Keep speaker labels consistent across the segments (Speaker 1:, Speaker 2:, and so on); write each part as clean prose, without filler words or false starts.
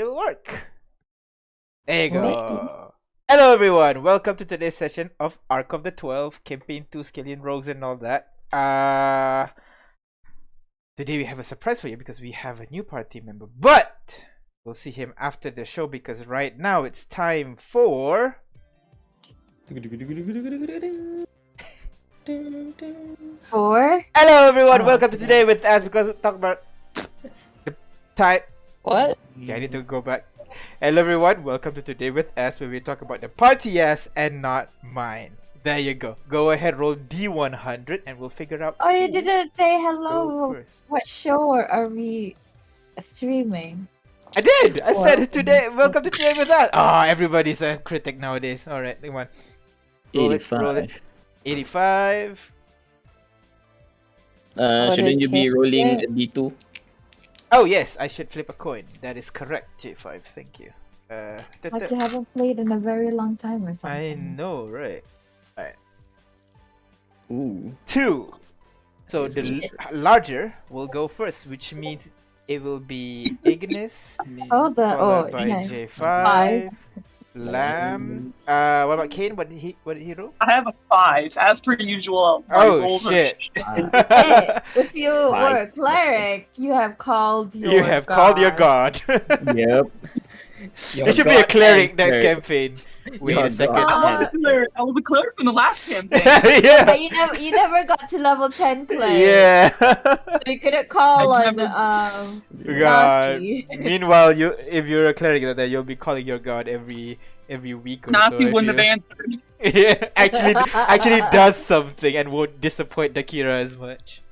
Speaker 1: it'll work. There you
Speaker 2: Wait.
Speaker 1: go. Hello everyone, welcome to today's session of Arc of the 12, Campaign 2, Skyllian Rogues and all that. Today we have a surprise for you because we have a new party member, but we'll see him after the show because right now it's time for... Hello everyone, welcome to Today with Us because we talk about the type...
Speaker 2: What?
Speaker 1: Yeah, I need to go back. Hello everyone, welcome to Today with Us where we talk about the party ass and not mine. There you go. Go ahead, roll D100 and we'll figure out.
Speaker 2: Oh, you
Speaker 1: who
Speaker 2: didn't say
Speaker 1: go
Speaker 2: hello.
Speaker 1: first.
Speaker 2: What show are we streaming?
Speaker 1: I did! I
Speaker 2: Well,
Speaker 1: said today, welcome to Today with Us! Oh, everybody's a critic nowadays. Alright, come on. Roll it, roll it. 85.
Speaker 3: Shouldn't you be rolling a D2?
Speaker 1: Oh yes, I should flip a coin. That is correct, J5. Thank you.
Speaker 2: Like you haven't played in a very long time or something.
Speaker 1: I know, right? Alright.
Speaker 3: Ooh.
Speaker 1: 2. So the larger will go first, which means it will be Ignis, followed by
Speaker 2: yeah.
Speaker 1: J5, Lamb. What about Kane? What did he roll?
Speaker 4: I have a 5, as per usual.
Speaker 1: Oh shit!
Speaker 2: Hey, if you were a cleric, you have called your god.
Speaker 1: Called your god.
Speaker 3: Yep.
Speaker 1: There should be a cleric next campaign. Wait a second.
Speaker 4: I was a cleric in the last campaign.
Speaker 1: Yeah.
Speaker 2: But you never got to level 10 cleric.
Speaker 1: Yeah.
Speaker 2: So you couldn't call
Speaker 4: I
Speaker 2: on
Speaker 1: God.
Speaker 2: Lassie.
Speaker 1: Meanwhile, if you're a cleric, then you'll be calling your god every week or so.
Speaker 4: Nazi wouldn't have answered.
Speaker 1: Yeah, actually does something and won't disappoint Dakira as much.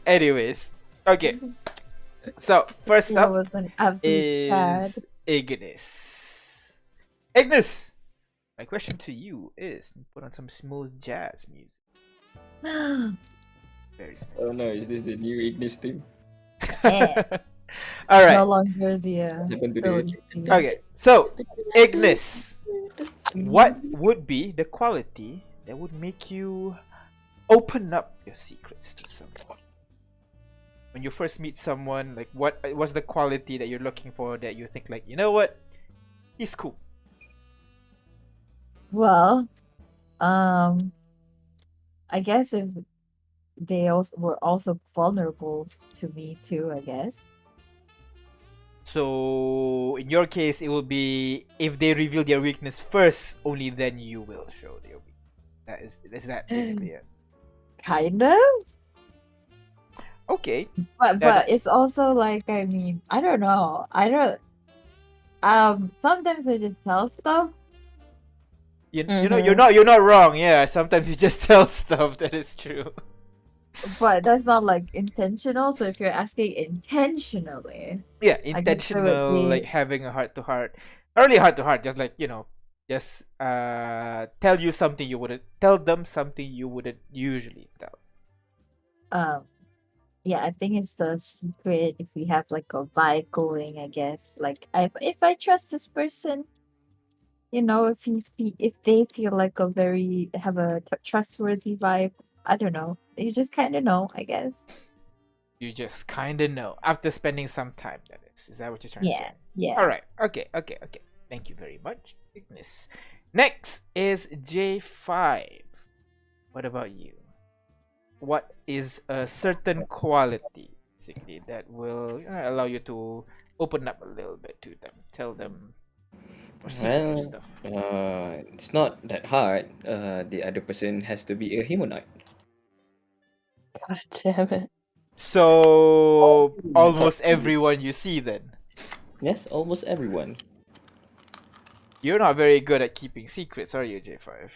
Speaker 1: Anyways, okay. So first
Speaker 2: That
Speaker 1: up
Speaker 2: was an absolute sad.
Speaker 1: is Ignis. Ignis, my question to you is: put on some smooth jazz music. Very smooth.
Speaker 3: Oh no, is this the new Ignis team?
Speaker 1: All right.
Speaker 2: No longer the
Speaker 3: Happened to
Speaker 2: story.
Speaker 1: Okay, so Ignis, what would be the quality that would make you open up your secrets to someone? When you first meet someone, like what was the quality that you're looking for that you think like, you know what, he's cool?
Speaker 2: Well, I guess if they were also vulnerable to me too, I guess.
Speaker 1: So in your case, it will be if they reveal their weakness first, only then you will show their weakness. Is that basically it?
Speaker 2: Kind of.
Speaker 1: Okay.
Speaker 2: But it's also like, I mean, I don't know. Sometimes I just tell stuff.
Speaker 1: You know, you're not wrong. Yeah, sometimes you just tell stuff. That is true.
Speaker 2: But that's not like intentional. So if you're asking intentionally,
Speaker 1: Yeah,
Speaker 2: I guess it would
Speaker 1: intentional,
Speaker 2: be-
Speaker 1: like having a heart to heart, not really heart to heart, just like just tell them something you wouldn't usually tell.
Speaker 2: yeah, I think it's the secret. If we have like a vibe going, I guess. Like if I trust this person, if they feel like have a trustworthy vibe, I don't know. You just kind of know, I guess.
Speaker 1: You just kind of know after spending some time. That is that what you're trying to say?
Speaker 2: Yeah.
Speaker 1: All right. Okay. Thank you very much, Ignis. Next is J5. What about you? What is a certain quality, basically, that will allow you to open up a little bit to them, tell them more secret stuff?
Speaker 3: It's not that hard. The other person has to be a humanoid.
Speaker 5: God damn it.
Speaker 1: So almost everyone you see then.
Speaker 3: Yes, almost everyone.
Speaker 1: You're not very good at keeping secrets, are you, J5?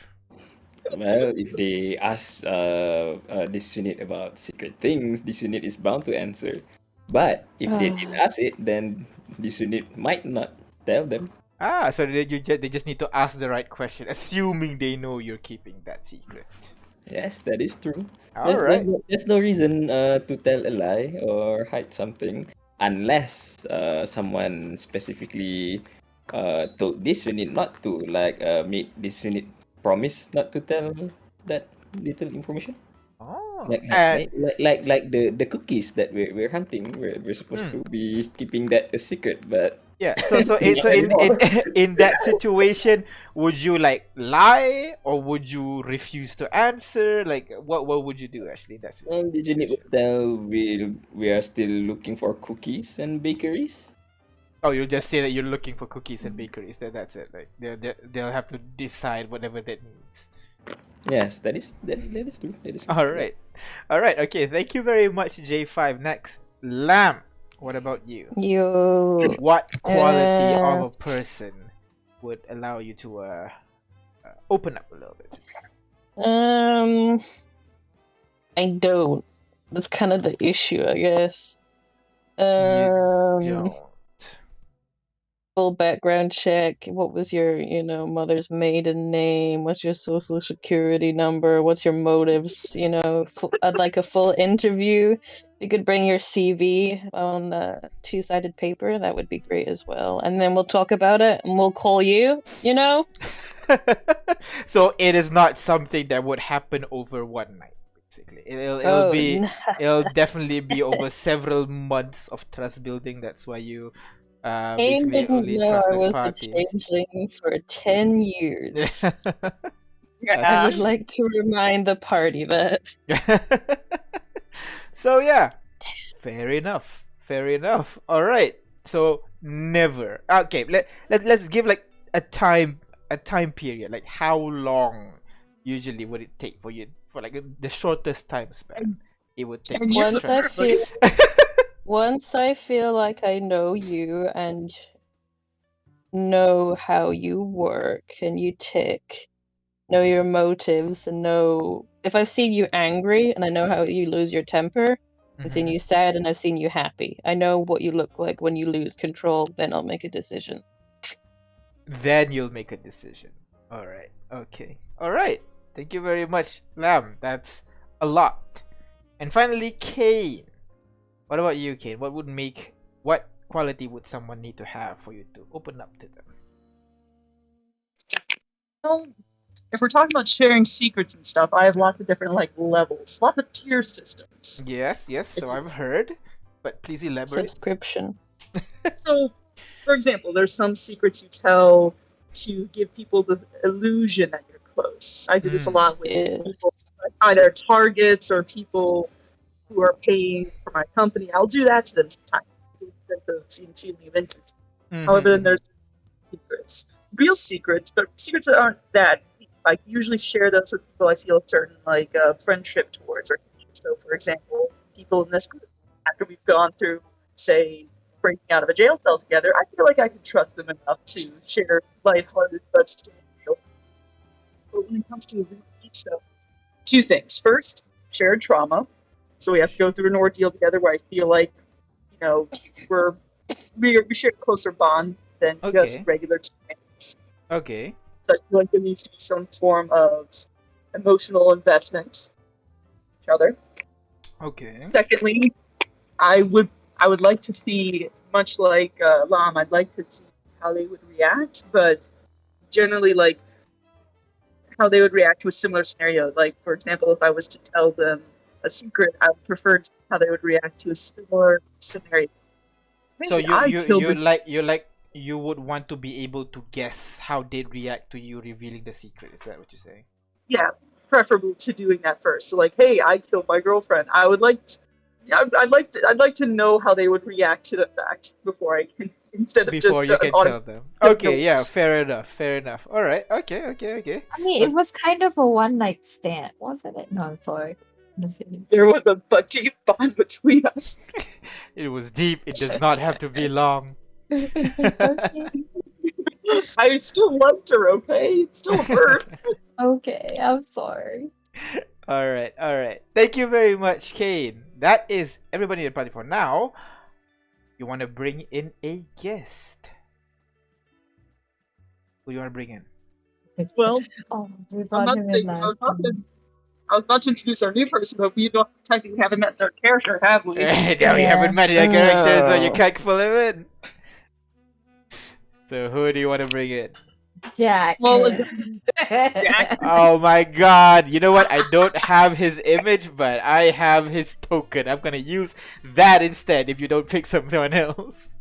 Speaker 3: Well, if they ask this unit about secret things, this unit is bound to answer. But if they didn't ask it, then this unit might not tell them.
Speaker 1: So they just need to ask the right question, assuming they know you're keeping that secret.
Speaker 3: Yes, that is true.
Speaker 1: There's
Speaker 3: no reason to tell a lie or hide something unless someone specifically told this unit not to, like made this unit promise not to tell that little information.
Speaker 1: Oh, And
Speaker 3: like the cookies that we're hunting. We're supposed to be keeping that a secret, but
Speaker 1: yeah, so
Speaker 3: not anymore.
Speaker 1: in that situation, would you like lie or would you refuse to answer? Like, what would you do actually? That's
Speaker 3: And did you need to tell we are still looking for cookies and bakeries?
Speaker 1: oh, you'll just say that you're looking for cookies and bakeries. That's it. Like they'll have to decide whatever that means.
Speaker 3: Yes, that is true. That is true.
Speaker 1: All right, all right. Okay, thank you very much, J5. Next, Lamb. What about you?
Speaker 5: You.
Speaker 1: What quality of
Speaker 5: Uh,
Speaker 1: a person would allow you to open up a little bit?
Speaker 5: I don't. That's kind of the issue, I guess.
Speaker 1: You don't.
Speaker 5: Full background check. What was your, mother's maiden name? What's your social security number? What's your motives? I'd like a full interview. You could bring your CV on two-sided paper. That would be great as well. And then we'll talk about it, and we'll call you.
Speaker 1: So it is not something that would happen over one night. Basically, it'll definitely be over several months of trust building. That's why you
Speaker 5: Kane
Speaker 1: basically
Speaker 5: didn't
Speaker 1: only
Speaker 5: know
Speaker 1: trust
Speaker 5: I
Speaker 1: this
Speaker 5: was
Speaker 1: party.
Speaker 5: a changeling for 10 years. I
Speaker 4: Yeah.
Speaker 5: would like to remind the party that.
Speaker 1: So yeah, fair enough. Fair enough. All right. So never. Okay. Let's give like a time period. Like how long usually would it take for you for like the shortest time span it would take?
Speaker 4: 10 years
Speaker 5: Once
Speaker 4: of
Speaker 5: I
Speaker 4: preferably.
Speaker 5: feel Once I feel like I know you and know how you work and you tick, know your motives, and know if I've seen you angry and I know how you lose your temper, I've seen you sad and I've seen you happy. I know what you look like when you lose control, then I'll make a decision.
Speaker 1: Then you'll make a decision. All right. Okay. All right. Thank you very much, Lam. That's a lot. And finally, Kane. What about you, Kane? What quality would someone need to have for you to open up to them?
Speaker 4: Well, if we're talking about sharing secrets and stuff, I have lots of different levels, lots of tier systems.
Speaker 1: Yes, so I've heard, but please elaborate.
Speaker 5: Subscription.
Speaker 4: So, for example, there's some secrets you tell to give people the illusion that you're close. I do this a lot with
Speaker 5: Yes.
Speaker 4: people, either targets or people who are paying for my company. I'll do that to them sometimes, to get them to see feeling of interest. However, then there's secrets, real secrets, but secrets that aren't that deep. I usually share those with people I feel a certain friendship towards. Or so, for example, people in this group, after we've gone through, say, breaking out of a jail cell together, I feel like I can trust them enough to share lighthearted but still real. But when it comes to really deep stuff, two things. First, shared trauma. So we have to go through an ordeal together where I feel like, we share a closer bond than just
Speaker 1: Okay.
Speaker 4: regular teammates.
Speaker 1: Okay.
Speaker 4: So I feel like there needs to be some form of emotional investment in each other.
Speaker 1: Okay.
Speaker 4: Secondly, I would like to see, much like Lam, I'd like to see how they would react, but generally how they would react to a similar scenario. Like, for example, if I was to tell them a secret, I would prefer to see how they would react to a similar scenario.
Speaker 1: So
Speaker 4: Hey, I killed the-
Speaker 1: you would want to be able to guess how they'd react to you revealing the secret. Is that what you're saying?
Speaker 4: Yeah, preferable to doing that first. So hey, I killed my girlfriend. I'd like to know how they would react to the fact before I can, instead of
Speaker 1: Before
Speaker 4: just
Speaker 1: you can tell them. Okay, yeah, fair enough. All right. Okay.
Speaker 2: I mean, it was kind of a one-night stand, wasn't it? No, I'm sorry.
Speaker 4: There was a deep bond between us.
Speaker 1: It was deep. It does not have to be long.
Speaker 2: Okay.
Speaker 4: I still liked her. Okay, it's still a bird.
Speaker 2: Okay, I'm sorry.
Speaker 1: All right. Thank you very much, Kane. That is everybody in the party for now. You want to bring in a guest? Who do you want to bring in?
Speaker 4: Well,
Speaker 2: Oh, we
Speaker 4: I'm
Speaker 2: brought
Speaker 4: not
Speaker 2: him in
Speaker 4: saying
Speaker 2: last time.
Speaker 4: I was about to introduce our new person, but we don't technically haven't met their character, have we?
Speaker 1: No, we
Speaker 2: Yeah.
Speaker 1: haven't met your character, so you
Speaker 5: No.
Speaker 1: can't fill him in. So who do you want to bring in?
Speaker 2: Jack.
Speaker 4: Well, Jack.
Speaker 1: Oh my god. You know what? I don't have his image, but I have his token. I'm gonna use that instead if you don't pick someone else.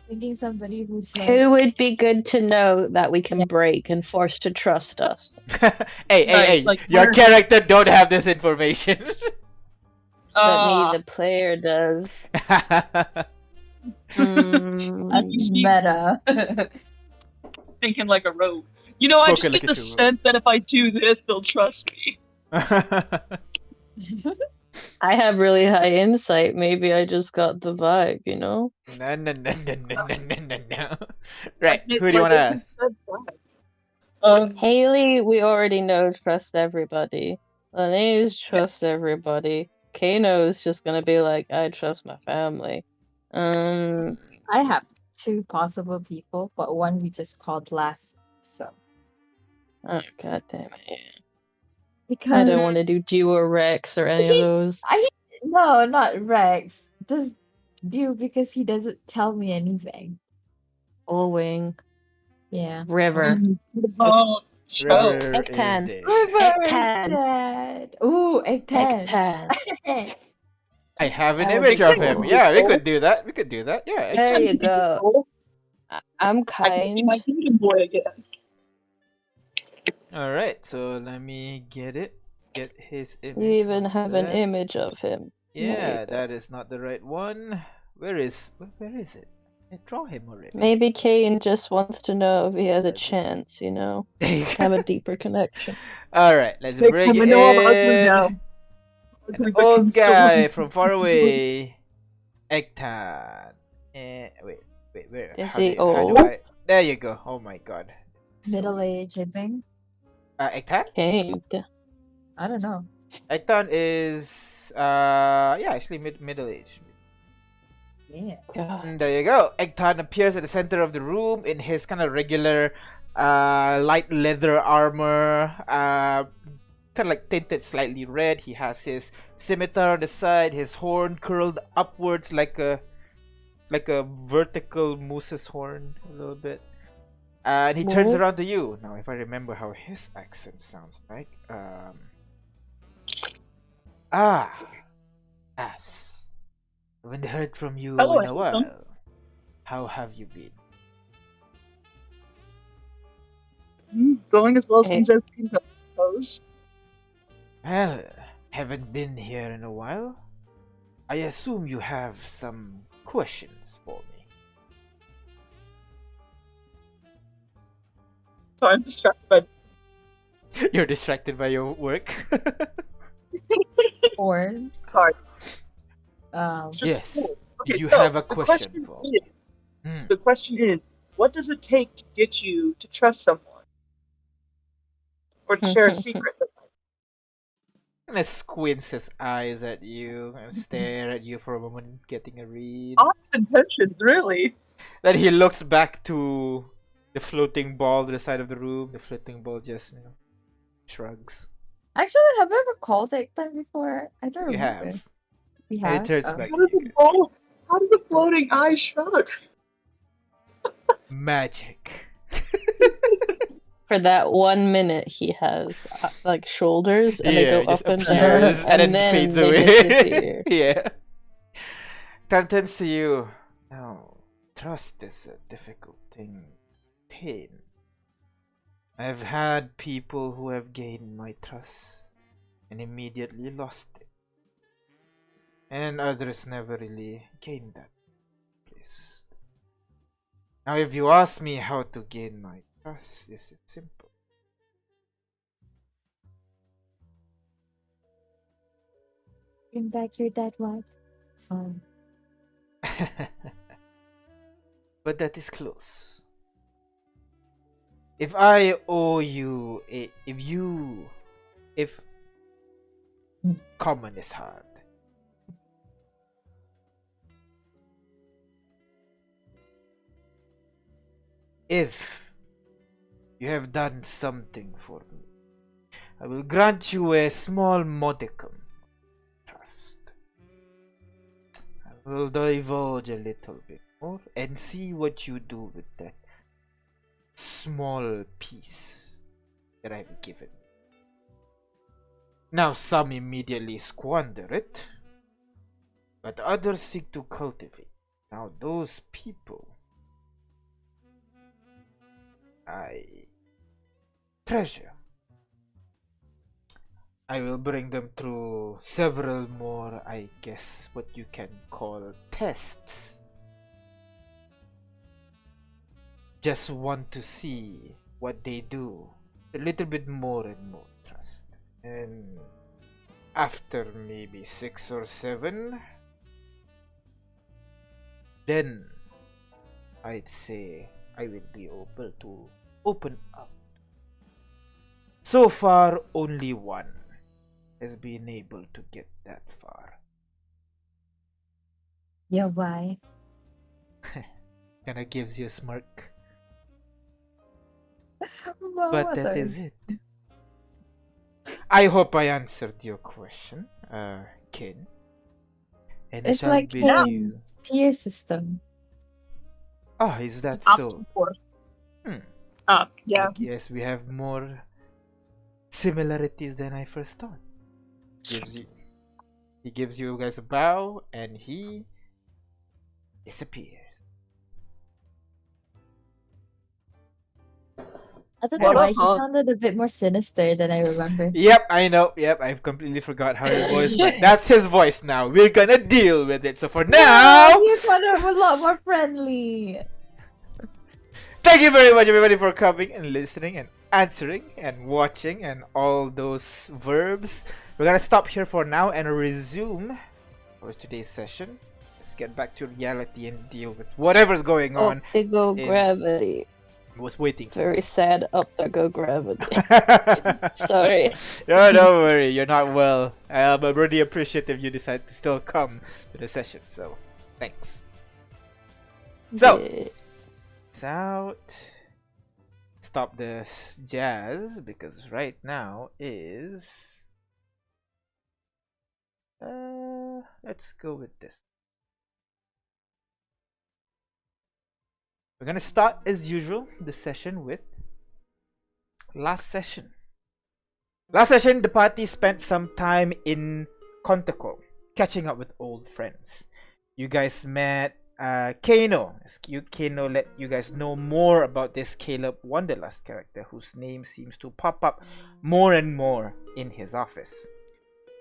Speaker 2: Thinking somebody who's like,
Speaker 5: Who would be good to know that we can break and force to trust us?
Speaker 1: Hey,
Speaker 4: Like,
Speaker 1: your
Speaker 4: where-
Speaker 1: character don't have this information.
Speaker 5: But me, the player, does.
Speaker 2: that's meta.
Speaker 4: Thinking like a rogue. You know, I just
Speaker 1: Spoken
Speaker 4: get
Speaker 1: like
Speaker 4: the
Speaker 1: a true
Speaker 4: sense that if I do this, they'll trust me.
Speaker 5: I have really high insight. Maybe I just got the vibe, you know?
Speaker 1: No. Right, who do you want to ask?
Speaker 5: Haley, we already know, trusts everybody. Lanee's trusts everybody. Kano is just gonna be like, I trust my family.
Speaker 2: I have two possible people, but one we just called last. So
Speaker 5: Oh, god damn it.
Speaker 2: because
Speaker 5: I don't want to do duo Rex or any of those.
Speaker 2: No, not Rex. Just do because he doesn't tell me anything.
Speaker 5: Wing.
Speaker 2: Yeah.
Speaker 5: River.
Speaker 4: Oh,
Speaker 1: River is
Speaker 5: Ektan.
Speaker 1: dead.
Speaker 2: River is
Speaker 5: Ektan.
Speaker 2: dead. Ooh, Ektan.
Speaker 5: Ektan.
Speaker 1: I have an
Speaker 5: That would
Speaker 1: image
Speaker 5: be
Speaker 1: of
Speaker 5: cool.
Speaker 1: him. Yeah, we could do that. Yeah.
Speaker 5: There you go. I'm
Speaker 4: I can see
Speaker 5: kind.
Speaker 4: my Kingdom Boy again.
Speaker 1: All right, so let me get it. Get his image.
Speaker 5: You even
Speaker 1: one
Speaker 5: have an
Speaker 1: sec.
Speaker 5: image of him.
Speaker 1: Yeah, that is not the right one. Where is it? I draw him already.
Speaker 5: Maybe Kane just wants to know if he has a chance, you know? Have a deeper connection.
Speaker 1: All right, let's
Speaker 4: Next
Speaker 1: bring
Speaker 4: time I know I'm ugly
Speaker 1: in
Speaker 4: now.
Speaker 1: an
Speaker 4: Ugly, but
Speaker 1: old
Speaker 4: can still
Speaker 1: guy
Speaker 4: look
Speaker 1: from far away. Ektan. Wait, where?
Speaker 5: Is
Speaker 1: how
Speaker 5: he
Speaker 1: do how do
Speaker 5: old?
Speaker 1: I? There you go. Oh my god.
Speaker 2: Middle age, I think.
Speaker 1: Ektan?
Speaker 5: Kane.
Speaker 2: I don't know.
Speaker 1: Ektan is yeah, actually middle age.
Speaker 2: Yeah.
Speaker 5: God.
Speaker 1: There you go. Ektan appears at the center of the room in his kind of regular light leather armor, kind of like tinted slightly red. He has his scimitar on the side, his horn curled upwards like a vertical moose's horn a little bit. And he turns
Speaker 5: Whoa.
Speaker 1: around to you. Now if I remember how his accent sounds like. Ass. Haven't heard from you
Speaker 4: Hello,
Speaker 1: in a
Speaker 4: handsome.
Speaker 1: while. How have you been?
Speaker 4: going as well
Speaker 5: Hey.
Speaker 4: as I suppose.
Speaker 1: Well, haven't been here in a while. I assume you have some questions for me.
Speaker 4: So I'm distracted by.
Speaker 1: You're distracted by your work.
Speaker 2: Or
Speaker 4: Sorry.
Speaker 2: um
Speaker 4: It's just
Speaker 1: Yes.
Speaker 4: cool. Okay,
Speaker 1: Did you
Speaker 4: so
Speaker 1: have a
Speaker 4: the
Speaker 1: question for?
Speaker 4: is,
Speaker 1: Hmm.
Speaker 4: the question is, what does it take to get you to trust someone, or to share a secret?
Speaker 1: Kind of squints his eyes at you and stare at you for a moment, getting a read.
Speaker 4: Honest intentions, really.
Speaker 1: Then he looks back to the floating ball to the side of the room. The floating ball just, shrugs.
Speaker 2: actually, have I ever called Ektan before? I don't
Speaker 1: You
Speaker 2: remember.
Speaker 1: have.
Speaker 2: We
Speaker 1: And
Speaker 2: have.
Speaker 1: it turns
Speaker 2: Oh.
Speaker 1: back
Speaker 4: How
Speaker 1: to
Speaker 4: does
Speaker 1: you
Speaker 4: the
Speaker 1: guys.
Speaker 4: ball? How does the floating eye shrug?
Speaker 1: Magic.
Speaker 5: For that 1 minute, he has like shoulders, and they go
Speaker 1: just
Speaker 5: up and down,
Speaker 1: appears and then fades
Speaker 5: they
Speaker 1: away.
Speaker 5: disappear.
Speaker 1: Yeah. Turns to you. No, trust is a difficult thing to attain. I've had people who have gained my trust and immediately lost it. And others never really gained that. Please. Now if you ask me how to gain my trust, it's simple.
Speaker 2: Bring back your dead wife. Sorry.
Speaker 1: But that is close. If I owe you if common is hard. If you have done something for me, I will grant you a small modicum of trust. I will divulge a little bit more and see what you do with that small piece that I've given. Now some immediately squander it, but others seek to cultivate. Now those people I treasure. I will bring them through several more, I guess, what you can call tests. Just want to see what they do. A little bit more and more trust. And after maybe 6 or 7, then I'd say I will be able to open up. So far, only one has been able to get that far.
Speaker 2: Yeah, why?
Speaker 1: Kinda gives you a smirk.
Speaker 2: Well,
Speaker 1: But that
Speaker 2: sorry.
Speaker 1: is it. I hope I answered your question, Ken. And I
Speaker 2: It's
Speaker 1: shall
Speaker 2: like
Speaker 1: bid
Speaker 4: Yeah.
Speaker 1: you.
Speaker 2: tier system.
Speaker 1: Ah, is that
Speaker 4: Opt
Speaker 1: so?
Speaker 4: for.
Speaker 1: Hmm.
Speaker 4: Yeah.
Speaker 1: I guess we have more similarities than I first thought. He gives you guys a bow and he disappears.
Speaker 2: I don't
Speaker 4: What
Speaker 2: know why
Speaker 4: a
Speaker 2: he
Speaker 4: hug.
Speaker 2: sounded a bit more sinister than I remember.
Speaker 1: Yep, I know. Yep, I completely forgot how his voice, but that's his voice now. We're gonna deal with it. So for now,
Speaker 2: No, you thought it was a lot more friendly.
Speaker 1: thank you very much, everybody, for coming and listening and answering and watching and all those verbs. We're gonna stop here for now and resume for today's session. Let's get back to reality and deal with whatever's going on.
Speaker 5: Up they go
Speaker 1: in-
Speaker 5: gravity.
Speaker 1: I was waiting.
Speaker 5: Very sad. Up there go gravity. Sorry.
Speaker 1: No, don't worry. You're not well. I'm really appreciative you decide to still come to the session. So, thanks. So,
Speaker 5: Yeah.
Speaker 1: it's out. Stop the jazz because right now is. Let's go with this. We're gonna start as usual the session with last session. Last session, the party spent some time in Contacol, catching up with old friends. You guys met Kano. Kano let you guys know more about this Caleb Wanderlust character whose name seems to pop up more and more in his office.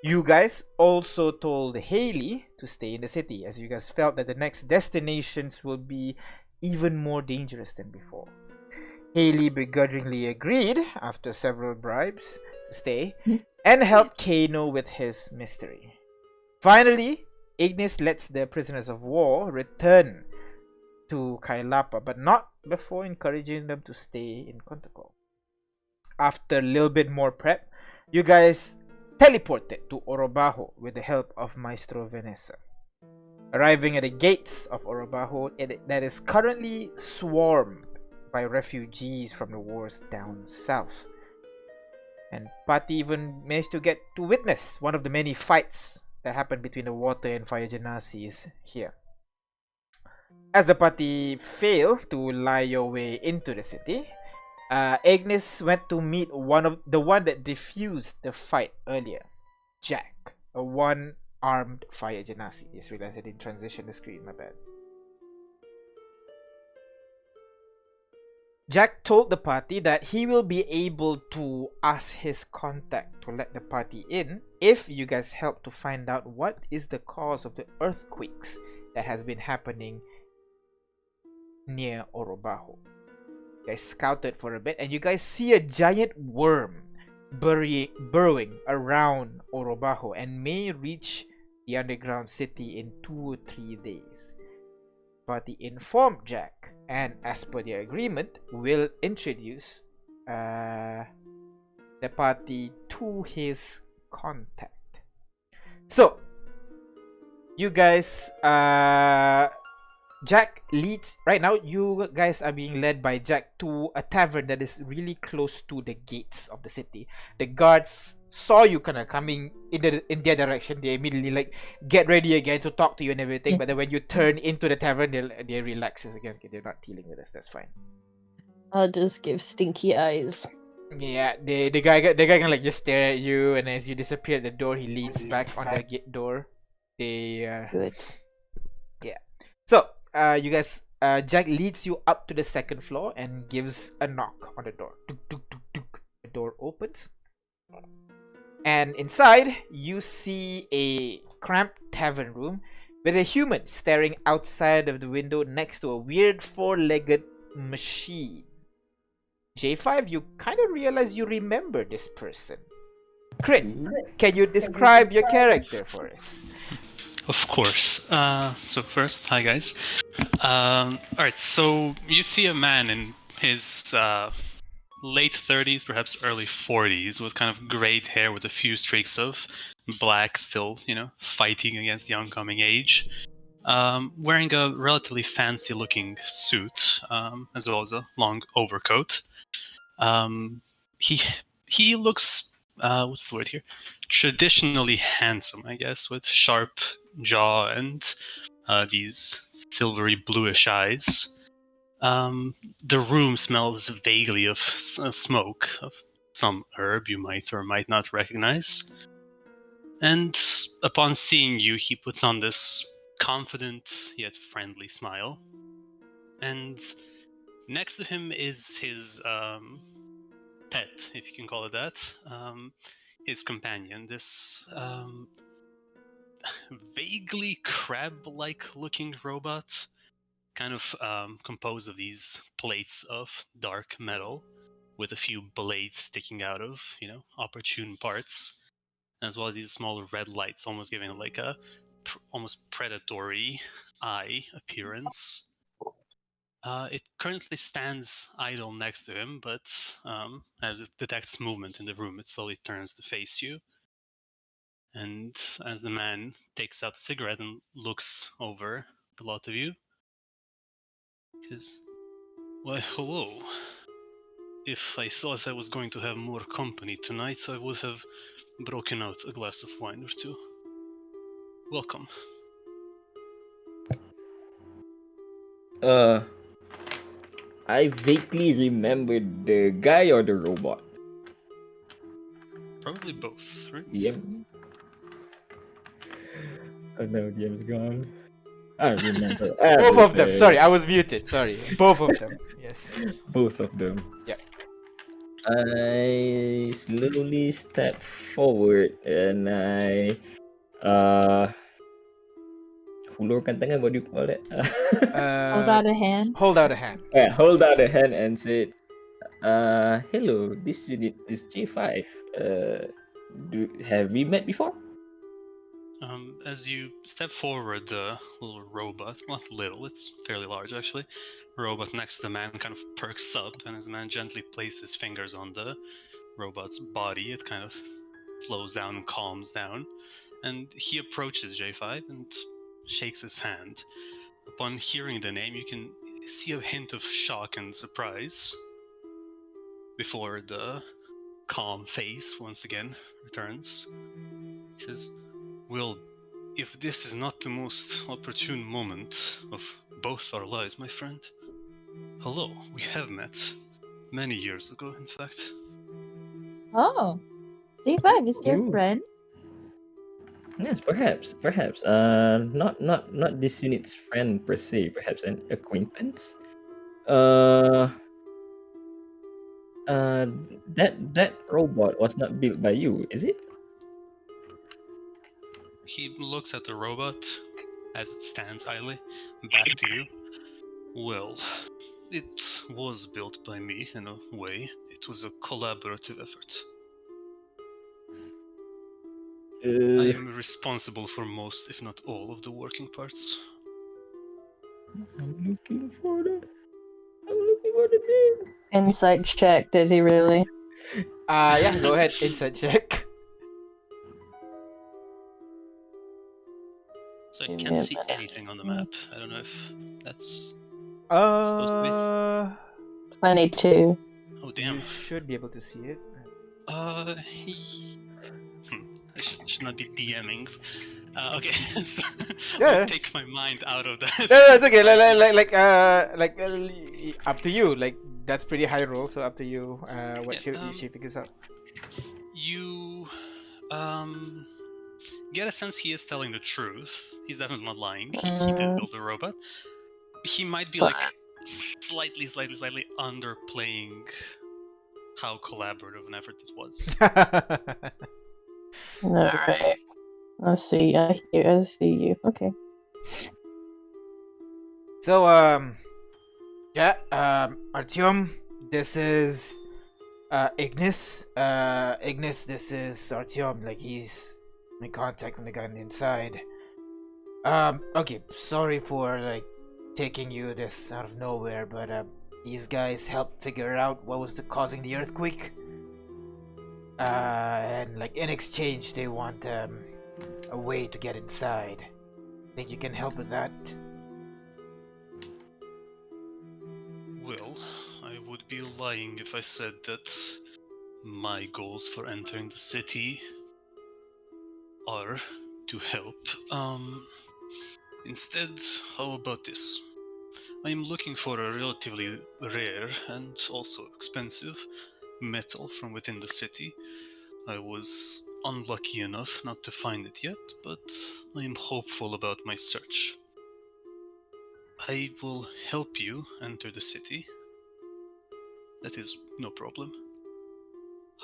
Speaker 1: You guys also told Haley to stay in the city as you guys felt that the next destinations will be even more dangerous than before. Haley begrudgingly agreed after several bribes to stay and helped Kano with his mystery. Finally, Ignis lets the prisoners of war return to Kailapa, but not before encouraging them to stay in Contacol. After a little bit more prep, you guys teleported to Orobajo with the help of Maestro Vanessa. Arriving at the gates of Orobajo, that is currently swarmed by refugees from the wars down south. And Pati even managed to get to witness one of the many fights that happened between the water and fire genasis here. As the party failed to lie your way into the city, Ignis went to meet the one that defused the fight earlier, Jack, a one-armed fire genasi. Just realized I didn't transition the screen, my bad. Jack told the party that he will be able to ask his contact to let the party in if you guys help to find out what is the cause of the earthquakes that has been happening near Orobajo. You guys scouted for a bit and you guys see a giant worm burrowing around Orobajo and may reach the underground city in 2 or 3 days. Party informed Jack, and as per the agreement, will introduce the party to his contact. So, you guys Jack leads right now. You guys are being led by Jack to a tavern that is really close to the gates of the city. The guards saw you kind of coming in their direction. They immediately like get ready again to talk to you and everything. But then when you turn into the tavern, they relaxes again. Okay, they're not dealing with us. That's fine.
Speaker 5: I'll just give stinky eyes.
Speaker 1: Yeah, the guy can like just stare at you, and as you disappear at the door, he leans back on the gate door.
Speaker 5: Good.
Speaker 1: So you guys, Jack leads you up to the second floor and gives a knock on the door. Tuk, tuk, tuk, tuk. The door opens, and inside you see a cramped tavern room with a human staring outside of the window next to a weird four-legged machine. J5, you kind of realize you remember this person. Crit, can you describe your character for us?
Speaker 6: Of course. So first, hi guys. Alright, so you see a man in his late 30s, perhaps early 40s, with kind of grayed hair with a few streaks of black, still, fighting against the oncoming age. Wearing a relatively fancy looking suit, as well as a long overcoat. He looks, what's the word here? Traditionally handsome, I guess, with sharp jaw and these silvery bluish eyes. The room smells vaguely of smoke, of some herb you might or might not recognize. And upon seeing you, he puts on this confident yet friendly smile. And next to him is his pet, if you can call it that, his companion, this vaguely crab-like looking robot, kind of composed of these plates of dark metal with a few blades sticking out of, opportune parts, as well as these small red lights, almost giving it like a almost predatory eye appearance. It currently stands idle next to him, but as it detects movement in the room, it slowly turns to face you. And as the man takes out a cigarette and looks over the lot of you, he says, "Why, hello. If I thought I was going to have more company tonight, I would have broken out a glass of wine or two. Welcome."
Speaker 3: I vaguely remember the guy or the robot.
Speaker 6: Probably both, right?
Speaker 3: Yep. Oh no, DM's gone. I remember.
Speaker 1: Both of them. Sorry, I was muted. Sorry. Both of them. Yes.
Speaker 3: Both of them.
Speaker 1: Yeah.
Speaker 3: I slowly step forward and I hulurkan tangan, what do you call it?
Speaker 2: Hold out a hand.
Speaker 1: Hold out a hand.
Speaker 3: Yeah, hold out a hand and said, hello, this unit is J5. Have we met before?
Speaker 6: As you step forward, the little robot, not little, it's fairly large actually, robot next to the man kind of perks up, and as the man gently places his fingers on the robot's body, it kind of slows down and calms down, and he approaches J5 and shakes his hand. Upon hearing the name, you can see a hint of shock and surprise before the calm face once again returns. He says, "Well, if this is not the most opportune moment of both our lives, my friend, hello, we have met. Many years ago, in fact."
Speaker 2: Oh, J5 is your
Speaker 3: Ooh.
Speaker 2: friend?
Speaker 3: Yes, perhaps. Not this unit's friend per se. Perhaps an acquaintance. That robot was not built by you, is it?
Speaker 6: He looks at the robot as it stands idly, back to you. "Well, it was built by me in a way. It was a collaborative effort. I am responsible for most, if not all, of the working parts."
Speaker 3: I'm looking for the name.
Speaker 5: Insight check, did he really?
Speaker 1: Yeah, go ahead. Insight check.
Speaker 6: So I
Speaker 5: Give me
Speaker 6: can't
Speaker 5: a
Speaker 6: see
Speaker 5: minute.
Speaker 6: anything on the map. I don't know if that's supposed to be.
Speaker 5: 22.
Speaker 6: Oh damn.
Speaker 1: You should be able to see it.
Speaker 6: I should not be DMing. Okay, so
Speaker 1: Yeah.
Speaker 6: I'll take my mind out of that.
Speaker 1: No, it's okay. Up to you. Like that's pretty high roll, so up to you. What
Speaker 6: Yeah,
Speaker 1: she figures out.
Speaker 6: You get a sense he is telling the truth. He's definitely not lying. He did build a robot. He might be like slightly underplaying how collaborative an effort this was.
Speaker 5: Alright. I see. I see you. Okay.
Speaker 1: So yeah, Artyom, this is Ignis. Ignis, this is Artyom. Like he's in contact with the guy on the inside. Okay, sorry for like taking you this out of nowhere, but these guys helped figure out what was causing the earthquake. And like in exchange, they want a way to get inside. Think you can help with that?
Speaker 6: Well, I would be lying if I said that my goals for entering the city are to help. Instead, how about this? I am looking for a relatively rare and also expensive metal from within the city. I was unlucky enough not to find it yet, but I am hopeful about my search. I will help you enter the city. That is no problem.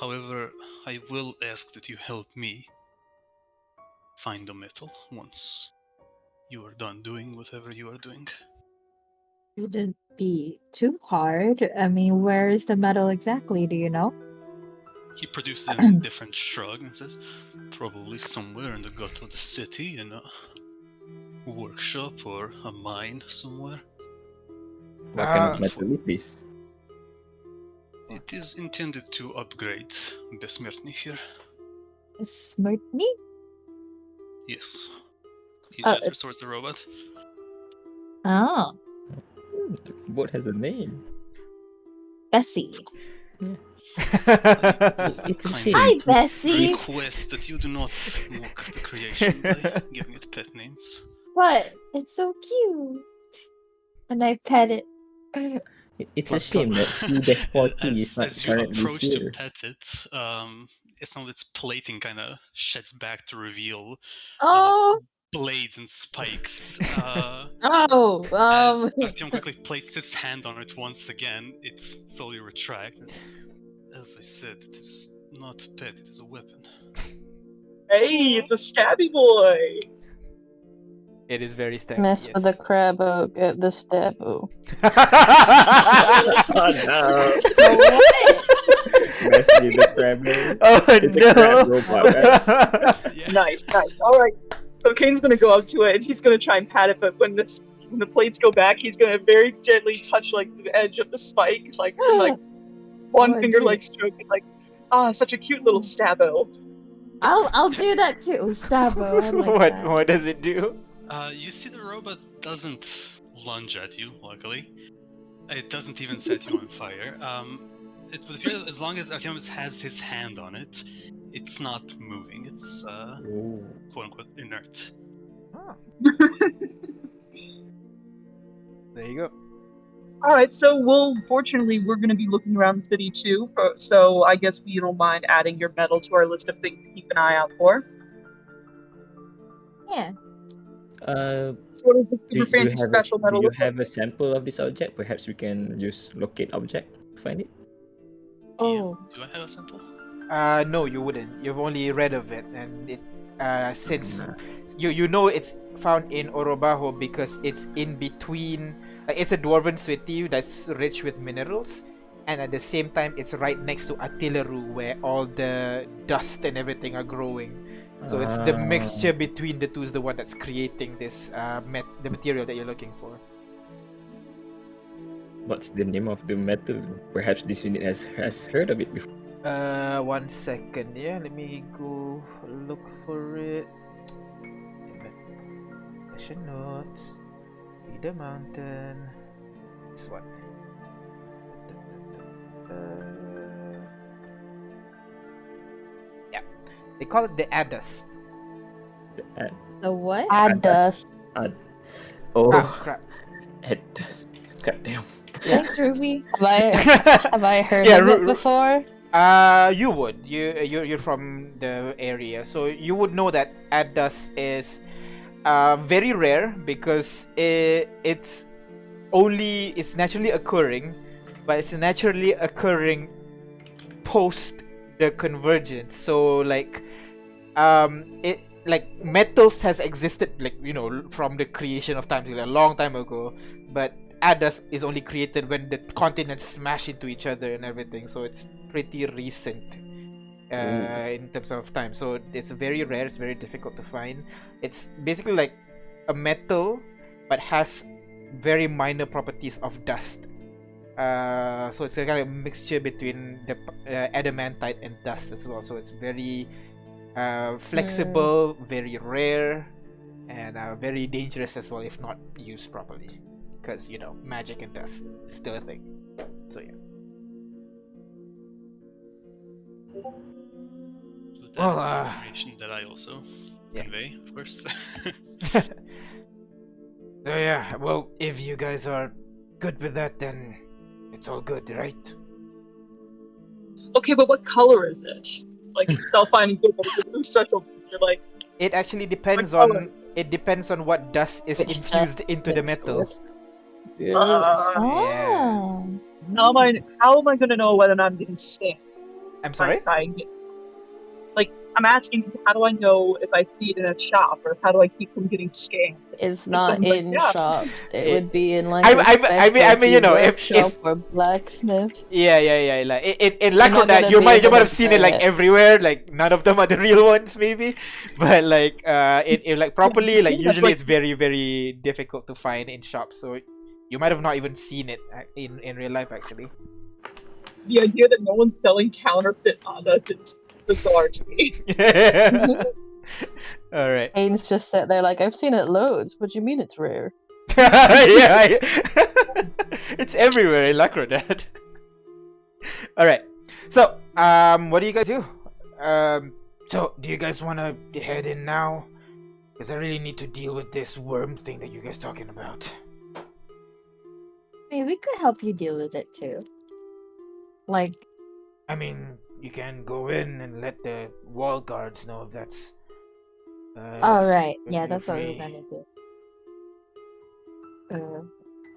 Speaker 6: However, I will ask that you help me find the metal once you are done doing whatever you are doing.
Speaker 2: Shouldn't be too hard. I mean, where is the metal exactly? Do you know?
Speaker 6: He produces a different shrug and says, probably somewhere in the gut of the city, in a workshop or a mine somewhere.
Speaker 3: What kind of metal is this?
Speaker 6: It is intended to upgrade Besmirtny here.
Speaker 2: Smirtney?
Speaker 6: Yes. He just restores the robot.
Speaker 2: Oh,
Speaker 3: The boat has a name.
Speaker 2: Bessie.
Speaker 3: It's a
Speaker 6: Kind
Speaker 3: shame.
Speaker 2: Hi, Bessie.
Speaker 6: request that you do not mock the creation by giving it pet names.
Speaker 2: What? It's so cute. And I pet it.
Speaker 3: It's a shame that C-40 is not
Speaker 6: As you
Speaker 3: currently
Speaker 6: approach to
Speaker 3: here.
Speaker 6: pet it, some of its plating kind of sheds back to reveal
Speaker 2: Oh,
Speaker 6: blades and spikes.
Speaker 2: oh,
Speaker 6: As Artyom quickly placed his hand on it once again, it slowly retracts. As I said, it is not a pet, it is a weapon.
Speaker 4: Hey, it's a stabby boy!
Speaker 1: It is very stabby.
Speaker 5: Mess with the crabo, get the stabbo.
Speaker 3: Oh no!
Speaker 2: what?
Speaker 3: Bessie the crabber.
Speaker 1: Oh
Speaker 3: It's a crab
Speaker 1: no!
Speaker 3: robot, right?
Speaker 6: Yeah.
Speaker 4: Nice. Alright. So Kane's gonna go up to it and he's gonna try and pat it, but when the plates go back, he's gonna very gently touch like the edge of the spike, like and, like one
Speaker 2: Oh,
Speaker 4: finger
Speaker 2: dude.
Speaker 4: like stroking like, such a cute little stabbo.
Speaker 2: I'll do that too, Stabbo. I like that.
Speaker 1: What does it do?
Speaker 6: You see the robot doesn't lunge at you, luckily. It doesn't even set you on fire. It would appear that as long as Artyom has his hand on it, it's not moving. It's
Speaker 3: Ooh.
Speaker 6: quote-unquote inert.
Speaker 1: Oh. There you go.
Speaker 4: Alright, so fortunately, we're gonna be looking around the city too, so I guess we don't mind adding your metal to our list of things to keep an eye out for.
Speaker 2: Yeah.
Speaker 4: So what is the super fancy special metal
Speaker 3: do you
Speaker 4: look like?
Speaker 3: have a sample of this object? Perhaps we can use locate object to find it.
Speaker 2: Oh.
Speaker 6: Do I have a sample?
Speaker 1: No, you wouldn't. You've only read of it, and it since you know it's found in Orobaho because it's in between. It's a dwarven city that's rich with minerals, and at the same time, it's right next to Atileru, where all the dust and everything are growing. So it's the mixture between the two is the one that's creating this the material that you're looking for.
Speaker 3: What's the name of the metal? Perhaps this unit has heard of it before.
Speaker 1: 1 second. Yeah, let me go look for it. Action notes. See the mountain. This one. Yeah. They call it the Addus.
Speaker 2: The what?
Speaker 5: Add dust.
Speaker 3: Oh,
Speaker 1: Ah, crap.
Speaker 3: Addus. God damn.
Speaker 2: Thanks, Ruby.
Speaker 5: Have I heard
Speaker 1: Yeah,
Speaker 5: of it before?
Speaker 1: You would. You're from the area, so you would know that Addus is very rare because it's naturally occurring, but it's naturally occurring post the convergence. So like it like metals has existed, like, you know, from the creation of time, like a long time ago, but Addus is only created when the continents smash into each other and everything, so it's pretty recent in terms of time. So it's very rare, it's very difficult to find. It's basically like a metal but has very minor properties of dust. So it's a kind of mixture between the adamantite and dust as well. So it's very flexible, very rare, and very dangerous as well if not used properly. Because, you know, magic and dust is still a thing. So yeah.
Speaker 6: So that
Speaker 1: Well,
Speaker 6: is information that I also
Speaker 1: yeah.
Speaker 6: convey, of course.
Speaker 1: So yeah, well, if you guys are good with that, then it's all good, right?
Speaker 4: Okay, but what color is it? Like, self-finding good, but it's a blue special. You're like,
Speaker 1: It actually depends
Speaker 4: What color?
Speaker 1: on what dust is
Speaker 5: Which
Speaker 1: infused
Speaker 5: dust
Speaker 1: into the
Speaker 5: mixed
Speaker 1: metal.
Speaker 5: with. Yeah.
Speaker 2: Oh.
Speaker 4: how am I gonna know whether or not I'm getting scammed?
Speaker 1: I'm sorry?
Speaker 4: Like, I'm asking, how do I know if I see it in a shop, or how do I keep from getting scammed?
Speaker 5: It's not
Speaker 4: someone's like,
Speaker 5: in
Speaker 4: yeah.
Speaker 5: shops. It
Speaker 1: It-
Speaker 5: would be in like
Speaker 1: I
Speaker 5: a
Speaker 1: mean, you know, if
Speaker 5: workshop or blacksmith.
Speaker 1: yeah, like in
Speaker 5: You're not
Speaker 1: Lackrodat,
Speaker 5: gonna
Speaker 1: you
Speaker 5: be
Speaker 1: might
Speaker 5: able
Speaker 1: have
Speaker 5: to
Speaker 1: seen it like
Speaker 5: buy it.
Speaker 1: everywhere. Like none of them are the real ones, maybe, but like it like properly, like
Speaker 4: Yeah, that's
Speaker 1: usually
Speaker 4: like-
Speaker 1: it's very very difficult to find in shops. So you might have not even seen it in real life, actually.
Speaker 4: The idea that no one's selling counterfeit Honda is bizarre to me.
Speaker 1: All right.
Speaker 5: Haynes just sat there like, I've seen it loads. What do you mean it's rare?
Speaker 1: Yeah, it's everywhere in Lackrodat. All right. So, what do you guys do? So do you guys want to head in now? Because I really need to deal with this worm thing that you guys talking about.
Speaker 2: I mean, we could help you deal with it too. Like,
Speaker 1: I mean, you can go in and let the wall guards know if that's.
Speaker 2: oh right,
Speaker 1: if
Speaker 2: yeah,
Speaker 1: you're
Speaker 2: that's what we were
Speaker 1: free.
Speaker 2: gonna do.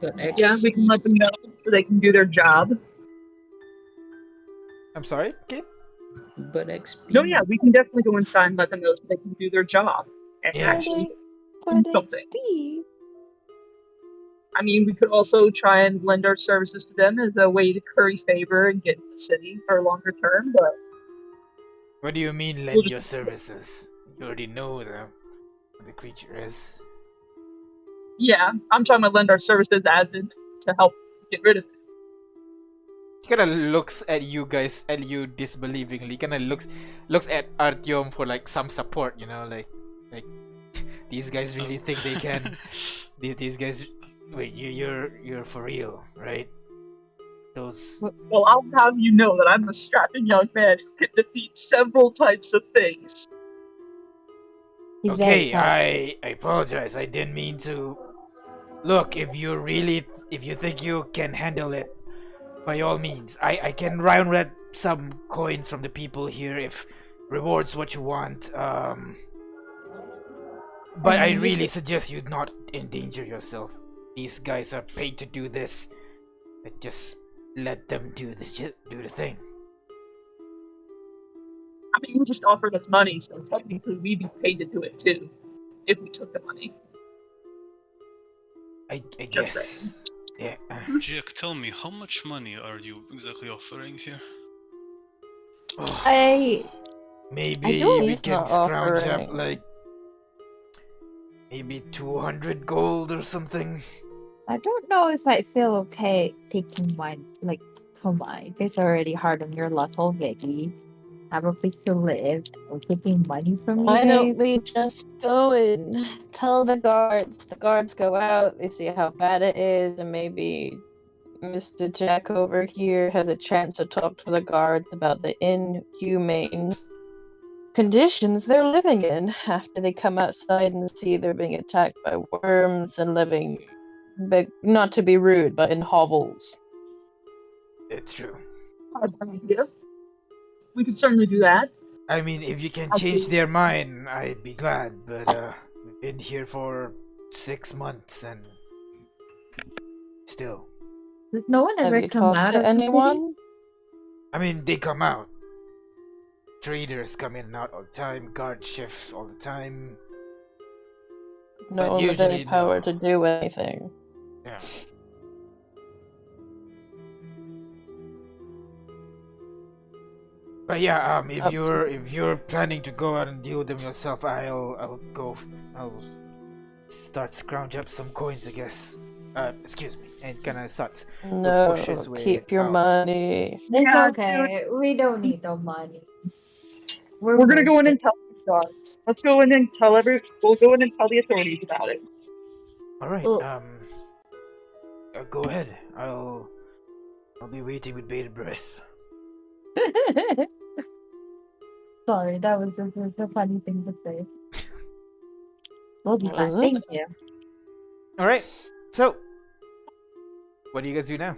Speaker 3: But
Speaker 4: Yeah, we can let them know so they can do their job.
Speaker 1: I'm sorry, kid.
Speaker 3: But XP.
Speaker 4: No, yeah, we can definitely go inside and let them know so they can do their job and
Speaker 1: Yeah.
Speaker 4: actually
Speaker 2: But
Speaker 4: do something.
Speaker 2: XP.
Speaker 4: I mean, we could also try and lend our services to them as a way to curry favor and get into the city for a longer term, but
Speaker 1: What do you mean,
Speaker 4: We'll
Speaker 1: lend
Speaker 4: just-
Speaker 1: your services? You already know what the creature is.
Speaker 4: yeah, I'm talking about lend our services as in to help get rid of it.
Speaker 1: He kind of looks at you guys, at you disbelievingly. Kind of looks at Artyom for like some support, you know, like these guys really think they can. These guys. Wait, you're for real, right? Those.
Speaker 4: Well, I'll have you know that I'm a strapping young man who can defeat several types of things.
Speaker 2: He's very
Speaker 1: Okay,
Speaker 2: talented.
Speaker 1: I apologize. I didn't mean to. Look, if you think you can handle it, by all means, I can round red some coins from the people here if rewards what you want. But I really suggest you not endanger yourself. These guys are paid to do this. Just let them do the thing.
Speaker 4: I mean, you just offered us money, so technically we'd be paid to do it too, if we took the money.
Speaker 1: I
Speaker 4: Just
Speaker 1: guess. Yeah.
Speaker 6: Jack, tell me, how much money are you exactly offering here?
Speaker 1: Maybe
Speaker 2: don't-
Speaker 1: we
Speaker 5: He's
Speaker 1: can
Speaker 5: not
Speaker 1: scrounge up
Speaker 5: offering.
Speaker 1: like maybe 200 gold or something.
Speaker 2: I don't know if I feel okay taking one. Like, come on, you guys are already hard on your luck already. have a place to live, or taking money from you
Speaker 5: Why don't
Speaker 2: guys.
Speaker 5: we just go and tell the guards? The guards go out, they see how bad it is, and maybe Mr. Jack over here has a chance to talk to the guards about the inhumane conditions they're living in after they come outside and see they're being attacked by worms and living, not to be rude, but in hovels.
Speaker 1: It's true.
Speaker 4: That's an idea. We could certainly do that.
Speaker 1: I mean, if you can
Speaker 4: I'll
Speaker 1: change
Speaker 4: do-
Speaker 1: their mind, I'd be glad. But we've been here for 6 months and still.
Speaker 2: Does no one
Speaker 5: Have
Speaker 2: ever
Speaker 5: you
Speaker 2: come
Speaker 5: talked
Speaker 2: out
Speaker 5: to
Speaker 2: of the city?
Speaker 5: anyone?
Speaker 1: I mean, they come out. Traders come in and out all the time. Guard shifts all the time.
Speaker 5: No
Speaker 1: But
Speaker 5: one with any
Speaker 1: usually
Speaker 5: power
Speaker 1: no.
Speaker 5: to do anything.
Speaker 1: Yeah. But yeah, if
Speaker 5: Up
Speaker 1: you're planning to go out and deal with them yourself, I'll start scrounge up some coins, I guess. Excuse me, and kind of starts
Speaker 5: No,
Speaker 1: push his way
Speaker 5: keep your
Speaker 1: out.
Speaker 5: money.
Speaker 2: It's
Speaker 4: Yeah,
Speaker 2: okay. We don't need the money.
Speaker 4: We're gonna go in and tell the guards. Let's go in and tell we'll go in and tell the authorities about it.
Speaker 1: All right.
Speaker 2: Oh.
Speaker 1: Go ahead. I'll be waiting with bated breath.
Speaker 2: Sorry, that was just a funny thing to say. We'll be
Speaker 5: Was
Speaker 2: fine.
Speaker 5: it?
Speaker 2: Thank you.
Speaker 1: All right. So, what do you guys do now?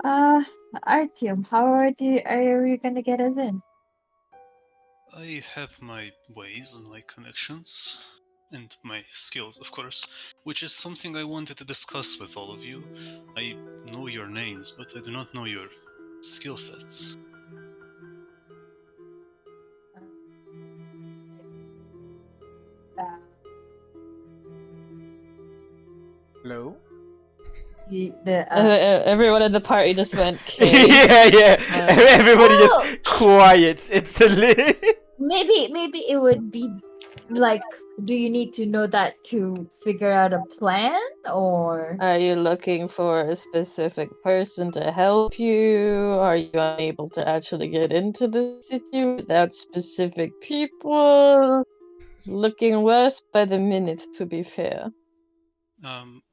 Speaker 2: Artyom, how are you gonna get us in?
Speaker 6: I have my ways and my connections, and my skills, of course, which is something I wanted to discuss with all of you. I know your names, but I do not know your skill sets.
Speaker 1: Hello.
Speaker 5: Everyone in the party just went, "Okay."
Speaker 1: yeah. Everybody
Speaker 2: Oh!
Speaker 1: just quiets instantly.
Speaker 2: Maybe it would be like, do you need to know that to figure out a plan, or
Speaker 5: Are you looking for a specific person to help you? Are you unable to actually get into the city without specific people? It's looking worse by the minute, to be fair.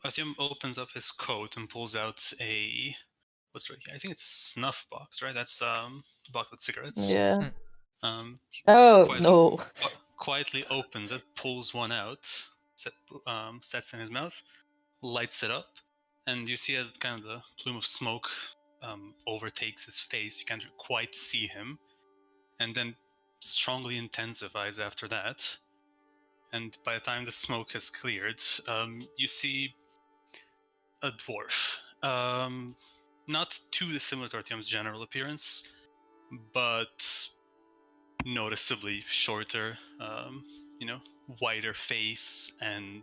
Speaker 6: Artyom opens up his coat and pulls out a what's right here? I think it's a snuff box, right? That's a box with cigarettes.
Speaker 5: Yeah.
Speaker 6: He
Speaker 5: Oh,
Speaker 6: quietly,
Speaker 5: no.
Speaker 6: quietly opens it, pulls one out, sets in his mouth, lights it up, and you see as kind of the plume of smoke overtakes his face, you can't quite see him, and then strongly intensifies after that. And by the time the smoke has cleared, you see a dwarf. Not too dissimilar to Artyom's general appearance, but noticeably shorter, wider face and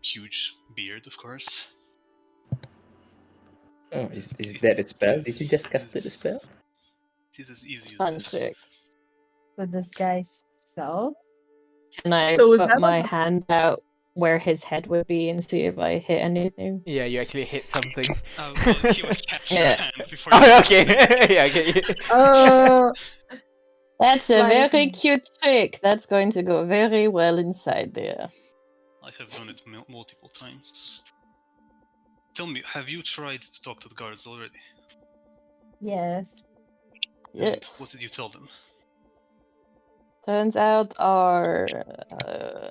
Speaker 6: huge beard, of course.
Speaker 3: Oh, is that a spell? Did you just cast the spell?
Speaker 6: It is as easy as
Speaker 5: I'm
Speaker 6: this.
Speaker 5: sick.
Speaker 2: so this guy's self?
Speaker 5: Can I
Speaker 4: So is
Speaker 5: put
Speaker 4: that
Speaker 5: my
Speaker 4: like a-
Speaker 5: hand out where his head would be and see if I hit anything?
Speaker 1: Yeah, you actually hit something.
Speaker 6: Well, he would catch your
Speaker 5: Yeah.
Speaker 6: hand before you
Speaker 1: Oh, okay. Yeah, okay.
Speaker 2: Oh,
Speaker 5: That's a
Speaker 2: Slide
Speaker 5: very
Speaker 2: in.
Speaker 5: cute trick. That's going to go very well inside there.
Speaker 6: I have done it multiple times. Tell me, have you tried to talk to the guards already?
Speaker 2: yes.
Speaker 6: And
Speaker 5: Yes.
Speaker 6: what did you tell them?
Speaker 5: Turns out our,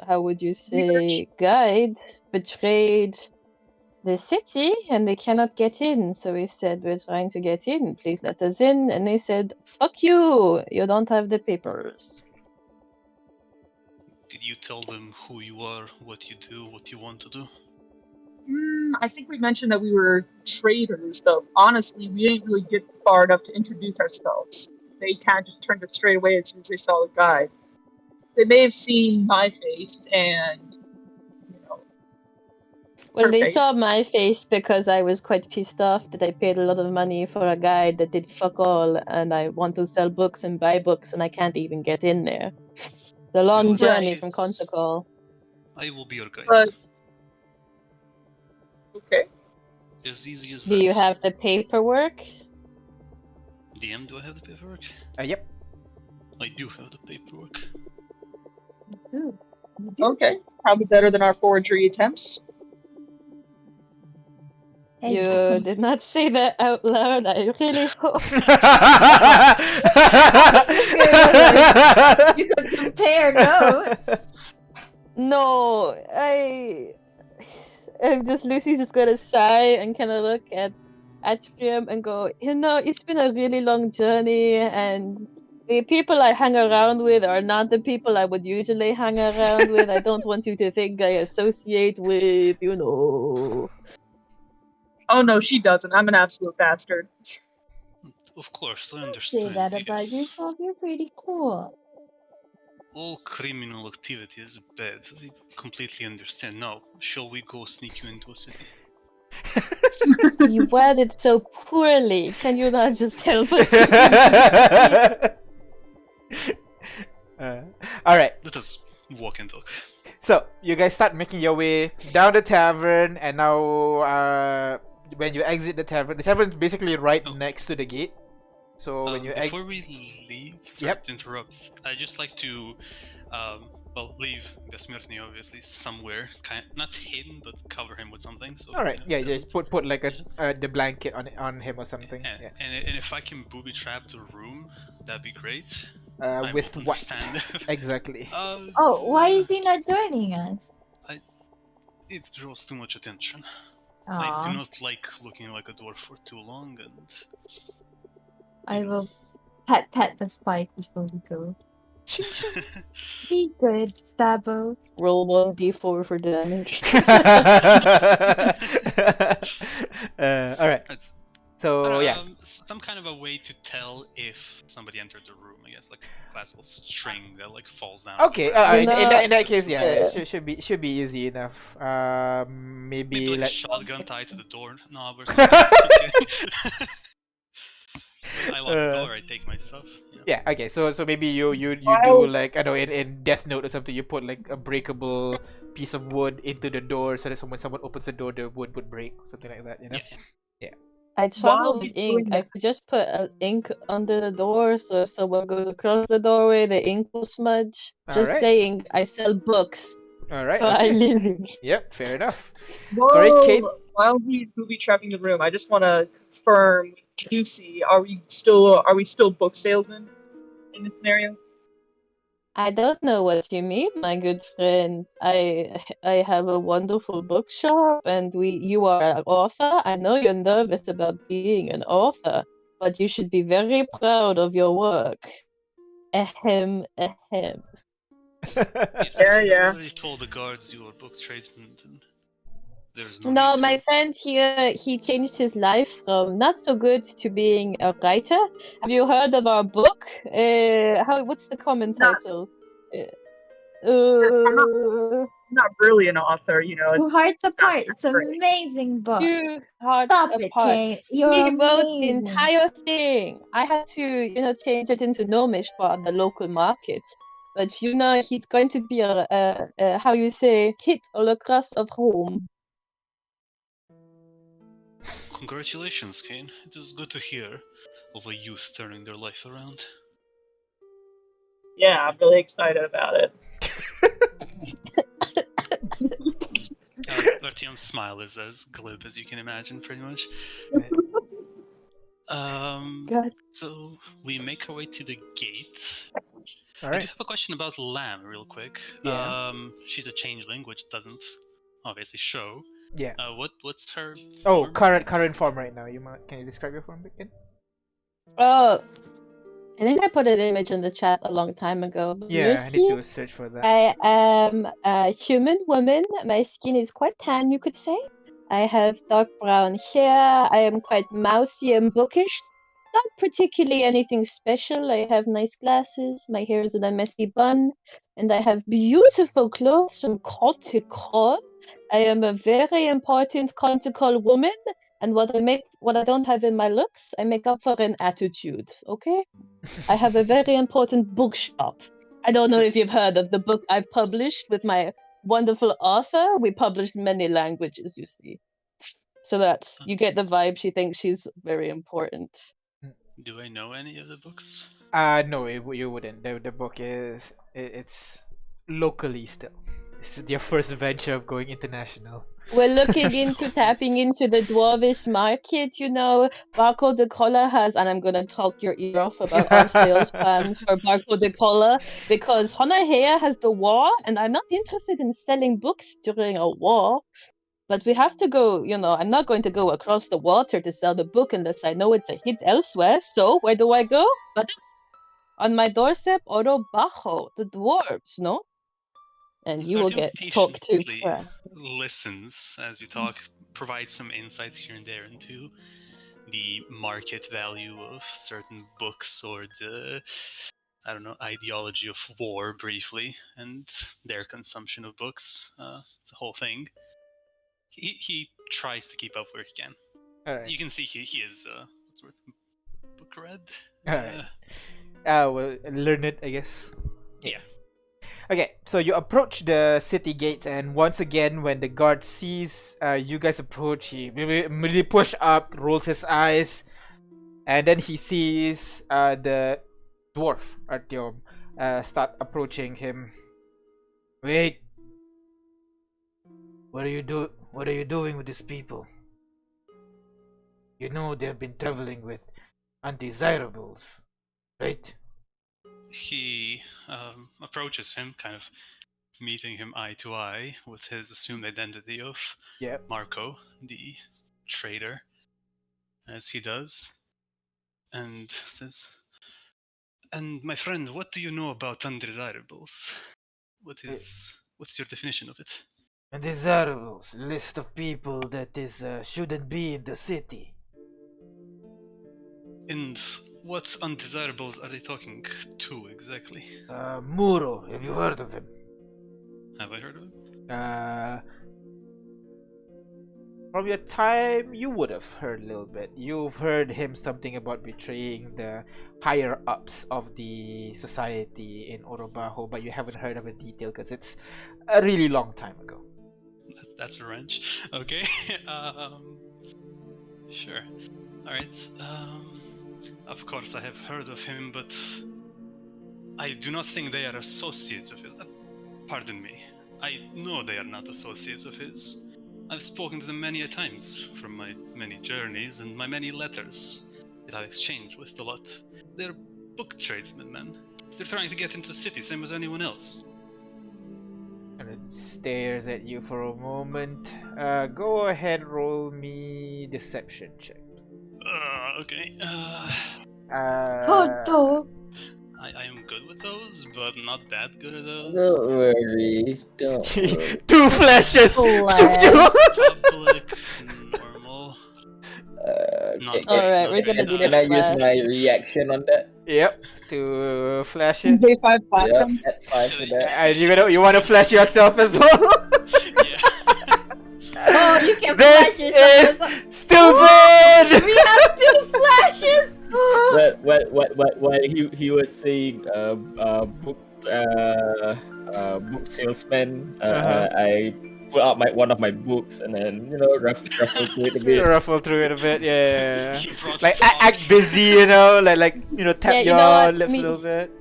Speaker 5: how would you say, guide betrayed the city and they cannot get in. So we said, we're trying to get in, please let us in. And they said, fuck you, you don't have the papers.
Speaker 6: Did you tell them who you are, what you do, what you want to do?
Speaker 4: I think we mentioned that we were traders, though honestly, we didn't really get far enough to introduce ourselves. They kind of just turned us straight away as soon as they saw the guide. They may have seen my face and,
Speaker 5: Well,
Speaker 4: her
Speaker 5: they
Speaker 4: face.
Speaker 5: saw my face because I was quite pissed off that I paid a lot of money for a guide that did fuck all, and I want to sell books and buy books, and I can't even get in there. The long
Speaker 6: Well,
Speaker 5: journey
Speaker 6: right.
Speaker 5: from Conticol.
Speaker 6: I will be your guide.
Speaker 4: But okay.
Speaker 6: As easy as
Speaker 5: Do
Speaker 6: that.
Speaker 5: you have the paperwork?
Speaker 6: DM, do I have the paperwork?
Speaker 1: Yep.
Speaker 6: I do have the paperwork.
Speaker 2: Ooh.
Speaker 4: Okay, probably better than our forgery attempts.
Speaker 2: Hey,
Speaker 5: You did not say that out loud. I really hope.
Speaker 2: you could compare notes.
Speaker 5: No, I'm just Lucy's just gonna sigh and kind of look at Atrium and go, it's been a really long journey, and the people I hang around with are not the people I would usually hang around with. I don't want you to think I associate with,
Speaker 4: Oh no, she doesn't. I'm an absolute bastard.
Speaker 6: Of course, I
Speaker 2: Say
Speaker 6: understand.
Speaker 2: that about
Speaker 6: Yes.
Speaker 2: yourself. You're pretty cool.
Speaker 6: All criminal activity is bad. I completely understand. Now, shall we go sneak you into a city?
Speaker 5: You worded so poorly. Can you not just help us?
Speaker 1: All right.
Speaker 6: Let us walk and talk.
Speaker 1: So you guys start making your way down the tavern, and now when you exit the tavern is basically right next to the gate. So when you
Speaker 6: before we leave, sorry
Speaker 1: Yep.
Speaker 6: to interrupt, I just like to, leave Gasmirny obviously somewhere, not hidden, but cover him with something. So.
Speaker 1: all right,
Speaker 6: you know,
Speaker 1: yeah, just put like the blanket on him or something.
Speaker 6: And,
Speaker 1: Yeah.
Speaker 6: and if I can booby trap the room, that'd be great.
Speaker 1: With
Speaker 6: will
Speaker 1: what
Speaker 6: understand.
Speaker 1: exactly?
Speaker 2: Oh, why is he not joining us?
Speaker 6: It draws too much attention. I do
Speaker 2: Aw,
Speaker 6: not like looking like a dwarf for too long, and
Speaker 2: I will pat the spike before we go.
Speaker 1: Shing, shing.
Speaker 2: Be good, Stabbo.
Speaker 5: Roll 1d4 for damage.
Speaker 1: All right.
Speaker 6: It's,
Speaker 1: So yeah.
Speaker 6: some kind of a way to tell if somebody entered the room. I guess like a classical string that like falls down.
Speaker 1: Okay.
Speaker 5: You
Speaker 1: In that case, yeah, it should be easy enough.
Speaker 6: Maybe
Speaker 1: Maybe
Speaker 6: like a
Speaker 1: like.
Speaker 6: shotgun tied to the door knob or something. I lock the door. I take my stuff.
Speaker 1: Yeah. Okay. So maybe you do
Speaker 4: Wow.
Speaker 1: like, I know, in Death Note or something, you put like a breakable piece of wood into the door so that when someone opens the door, the wood would break, something like that. You know.
Speaker 6: Yeah.
Speaker 5: I travel
Speaker 4: While
Speaker 5: with
Speaker 4: he's
Speaker 5: ink.
Speaker 4: doing
Speaker 5: I could just put ink under the door, so if someone goes across the doorway, the ink will smudge. Just
Speaker 1: Alright.
Speaker 5: saying, I sell books.
Speaker 1: All right.
Speaker 5: So I
Speaker 1: Okay.
Speaker 5: living.
Speaker 1: Yep. Fair enough.
Speaker 4: Whoa!
Speaker 1: Sorry, Kate.
Speaker 4: While he's booby trapping the room, I just want to confirm, Lucy, are we still book salesmen in this scenario?
Speaker 5: I don't know what you mean, my good friend. I have a wonderful bookshop, and you are an author. I know you're nervous about being an author, but you should be very proud of your work. Ahem, ahem.
Speaker 6: Yes,
Speaker 4: Yeah,
Speaker 6: I
Speaker 4: yeah.
Speaker 6: already told the guards you are book tradesmen, and there's no
Speaker 5: No,
Speaker 6: need
Speaker 5: my
Speaker 6: to.
Speaker 5: friend here, he changed his life from not so good to being a writer. Have you heard of our book? What's the common
Speaker 4: Not-
Speaker 5: title?
Speaker 4: I'm not really an author, you know.
Speaker 2: Two Hearts Apart. It's an
Speaker 4: great.
Speaker 2: amazing book.
Speaker 5: Two Hearts
Speaker 2: Stop it,
Speaker 5: Apart.
Speaker 2: Kate. You're
Speaker 5: He wrote the
Speaker 2: amazing.
Speaker 5: entire thing. I had to, change it into Gnomish for the local market. But he's going to be a how you say, hit all across of home.
Speaker 6: Congratulations, Kane. It is good to hear of a youth turning their life around.
Speaker 4: Yeah, I'm really excited about it.
Speaker 6: Artyom's smile is as glib as you can imagine, pretty much.
Speaker 5: God.
Speaker 6: So we make our way to the gate.
Speaker 1: All
Speaker 6: I do
Speaker 1: right.
Speaker 6: have a question about Lamb, real quick.
Speaker 1: Yeah.
Speaker 6: She's a changeling, which doesn't obviously show.
Speaker 1: Yeah.
Speaker 6: What's her?
Speaker 1: Oh,
Speaker 6: form?
Speaker 1: current form right now. Can you describe your form again?
Speaker 5: Oh, I think I put an image in the chat a long time ago. But
Speaker 1: Yeah, I need
Speaker 5: Lucy,
Speaker 1: to search for that.
Speaker 5: I am a human woman. My skin is quite tan, you could say. I have dark brown hair. I am quite mousy and bookish. Not particularly anything special. I have nice glasses. My hair is in a messy bun. And I have beautiful clothes from coat to coat. I am a very important canticle woman. And what I don't have in my looks, I make up for in attitude, okay? I have a very important bookshop. I don't know if you've heard of the book I've published with my wonderful author. We published in many languages, you see. So you get the vibe. She thinks she's very important.
Speaker 6: Do I know any of the books?
Speaker 1: No, you wouldn't. The book it's locally still. This is their first venture of going international.
Speaker 5: We're looking into tapping into the dwarvish market, Barco de Cola has, and I'm gonna talk your ear off about our sales plans for Barco de Cola, because Honahea has the war, and I'm not interested in selling books during a war. But we have to go, I'm not going to go across the water to sell the book unless I know it's a hit elsewhere. So where do I go? But on my doorstep, Oro Bajo, the dwarves, no? And you will get talked to.
Speaker 6: Patiently listens as you talk, provides some insights here and there into the market value of certain books or the, I don't know, ideology of war briefly, and their consumption of books. It's a whole thing. He tries to keep up where he can.
Speaker 1: All right.
Speaker 6: You can see he is what's the word? Book read.
Speaker 1: All right. Well, learn it, I guess.
Speaker 6: Yeah.
Speaker 1: Okay, so you approach the city gates, and once again, when the guard sees you guys approach, he immediately push up, rolls his eyes, and then he sees the dwarf Artyom start approaching him. Wait, what are you doing with these people? You know they've been traveling with undesirables, right?
Speaker 6: He approaches him, kind of meeting him eye to eye with his assumed identity of Marco, the trader, as he does, and says, "And my friend, what do you know about undesirables? What's your definition of it?"
Speaker 1: Undesirables, list of people that shouldn't be in the city.
Speaker 6: And what undesirables are they talking to exactly?
Speaker 1: Muro, have you heard of him?
Speaker 6: Have I heard of him?
Speaker 1: From your time, you would have heard a little bit. You've heard him something about betraying the higher ups of the society in Orobajo, but you haven't heard of a detail because it's a really long time ago.
Speaker 6: That's a wrench. Okay. Sure. All right. Of course, I have heard of him, but I do not think they are associates of his. Pardon me. I know they are not associates of his. I've spoken to them many a times from my many journeys and my many letters that I've exchanged with the lot. They're book tradesmen, man. They're trying to get into the city, same as anyone else.
Speaker 1: And it stares at you for a moment. Go ahead, roll me deception check.
Speaker 6: Okay.
Speaker 2: Hot dog.
Speaker 6: I am good with those, but not that good at those.
Speaker 3: Don't worry. Don't worry.
Speaker 1: 2 flashes!
Speaker 6: Public, normal.
Speaker 3: Okay.
Speaker 5: Alright, we're gonna do
Speaker 3: Can I use my reaction on that?
Speaker 1: Yep, to flash it.
Speaker 2: J5
Speaker 3: Yeah, at 5 for that.
Speaker 1: And you want to flash yourself as well?
Speaker 6: Yeah.
Speaker 2: Oh, you can
Speaker 1: This
Speaker 2: flash yourself.
Speaker 1: is stupid!
Speaker 2: We have 2 flashes.
Speaker 3: While he was saying book salesman, I pull out one of my books and then ruffle through it a bit.
Speaker 1: Ruffle through it a bit, yeah.
Speaker 6: You brought
Speaker 1: Like
Speaker 6: props.
Speaker 1: act busy, tap
Speaker 5: Yeah, you
Speaker 1: your
Speaker 5: know what?
Speaker 1: lips a little bit.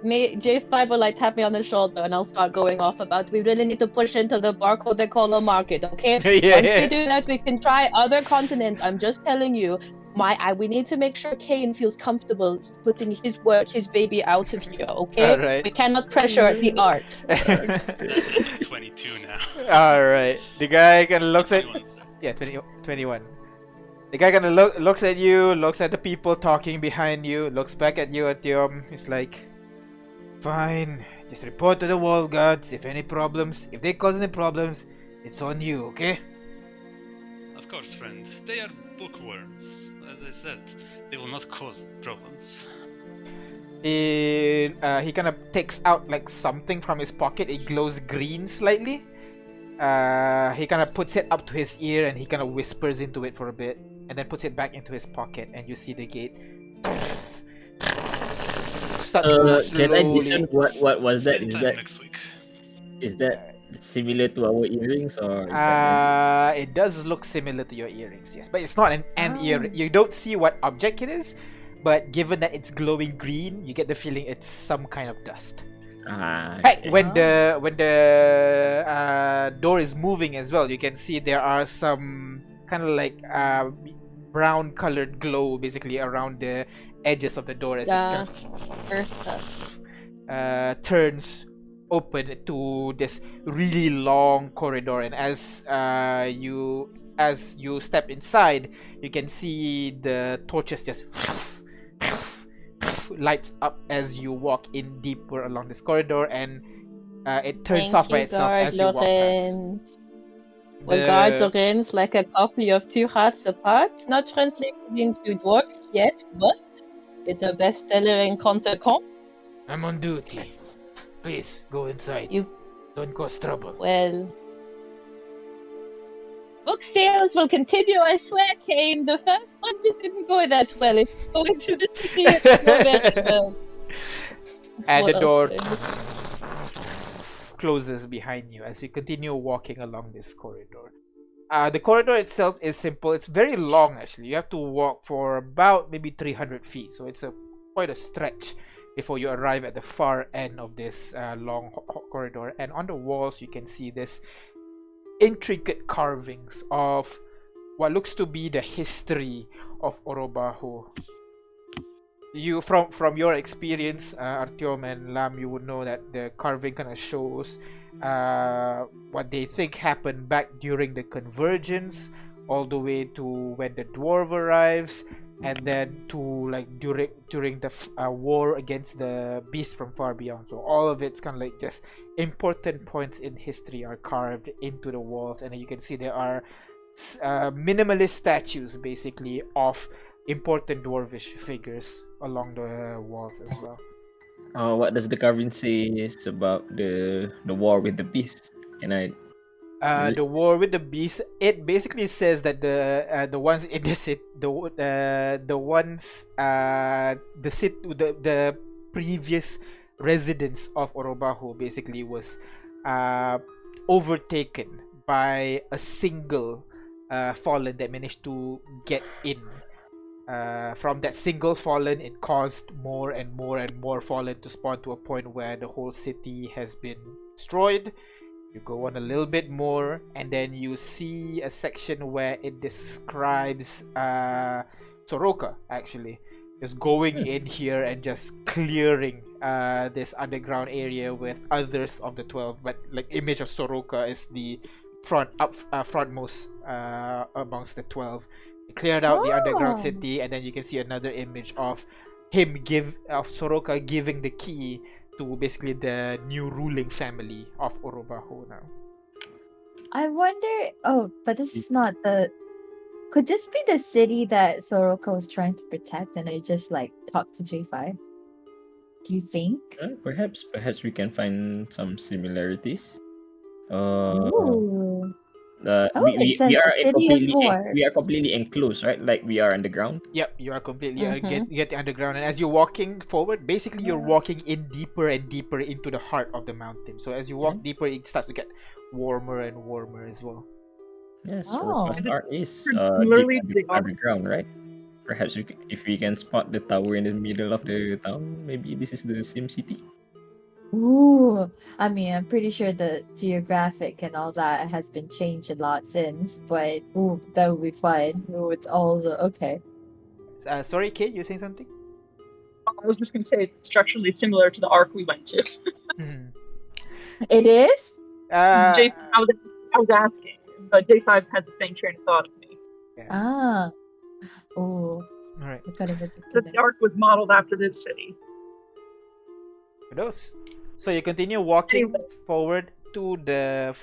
Speaker 5: J5 will tap me on the shoulder and I'll start going off about we really need to push into the Barco de Cola market, okay?
Speaker 1: Yeah,
Speaker 5: Once we do that, we can try other continents. I'm just telling you. We need to make sure Kane feels comfortable putting his baby out of here, okay?
Speaker 1: Alright.
Speaker 5: We cannot pressure the art.
Speaker 6: 22 now.
Speaker 1: Alright. The guy kind of looks at
Speaker 6: 21, sir.
Speaker 1: 21. The guy kind of looks at you, looks at the people talking behind you, looks back at you, Artyom. He's like, fine, just report to the wall guards if they cause any problems, it's on you, okay?
Speaker 6: Of course, friend. They are bookworms. As I said, they will not cause problems.
Speaker 1: He kind of takes out like something from his pocket. It glows green slightly. He kind of puts it up to his ear and he kind of whispers into it for a bit, and then puts it back into his pocket. And you see the gate.
Speaker 3: Can I discern what was that?
Speaker 6: Same time next week.
Speaker 3: Is that similar to our earrings or? Is
Speaker 1: It does look similar to your earrings, yes, but it's not an earring. You don't see what object it is. but given that it's glowing green, you get the feeling it's some kind of dust.
Speaker 3: Okay.
Speaker 1: When the door is moving as well, you can see there are some kind of like brown colored glow basically around the edges of the door as it
Speaker 5: Yeah.
Speaker 1: kind
Speaker 5: Earth dust.
Speaker 1: of turns open to this really long corridor, and as you step inside, you can see the torches just lights up as you walk in deeper along this corridor, and it turns off by itself as you walk past.
Speaker 5: Well, guard Lorenz like a copy of Two Hearts Apart, not translated into Dwarf yet, but it's a bestseller in Contacon.
Speaker 1: I'm on duty. Please go inside.
Speaker 5: You-
Speaker 1: Don't cause trouble.
Speaker 5: Well, book sales will continue, I swear, Kane. The first one just didn't go that well. If you go into the city, it's go very well.
Speaker 1: And
Speaker 5: What
Speaker 1: the door
Speaker 5: else?
Speaker 1: closes behind you as you continue walking along this corridor. The corridor itself is simple. It's very long actually. You have to walk for about maybe 300 feet. So it's quite a stretch before you arrive at the far end of this long corridor. And on the walls you can see this intricate carvings of what looks to be the history of Orobahu. You from your experience, Artyom and Lam, you would know that the carving kind of shows what they think happened back during the convergence, all the way to when the dwarf arrives, and then to like during the war against the beast from far beyond. So all of it's kind of like just important points in history are carved into the walls, and you can see there are minimalist statues basically of important dwarvish figures along the walls as well.
Speaker 3: What does the carving say is about the war with the beast? Can I?
Speaker 1: The war with the beast. It basically says that the ones in the city, the previous residents of Orobahu basically was overtaken by a single fallen that managed to get in. From that single fallen, it caused more and more and more fallen to spawn to a point where the whole city has been destroyed. You go on a little bit more, and then you see a section where it describes Soroka actually just going in here and just clearing this underground area with others of the 12. But like image of Soroka is the frontmost amongst the 12. Cleared out the underground city, and then you can see another image of Soroka giving the key to basically the new ruling family of Orobahu now.
Speaker 2: I wonder. Oh, but this is not the. Could this be the city that Soroka was trying to protect, and I just like talked to J5? Do you think?
Speaker 3: Perhaps we can find some similarities.
Speaker 2: Ooh.
Speaker 3: We are completely enclosed, right? Like we are underground.
Speaker 1: Yep, you are completely get underground, and as you're walking forward, basically you're walking in deeper and deeper into the heart of the mountain. So as you walk deeper, it starts to get warmer and warmer as well.
Speaker 3: Yes,
Speaker 2: Oh.
Speaker 3: art is
Speaker 4: Similarly,
Speaker 3: deep underground, right? Perhaps if we can spot the tower in the middle of the town, maybe this is the same city.
Speaker 2: Ooh, I mean, I'm pretty sure the geographic and all that has been changed a lot since, but ooh, that would be fun with all the okay.
Speaker 1: Sorry, Kate, you're saying something?
Speaker 4: I was just going to say it's structurally similar to the arc we went to.
Speaker 2: It is?
Speaker 4: I was asking, but J5 had the same train of thought as me.
Speaker 2: Ah. Oh.
Speaker 1: Alright.
Speaker 4: The arc was modeled after this city.
Speaker 1: Those. So you continue walking forward to the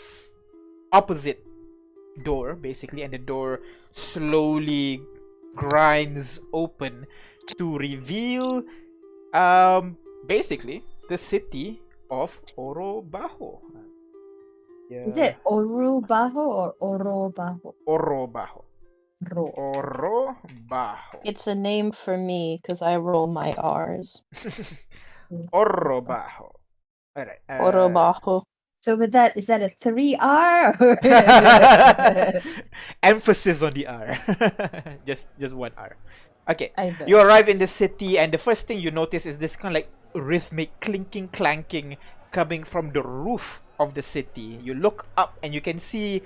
Speaker 1: opposite door, basically, and the door slowly grinds open to reveal, basically, the city of Orobahu. Yeah.
Speaker 2: Is it Orubaho or Orobaho?
Speaker 1: Orobahu.
Speaker 2: Ro.
Speaker 1: Orobahu.
Speaker 5: It's a name for me because I roll my R's.
Speaker 1: Orobahu. Alright.
Speaker 5: Orobajo.
Speaker 2: So with that, is that a 3R?
Speaker 1: Emphasis on the R. just one R. Okay,
Speaker 2: Either.
Speaker 1: you arrive in the city, and the first thing you notice is this kind of like rhythmic clinking, clanking coming from the roof of the city. You look up, and you can see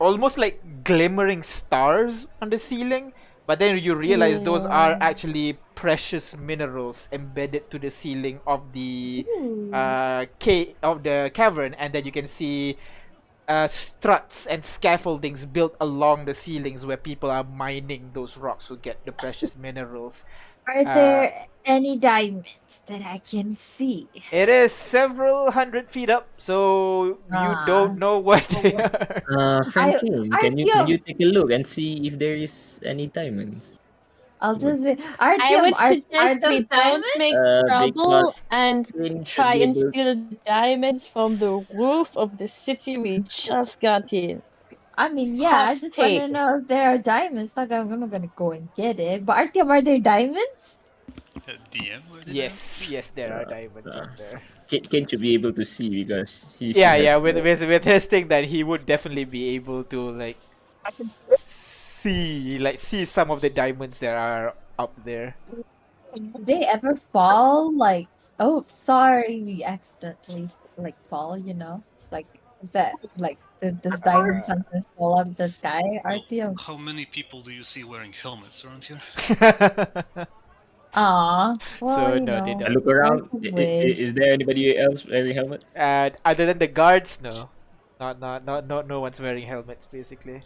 Speaker 1: almost like glimmering stars on the ceiling. But then you realize those are
Speaker 5: Yeah.
Speaker 1: actually precious minerals embedded to the ceiling of the
Speaker 2: Ooh.
Speaker 1: of the cavern, and then you can see struts and scaffoldings built along the ceilings where people are mining those rocks to get the precious minerals.
Speaker 2: Are there any diamonds that I can see?
Speaker 1: It is several 100 feet up, so you don't know what they are.
Speaker 3: Frankie, can you
Speaker 2: Artyom,
Speaker 3: take a look and see if there is any diamonds?
Speaker 2: I'll just be
Speaker 5: I
Speaker 2: Artyom.
Speaker 5: would
Speaker 2: Are
Speaker 5: suggest
Speaker 2: those
Speaker 5: we don't
Speaker 2: diamonds?
Speaker 5: make trouble
Speaker 3: Because
Speaker 5: and
Speaker 3: Queen should
Speaker 5: try
Speaker 3: be
Speaker 5: and
Speaker 3: able.
Speaker 5: steal the diamonds from the roof of the city we just got in.
Speaker 2: I mean, yeah,
Speaker 5: Hot
Speaker 2: I just want to
Speaker 5: take.
Speaker 2: know if there are diamonds. Like, I'm not gonna go and get it. But Artyom, are there diamonds?
Speaker 6: DM, where did
Speaker 1: Yes, there are
Speaker 3: Uh,
Speaker 1: diamonds
Speaker 3: uh,
Speaker 1: up there.
Speaker 3: Can't you be able to see because he still
Speaker 1: Yeah,
Speaker 3: has
Speaker 1: yeah.
Speaker 3: the-
Speaker 1: With his thing, that he would definitely be able to like
Speaker 4: I can
Speaker 2: Mm-hmm.
Speaker 1: see some of the diamonds that are up there.
Speaker 2: Do they ever fall? Like, oh, sorry, we accidentally like fall. Like, is that like does diamond sometimes fall out of the sky,
Speaker 6: Well,
Speaker 2: Artyom?
Speaker 6: how many people do you see wearing helmets around here?
Speaker 2: Aw, well,
Speaker 1: So no, they
Speaker 3: I
Speaker 1: don't.
Speaker 3: look
Speaker 2: it's worth
Speaker 3: around.
Speaker 2: a wish.
Speaker 3: Is there anybody else wearing helmet?
Speaker 1: And other than the guards, no, no one's wearing helmets basically.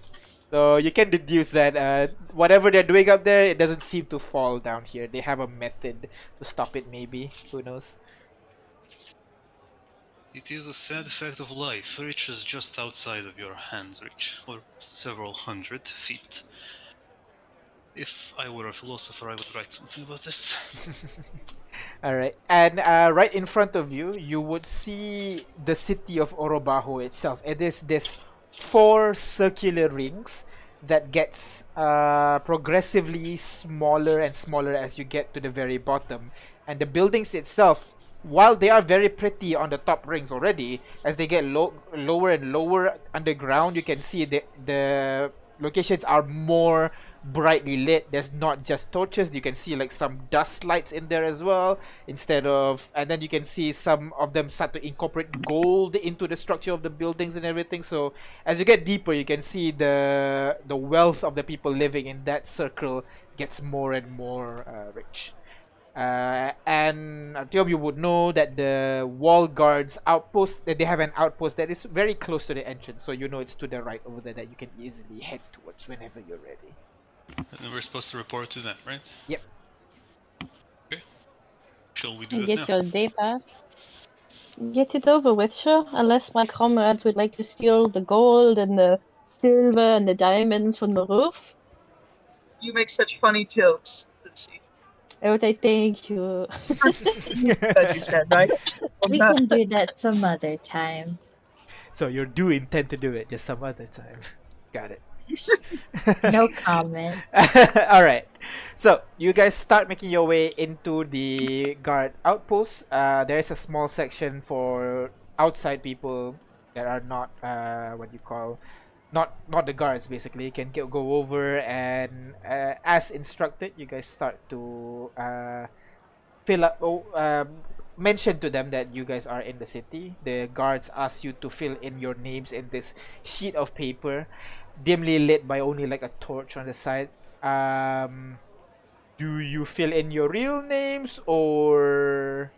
Speaker 1: So you can deduce that whatever they're doing up there, it doesn't seem to fall down here. They have a method to stop it, maybe. Who knows?
Speaker 6: It is a sad fact of life. Reach is just outside of your hand's reach, or several 100 feet. If I were a philosopher, I would write something about this.
Speaker 1: All right, and right in front of you, you would see the city of Orobaho itself. It is this 4 circular rings that gets progressively smaller and smaller as you get to the very bottom. And the buildings itself, while they are very pretty on the top rings already, as they get lower and lower underground, you can see the locations are more brightly lit. There's not just torches. You can see like some dust lights in there as well, instead of, and then you can see some of them start to incorporate gold into the structure of the buildings and everything. So as you get deeper, you can see the wealth of the people living in that circle gets more and more rich. And Artyom, you would know that the wall guards outpost, that they have an outpost that is very close to the entrance, so you know it's to the right over there that you can easily head towards whenever you're ready.
Speaker 6: And we're supposed to report to them, right?
Speaker 1: Yep.
Speaker 6: Okay. Shall we do
Speaker 5: And
Speaker 6: it
Speaker 5: get
Speaker 6: now?
Speaker 5: your day pass. Get it over with, sure. Unless my comrades would like to steal the gold and the silver and the diamonds from the roof.
Speaker 4: You make such funny jokes, Lucy.
Speaker 5: Oh, thank you.
Speaker 4: That you said, right?
Speaker 2: We can do that some other time.
Speaker 1: So you do intend to do it just some other time. Got it.
Speaker 2: No comment.
Speaker 1: All right. So you guys start making your way into the guard outpost. There is a small section for outside people that are not what you call not the guards. Basically, you can go over and as instructed, you guys start to fill up. Mention to them that you guys are in the city. The guards ask you to fill in your names in this sheet of paper, dimly lit by only like a torch on the side. Do you fill in your real names or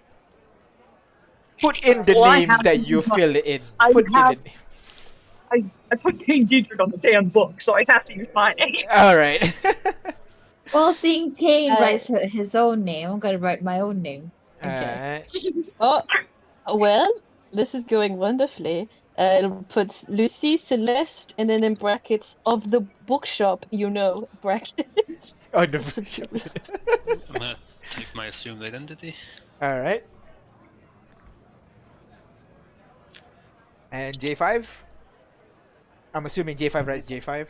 Speaker 1: put in the
Speaker 4: Well, I
Speaker 1: names
Speaker 4: have
Speaker 1: that
Speaker 4: to
Speaker 1: you
Speaker 4: use my-
Speaker 1: fill in?
Speaker 4: I
Speaker 1: Put in
Speaker 4: have-
Speaker 1: the names.
Speaker 4: I put King Dietrich on the damn book, so I have to use my name.
Speaker 1: All right.
Speaker 2: Well, seeing Kane
Speaker 5: Uh,
Speaker 2: writes his own name, I'm gonna write my own name. I guess.
Speaker 5: Oh, well, this is going wonderfully. It'll put Lucy Celeste and then in brackets of the bookshop, bracket.
Speaker 1: Oh, no.
Speaker 6: I'm gonna type my assumed identity.
Speaker 1: All right. And J5? I'm assuming J5 writes J5.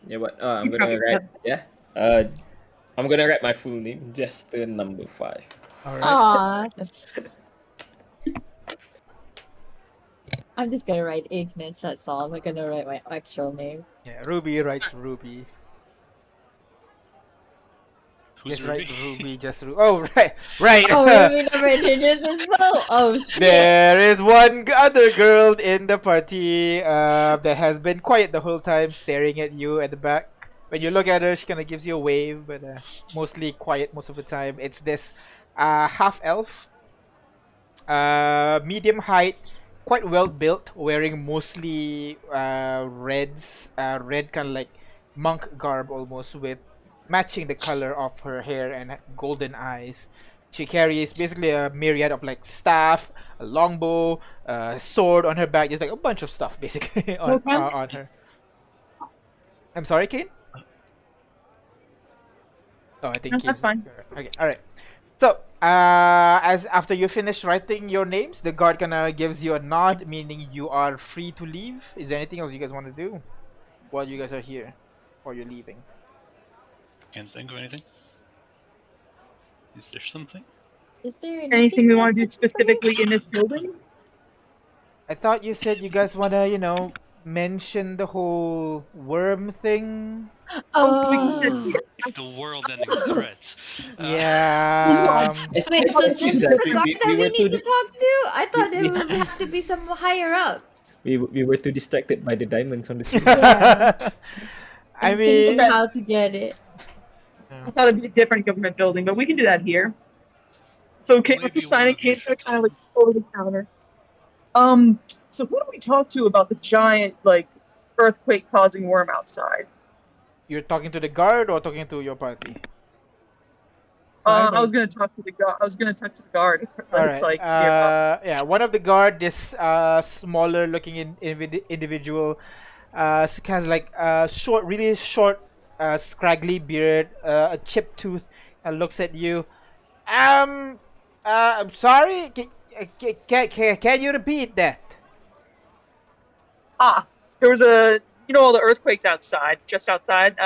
Speaker 3: Yeah, what? I'm gonna write. Yeah. I'm gonna write my full name, just the number 5.
Speaker 1: All right.
Speaker 2: Aw. I'm just gonna write Ignis, that's all. I'm not gonna write my actual name.
Speaker 1: Yeah, Ruby writes Ruby.
Speaker 6: Who's
Speaker 1: That's right,
Speaker 6: Ruby?
Speaker 1: Ruby, just Ruby. Oh, right, right.
Speaker 2: Oh, Ruby never introduced himself. Oh shit.
Speaker 1: There is one other girl in the party that has been quiet the whole time, staring at you at the back. When you look at her, she kind of gives you a wave, but mostly quiet most of the time. It's this half elf, medium height, quite well built, wearing mostly red kind of like monk garb almost, with matching the color of her hair and golden eyes. She carries basically a myriad of like staff, a longbow, a sword on her back. Just like a bunch of stuff basically on her. I'm sorry, Kane. Oh, I think
Speaker 4: No, that's fine.
Speaker 1: Okay, all right. So, as after you finish writing your names, the guard kinda gives you a nod, meaning you are free to leave. Is there anything else you guys want to do while you guys are here, or you're leaving?
Speaker 6: Can't think of anything. Is there something?
Speaker 2: Is there
Speaker 4: Anything we want to do specifically in this building?
Speaker 1: I thought you said you guys wanna, mention the whole worm thing.
Speaker 2: Oh.
Speaker 6: The world-ending threat.
Speaker 1: Yeah.
Speaker 2: Wait, so is this
Speaker 3: Exactly.
Speaker 2: the guard that we
Speaker 3: were
Speaker 2: need
Speaker 3: too
Speaker 2: to talk to? I thought there
Speaker 3: we-
Speaker 2: would have to be some higher ups.
Speaker 3: we were too distracted by the diamonds on the ceiling.
Speaker 2: Yeah.
Speaker 1: I
Speaker 2: I'm thinking
Speaker 1: mean,
Speaker 2: how to get it.
Speaker 4: I thought it'd be a different government building, but we can do that here. So Kate with the
Speaker 6: Maybe
Speaker 4: sign
Speaker 6: one
Speaker 4: and
Speaker 6: of you
Speaker 4: Kate's
Speaker 6: should
Speaker 4: kind of like over the counter. So who do we talk to about the giant like earthquake causing worm outside?
Speaker 1: you're talking to the guard or talking to your party?
Speaker 4: I was gonna talk to the guard. I was gonna talk to the guard.
Speaker 1: All
Speaker 4: It's
Speaker 1: right.
Speaker 4: like nearby.
Speaker 1: Yeah, one of the guard, this smaller looking individual, has like short, really short, scraggly beard, a chipped tooth, and looks at you. I'm sorry. Can you repeat that?
Speaker 4: There was all the earthquakes outside, just outside.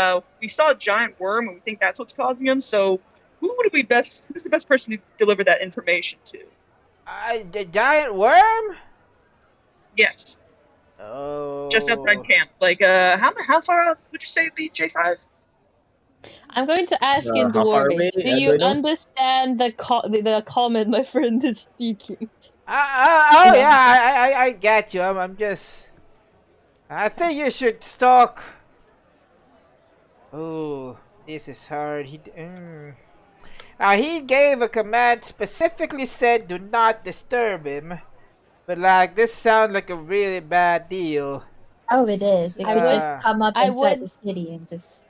Speaker 4: We saw a giant worm, and we think that's what's causing them. So, who's the best person to deliver that information to?
Speaker 1: The giant worm?
Speaker 4: Yes,
Speaker 1: Oh.
Speaker 4: just outside camp. Like, how far out would you say it'd be, J5?
Speaker 5: I'm going to ask in
Speaker 3: How far away?
Speaker 5: Dwarvish. Do
Speaker 3: I
Speaker 5: you
Speaker 3: don't know.
Speaker 5: understand the comment my friend is speaking?
Speaker 1: Oh yeah, I get you. I'm just. I think you should stalk. Oh, this is hard. He gave a command, specifically said do not disturb him. But like this sounds like a really bad deal.
Speaker 2: Oh, it is. It
Speaker 5: I
Speaker 2: could
Speaker 5: would-
Speaker 2: just come up
Speaker 5: I
Speaker 2: inside
Speaker 5: would-
Speaker 2: the city and just.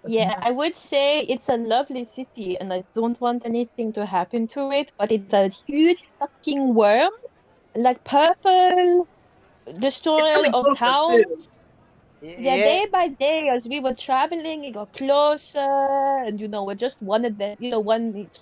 Speaker 5: Yeah, I would say it's a lovely city and I don't want anything to happen to it, but it's a huge fucking worm, like purple, destroyer
Speaker 4: getting
Speaker 5: of
Speaker 4: closer,
Speaker 5: towns.
Speaker 4: too.
Speaker 5: Yeah, day by day, as we were traveling, it got closer, and we're just one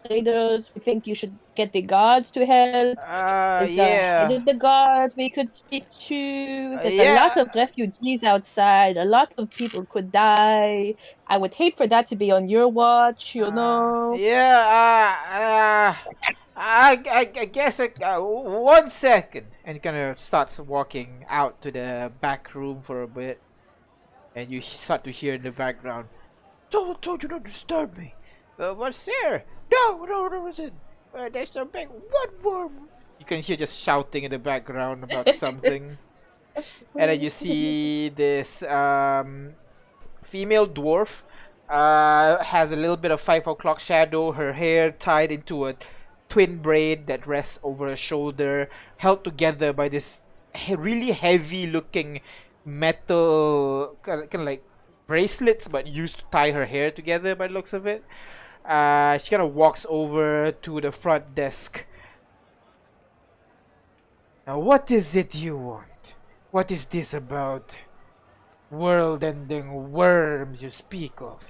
Speaker 5: traders. We think you should get the guards to help. There's the head
Speaker 1: Yeah.
Speaker 5: of the guard we could speak to. There's a
Speaker 1: yeah.
Speaker 5: lot of refugees outside. A lot of people could die. I would hate for that to be on your watch,
Speaker 1: Yeah. I guess 1 second, and he kind of starts walking out to the back room for a bit, and you start to hear in the background. Told you not to disturb me. What's there? No, listen. There's a big worm. You can hear just shouting in the background about something, and then you see this female dwarf. Has a little bit of 5 o'clock shadow. Her hair tied into a twin braid that rests over her shoulder, held together by this really heavy-looking metal kind of like bracelets, but used to tie her hair together by the looks of it. She kind of walks over to the front desk. Now, what is it you want? What is this about? World-ending worms you speak of?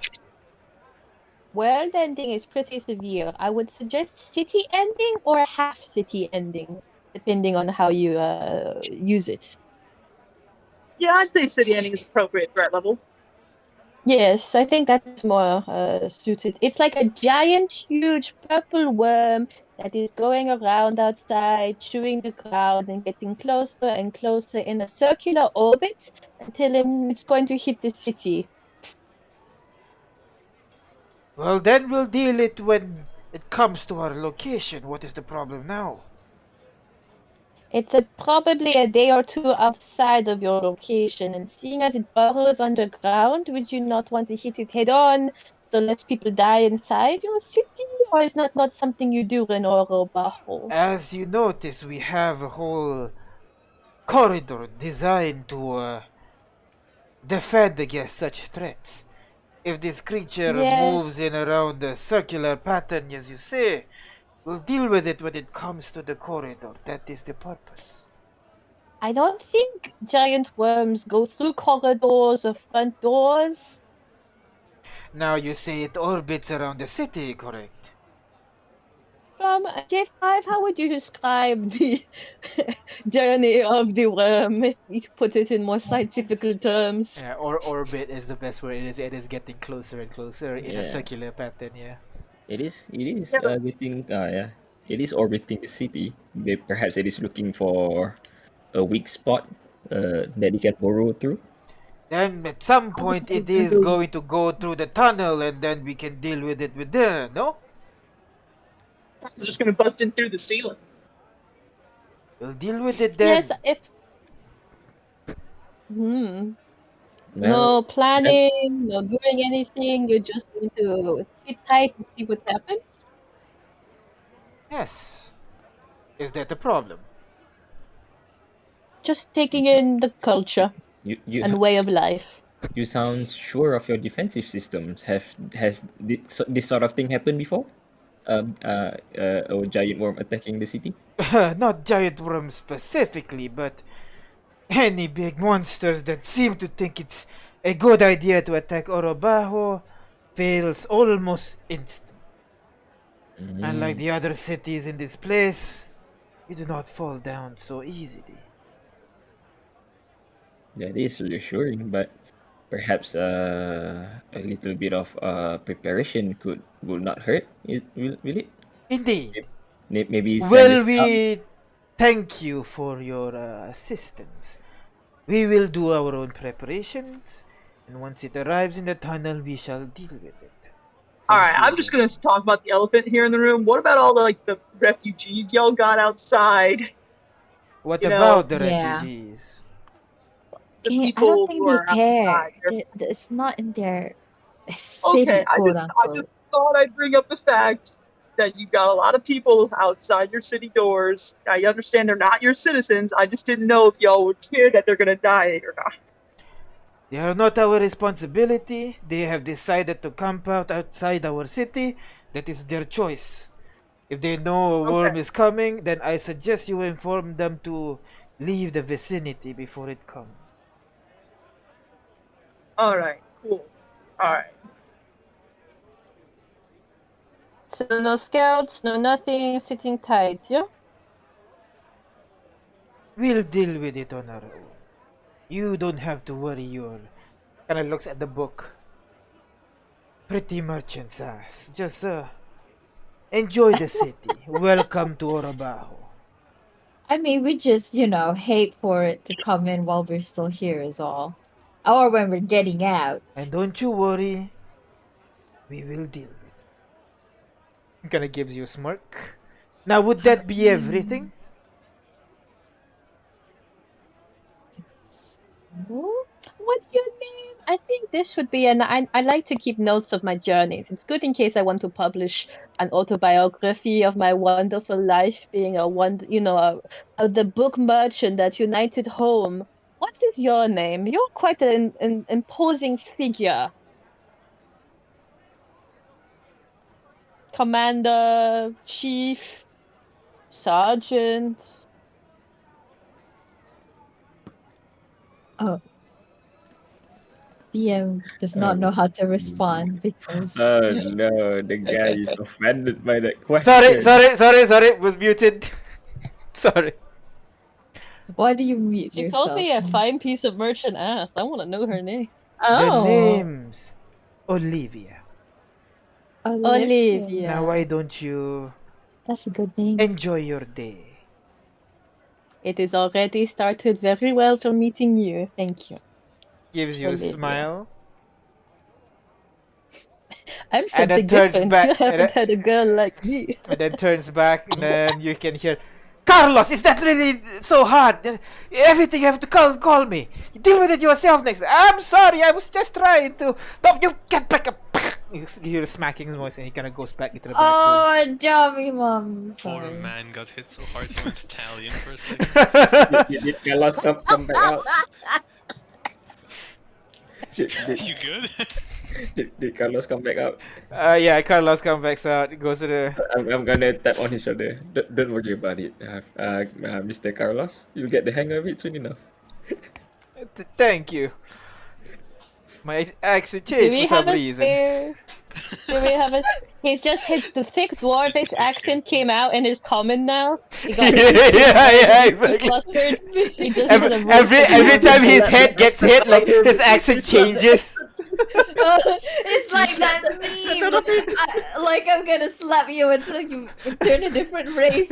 Speaker 5: World ending is pretty severe. I would suggest city ending or half city ending, depending on how you use it.
Speaker 4: Yeah, I'd say city ending is appropriate threat level.
Speaker 5: Yes, I think that's more suited. It's like a giant, huge purple worm that is going around outside, chewing the ground and getting closer and closer in a circular orbit until it's going to hit the city.
Speaker 1: Well, then we'll deal it when it comes to our location. What is the problem now?
Speaker 5: It's probably a day or two outside of your location, and seeing as it burrows underground, would you not want to hit it head on, so let people die inside your city? Or is that not something you do in Orobajo?
Speaker 1: As you notice, we have a whole corridor designed to defend against such threats. If this creature
Speaker 5: Yes.
Speaker 1: moves in around a circular pattern, as you say, we'll deal with it when it comes to the corridor. That is the purpose.
Speaker 5: I don't think giant worms go through corridors or front doors.
Speaker 1: Now you say it orbits around the city, correct?
Speaker 5: From J5, how would you describe the journey of the worm? If we put it in more scientific terms.
Speaker 1: Yeah, or orbit is the best word. It is getting closer and closer in a
Speaker 3: Yeah.
Speaker 1: circular pattern, yeah.
Speaker 3: It is
Speaker 4: Yeah, but-
Speaker 3: getting it is orbiting the city. Perhaps it is looking for a weak spot that it can burrow through.
Speaker 1: Then at some point it is going to go through the tunnel and then we can deal with it with there, no?
Speaker 4: I'm just gonna bust in through the ceiling.
Speaker 1: We'll deal with it then.
Speaker 5: Yes, if. Hmm.
Speaker 3: Well,
Speaker 5: No planning, no doing anything. You're just going to sit tight and see what happens.
Speaker 1: Yes. Is that a problem?
Speaker 5: Just taking in the culture
Speaker 3: you
Speaker 5: and way of life.
Speaker 3: you sound sure of your defensive systems. Has this sort of thing happened before? A giant worm attacking the city?
Speaker 1: Not giant worms specifically, but any big monsters that seem to think it's a good idea to attack Orobajo fails almost instantly. Unlike the other cities in this place, we do not fall down so easily.
Speaker 3: That is reassuring, but perhaps a little bit of preparation will not hurt. Will it?
Speaker 1: Indeed.
Speaker 3: Maybe send
Speaker 1: Well,
Speaker 3: a scout?
Speaker 1: we thank you for your assistance. We will do our own preparations, and once it arrives in the tunnel, we shall deal with it.
Speaker 4: Alright, I'm just gonna talk about the elephant here in the room. What about all the refugees y'all got outside?
Speaker 1: What
Speaker 4: You know,
Speaker 1: about the
Speaker 2: Yeah.
Speaker 1: refugees?
Speaker 4: The
Speaker 2: I
Speaker 4: people
Speaker 2: don't think
Speaker 4: who
Speaker 2: they
Speaker 4: are
Speaker 2: care.
Speaker 4: outside.
Speaker 2: It's not in their city,
Speaker 4: Okay,
Speaker 2: quote
Speaker 4: I
Speaker 2: unquote.
Speaker 4: just thought I'd bring up the fact that you got a lot of people outside your city doors. I understand they're not your citizens. I just didn't know if y'all would care that they're gonna die or not.
Speaker 1: They are not our responsibility. They have decided to camp out outside our city. That is their choice. If they know a worm is coming, then I suggest you inform them to leave the vicinity before it comes.
Speaker 4: Alright, cool. Alright.
Speaker 5: So no scouts, no nothing, sitting tight, yeah?
Speaker 1: We'll deal with it on our own. You don't have to worry your... Kinda looks at the book. Pretty merchant's ass. Just, enjoy the city. Welcome to Orobajo.
Speaker 2: I mean, we just, hate for it to come in while we're still here is all. Or when we're getting out.
Speaker 1: And don't you worry. We will deal with it. Kinda gives you a smirk. Now, would that be everything?
Speaker 5: What's your name? I think this should be I like to keep notes of my journeys. It's good in case I want to publish an autobiography of my wonderful life being the book merchant at United Home. What is your name? You're quite an imposing figure. Commander, Chief, Sergeant.
Speaker 2: Oh. DM does not know how to respond because
Speaker 3: Oh no, the guy is offended by that question.
Speaker 1: Sorry. Was muted. Sorry.
Speaker 2: why do you mute
Speaker 5: She
Speaker 2: yourself?
Speaker 5: called me a fine piece of merchant ass. I want to know her name.
Speaker 1: The name's Olivia.
Speaker 5: Olivia.
Speaker 1: Now, why don't you
Speaker 2: That's a good name.
Speaker 1: enjoy your day?
Speaker 5: It is already started very well from meeting you. Thank you.
Speaker 1: Gives you a
Speaker 5: Olivia.
Speaker 1: smile.
Speaker 5: I'm
Speaker 1: And then
Speaker 5: something
Speaker 1: turns
Speaker 5: different.
Speaker 1: back,
Speaker 5: You
Speaker 1: and
Speaker 5: haven't had a girl like me.
Speaker 1: then turns back, and then you can hear, Carlos, is that really so hard? Everything you have to call me. You deal with it yourself next. I'm sorry, I was just trying to. No, you get back up. You hear a smacking noise, and he kind of goes back into the back room.
Speaker 2: Oh, dummy mom.
Speaker 6: Poor
Speaker 2: Sorry.
Speaker 6: man got hit so hard he went Italian for a second.
Speaker 3: Did Carlos come back out? Did,
Speaker 6: You good?
Speaker 3: did Carlos come back out?
Speaker 1: Yeah, Carlos comes back out. Goes to the.
Speaker 3: I'm gonna tap on his shoulder. Don't worry about it, Mr. Carlos. You'll get the hang of it soon enough.
Speaker 1: Thank you. My accent
Speaker 5: Do
Speaker 1: changed
Speaker 5: we
Speaker 1: for some
Speaker 5: have a
Speaker 1: reason.
Speaker 5: spare? Do we have a? He's just the thick dwarvish accent came out and is common now. He got
Speaker 1: Yeah, exactly.
Speaker 5: flustered. He just
Speaker 1: Every,
Speaker 5: sort of
Speaker 1: every time his head gets hit, like his accent changes.
Speaker 2: It's like that meme. Like I'm gonna slap you until you turn a different race.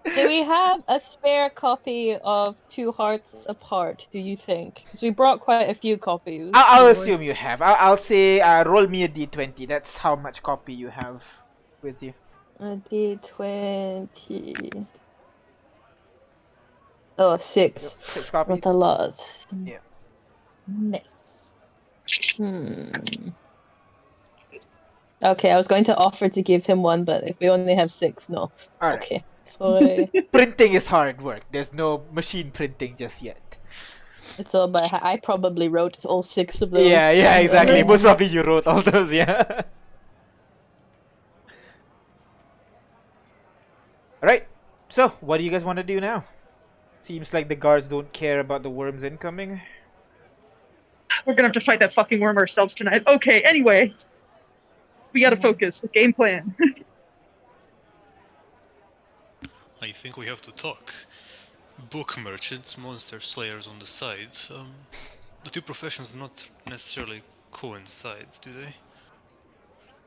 Speaker 5: Do we have a spare copy of Two Hearts Apart, do you think? Because we brought quite a few copies.
Speaker 1: I'll assume you have. I'll say roll me a d20. That's how much copy you have with you.
Speaker 5: A D20. Oh, 6.
Speaker 1: Yep, 6 copies.
Speaker 5: Not a lot.
Speaker 1: Yeah.
Speaker 2: Nice.
Speaker 5: Okay, I was going to offer to give him one, but if we only have 6, no.
Speaker 1: Alright.
Speaker 5: Okay, sorry.
Speaker 1: Printing is hard work. There's no machine printing just yet.
Speaker 5: It's all by I probably wrote all 6 of those.
Speaker 1: Yeah, exactly. Most probably you wrote all those, yeah. Alright, so what do you guys want to do now? Seems like the guards don't care about the worms incoming.
Speaker 4: We're gonna have to fight that fucking worm ourselves tonight. Okay, anyway. We gotta focus. Game plan.
Speaker 6: I think we have to talk. Book merchants, monster slayers on the side. The two professions do not necessarily coincide, do they?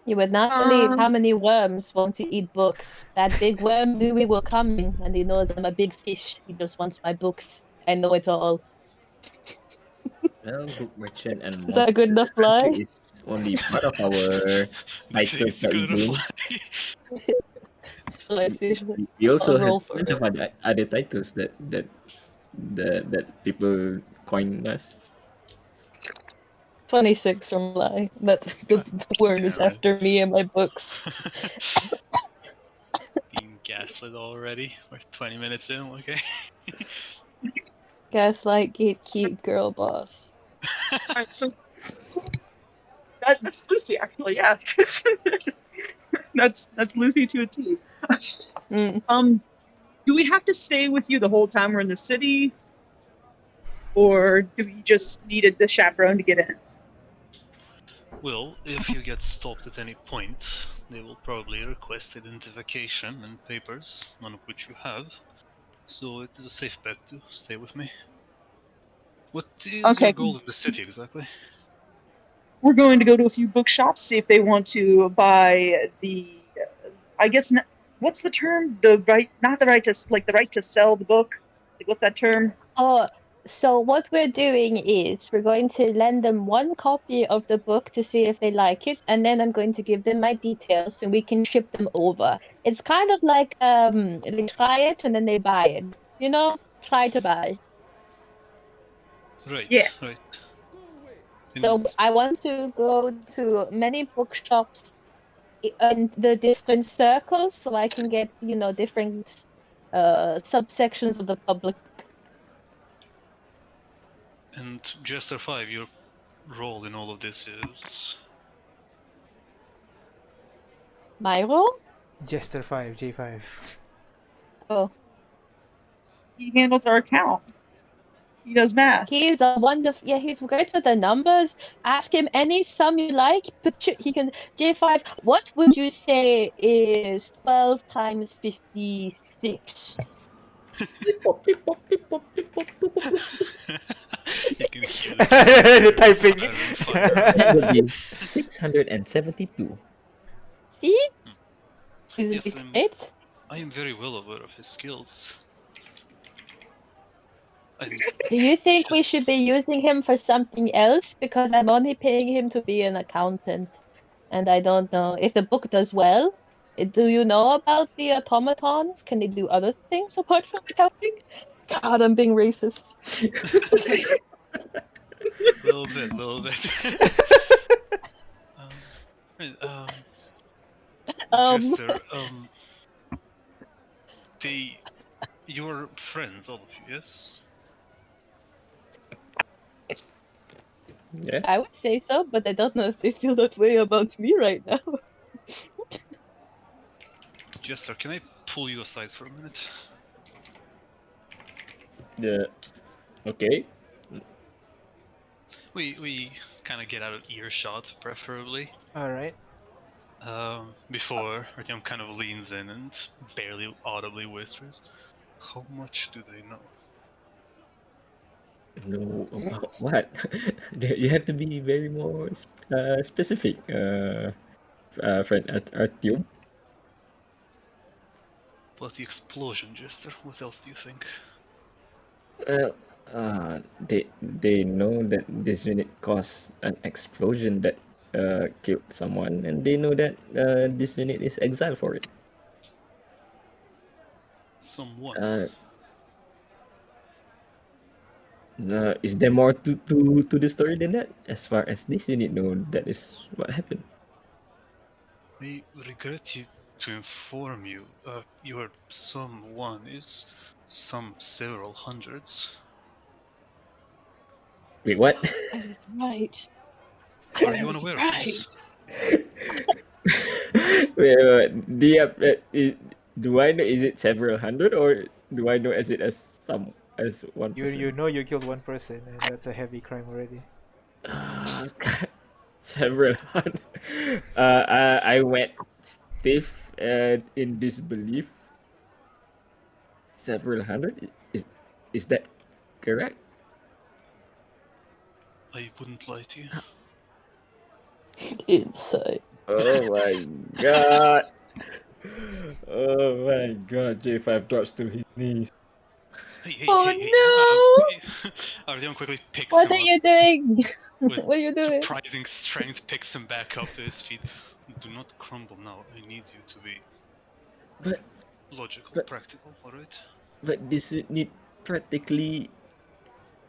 Speaker 5: You would not believe how many worms want to eat books. That big worm knew we were coming, and he knows I'm a big fish. He just wants my books. I know it all.
Speaker 3: Well, book merchant and
Speaker 5: Is that a good enough line?
Speaker 3: is only part of our titles that we do.
Speaker 5: Shall I see?
Speaker 3: We also
Speaker 5: I'll roll
Speaker 3: have
Speaker 5: for
Speaker 3: bunch of other titles that people coin us.
Speaker 5: 26 from Lie. But the word is
Speaker 6: damn it.
Speaker 5: after me and my books.
Speaker 6: Being gaslit already. We're 20 minutes in, okay?
Speaker 5: Gaslight, gatekeep, girl boss.
Speaker 4: Alright, so that's Lucy actually, yeah. that's Lucy to a T. Do we have to stay with you the whole time we're in the city? Or do we just needed the chaperone to get in?
Speaker 6: Well, if you get stopped at any point, they will probably request identification and papers, none of which you have. So it is a safe bet to stay with me. What is
Speaker 4: Okay.
Speaker 6: your goal in the city exactly?
Speaker 4: We're going to go to a few bookshops, see if they want to buy the, I guess, what's the term? The right, not the right to, like the right to sell the book. Like, what's that term?
Speaker 5: Oh, so what we're doing is we're going to lend them one copy of the book to see if they like it, and then I'm going to give them my details so we can ship them over. It's kind of like they try it and then they buy it. You know, try to buy.
Speaker 6: Right,
Speaker 4: Yeah.
Speaker 6: right.
Speaker 5: So
Speaker 6: And
Speaker 5: I want to go to many bookshops in the different circles so I can get, you know, different subsections of the public.
Speaker 6: And Jester 5, your role in all of this is...
Speaker 5: My role?
Speaker 1: Jester 5, J5.
Speaker 5: Oh,
Speaker 4: He handles our account. He does math.
Speaker 5: he's a wonderful. Yeah, he's great with the numbers. Ask him any sum you like. But he can. J5. What would you say is 12 times 56?
Speaker 6: You can hear
Speaker 1: The typing.
Speaker 3: That would be 672.
Speaker 5: See? Is
Speaker 6: Yes,
Speaker 5: it great?
Speaker 6: I am very well aware of his skills. And
Speaker 5: Do you think we
Speaker 6: just-
Speaker 5: should be using him for something else? Because I'm only paying him to be an accountant. And I don't know if the book does well. Do you know about the automatons? Can they do other things apart from accounting? God, I'm being racist.
Speaker 6: little bit. Right, Jester, you're friends, all of you, yes?
Speaker 3: Yeah.
Speaker 5: I would say so, but I don't know if they feel that way about me right now.
Speaker 6: Jester, can I pull you aside for a minute?
Speaker 3: Yeah. Okay.
Speaker 6: We kind of get out of earshot, preferably.
Speaker 1: All right.
Speaker 6: Before Artyom kind of leans in and barely audibly whispers, "How much do they know?"
Speaker 3: No, about what? You have to be very more specific, friend Artyom.
Speaker 6: About the explosion, Jester. What else do you think?
Speaker 3: Well, they know that this unit caused an explosion that killed someone, and they know that this unit is exiled for it.
Speaker 6: Someone.
Speaker 3: Is there more to the story than that? As far as this unit know, that is what happened.
Speaker 6: I regret to inform you, your someone is some several hundreds.
Speaker 3: Wait, what?
Speaker 5: I was right.
Speaker 6: Are you unaware of this?
Speaker 3: Wait, do I know? Is it several hundred, or do I know as it as one person?
Speaker 1: You know you killed one person, and that's a heavy crime already.
Speaker 3: Several hundred. I went stiff in disbelief. Several hundred. Is that correct?
Speaker 6: I wouldn't lie to you.
Speaker 5: Inside.
Speaker 3: Oh my god. Oh my god. J5 drops to his knees.
Speaker 6: Hey,
Speaker 5: Oh
Speaker 6: no! Artyom quickly picks
Speaker 5: What
Speaker 6: him
Speaker 5: are
Speaker 6: up.
Speaker 5: you doing?
Speaker 6: With
Speaker 5: What are you doing?
Speaker 6: surprising strength, picks him back up to his feet. Do not crumble now. I need you to be
Speaker 3: But
Speaker 6: logical,
Speaker 3: but-
Speaker 6: practical, alright?
Speaker 3: but this would need practically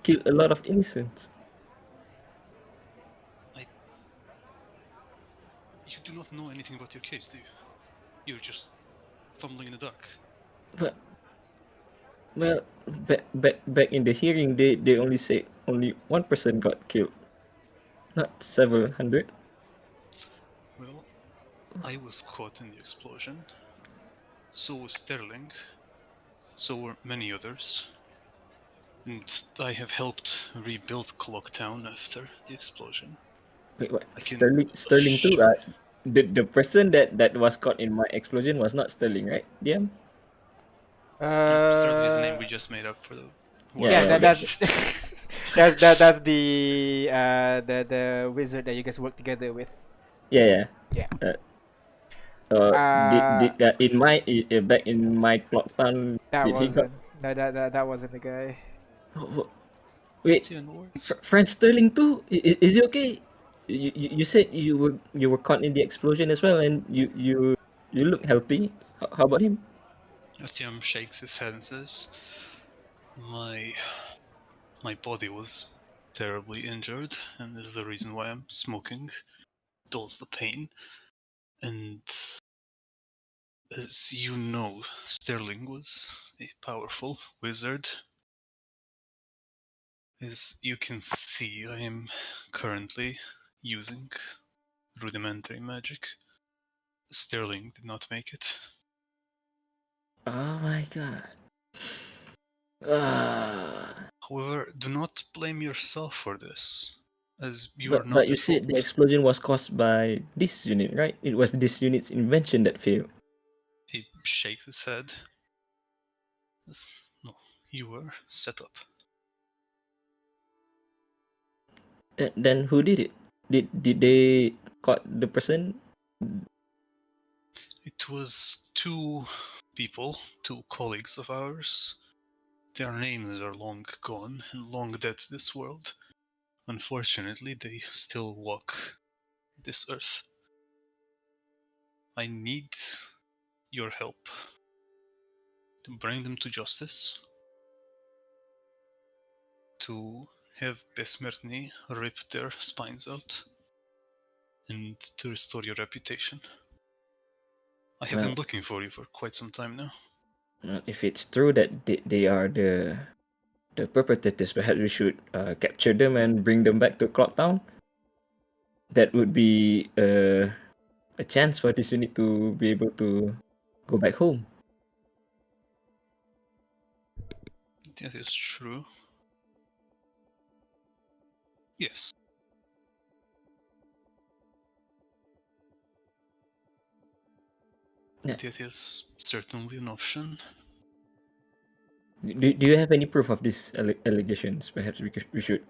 Speaker 3: kill a lot of innocents.
Speaker 6: You do not know anything about your case, do you? You're just fumbling in the dark.
Speaker 3: But well, back in the hearing, they only say only one person got killed, not several hundred.
Speaker 6: Well, I was caught in the explosion. So was Sterling. So were many others. And I have helped rebuild Clocktown after the explosion.
Speaker 3: Wait, what?
Speaker 6: I can
Speaker 3: Sterling too.
Speaker 6: assure-
Speaker 3: The person that was caught in my explosion was not Sterling, right? DM.
Speaker 6: Sterling is the name we just made up for the.
Speaker 3: Yeah,
Speaker 1: Yeah,
Speaker 3: that's-
Speaker 1: that's the wizard that you guys work together with.
Speaker 3: Yeah.
Speaker 1: Yeah.
Speaker 3: In my back in my clock town,
Speaker 1: That
Speaker 3: did he got?
Speaker 1: wasn't that wasn't the guy.
Speaker 3: Wait,
Speaker 6: It's even worse.
Speaker 3: Friend Sterling too. Is he okay? You said you were caught in the explosion as well, and you look healthy. How about him?
Speaker 6: Artyom shakes his head and says, My body was terribly injured, and this is the reason why I'm smoking. Dulls the pain. And as you know, Sterling was a powerful wizard. As you can see, I am currently using rudimentary magic. Sterling did not make it.
Speaker 3: Oh my god. Ah.
Speaker 6: However, do not blame yourself for this, as you are not
Speaker 3: But you
Speaker 6: at
Speaker 3: said
Speaker 6: fault.
Speaker 3: the explosion was caused by this unit, right? It was this unit's invention that failed.
Speaker 6: He shakes his head. No, you were set up.
Speaker 3: Then who did it? Did they caught the person?
Speaker 6: It was two people, two colleagues of ours. Their names are long gone and long dead to this world. Unfortunately, they still walk this earth. I need your help to bring them to justice, to have Besmertny rip their spines out, and to restore your reputation. I have been looking for you for quite some time now.
Speaker 3: If it's true that they are the perpetrators, perhaps we should capture them and bring them back to Clocktown. That would be a chance for this unit to be able to go back home.
Speaker 6: That is true. Yes.
Speaker 3: Yeah.
Speaker 6: That is certainly an option.
Speaker 3: Do you have any proof of these allegations? Perhaps we should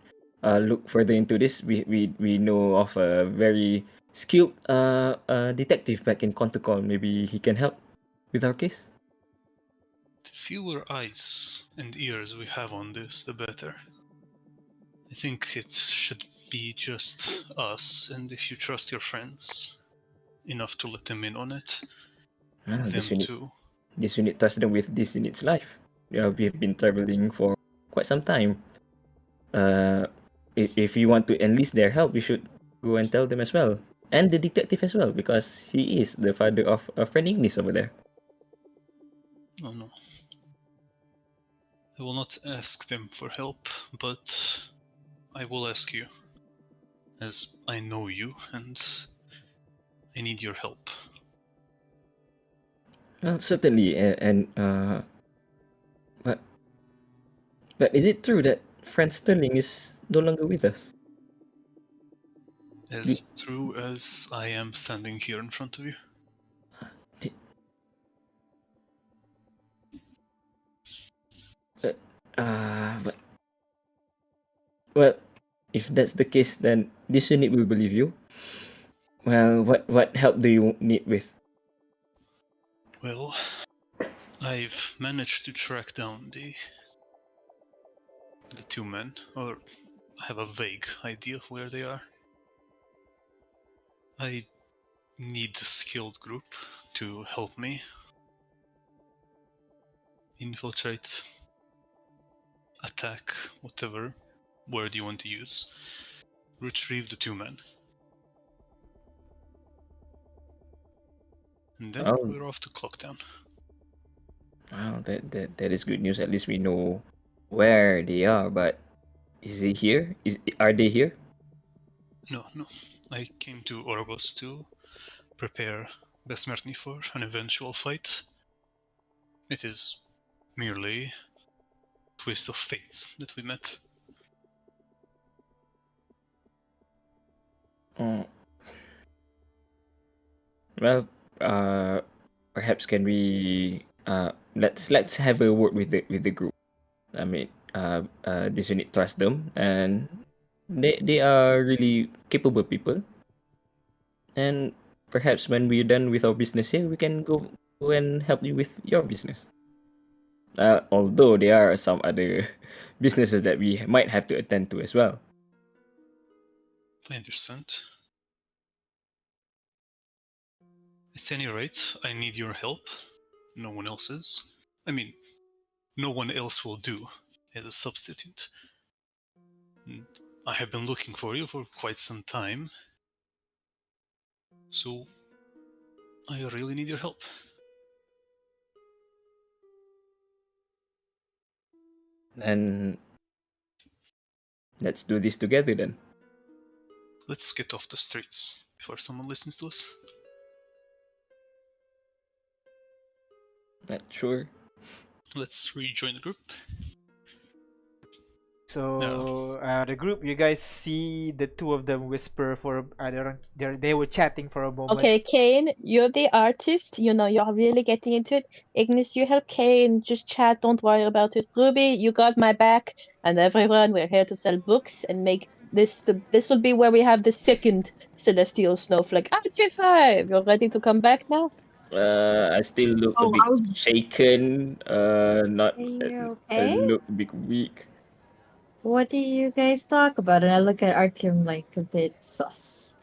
Speaker 3: look further into this. We know of a very skilled detective back in Contacol. Maybe he can help with our case.
Speaker 6: The fewer eyes and ears we have on this, the better. I think it should be just us, and if you trust your friends enough to let them in on it,
Speaker 3: This
Speaker 6: them
Speaker 3: unit trusts them with this unit's life. We've been traveling for quite some time. If you want to enlist their help, we should go and tell them as well, and the detective as well, because he is the father of a friend Ignis over there.
Speaker 6: Oh no. I will not ask them for help, but I will ask you, as I know you, and I need your help.
Speaker 3: Well, certainly, but is it true that Friend Sterling is no longer with us?
Speaker 6: As true as I am standing here in front of you.
Speaker 3: But well, if that's the case, then this unit will believe you. Well, what help do you need with?
Speaker 6: Well, I've managed to track down the two men, or I have a vague idea of where they are. I need a skilled group to help me infiltrate, attack, whatever word you want to use, retrieve the two men. And then we're off to Clocktown.
Speaker 3: Wow, that is good news. At least we know where they are. But is he here? Are they here?
Speaker 6: No. I came to Orgos to prepare Besmertny for an eventual fight. It is merely a twist of fate that we met.
Speaker 3: Well, perhaps can we let's have a word with the group. I mean, this unit trust them, and they are really capable people. And perhaps when we're done with our business here, we can go and help you with your business. Although there are some other businesses that we might have to attend to as well.
Speaker 6: I understand. At any rate, I need your help. No one else's. I mean, no one else will do as a substitute. And I have been looking for you for quite some time. So, I really need your help.
Speaker 3: And let's do this together then.
Speaker 6: Let's get off the streets before someone listens to us.
Speaker 3: Not sure.
Speaker 6: Let's rejoin the group.
Speaker 1: So the group, you guys see the two of them whisper for they were chatting for a moment.
Speaker 5: Okay, Kane, you're the artist. You know, you're really getting into it. Ignis, you help Kane. Just chat. Don't worry about it. Ruby, you got my back. And everyone, we're here to sell books and make this. This will be where we have the second celestial snowflake. Archie 5, you're ready to come back now?
Speaker 3: I still look a
Speaker 4: Oh,
Speaker 3: bit
Speaker 4: I was
Speaker 3: shaken. Not
Speaker 2: Are you
Speaker 3: I
Speaker 2: okay?
Speaker 3: look a bit weak.
Speaker 2: What do you guys talk about? And I look at Artyom like a bit sus.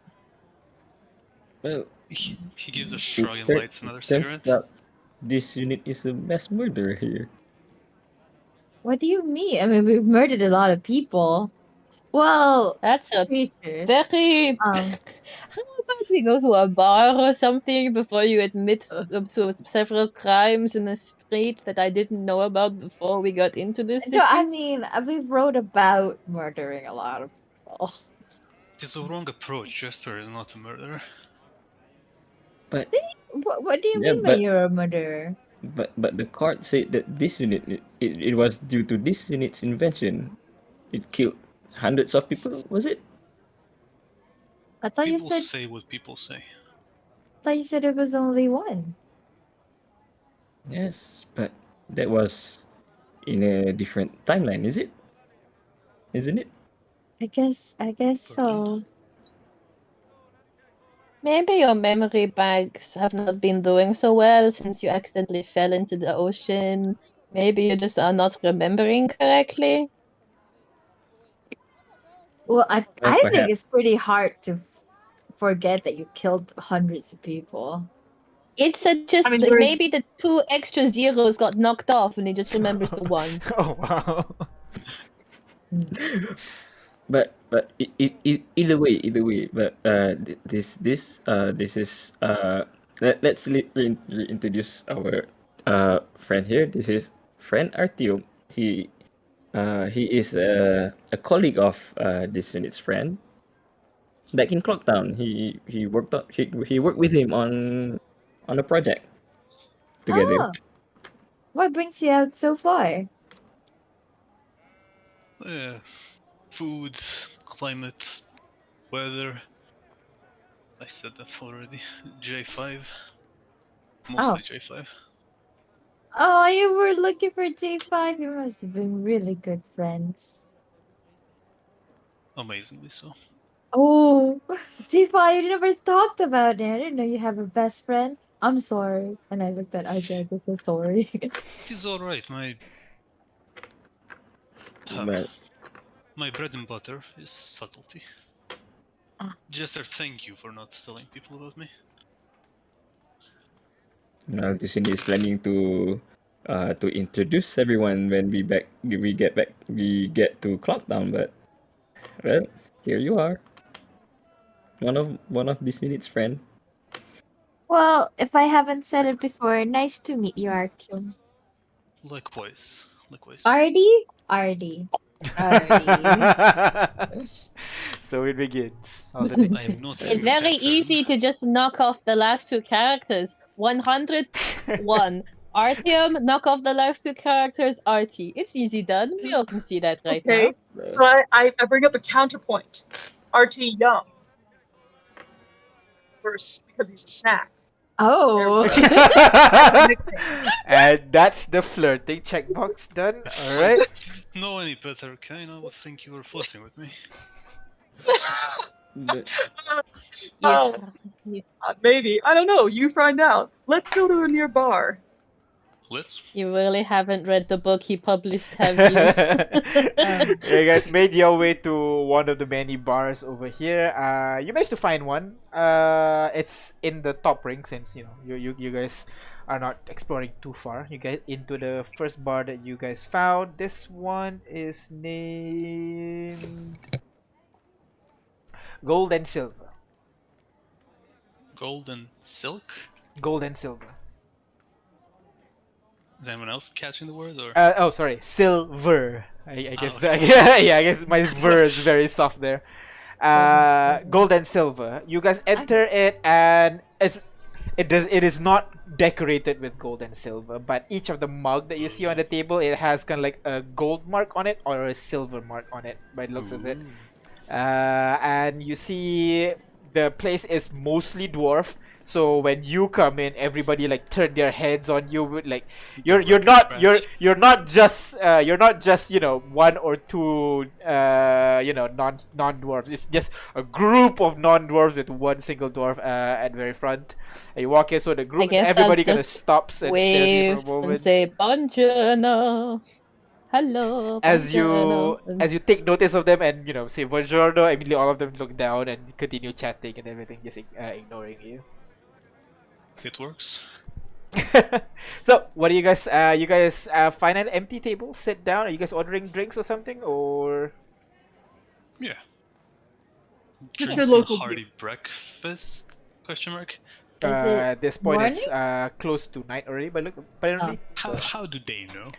Speaker 3: Well,
Speaker 6: He gives a
Speaker 3: it,
Speaker 6: shrug and
Speaker 3: tur-
Speaker 6: lights
Speaker 3: it
Speaker 6: another
Speaker 3: turns
Speaker 6: cigarette.
Speaker 3: out this unit is a mass murderer here.
Speaker 2: What do you mean? I mean, we've murdered a lot of people. Well,
Speaker 5: That's a
Speaker 2: creatures.
Speaker 5: very.
Speaker 2: Um,
Speaker 5: How about we go to a bar or something before you admit up to several crimes in the street that I didn't know about before we got into this
Speaker 2: no, I
Speaker 5: city?
Speaker 2: mean, we've wrote about murdering a lot of people.
Speaker 6: It is a wrong approach. Jester is not a murderer.
Speaker 3: But
Speaker 2: What do you
Speaker 3: yeah,
Speaker 2: mean by you're a murderer?
Speaker 3: but the court said that this unit it was due to this unit's invention. It killed hundreds of people. Was it?
Speaker 2: I thought you
Speaker 6: People
Speaker 2: said
Speaker 6: say what people say.
Speaker 2: it was only one.
Speaker 3: Yes, but that was in a different timeline. Is it? Isn't it?
Speaker 2: I guess
Speaker 6: 13.
Speaker 2: so.
Speaker 5: Maybe your memory bags have not been doing so well since you accidentally fell into the ocean. Maybe you just are not remembering correctly.
Speaker 2: Well,
Speaker 3: Well,
Speaker 2: I think
Speaker 3: perhaps.
Speaker 2: it's pretty hard to forget that you killed hundreds of people.
Speaker 5: It's just
Speaker 4: I mean,
Speaker 5: that
Speaker 4: during
Speaker 5: maybe the 2 extra zeros got knocked off and he just remembers the 1.
Speaker 1: Oh wow.
Speaker 3: But either way. But this is let's reintroduce our friend here. This is friend Artyom. He is a colleague of this unit's friend. Back in Clocktown, he worked with him on a project together.
Speaker 2: Oh, what brings you out so far?
Speaker 6: Food, climate, weather. I said that already. J5. Mostly J5.
Speaker 2: Oh, you were looking for J5. You must have been really good friends.
Speaker 6: Amazingly so.
Speaker 2: Oh, J5, you never talked about it. I didn't know you have a best friend. I'm sorry. And I looked at Arja, just so sorry.
Speaker 6: It is alright.
Speaker 3: But
Speaker 6: My bread and butter is subtlety.
Speaker 2: Ah.
Speaker 6: Jester, thank you for not telling people about me.
Speaker 3: now this unit is planning to introduce everyone when we get to Clocktown. But well, here you are. One of this unit's friend.
Speaker 2: Well, if I haven't said it before, nice to meet you, Artyom.
Speaker 6: Likewise.
Speaker 2: Ardy? Ardy.
Speaker 1: So it begins. All the
Speaker 6: I am not
Speaker 5: It's
Speaker 6: your
Speaker 5: very
Speaker 6: pattern.
Speaker 5: easy to just knock off the last 2 characters. 101. Artyom, knock off the last 2 characters, RT. It's easy done. We all can see that right
Speaker 4: okay,
Speaker 5: now.
Speaker 4: but I bring up a counterpoint. RT Young. First, because he's a snack.
Speaker 2: Oh.
Speaker 1: And that's the flirting checkbox done. All right.
Speaker 6: Know any better, Kane? I would think you were flirting with me.
Speaker 4: Oh, maybe. I don't know. You find out. Let's go to a near bar.
Speaker 6: Let's.
Speaker 5: You really haven't read the book he published, have you?
Speaker 1: You guys made your way to one of the many bars over here. You managed to find one. It's in the top ring since you guys are not exploring too far. You get into the first bar that you guys found. This one is named Gold and Silver.
Speaker 6: Gold and silk?
Speaker 1: Gold and Silver.
Speaker 6: Is anyone else catching the word? Or
Speaker 1: Oh, sorry, silver. I guess
Speaker 6: okay.
Speaker 1: yeah, I guess my ver is very soft there. Gold and silver. You guys enter it, and it is not decorated with gold and silver, but each of the mug that you see on the table, it has kind of like a gold mark on it or a silver mark on it by the looks of it. And you see the place is mostly dwarf. So when you come in, everybody like turn their heads on you with like you're not just one or two non dwarves. It's just a group of non dwarves with one single dwarf at very front. And you walk in, so the
Speaker 5: I
Speaker 1: group
Speaker 5: guess
Speaker 1: everybody
Speaker 5: I'll
Speaker 1: kind of
Speaker 5: just
Speaker 1: stops and stares at you
Speaker 5: wave
Speaker 1: for a
Speaker 5: and
Speaker 1: moment.
Speaker 5: say buongiorno, hello,
Speaker 1: As
Speaker 5: buongiorno.
Speaker 1: you take notice of them and say buongiorno, immediately all of them look down and continue chatting and everything, just ignoring you.
Speaker 6: It works.
Speaker 1: So what do you guys find an empty table, sit down? Are you guys ordering drinks or something, or
Speaker 6: Yeah.
Speaker 2: Yeah.
Speaker 6: Drink some hearty breakfast? Question mark.
Speaker 2: Is it
Speaker 1: at this point it's
Speaker 2: morning?
Speaker 1: close to night already, but look apparently.
Speaker 6: How do they know?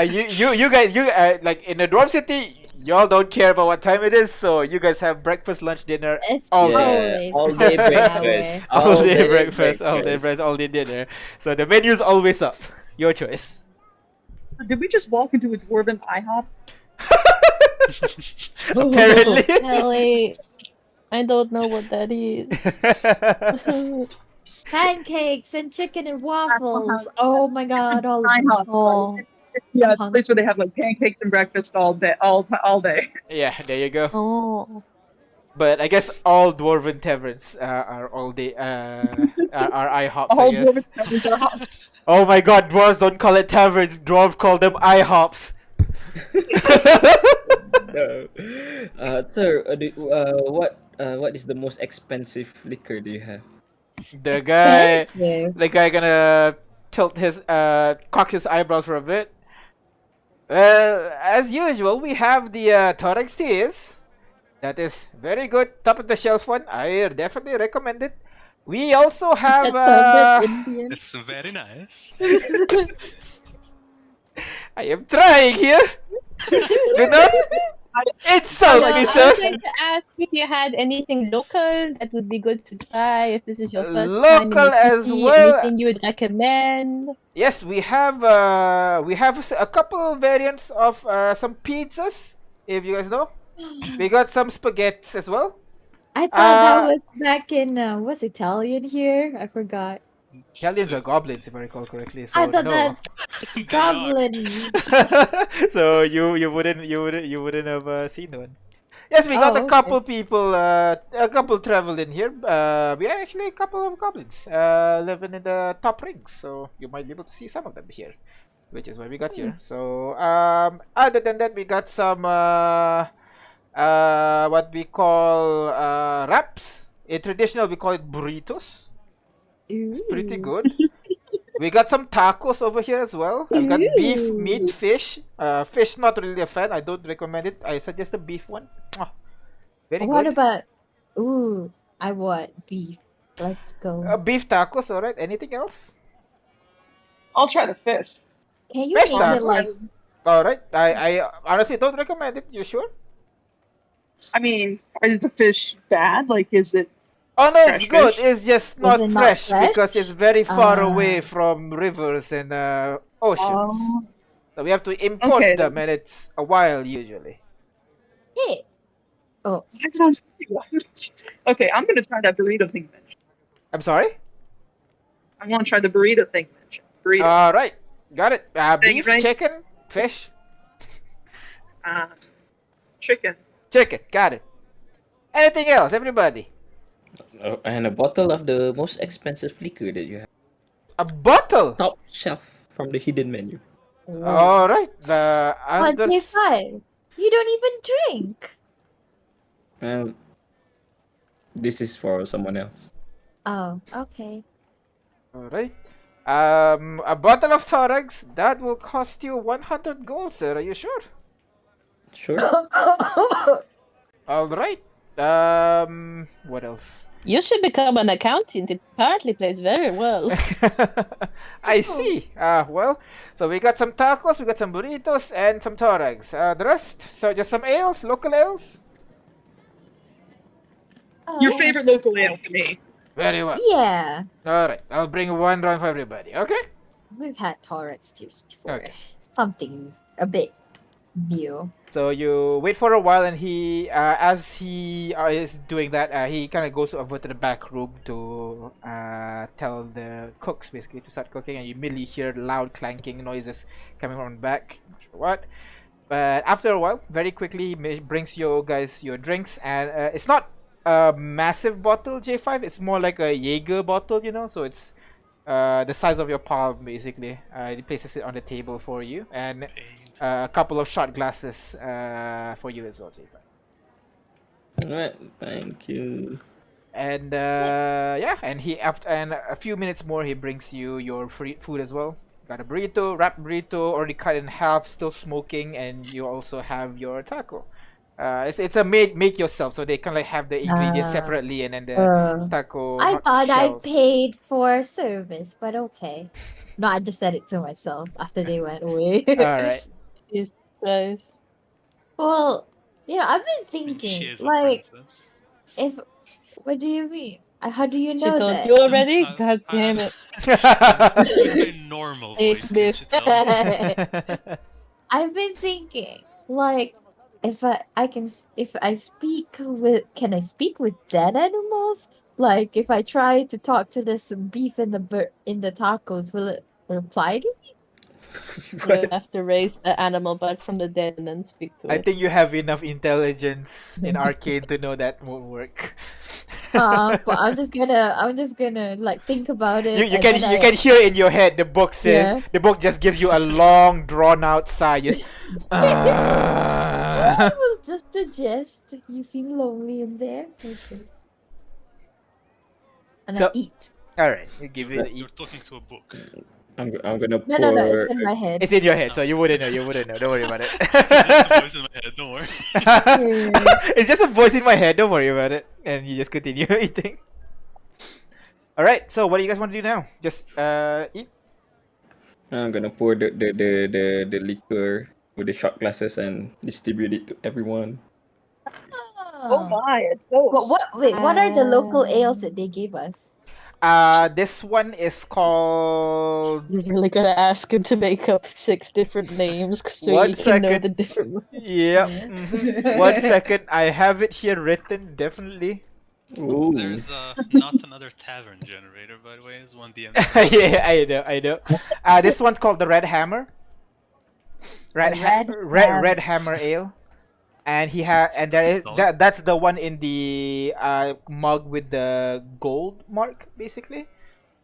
Speaker 1: You guys like in the dwarf city, y'all don't care about what time it is, so you guys have breakfast, lunch, dinner,
Speaker 2: It's
Speaker 1: all
Speaker 3: Yeah,
Speaker 2: always
Speaker 3: all day
Speaker 2: happy
Speaker 3: breakfast.
Speaker 2: hour.
Speaker 1: all day breakfast, all day breakfast, all day dinner. So the menu's always up. Your choice.
Speaker 4: Did we just walk into a dwarven IHOP?
Speaker 1: Apparently.
Speaker 5: Ellie, I don't know what that is.
Speaker 2: Pancakes and chicken and waffles. Oh my god, all of them.
Speaker 4: IHOP.
Speaker 5: Oh,
Speaker 4: Yeah,
Speaker 2: I'm
Speaker 4: it's a place where they have like pancakes and breakfast all day. All day.
Speaker 1: Yeah, there you go.
Speaker 5: oh.
Speaker 1: But I guess all dwarven taverns are all day are IHOPs, I
Speaker 4: All
Speaker 1: guess.
Speaker 4: dwarven taverns are hot.
Speaker 1: Oh my god, dwarves don't call it taverns, dwarves call them IHOPs.
Speaker 3: No. Sir, what is the most expensive liquor do you have?
Speaker 1: The guy
Speaker 2: Expensive.
Speaker 1: gonna cock his eyebrows for a bit. Well, as usual, we have the Thorax teas. That is very good, top of the shelf one. I definitely recommend it. We also have
Speaker 2: That sounded Indian.
Speaker 6: It's very nice.
Speaker 1: I am trying here. Do not insult me,
Speaker 5: I
Speaker 1: sir.
Speaker 5: was going to ask if you had anything local that would be good to try if this is your first time in
Speaker 1: Local
Speaker 5: the
Speaker 1: as
Speaker 5: city,
Speaker 1: well.
Speaker 5: anything you would recommend?
Speaker 1: Yes, we have a couple variants of some pizzas. If you guys know, we got some spaghettis as well.
Speaker 2: I thought
Speaker 1: Uh,
Speaker 2: that was back in what's Italian here? I forgot.
Speaker 1: Italians are goblins, if I recall correctly. So
Speaker 2: I thought
Speaker 1: no.
Speaker 2: that's
Speaker 6: They are.
Speaker 2: goblin.
Speaker 1: So you wouldn't have seen one. Yes, we got
Speaker 2: Oh,
Speaker 1: a
Speaker 2: okay.
Speaker 1: couple people, a couple traveled in here. We are actually a couple of goblins living in the top rings, so you might be able to see some of them here, which is why we got here. So other than that, we got some what we call wraps. In traditional, we call it burritos. It's pretty
Speaker 2: Ooh.
Speaker 1: good. We got some tacos over here as well. I've got beef,
Speaker 2: Ooh.
Speaker 1: meat, fish. Fish, not really a fan. I don't recommend it. I suggest the beef one. Mwah. Very
Speaker 2: What
Speaker 1: good.
Speaker 2: about? Ooh, I want beef. Let's go.
Speaker 1: Beef tacos, alright. Anything else?
Speaker 4: I'll try the fish.
Speaker 2: Can you
Speaker 1: Fish
Speaker 2: make it like?
Speaker 1: tacos. Alright. I honestly don't recommend it. You sure?
Speaker 4: I mean, is the fish bad? Like, is it?
Speaker 1: Oh no, it's
Speaker 4: Fresh
Speaker 1: good.
Speaker 4: fish?
Speaker 1: It's just not
Speaker 2: it not
Speaker 1: fresh,
Speaker 2: fresh?
Speaker 1: because it's very far
Speaker 2: Ah.
Speaker 1: away from rivers and oceans.
Speaker 4: Oh,
Speaker 1: So we have to import
Speaker 4: Okay,
Speaker 1: them, and it's a while usually.
Speaker 2: Hey. Oh,
Speaker 4: that sounds pretty good. Okay, I'm gonna try that burrito thing. Mentioned.
Speaker 1: I'm sorry.
Speaker 4: I want to try the burrito thing. Mentioned. Burrito.
Speaker 1: All right, got it.
Speaker 4: Thank you,
Speaker 1: Beef,
Speaker 4: Frank.
Speaker 1: chicken, fish,
Speaker 4: Chicken.
Speaker 1: chicken. Got it. Anything else, everybody?
Speaker 3: And a bottle of the most expensive liquor that you have.
Speaker 1: A bottle.
Speaker 3: Top shelf from the hidden menu.
Speaker 1: All right. The
Speaker 2: what
Speaker 1: under.
Speaker 2: day 5? You don't even drink.
Speaker 3: Well, this is for someone else.
Speaker 2: Oh, okay.
Speaker 1: All right. A bottle of Thorax that will cost you 100 gold, sir. Are you sure?
Speaker 3: Sure.
Speaker 1: All right. What else?
Speaker 5: You should become an accountant. It apparently plays very well.
Speaker 1: I see. Well, so we got some tacos, we got some burritos, and some Thorax. The rest, so just some ales, local ales.
Speaker 4: Your favorite local ale for me.
Speaker 1: Very well.
Speaker 2: Yeah,
Speaker 1: All right, I'll bring one round for everybody. Okay.
Speaker 2: we've had Torrex tears before.
Speaker 1: Okay.
Speaker 2: Something a bit view.
Speaker 1: So you wait for a while, and he, as he is doing that, he kind of goes over to the back room to tell the cooks basically to start cooking, and you immediately hear loud clanking noises coming from the back. Not sure what, but after a while, very quickly, he brings you guys your drinks, and it's not a massive bottle, J5. It's more like a Jaeger bottle, you know. So it's the size of your palm basically. He places it on the table for you, and a couple of shot glasses for you as well, J5.
Speaker 3: Alright, thank you.
Speaker 1: And yeah, and and a few minutes more, he brings you your free food as well. Got a burrito, wrapped burrito, already cut in half, still smoking, and you also have your taco. It's a make yourself, so they kind of like have the ingredients separately, and then the taco.
Speaker 2: I
Speaker 1: not
Speaker 2: thought I
Speaker 1: shells.
Speaker 2: paid for service, but okay. No, I just said it to myself after they went away.
Speaker 1: All right.
Speaker 5: Jesus Christ.
Speaker 2: Well, I've been
Speaker 6: I mean, she
Speaker 2: thinking,
Speaker 6: is a
Speaker 2: like,
Speaker 6: princess.
Speaker 2: what do you mean? How do you
Speaker 5: She
Speaker 2: know
Speaker 5: told
Speaker 2: that?
Speaker 5: you already? God damn it.
Speaker 6: Very normal
Speaker 5: It's
Speaker 6: voice.
Speaker 5: this.
Speaker 6: Can't you tell?
Speaker 2: I've been thinking, like, if I speak with, can I speak with dead animals? Like, if I try to talk to this beef in the tacos, will it reply to me?
Speaker 5: You have to raise the animal back from the dead and then speak to
Speaker 1: I
Speaker 5: it.
Speaker 1: think you have enough intelligence in Arcane to know that won't work.
Speaker 2: But I'm just gonna like think about it.
Speaker 1: You
Speaker 2: and
Speaker 1: can
Speaker 2: then
Speaker 1: you can hear in your head the book says
Speaker 2: Yeah.
Speaker 1: the book just gives you a long drawn out sigh. Just,
Speaker 2: Well, it was just a jest. You seem lonely in there. Okay. And
Speaker 1: So-
Speaker 2: I eat.
Speaker 1: all right, you give it.
Speaker 6: You're talking to a book.
Speaker 3: I'm gonna pour.
Speaker 2: No, it's in my head.
Speaker 1: It's in your head, so you wouldn't know. You wouldn't know. Don't worry about it.
Speaker 6: It's a voice in my head. Don't worry.
Speaker 1: It's just a voice in my head. Don't worry about it. And you just continue eating. All right. So what do you guys want to do now? Just eat.
Speaker 3: I'm gonna pour the liquor with the shot glasses and distribute it to everyone.
Speaker 4: Oh my, a toast.
Speaker 2: What are the local ales that they gave us?
Speaker 1: This one is called.
Speaker 5: You're really gonna ask him to make up 6 different names so
Speaker 1: One
Speaker 5: you can know
Speaker 1: second.
Speaker 5: the different.
Speaker 1: Yep. Mhm. 1 second. I have it here written. Definitely.
Speaker 3: Ooh.
Speaker 6: There's not another tavern generator, by the way. Is one DM.
Speaker 1: Yeah, I know. This one's called the Red Hammer. Red Hammer Ale. And that's the one in the mug with the gold mark basically.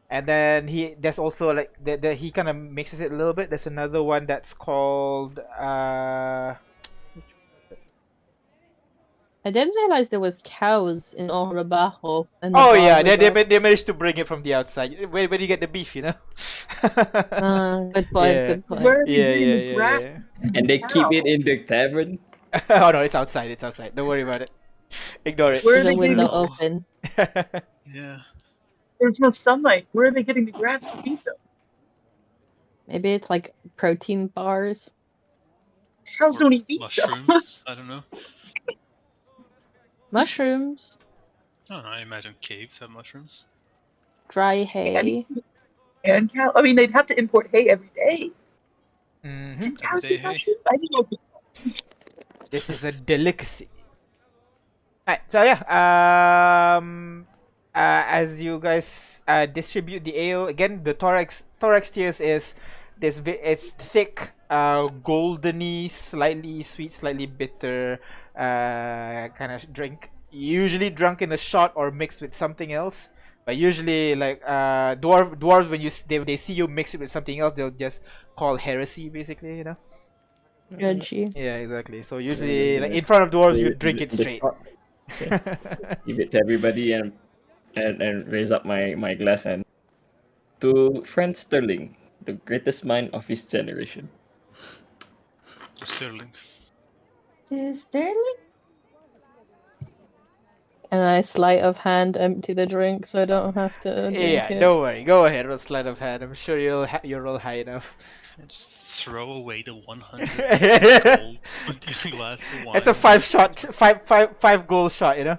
Speaker 1: And then there's also like he kind of mixes it a little bit. There's another one that's called
Speaker 5: I didn't realize there was cows in Orabajo.
Speaker 1: oh yeah, they managed to bring it from the outside. Where do you get the beef, you know?
Speaker 5: Good point.
Speaker 1: Yeah.
Speaker 5: Good point.
Speaker 4: Where are they
Speaker 1: Yeah,
Speaker 4: getting
Speaker 1: yeah,
Speaker 4: the
Speaker 1: yeah,
Speaker 4: grass?
Speaker 1: yeah.
Speaker 3: And they keep it in the tavern.
Speaker 1: Oh no, it's outside. It's outside. Don't worry about it. Ignore it.
Speaker 4: Where are
Speaker 5: The
Speaker 4: they getting
Speaker 5: window
Speaker 4: the,
Speaker 5: open.
Speaker 6: Yeah.
Speaker 4: there's no sunlight. Where are they getting the grass to feed them?
Speaker 5: Maybe it's like protein bars.
Speaker 4: Cows don't eat meat though.
Speaker 6: Mushrooms. I don't know.
Speaker 5: Mushrooms.
Speaker 6: I don't know. I imagine caves have mushrooms.
Speaker 5: Dry hay.
Speaker 4: And cow. I mean, they'd have to import hay every day.
Speaker 1: Mhm.
Speaker 4: Can cows
Speaker 6: Everyday
Speaker 4: eat
Speaker 6: hay.
Speaker 4: mushrooms? I didn't know.
Speaker 1: This is a delicacy. Alright, so yeah, as you guys distribute the ale again, the thorax tears is it's thick, goldeny, slightly sweet, slightly bitter, kind of drink. Usually drunk in a shot or mixed with something else. But usually, like dwarves, when they see you mix it with something else, they'll just call heresy, basically, you know.
Speaker 5: Grudgy.
Speaker 1: Yeah, exactly. So usually, like in front of dwarves, you drink it straight.
Speaker 3: Give it to everybody and raise up my glass and to friend Sterling, the greatest mind of his generation.
Speaker 6: Sterling.
Speaker 2: To Sterling?
Speaker 5: And I sleight of hand empty the drink so I don't have to drink
Speaker 1: Yeah,
Speaker 5: it.
Speaker 1: don't worry. Go ahead, roll sleight of hand. I'm sure you'll roll high enough.
Speaker 6: Just throw away the 100 gold glass of wine.
Speaker 1: It's a 5 goal shot, you know.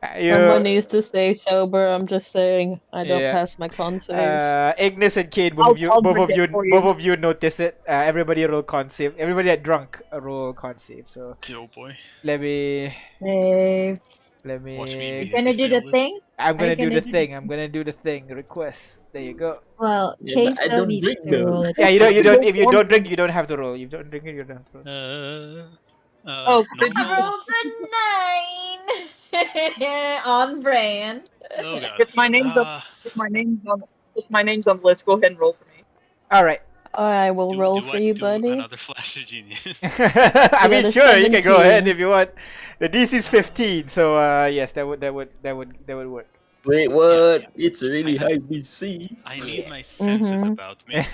Speaker 5: Someone needs to stay sober. I'm just saying. I don't
Speaker 1: Yeah.
Speaker 5: pass my con saves.
Speaker 1: Ignis and Kane,
Speaker 4: I'll drink it for you.
Speaker 1: both of you notice it. Everybody roll con save. Everybody that drunk roll con save. So
Speaker 6: Oh boy.
Speaker 1: let me.
Speaker 2: Hey,
Speaker 1: Let me.
Speaker 6: Watch me
Speaker 2: you
Speaker 6: immediately
Speaker 2: gonna do the
Speaker 6: fail this.
Speaker 2: thing?
Speaker 1: I'm
Speaker 2: Are you
Speaker 1: gonna do
Speaker 2: gonna
Speaker 1: the thing. I'm gonna do the thing. Request. There you go.
Speaker 2: Well,
Speaker 3: Yeah,
Speaker 2: Kay
Speaker 3: but I
Speaker 2: still
Speaker 3: don't
Speaker 2: needs
Speaker 3: drink
Speaker 2: to
Speaker 3: though.
Speaker 2: roll it.
Speaker 1: Yeah, you don't. You don't. If you
Speaker 4: Don't
Speaker 1: don't drink, you don't have to roll. You don't drink it, you don't have to roll.
Speaker 4: Oh,
Speaker 6: Normal.
Speaker 2: I rolled a 9 on brand.
Speaker 6: Oh god.
Speaker 4: if my name's on if my name's on the list, go ahead and roll for me.
Speaker 1: All right.
Speaker 5: I will roll
Speaker 6: do
Speaker 5: for
Speaker 6: I
Speaker 5: you,
Speaker 6: do
Speaker 5: buddy.
Speaker 6: another flash of genius?
Speaker 1: I mean,
Speaker 5: got a
Speaker 1: sure, you can go ahead
Speaker 5: 17.
Speaker 1: if you want. The DC is 15, so yes, that would work.
Speaker 3: Wait, what?
Speaker 6: yeah.
Speaker 3: It's really
Speaker 6: I-
Speaker 3: high BC.
Speaker 6: I need my senses
Speaker 5: Mhm.
Speaker 6: about me.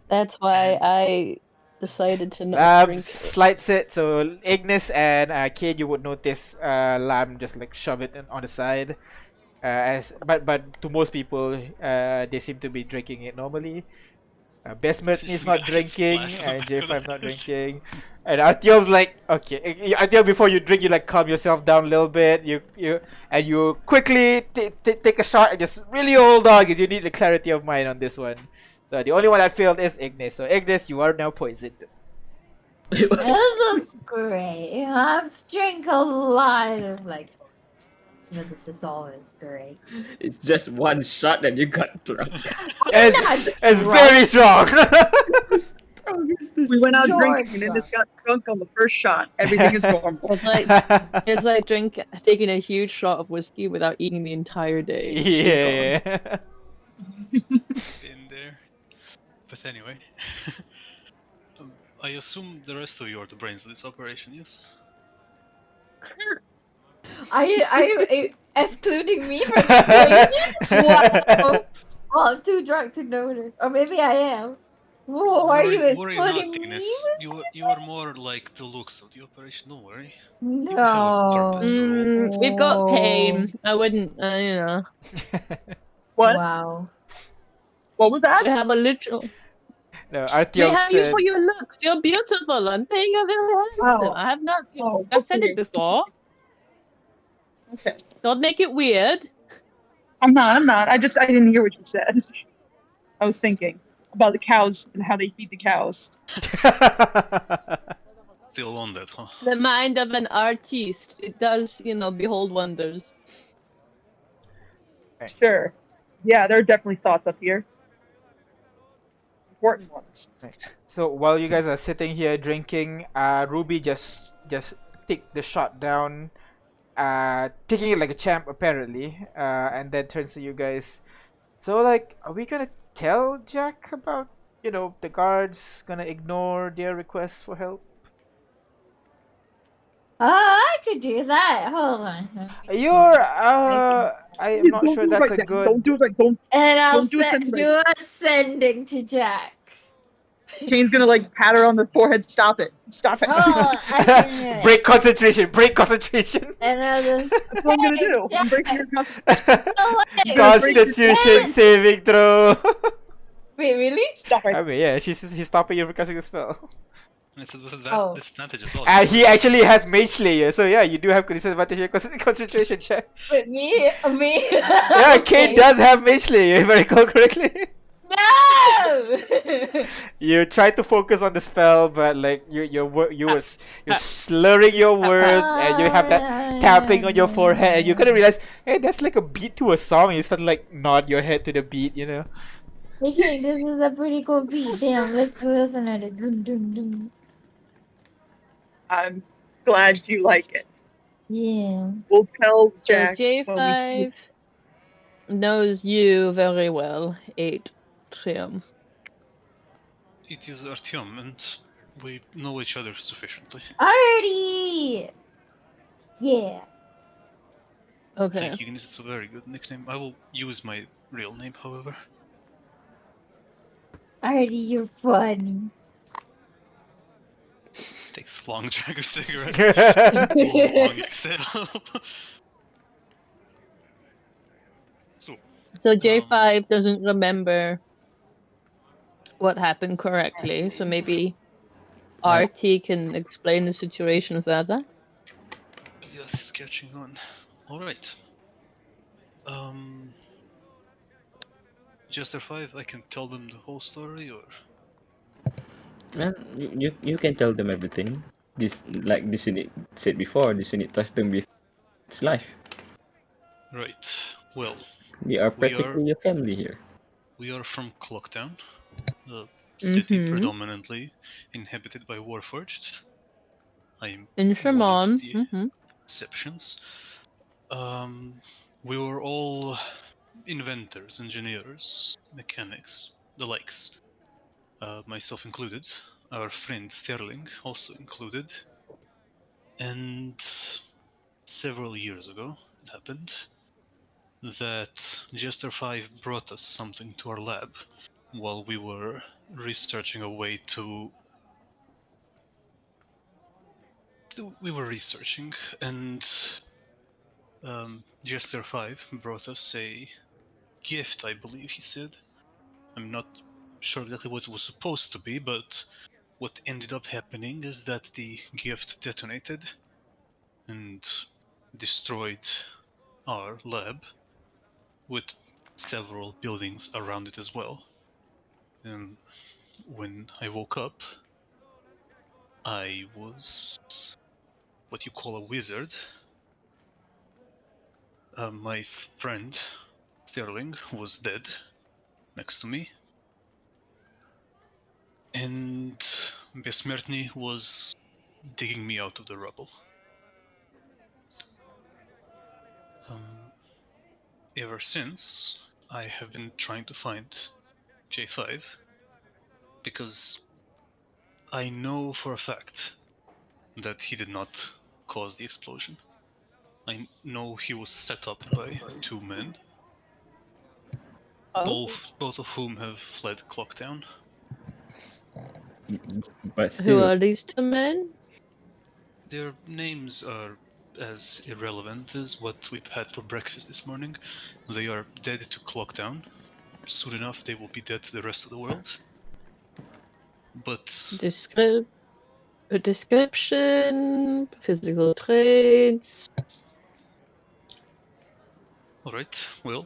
Speaker 5: That's why I decided to not drink it.
Speaker 1: Slight it. So Ignis and Kate, you would notice Lam just like shove it on the side. But to most people, they seem to be drinking it normally. Besmet is
Speaker 6: Just
Speaker 1: not
Speaker 6: gets
Speaker 1: drinking,
Speaker 6: splashed on the
Speaker 1: and
Speaker 6: back of the
Speaker 1: J5 not
Speaker 6: head.
Speaker 1: drinking, and Artyom's like, okay, Artyom, before you drink, you like calm yourself down a little bit. You quickly take a shot and just really hold on because you need the clarity of mind on this one. So the only one that failed is Ignis. So Ignis, you are now poisoned.
Speaker 2: This is great. I've drank a lot of like. This is always great.
Speaker 3: It's just one shot and you got drunk.
Speaker 1: It's very strong.
Speaker 4: We went out
Speaker 2: Sure,
Speaker 4: drinking and then just got drunk on the first shot. Everything is normal.
Speaker 5: It's like taking a huge shot of whiskey without eating the entire day. It's just gone.
Speaker 1: Yeah.
Speaker 6: In there. But anyway. I assume the rest of you are the brains of this operation, yes?
Speaker 2: Are you excluding me from the equation? Wow. Well, I'm too drunk to notice. Or maybe I am. Whoa, are you
Speaker 6: Worry
Speaker 2: excluding
Speaker 6: not,
Speaker 2: me?
Speaker 6: Ignis. You are more like the looks of the operation, don't worry.
Speaker 2: No.
Speaker 6: have a purpose.
Speaker 5: We've got Kane.
Speaker 2: Whoa.
Speaker 5: I wouldn't, you know.
Speaker 4: What?
Speaker 2: Wow.
Speaker 4: What was that?
Speaker 5: We have a literal.
Speaker 1: No,
Speaker 5: They
Speaker 1: Artyom
Speaker 5: have you
Speaker 1: said.
Speaker 5: for your looks. You're beautiful. I'm saying you're very handsome.
Speaker 4: Oh.
Speaker 5: I have not.
Speaker 4: Oh,
Speaker 5: I've said
Speaker 4: okay.
Speaker 5: it before.
Speaker 4: Okay.
Speaker 5: Don't make it weird.
Speaker 4: I'm not. I didn't hear what you said. I was thinking about the cows and how they feed the cows.
Speaker 6: Still on that, huh?
Speaker 5: The mind of an artiste. It does, behold wonders.
Speaker 4: Sure. Yeah, there are definitely thoughts up here. Important ones.
Speaker 1: So while you guys are sitting here drinking, Ruby just take the shot down, taking it like a champ apparently, and then turns to you guys. So like, are we gonna tell Jack about the guards gonna ignore their requests for help?
Speaker 2: I could do that. Hold on.
Speaker 1: I am not sure that's a good.
Speaker 4: Don't do it like don't.
Speaker 2: And I'll
Speaker 4: Don't do it something
Speaker 2: do a sending to Jack.
Speaker 4: Kane's gonna like pat her on the forehead. Stop it. Stop it.
Speaker 2: Oh, I can do it.
Speaker 1: Break concentration. Break concentration.
Speaker 2: And I'll just.
Speaker 4: That's what I'm gonna do. I'm breaking your concentration.
Speaker 1: Constitution saving throw.
Speaker 2: Wait, really?
Speaker 4: Stop it.
Speaker 1: I mean, yeah, he's stopping you from casting the spell.
Speaker 6: It's a
Speaker 2: Oh.
Speaker 6: disadvantage as well.
Speaker 1: And he actually has Mage Slayer, so yeah, you do have disadvantage in concentration check.
Speaker 2: Wait, me?
Speaker 1: Yeah, Kate does have Mage Slayer, if I recall correctly.
Speaker 2: No!
Speaker 1: You try to focus on the spell, but like you're slurring your words, and you have that tapping on your forehead, and you kind of realize, hey, that's like a beat to a song. You start to like nod your head to the beat,
Speaker 2: Okay, this is a pretty cool beat. Damn, let's go listen to it. Dun, dun, dun.
Speaker 4: I'm glad you like it.
Speaker 2: Yeah.
Speaker 4: We'll tell
Speaker 5: So
Speaker 4: Jack. when
Speaker 5: J5 knows you very well, Atrium.
Speaker 6: It is Artyom, and we know each other sufficiently.
Speaker 2: Alrighty! Yeah.
Speaker 5: Okay.
Speaker 6: Thank you, Ignis. It's a very good nickname. I will use my real name, however.
Speaker 2: Alrighty, you're funny.
Speaker 6: Takes a long drag of cigarette. Long exhale.
Speaker 5: So J5 doesn't remember what happened correctly, so maybe RT can explain the situation further.
Speaker 6: Yes, catching on. All right. Jester 5, I can tell them the whole story, or
Speaker 3: Well, you can tell them everything. This unit said before, this unit trusts them with its life.
Speaker 6: right. Well,
Speaker 3: We are
Speaker 6: we are
Speaker 3: practically a family here.
Speaker 6: we are from Clocktown, a city
Speaker 5: Mhm.
Speaker 6: predominantly inhabited by Warforged. I'm
Speaker 5: In
Speaker 6: one of
Speaker 5: Sherman.
Speaker 6: the
Speaker 5: Mhm.
Speaker 6: exceptions. We were all inventors, engineers, mechanics, the likes. Myself included. Our friend Sterling also included. And several years ago, it happened that Jester 5 brought us something to our lab while we were researching a way to. We were researching, and Jester 5 brought us a gift, I believe he said. I'm not sure exactly what it was supposed to be, but what ended up happening is that the gift detonated and destroyed our lab with several buildings around it as well. And when I woke up, I was what you call a wizard. My friend Sterling was dead next to me, and Besmertny was digging me out of the rubble. Ever since, I have been trying to find J5 because I know for a fact that he did not cause the explosion. I know he was set up by two men,
Speaker 5: Oh.
Speaker 6: both of whom have fled Clocktown.
Speaker 3: But
Speaker 5: Who
Speaker 3: still,
Speaker 5: are these two men?
Speaker 6: Their names are as irrelevant as what we've had for breakfast this morning. They are dead to Clocktown. Soon enough, they will be dead to the rest of the world. But
Speaker 5: Description, physical traits.
Speaker 6: alright, well,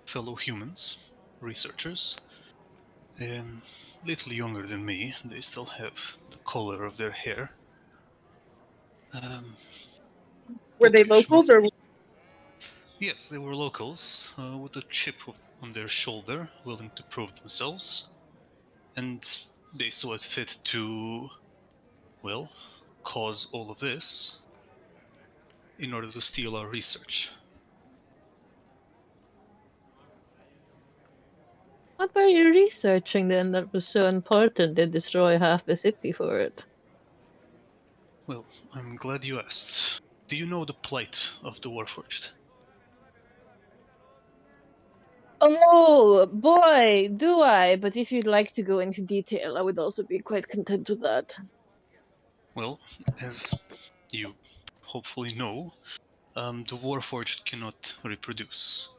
Speaker 6: fellow humans, researchers, little younger than me, they still have the color of their hair.
Speaker 4: Were they
Speaker 6: Bookish,
Speaker 4: locals or
Speaker 6: Yes, they were locals, with a chip on their shoulder, willing to prove themselves, and they saw it fit to, well, cause all of this in order to steal our research.
Speaker 5: What were you researching then that was so important they destroy half the city for it?
Speaker 6: Well, I'm glad you asked. Do you know the plight of the Warforged?
Speaker 5: Oh boy, do I! But if you'd like to go into detail, I would also be quite content with that.
Speaker 6: Well, as you hopefully know, the Warforged cannot reproduce,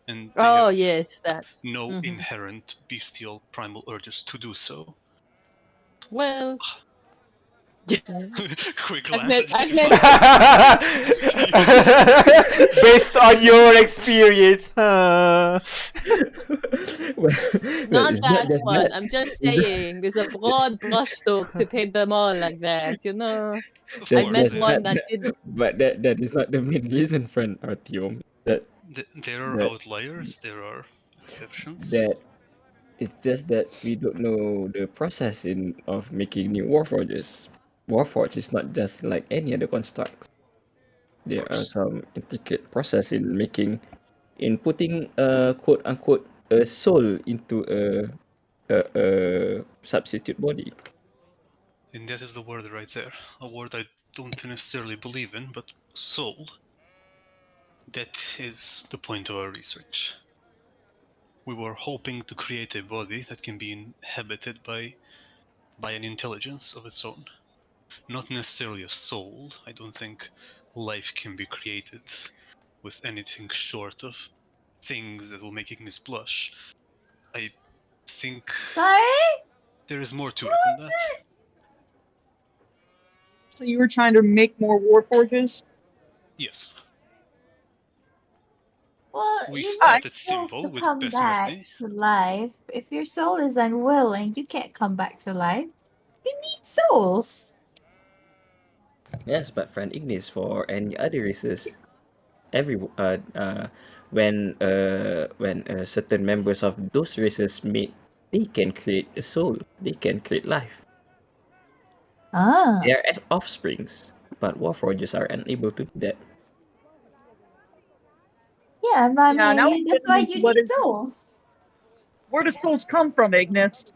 Speaker 6: and they
Speaker 5: Oh
Speaker 6: have
Speaker 5: yes, that.
Speaker 6: no
Speaker 5: Mhm.
Speaker 6: inherent bestial primal urges to do so.
Speaker 5: Well,
Speaker 6: Quick
Speaker 5: I've
Speaker 6: glance
Speaker 5: met.
Speaker 6: at
Speaker 5: I've met.
Speaker 1: Based on your experience, huh?
Speaker 3: well,
Speaker 5: Not
Speaker 3: it's not
Speaker 5: that
Speaker 3: just
Speaker 5: one.
Speaker 3: that.
Speaker 5: I'm just saying, there's a broad brushstroke to paint them all like that. You know,
Speaker 6: Of
Speaker 5: I
Speaker 6: course,
Speaker 5: met
Speaker 3: That's
Speaker 5: one that
Speaker 3: that,
Speaker 5: did.
Speaker 3: but that is not the main reason, friend Artyom.
Speaker 6: there are
Speaker 3: That
Speaker 6: outliers, there are exceptions.
Speaker 3: that it's just that we don't know the process of making new warforges. Warforge is not just like any other construct.
Speaker 6: Of
Speaker 3: There are
Speaker 6: course.
Speaker 3: some intricate process in putting a quote unquote a soul into a substitute body.
Speaker 6: And that is the word right there. A word I don't necessarily believe in, but soul. That is the point of our research. We were hoping to create a body that can be inhabited by an intelligence of its own. Not necessarily a soul. I don't think life can be created with anything short of things that will make Ignis blush. I think
Speaker 2: Sorry?
Speaker 6: there is more to
Speaker 2: What
Speaker 6: it than
Speaker 2: was
Speaker 6: that.
Speaker 2: that?
Speaker 4: so you were trying to make more Warforges?
Speaker 6: Yes.
Speaker 2: Well,
Speaker 6: We
Speaker 2: you
Speaker 6: started
Speaker 2: need souls
Speaker 6: simple
Speaker 2: to
Speaker 6: with
Speaker 2: come back
Speaker 6: besmirny.
Speaker 2: to life. If your soul is unwilling, you can't come back to life. You need souls.
Speaker 3: Yes, but friend Ignis, for any other races, every when certain members of those races meet, they can create a soul. They can create life.
Speaker 2: Ah.
Speaker 3: They are as offsprings, but Warforged are unable to do that.
Speaker 2: Yeah, but
Speaker 4: Yeah, now we're
Speaker 2: maybe that's
Speaker 4: getting
Speaker 2: why
Speaker 4: into
Speaker 2: you
Speaker 4: what
Speaker 2: need
Speaker 4: is.
Speaker 2: souls.
Speaker 4: Where do souls come from, Ignis?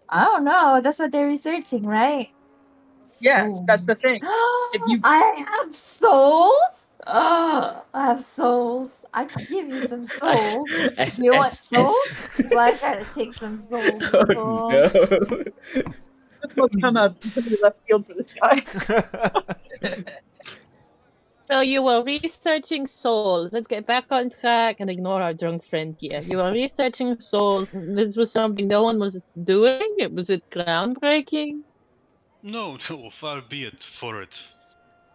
Speaker 2: I don't know. That's what they're researching, right?
Speaker 4: Yes, that's the
Speaker 2: Souls.
Speaker 4: thing. If you
Speaker 2: I have souls. I have souls. I can give you some souls.
Speaker 3: as
Speaker 2: You want
Speaker 3: as
Speaker 2: souls?
Speaker 3: as
Speaker 2: Well, I gotta take some souls.
Speaker 3: oh
Speaker 2: Oh.
Speaker 3: no.
Speaker 4: this must come out completely left field for this guy.
Speaker 5: So you were researching souls. Let's get back on track and ignore our drunk friend here. You were researching souls. This was something no one was doing. Was it groundbreaking?
Speaker 6: No, no, far be it for it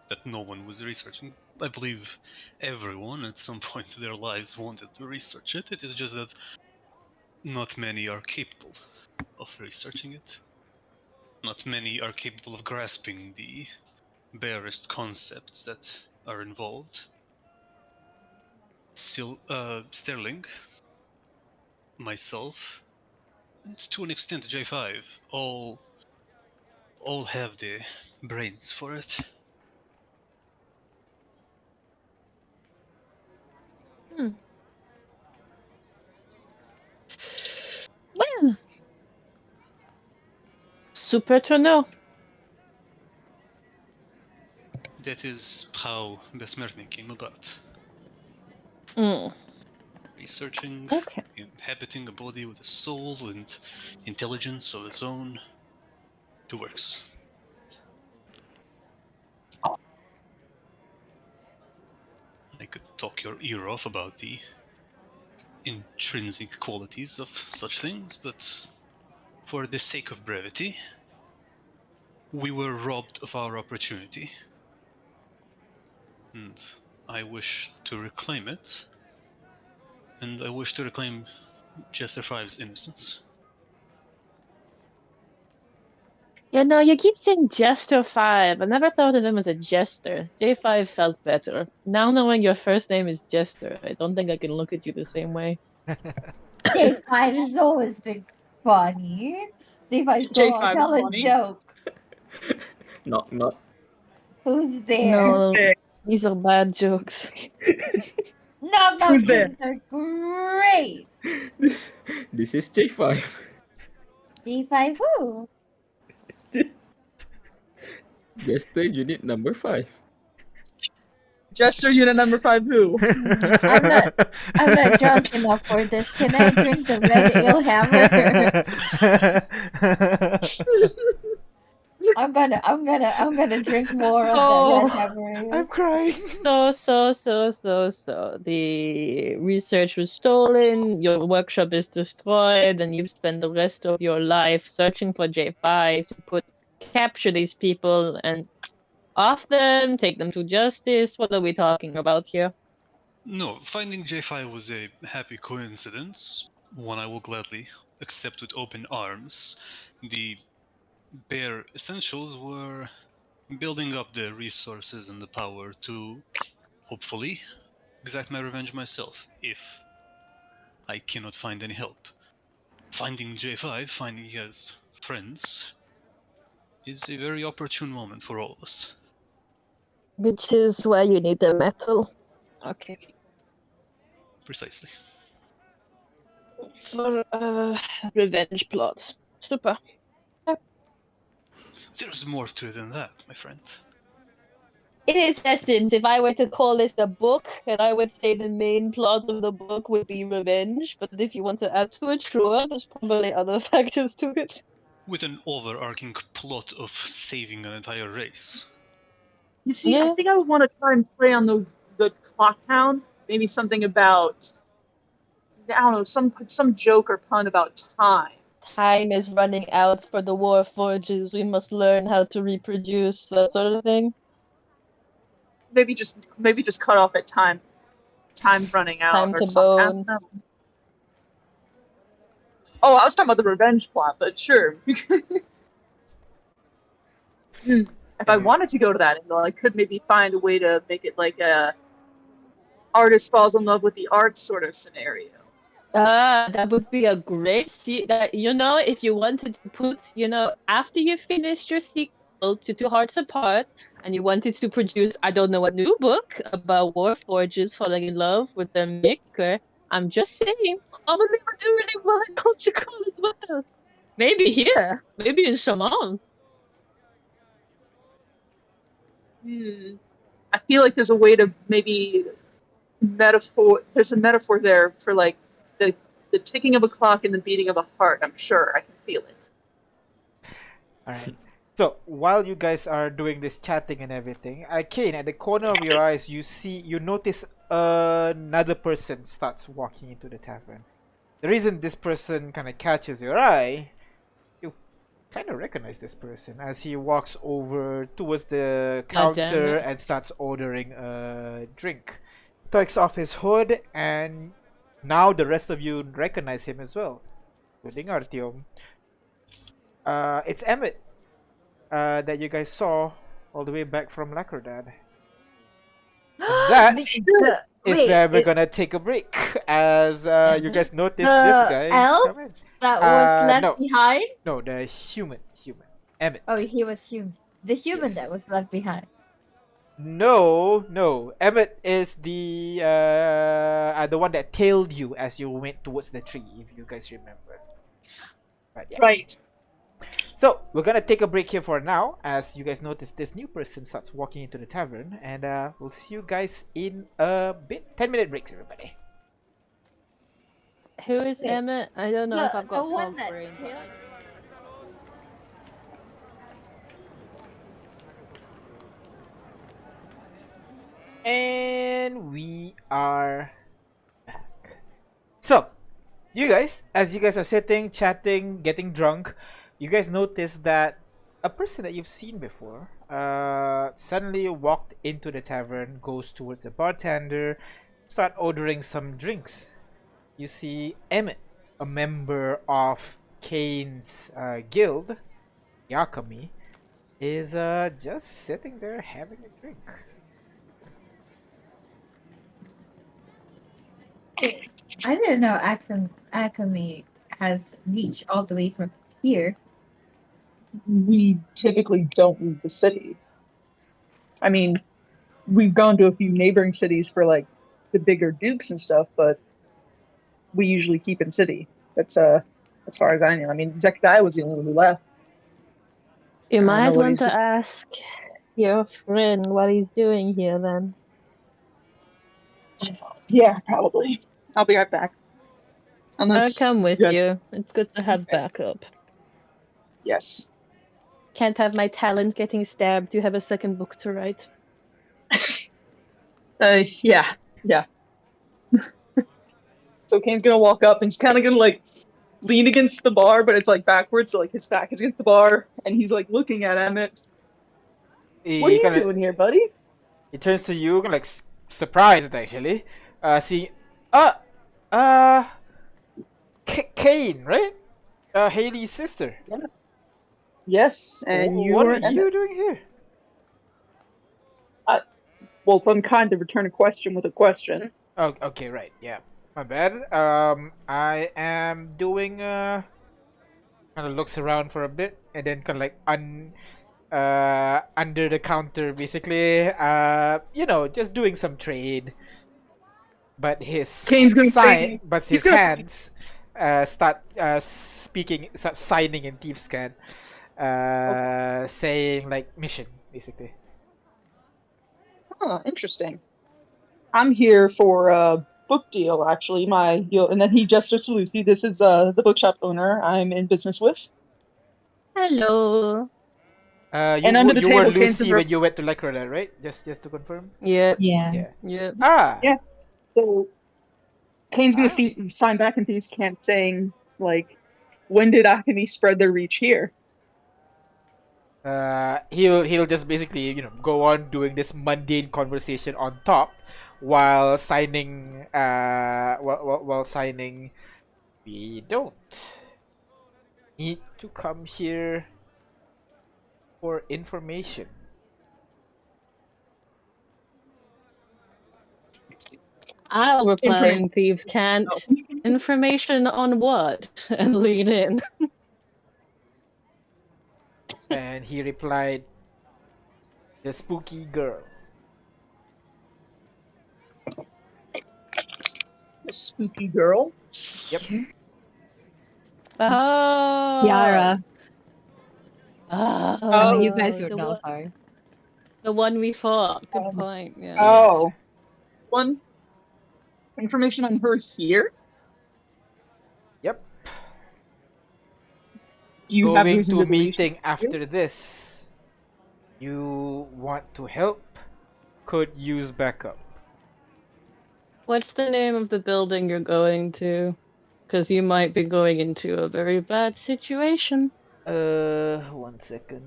Speaker 6: that no one was researching. I believe everyone at some point in their lives wanted to research it. It is just that not many are capable of researching it. Not many are capable of grasping the barest concepts that are involved. Sterling, myself, and to an extent J5, all have the brains for it.
Speaker 5: Well, super to know.
Speaker 6: That is how Besmertny came about.
Speaker 5: Mm.
Speaker 6: Researching,
Speaker 5: Okay.
Speaker 6: inhabiting a body with a soul and intelligence of its own. It works. I could talk your ear off about the intrinsic qualities of such things, but for the sake of brevity, we were robbed of our opportunity. And I wish to reclaim it. And I wish to reclaim Jester 5's innocence.
Speaker 5: Yeah, no, you keep saying Jester 5. I never thought of him as a jester. J5 felt better. Now knowing your first name is Jester, I don't think I can look at you the same way.
Speaker 2: J5 has always been funny. J5, go on,
Speaker 4: J5 is
Speaker 2: tell a
Speaker 4: funny.
Speaker 2: joke.
Speaker 3: Not.
Speaker 2: Who's there?
Speaker 5: No,
Speaker 4: there?
Speaker 5: these are bad jokes.
Speaker 2: Knock knock
Speaker 4: Who's there?
Speaker 2: jokes are great.
Speaker 3: This is J5.
Speaker 2: J5 who?
Speaker 3: Jester unit number 5.
Speaker 4: Jester unit number 5 who?
Speaker 2: I'm not drunk enough for this. Can I drink the red ale hammer? I'm gonna drink more of that red hammer.
Speaker 1: I'm crying.
Speaker 5: So. The research was stolen, your workshop is destroyed, and you've spent the rest of your life searching for J5 to capture these people and off them, take them to justice. What are we talking about here?
Speaker 6: No, finding J5 was a happy coincidence, one I will gladly accept with open arms. The bare essentials were building up the resources and the power to, hopefully, exact my revenge myself, if I cannot find any help. Finding J5, finding he has friends, is a very opportune moment for all of us.
Speaker 5: Which is why you need the metal. Okay.
Speaker 6: Precisely.
Speaker 5: For revenge plot. Super.
Speaker 6: There's more to it than that, my friend.
Speaker 5: In its essence, if I were to call this a book, and I would say the main plot of the book would be revenge, but if you want to add to it, sure, there's probably other factors to it.
Speaker 6: With an overarching plot of saving an entire race.
Speaker 4: You see,
Speaker 5: Yeah.
Speaker 4: I think I would want to try and play on the clock town. Maybe something about, I don't know, some joke or pun about time.
Speaker 5: Time is running out for the Warforges. We must learn how to reproduce, that sort of thing.
Speaker 4: Maybe just cut off at time time's running out
Speaker 5: Time
Speaker 4: or
Speaker 5: to
Speaker 4: something. I
Speaker 5: bone.
Speaker 4: don't know. Oh, I was talking about the revenge plot, but sure. If I wanted to go to that angle, I could maybe find a way to make it like a artist falls in love with the art sort of scenario.
Speaker 5: That would be a great that if you wanted to put, after you finished your sequel to Two Hearts Apart and you wanted to produce, I don't know, a new book about Warforged falling in love with their maker, I'm just saying, probably would do really well in Cultural as well. Maybe here, maybe in Shaman.
Speaker 4: I feel like there's a way to maybe there's a metaphor there for like the ticking of a clock and the beating of a heart. I'm sure I can feel it.
Speaker 1: All right. So while you guys are doing this chatting and everything, Kane, at the corner of your eyes, you notice another person starts walking into the tavern. The reason this person kind of catches your eye, you kind of recognize this person as he walks over towards the counter and starts ordering a drink. Takes off his hood, and now the rest of you recognize him as well, including Artyom. It's Emmett that you guys saw all the way back from Lakrodad. That is where we're gonna take a break, as you guys notice this guy
Speaker 2: elf
Speaker 1: come in.
Speaker 2: that was left
Speaker 1: no.
Speaker 2: behind?
Speaker 1: No, the human. Emmett.
Speaker 2: Oh, he was human. The human
Speaker 1: Yes.
Speaker 2: that was left behind.
Speaker 1: No. Emmett is the one that tailed you as you went towards the tree, if you guys remember. But yeah.
Speaker 4: Right.
Speaker 1: So we're gonna take a break here for now, as you guys notice this new person starts walking into the tavern, and we'll see you guys in a bit. 10-minute breaks, everybody.
Speaker 5: Who is Emmett? I don't know if I've got
Speaker 2: the one
Speaker 5: frog
Speaker 2: that
Speaker 5: brain.
Speaker 2: tailed-
Speaker 1: And we are back. So, as you guys are sitting, chatting, getting drunk, you guys notice that a person that you've seen before suddenly walked into the tavern, goes towards the bartender, start ordering some drinks. You see Emmett, a member of Kane's guild, Yakami, is just sitting there having a drink.
Speaker 2: I didn't know Akami has reached all the way from here.
Speaker 4: We typically don't leave the city. I mean, we've gone to a few neighboring cities for like the bigger dukes and stuff, but we usually keep in city. That's as far as I know. I mean, Zekdai was the only one who left.
Speaker 5: You
Speaker 4: I don't
Speaker 5: might
Speaker 4: know what
Speaker 5: want to
Speaker 4: he's-
Speaker 5: ask your friend what he's doing here then.
Speaker 4: Yeah, probably. I'll be right back.
Speaker 5: I'll
Speaker 4: Unless
Speaker 5: come with
Speaker 4: Yeah.
Speaker 5: you. It's good to have
Speaker 4: Okay.
Speaker 5: backup.
Speaker 4: Yes.
Speaker 5: Can't have my talent getting stabbed. You have a second book to write.
Speaker 4: Yeah. So Kane's gonna walk up and he's kind of gonna like lean against the bar, but it's like backwards, so like his back is against the bar, and he's like looking at Emmett. What are you doing here, buddy?
Speaker 1: He turns to you, like surprised actually, seeing, Kane, right? Haley's sister.
Speaker 4: Yes, and
Speaker 1: What are you doing here?
Speaker 4: Well, it's unkind to return a question with a question.
Speaker 1: Oh, okay, right, yeah. My bad. I am doing kind of looks around for a bit and then kind of like under the counter basically, just doing some trade. But his
Speaker 4: Kane's gonna
Speaker 1: hands start signing in Thieves' Can, saying like mission basically.
Speaker 4: Huh, interesting. I'm here for a book deal, actually. My deal, and then he gestures to Lucy. This is the bookshop owner I'm in business with.
Speaker 5: Hello.
Speaker 4: And under the
Speaker 1: you were
Speaker 4: table came
Speaker 1: Lucy
Speaker 4: some
Speaker 1: when you went to Lycra, right? Just to confirm.
Speaker 5: Yep.
Speaker 2: Yeah.
Speaker 5: Yep.
Speaker 4: Yeah. So Kane's gonna sign back in Thieves' Camp saying, like, when did Akami spread their reach here?
Speaker 1: He'll just basically go on doing this mundane conversation on top, while signing while signing, we don't need to come here for information.
Speaker 5: I'll reply
Speaker 4: Information.
Speaker 5: in Thieves Can't. Information on what? And lean in.
Speaker 1: And he replied, the spooky girl.
Speaker 4: A spooky girl.
Speaker 1: Yep.
Speaker 5: Oh.
Speaker 2: Yara.
Speaker 5: Oh,
Speaker 2: You guys would
Speaker 5: the
Speaker 2: know,
Speaker 5: one-
Speaker 2: sorry.
Speaker 5: The one we fought. Good point. Yeah.
Speaker 4: Oh. One information on her here.
Speaker 1: Yep.
Speaker 4: Do you have
Speaker 1: Going
Speaker 4: reason
Speaker 1: to a
Speaker 4: believe
Speaker 1: meeting
Speaker 4: she-
Speaker 1: after this. You want to help? Could use backup.
Speaker 5: What's the name of the building you're going to? Because you might be going into a very bad situation.
Speaker 1: 1 second.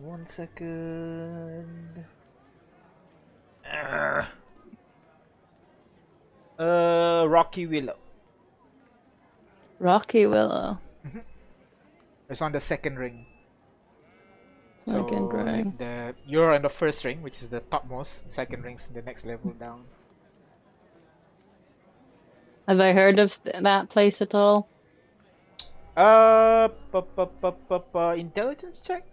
Speaker 1: Rocky Willow.
Speaker 5: Rocky Willow.
Speaker 1: It's on the second ring.
Speaker 5: Second ring.
Speaker 1: Like you're on the first ring, which is the topmost. Second ring's the next level down.
Speaker 5: Have I heard of that place at all?
Speaker 1: Intelligence check.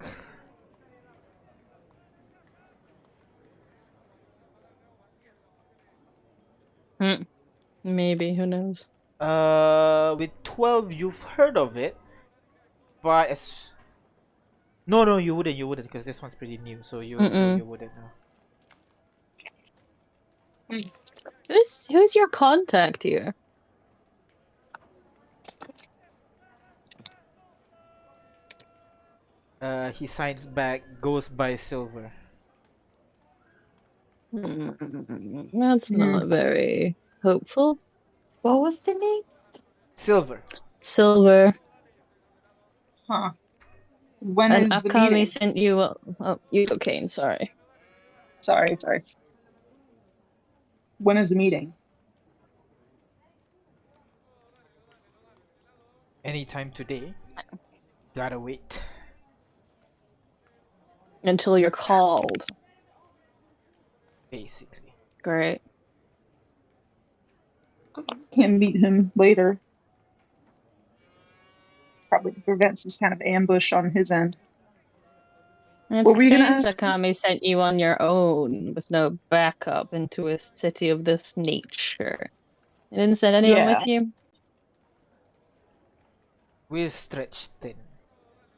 Speaker 5: Maybe, who knows?
Speaker 1: With 12, you've heard of it, but no, you wouldn't, because this one's pretty new, so you wouldn't know.
Speaker 5: Who's your contact here?
Speaker 1: He signs back, goes by Silver.
Speaker 5: That's not very hopeful.
Speaker 2: What was the name?
Speaker 1: Silver.
Speaker 5: Silver.
Speaker 4: Huh. When
Speaker 5: And
Speaker 4: is the
Speaker 5: Akami
Speaker 4: meeting?
Speaker 5: sent you. Oh, you cocaine. Sorry.
Speaker 4: Sorry. When is the meeting?
Speaker 1: Anytime today. Gotta wait.
Speaker 5: Until you're called.
Speaker 1: Basically.
Speaker 5: Great.
Speaker 4: Can meet him later. Probably to prevent some kind of ambush on his end.
Speaker 5: It
Speaker 4: What were you gonna
Speaker 5: seems
Speaker 4: ask?
Speaker 5: Akami sent you on your own with no backup into a city of this nature. You didn't send anyone with you?
Speaker 1: We're stretched thin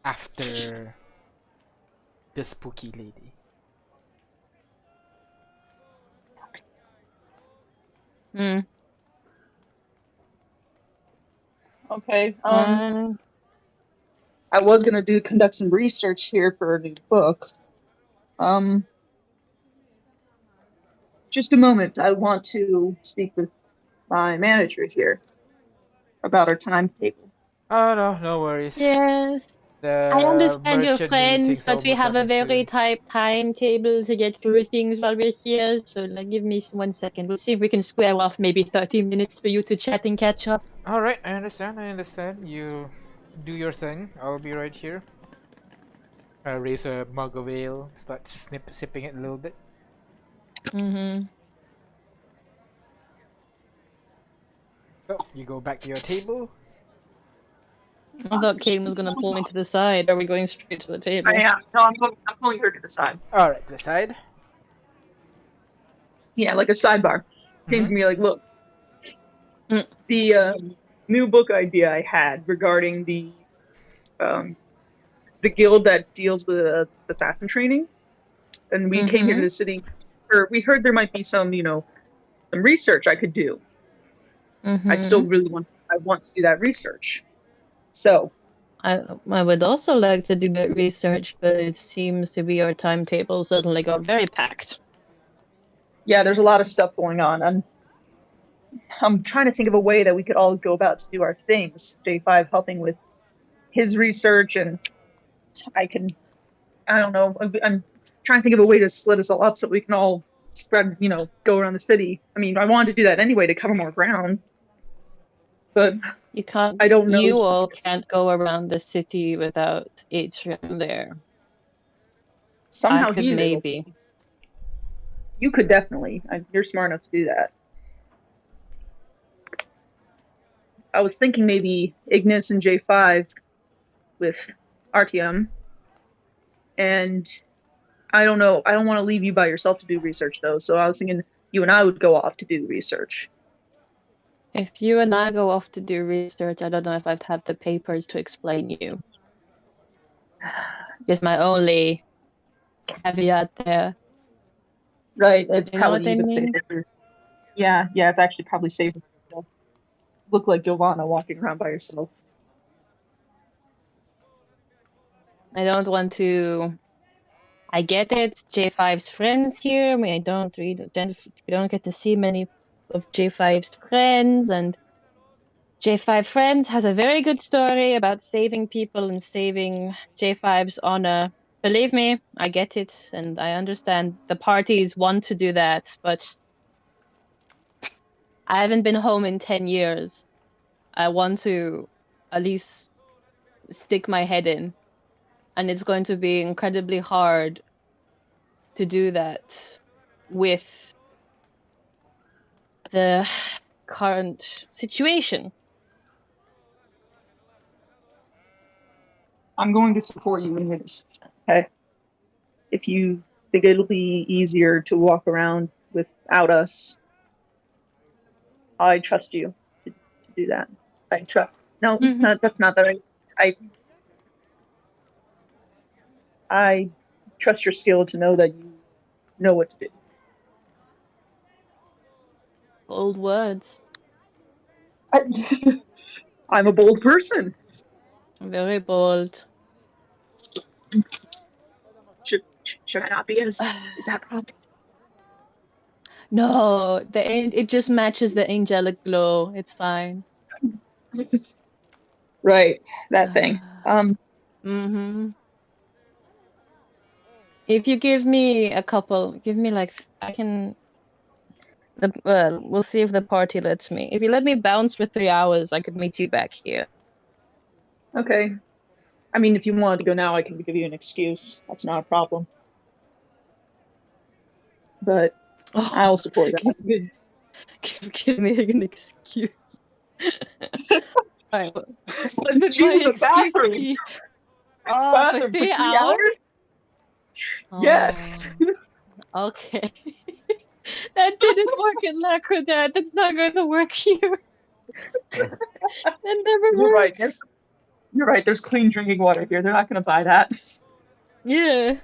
Speaker 1: after the spooky lady.
Speaker 4: Okay. I was gonna conduct some research here for a new book. Just a moment. I want to speak with my manager here about our timetable.
Speaker 1: Oh no worries.
Speaker 5: Yes. I understand your friends, but we have a very
Speaker 1: tight.
Speaker 5: tight timetable to get through things while we're here. So, give me 1 second. We'll see if we can square off maybe 30 minutes for you to chat and catch up.
Speaker 1: Alright, I understand. You do your thing. I'll be right here. Raise a mug of ale, start sipping it a little bit. So, you go back to your table.
Speaker 5: I thought Kane was gonna pull me to the side. Are we going straight to the table?
Speaker 4: Yeah, no, I'm pulling her to the side.
Speaker 1: Alright, to the side.
Speaker 4: Yeah, like a sidebar. Came to me like, look, the new book idea I had regarding the guild that deals with assassin training, and we came here to the city. Or we heard there might be some research I could do. I still really want to do that research. So
Speaker 5: I would also like to do that research, but it seems to be our timetable suddenly got very packed.
Speaker 4: Yeah, there's a lot of stuff going on. I'm trying to think of a way that we could all go about to do our things. J5 helping with his research, and I don't know. I'm trying to think of a way to split us all up so we can all spread, go around the city. I mean, I wanted to do that anyway to cover more ground, but
Speaker 5: You can't.
Speaker 4: I don't know.
Speaker 5: You all can't go around the city without Atrium there.
Speaker 4: Somehow
Speaker 5: I could
Speaker 4: he's able
Speaker 5: maybe.
Speaker 4: to. You could definitely. You're smart enough to do that. I was thinking maybe Ignis and J5 with Artyom. And I don't know. I don't want to leave you by yourself to do research, though. So I was thinking you and I would go off to do research.
Speaker 5: If you and I go off to do research, I don't know if I'd have the papers to explain you. Is my only caveat there.
Speaker 4: Right. It's
Speaker 5: You know
Speaker 4: probably
Speaker 5: what I
Speaker 4: even
Speaker 5: mean?
Speaker 4: safer. Yeah, it's actually probably safer. Look like Giovanna walking around by herself.
Speaker 5: I don't want to. I get it. J5's friends here. I mean, we don't get to see many of J5's friends, and J5 Friends has a very good story about saving people and saving J5's honor. Believe me, I get it, and I understand the parties want to do that, but I haven't been home in 10 years. I want to at least stick my head in, and it's going to be incredibly hard to do that with the current situation.
Speaker 4: I'm going to support you in this. Okay. If you think it'll be easier to walk around without us, I trust you to do that. I trust. No, that's not that. I trust your skill to know that you know what to do.
Speaker 5: Bold words.
Speaker 4: I'm a bold person.
Speaker 5: Very bold.
Speaker 4: Should I not be as? Is that problem?
Speaker 5: No, it just matches the angelic glow. It's fine.
Speaker 4: Right, that thing.
Speaker 5: Mm-hmm. If you give me a couple, we'll see if the party lets me. If you let me bounce for 3 hours, I could meet you back here.
Speaker 4: Okay. I mean, if you wanted to go now, I can give you an excuse. That's not a problem. But I'll support that.
Speaker 5: Give me an excuse. Alright.
Speaker 4: She's in the bathroom.
Speaker 5: For 3 hours?
Speaker 4: Yes.
Speaker 5: Okay. That didn't work in Lacridat. That's not going to work here. That never works.
Speaker 4: Right. You're right. There's clean drinking water here. They're not going to buy that.
Speaker 5: Yeah.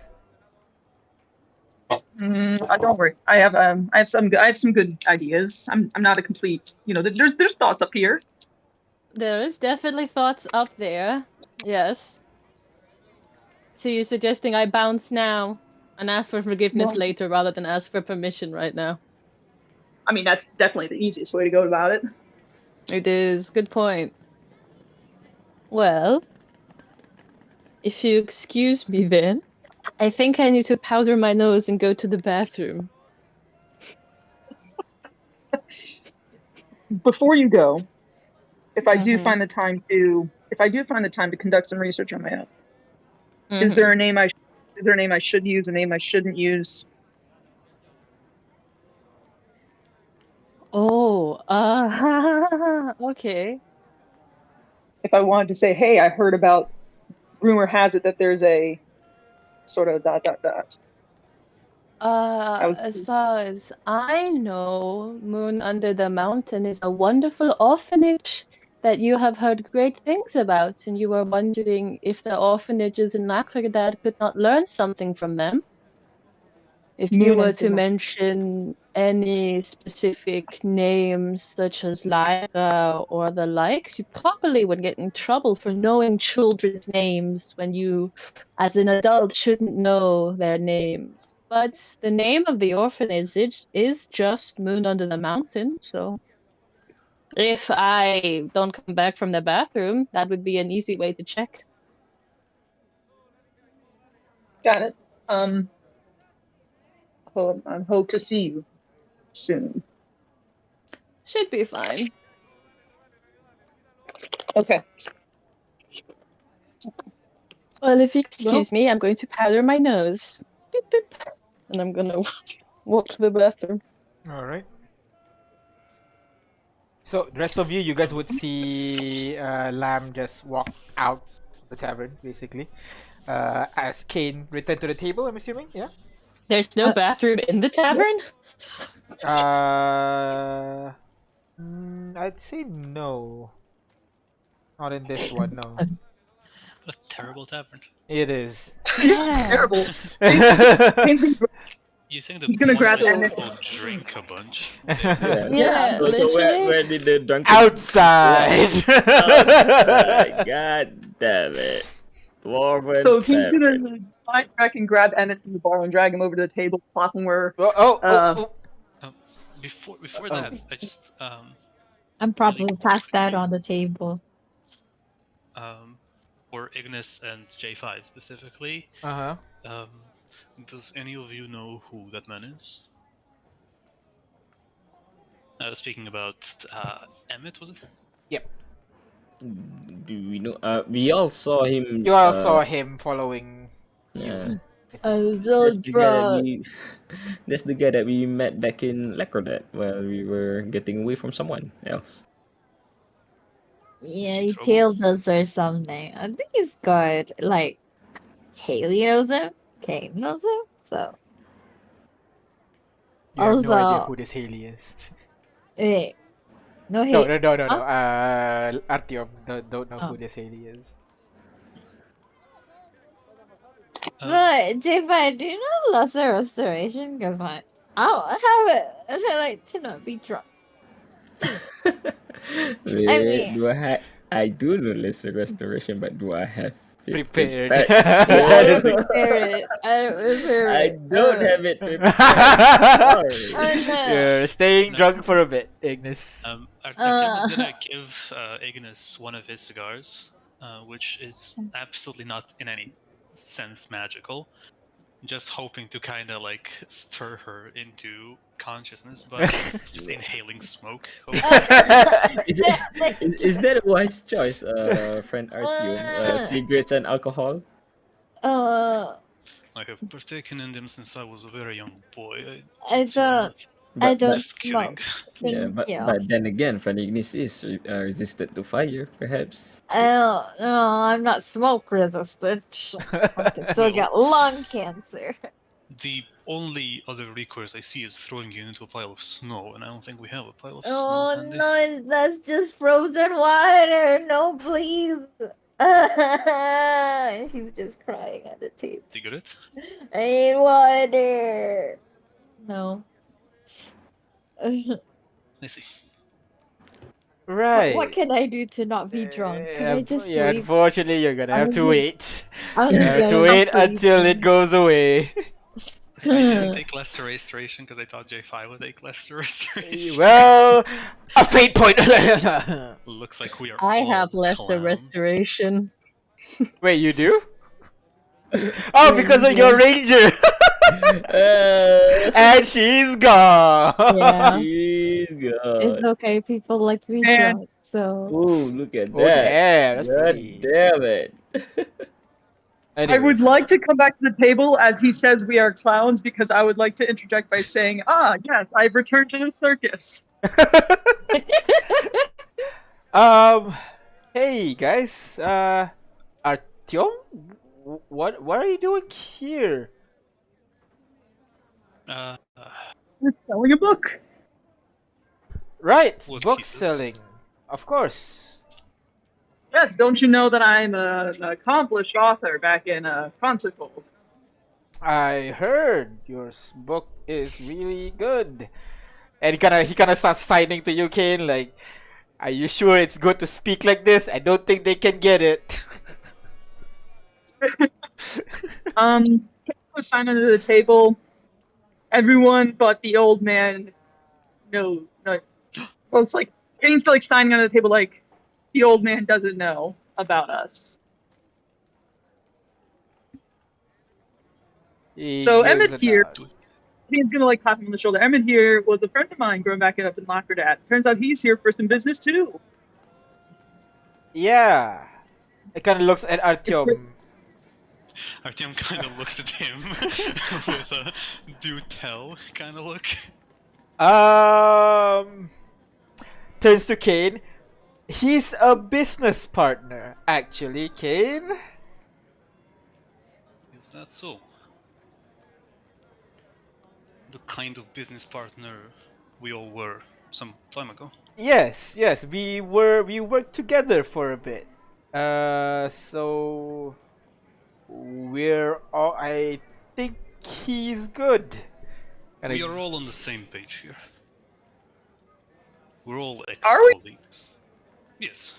Speaker 4: Don't worry. I have some good ideas. I'm not a complete. There's thoughts up here.
Speaker 5: There is definitely thoughts up there. Yes. So you're suggesting I bounce now and ask for forgiveness later rather than ask for permission right now?
Speaker 4: I mean, that's definitely the easiest way to go about it.
Speaker 5: It is. Good point. Well, if you excuse me then, I think I need to powder my nose and go to the bathroom.
Speaker 4: Before you go, if I do find the time to conduct some research on my own, is there a name I should use, a name I shouldn't use?
Speaker 5: Oh, okay.
Speaker 4: If I wanted to say, hey, I heard about, rumor has it that there's a sort of ...
Speaker 5: As far as I know, Moon Under the Mountain is a wonderful orphanage that you have heard great things about, and you were wondering if the orphanages in Lacridat could not learn something from them. If you were to mention any specific names, such as Lyra or the likes, you probably would get in trouble for knowing children's names when you, as an adult, shouldn't know their names. But the name of the orphanage is just Moon Under the Mountain, so if I don't come back from the bathroom, that would be an easy way to check.
Speaker 4: Got it. I hope to see you soon.
Speaker 5: Should be fine.
Speaker 4: Okay.
Speaker 5: Well, if you excuse me, I'm going to powder my nose. Beep, beep. And I'm gonna walk to the bathroom.
Speaker 1: All right. So the rest of you guys would see Lamb just walk out the tavern, basically. As Kane returned to the table, I'm assuming, yeah.
Speaker 5: There's no bathroom in the tavern?
Speaker 1: I'd say no. Not in this one, no.
Speaker 6: A terrible tavern.
Speaker 1: It is.
Speaker 4: Terrible.
Speaker 6: You think the
Speaker 4: He's gonna grab
Speaker 6: monsters
Speaker 4: Emmett.
Speaker 6: will drink a bunch?
Speaker 5: Yeah,
Speaker 3: So
Speaker 5: literally.
Speaker 3: where did the drunken
Speaker 1: Outside!
Speaker 3: Outside. God damn it. Warforged
Speaker 4: So he's
Speaker 3: tavern.
Speaker 4: gonna find back and grab Emmett from the bar and drag him over to the table, plop him where.
Speaker 6: Before that, I just
Speaker 2: I'm probably passed out on the table.
Speaker 6: for Ignis and J5 specifically.
Speaker 1: Uh-huh.
Speaker 6: Does any of you know who that man is? Speaking about Emmett, was it?
Speaker 1: Yep.
Speaker 3: Do we know? We all saw him.
Speaker 1: You all saw him following you.
Speaker 3: Yeah.
Speaker 2: I'm so
Speaker 3: That's the guy that
Speaker 2: drunk.
Speaker 3: we. That's the guy that we met back in Lacordat while we were getting away from someone else.
Speaker 2: Yeah, he
Speaker 6: Trouble.
Speaker 2: killed us or something. I think he's good. Like, Haley knows him. Kane knows him. So,
Speaker 1: You have no idea
Speaker 2: Also-
Speaker 1: who this Haley is.
Speaker 2: wait. No,
Speaker 1: No,
Speaker 2: Haley.
Speaker 1: no. Artyom don't know who
Speaker 2: Oh.
Speaker 1: this Haley is.
Speaker 2: But, J5, do you know Lesser Restoration? Because I don't have it. And I like to not be drunk.
Speaker 3: Wait, I do know lesser restoration, but do I have it
Speaker 1: Prepared.
Speaker 3: prepared?
Speaker 2: Yeah, I
Speaker 1: That is
Speaker 2: don't
Speaker 1: the-
Speaker 2: prepare it. I don't prepare
Speaker 3: I
Speaker 2: it.
Speaker 3: don't have it prepared. Sorry.
Speaker 2: I know.
Speaker 1: You're staying
Speaker 6: No.
Speaker 1: drunk for a bit, Ignis.
Speaker 6: Artyom is gonna give Ignis one of his cigars, which is absolutely not in any sense magical. Just hoping to kind of like stir her into consciousness, but just inhaling smoke.
Speaker 3: Is that a wise choice, friend Artyom? Cigarettes and alcohol?
Speaker 6: Like I've partaken in them since I was a very young boy.
Speaker 2: I
Speaker 6: so I'm
Speaker 2: don't.
Speaker 6: not-
Speaker 2: I don't
Speaker 6: Just kidding.
Speaker 2: smoke.
Speaker 3: Yeah,
Speaker 2: Thank
Speaker 3: but
Speaker 2: you.
Speaker 3: then again, friend Ignis is resistant to fire, perhaps.
Speaker 2: I don't know. I'm not smoke resistant. I can still get lung cancer.
Speaker 6: The only other recourse I see is throwing you into a pile of snow, and I don't think we have a pile of
Speaker 2: Oh
Speaker 6: snow handy.
Speaker 2: no, that's just frozen water. No, please. And she's just crying at the table.
Speaker 6: Cigarette?
Speaker 2: I need water. No.
Speaker 6: I see.
Speaker 1: Right.
Speaker 2: What can I do to not be drunk? Can I just
Speaker 1: yeah,
Speaker 2: leave?
Speaker 1: unfortunately, you're gonna have to
Speaker 2: I'm
Speaker 1: wait.
Speaker 2: I'm
Speaker 1: You
Speaker 2: just
Speaker 1: have to
Speaker 2: gonna
Speaker 1: wait
Speaker 2: not
Speaker 1: until
Speaker 2: leave.
Speaker 1: it goes away.
Speaker 6: I didn't take lesser restoration because I thought J5 would take lesser restoration.
Speaker 1: Well, a fate point.
Speaker 6: Looks like we are
Speaker 5: I
Speaker 6: all
Speaker 5: have left the
Speaker 6: clowns.
Speaker 5: restoration.
Speaker 1: Wait, you do? Oh, because of your ranger. And she's gone.
Speaker 2: Yeah.
Speaker 3: He's gone.
Speaker 2: It's okay. People like me
Speaker 4: Man.
Speaker 2: drunk, so.
Speaker 3: Oh, look at
Speaker 1: Oh,
Speaker 3: that.
Speaker 1: damn, that's
Speaker 3: God
Speaker 1: pretty.
Speaker 3: damn it.
Speaker 4: I would
Speaker 1: Anyways.
Speaker 4: like to come back to the table as he says we are clowns because I would like to interject by saying, yes, I've returned to the circus.
Speaker 1: Hey guys, Artyom, what are you doing here?
Speaker 4: We're selling a book.
Speaker 1: Right,
Speaker 6: What
Speaker 1: book
Speaker 6: pieces?
Speaker 1: selling, of course.
Speaker 4: Yes, don't you know that I'm an accomplished author back in Ponticle?
Speaker 1: I heard your book is really good, and he kind of starts signing to you, Kane. Like, are you sure it's good to speak like this? I don't think they can get it.
Speaker 4: Was signed under the table. Everyone but the old man knows. Well, it's like Kane's like signing under the table, like the old man doesn't know about us.
Speaker 1: He
Speaker 4: So
Speaker 1: gives
Speaker 4: Emmett
Speaker 1: a
Speaker 4: here-
Speaker 1: nod.
Speaker 4: He's gonna like clap him on the shoulder. Emmett here was a friend of mine growing back up in Lockerdad. Turns out he's here for some business too.
Speaker 1: Yeah. It kind of looks at Artyom.
Speaker 6: Artyom kind of looks at him with a do tell kind of look.
Speaker 1: Turns to Kane. He's a business partner, actually, Kane.
Speaker 6: Is that so? The kind of business partner we all were some time ago.
Speaker 1: Yes, we worked together for a bit. So we're all. I think he's good. And
Speaker 6: We are all on the same page here. We're all
Speaker 4: Are we?
Speaker 6: ex-colleagues. Yes.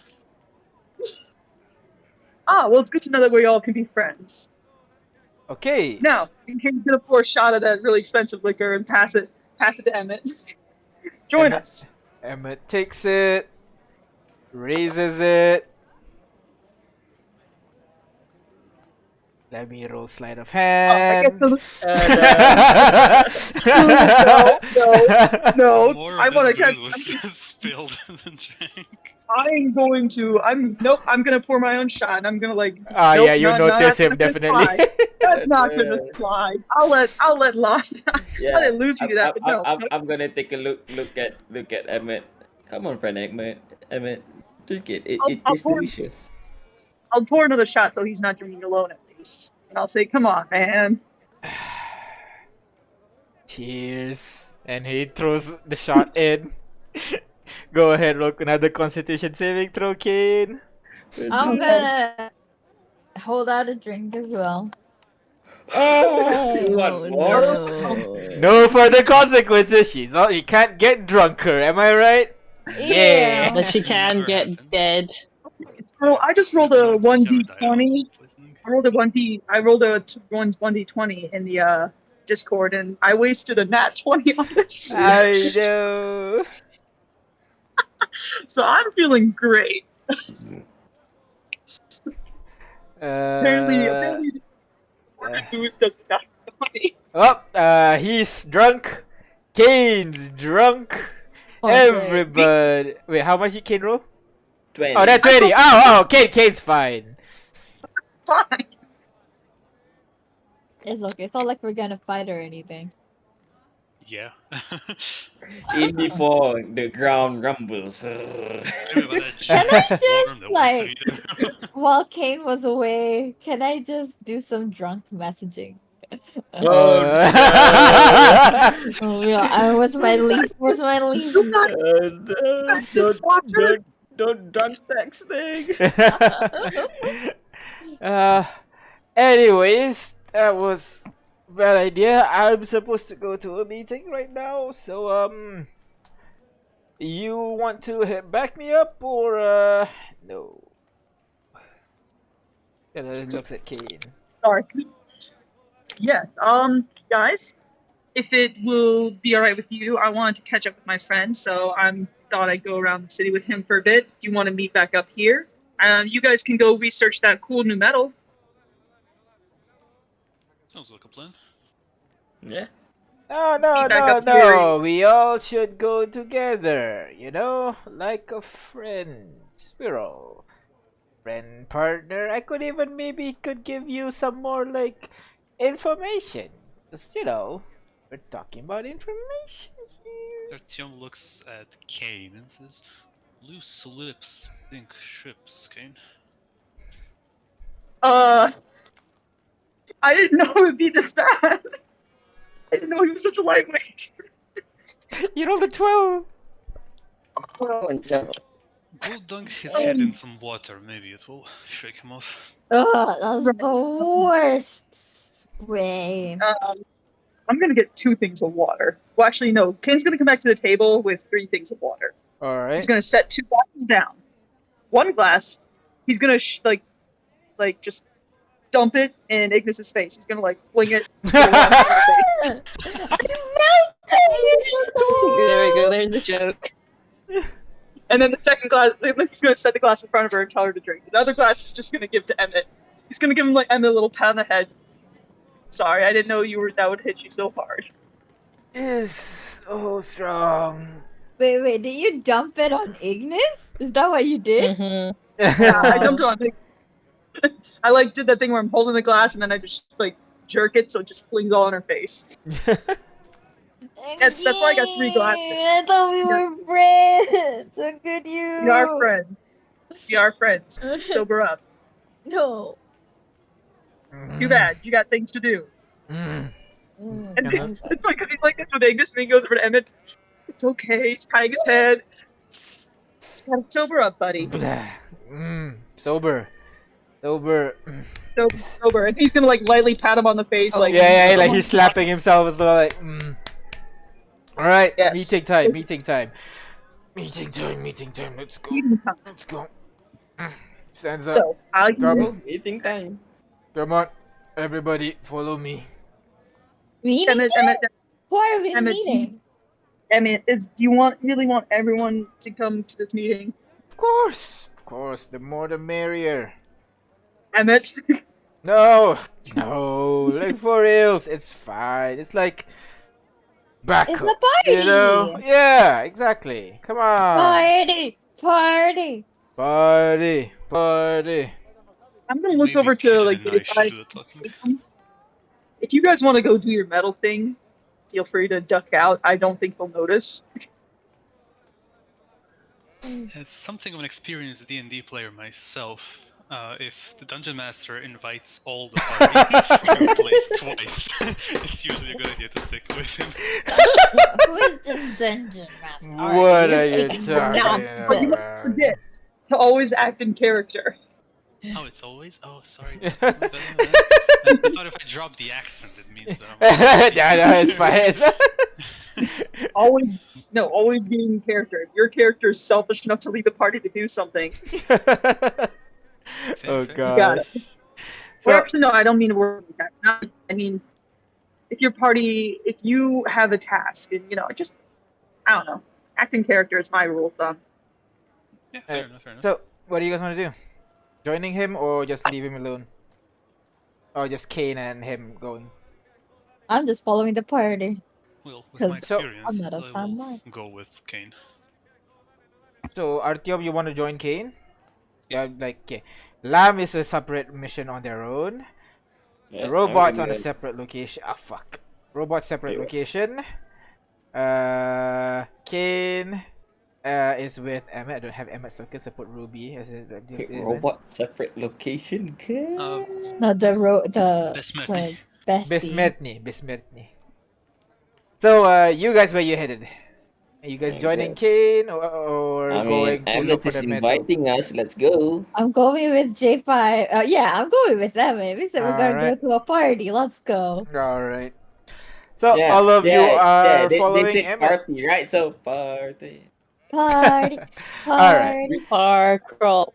Speaker 4: Well, it's good to know that we all can be friends.
Speaker 1: Okay.
Speaker 4: Now, he's gonna pour a shot of that really expensive liquor and pass it to Emmett. Join us.
Speaker 1: Emmett takes it, raises it. Let me roll sleight of
Speaker 4: I guess
Speaker 1: hand.
Speaker 4: no.
Speaker 6: More
Speaker 4: I
Speaker 6: of
Speaker 4: want
Speaker 6: this
Speaker 4: to
Speaker 6: booze was spilled than drank.
Speaker 4: I'm gonna pour my own shot and I'm gonna like.
Speaker 1: Ah,
Speaker 4: nope,
Speaker 1: yeah, you notice
Speaker 4: that's
Speaker 1: him
Speaker 4: not gonna
Speaker 1: definitely.
Speaker 4: fly. That's not gonna fly. I'll let Lost.
Speaker 3: Yeah,
Speaker 4: I didn't lose you to that, but no.
Speaker 3: I'm gonna take a look at Emmett. Come on, friend Emmett, drink it. It
Speaker 4: I'll
Speaker 3: tastes
Speaker 4: pour-
Speaker 3: delicious.
Speaker 4: I'll pour another shot so he's not drinking alone at least. And I'll say, come on, man.
Speaker 1: Cheers. And he throws the shot in. Go ahead, roll another Constitution saving throw, Kane.
Speaker 2: I'm gonna hold out a drink as well. Hey!
Speaker 3: One
Speaker 5: Oh,
Speaker 3: more.
Speaker 5: no.
Speaker 1: No further consequences. You can't get drunker. Am I right? Yeah.
Speaker 5: But she can
Speaker 6: Never
Speaker 5: get
Speaker 6: happened.
Speaker 5: dead.
Speaker 4: So I just rolled a 1d20.
Speaker 6: Poisoning.
Speaker 4: I rolled a 1d20 in the Discord, and I wasted a nat 20 on this.
Speaker 1: I know.
Speaker 4: So I'm feeling great. Apparently, booze doesn't have money.
Speaker 1: He's drunk. Kane's drunk. Everybody. Wait, how much you Kane roll?
Speaker 3: 20.
Speaker 1: Oh, that's 20. Oh, Kane's fine.
Speaker 4: Fine.
Speaker 2: It's okay. It's not like we're gonna fight or anything.
Speaker 6: Yeah.
Speaker 3: In before the ground rumbles.
Speaker 2: Can I just, like, while Kane was away, can I just do some drunk messaging?
Speaker 3: Oh,
Speaker 2: Oh yeah, where's my leaf? Where's my leaf?
Speaker 3: don't drunk texting.
Speaker 1: Anyways, that was a bad idea. I'm supposed to go to a meeting right now, so you want to back me up or no? And then looks at Kane.
Speaker 4: Sorry. Yes, guys, if it will be alright with you, I wanted to catch up with my friend, so I thought I'd go around the city with him for a bit. If you want to meet back up here, you guys can go research that cool new metal.
Speaker 6: Sounds like a plan.
Speaker 3: Yeah.
Speaker 1: No. We all should go together, like a friends. We're all friend partner. I could even could give you some more like information. Just, we're talking about information here.
Speaker 6: Artyom looks at Kane and says, "Loose lips sink ships, Kane."
Speaker 4: I didn't know it would be this bad. I didn't know he was such a lightweight.
Speaker 1: You rolled a 12.
Speaker 3: Oh, no.
Speaker 6: Go dunk his head in some water. Maybe it will shake him off.
Speaker 2: Ugh, that's the worst way.
Speaker 4: I'm gonna get 2 things of water. Well, actually, no. Kane's gonna come back to the table with 3 things of water.
Speaker 1: All right.
Speaker 4: He's gonna set 2 glasses down. 1 glass, he's gonna just dump it in Ignis's face. He's gonna fling it.
Speaker 2: I'm
Speaker 5: There we go, there's the joke.
Speaker 4: And then the second glass, he's gonna set the glass in front of her and tell her to drink. The other glass is just gonna give to Emmett. He's gonna give him Emmett a little pat on the head. Sorry, I didn't know that would hit you so hard.
Speaker 1: is so strong.
Speaker 2: Wait, did you dump it on Ignis? Is that what you did?
Speaker 5: Mm-hmm.
Speaker 4: Yeah, I
Speaker 2: Wow.
Speaker 4: jumped on it. I like did that thing where I'm holding the glass and then I just like jerk it so it just flings all on her face. That's why I got 3 glasses.
Speaker 2: I thought we were friends. So good you.
Speaker 4: We are friends. We are friends. Sober up.
Speaker 2: No.
Speaker 4: Too bad. You got things to do.
Speaker 1: Mm.
Speaker 4: And
Speaker 1: Uh-huh.
Speaker 4: it's like this with Ignis, and he goes over to Emmett. It's okay. He's patting his head. Just gotta sober up, buddy.
Speaker 1: Blah. Sober. Sober.
Speaker 4: Sober. And he's gonna like lightly pat him on the face, like
Speaker 1: Yeah, like he's slapping himself as well, like. Alright,
Speaker 4: Yes.
Speaker 1: meeting time. Meeting time. Let's go. Let's go. Stands up.
Speaker 4: So I'll
Speaker 1: Double.
Speaker 3: Meeting time.
Speaker 1: Come on. Everybody, follow me.
Speaker 2: Meeting?
Speaker 4: Emmett,
Speaker 2: Why are we
Speaker 4: Emmett,
Speaker 2: meeting?
Speaker 4: do you really want everyone to come to this meeting?
Speaker 1: Of course. The more the merrier.
Speaker 4: Emmett,
Speaker 1: No, like for reals, it's fine. It's like back.
Speaker 2: It's a party.
Speaker 1: You know? Yeah, exactly. Come on.
Speaker 2: Party.
Speaker 4: I'm gonna look
Speaker 6: Maybe
Speaker 4: over to
Speaker 6: Ken
Speaker 4: like
Speaker 6: and I
Speaker 4: if
Speaker 6: should do the talking.
Speaker 4: if you guys want to go do your metal thing, feel free to duck out. I don't think they'll notice.
Speaker 6: As something of an experienced D&D player myself, if the dungeon master invites all the party to a place twice, it's usually a good idea to stick with him.
Speaker 2: Who is this dungeon master?
Speaker 1: What are you
Speaker 2: thinking
Speaker 1: talking
Speaker 2: nonsense?
Speaker 4: But you must
Speaker 1: about?
Speaker 4: forget to always act in character.
Speaker 6: Oh, it's always? Oh, sorry. I thought if I drop the accent, it means that
Speaker 1: No, it's fine.
Speaker 4: Always be in character. If your character is selfish enough to leave the party to do something.
Speaker 1: Oh
Speaker 6: fair.
Speaker 4: got
Speaker 1: gosh.
Speaker 4: it.
Speaker 1: So,
Speaker 4: Or actually, no, I don't mean to word like that. I mean, if you have a task and, just, I don't know, act in character is my rule of thumb.
Speaker 6: Yeah, fair enough.
Speaker 1: so what do you guys want to do? Joining him or just leave him alone? Or just Kane and him going?
Speaker 2: I'm just following the party.
Speaker 6: Well, with
Speaker 2: 'Cause
Speaker 6: my
Speaker 1: So-
Speaker 6: experience,
Speaker 2: I'm not a
Speaker 6: I will
Speaker 2: fanboy.
Speaker 6: go with Kane.
Speaker 1: So Artyom, you want to join Kane? Yeah, like okay. Lamb is a separate mission on their own.
Speaker 3: Yeah,
Speaker 1: The robots
Speaker 3: I'm
Speaker 1: on a
Speaker 3: gonna-
Speaker 1: separate location. Ah, fuck. Robot separate
Speaker 3: Yeah.
Speaker 1: location. Kane is with Emmett. I don't have Emmett's tokens, so put Ruby as a
Speaker 3: Robot separate location. Okay.
Speaker 2: No, the
Speaker 6: Besmertny.
Speaker 2: Bessie.
Speaker 1: Bismertny. So you guys, where you headed? Are you guys
Speaker 3: Okay.
Speaker 1: joining Kane or
Speaker 3: I
Speaker 1: going
Speaker 3: mean,
Speaker 1: to
Speaker 3: Emmett
Speaker 1: look for
Speaker 3: is
Speaker 1: the metal?
Speaker 3: inviting us. Let's go.
Speaker 2: I'm going with J5. Yeah, I'm going with Emmett. We said we're gonna
Speaker 1: Alright.
Speaker 2: go to a party. Let's go.
Speaker 1: All right. So all of you are following
Speaker 3: they said
Speaker 1: Emmett.
Speaker 3: party, right? So party.
Speaker 2: Party.
Speaker 1: Alright.
Speaker 2: Party.
Speaker 5: Bar crawl.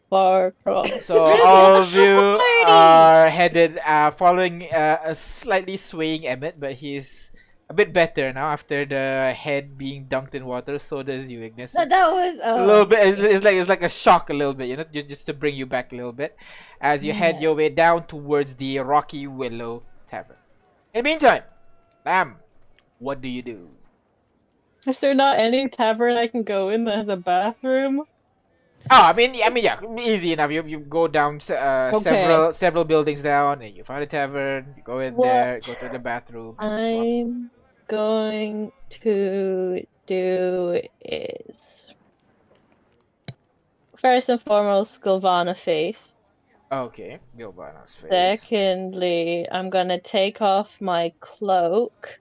Speaker 1: So all of you
Speaker 2: Party!
Speaker 1: are headed, following a slightly swaying Emmett, but he's a bit better now after the head being dunked in water. So does you, Ignis.
Speaker 2: No, that was
Speaker 1: A little bit. It's like a shock, a little bit. Just to bring you back a little bit, as you head
Speaker 2: Yeah.
Speaker 1: your way down towards the Rocky Willow Tavern. In the meantime, Lamb, what do you do?
Speaker 5: Is there not any tavern I can go in that has a bathroom?
Speaker 1: Oh, I mean, yeah, easy enough. You go down several buildings down, and you find a tavern. You go in
Speaker 5: What
Speaker 1: there, go to the bathroom. swap.
Speaker 5: I'm going to do is first and foremost Gilvana face.
Speaker 1: Okay, Gilvana's face.
Speaker 5: Secondly, I'm gonna take off my cloak.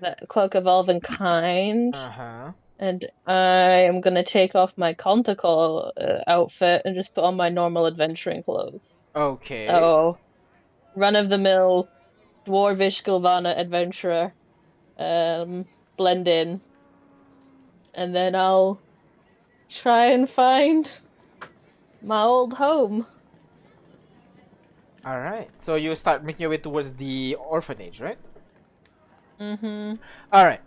Speaker 5: The cloak of elven kind. And I am gonna take off my Contacle outfit and just put on my normal adventuring clothes.
Speaker 1: Okay.
Speaker 5: So, run-of-the-mill, dwarvish Gilvana adventurer, blend in, and then I'll try and find my old home.
Speaker 1: All right. So you start making your way towards the orphanage, right?
Speaker 5: Mm-hmm.
Speaker 1: All right.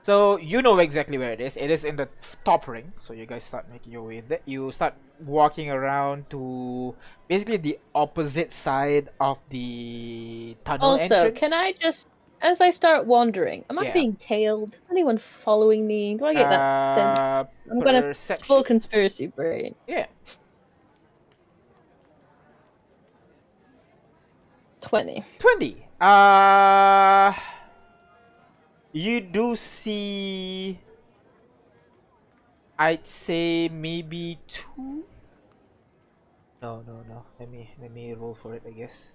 Speaker 1: So you know exactly where it is. It is in the top ring. So you guys start making your way there. You start walking around to basically the opposite side of the tunnel
Speaker 5: Also,
Speaker 1: entrance.
Speaker 5: can I just as I start wandering, am I
Speaker 1: Yeah.
Speaker 5: being tailed? Anyone following me? Do I get that sense? I'm gonna
Speaker 1: Perception.
Speaker 5: full conspiracy brain.
Speaker 1: Yeah.
Speaker 5: 20.
Speaker 1: 20. You do see, I'd say maybe 2. No. Let me roll for it, I guess.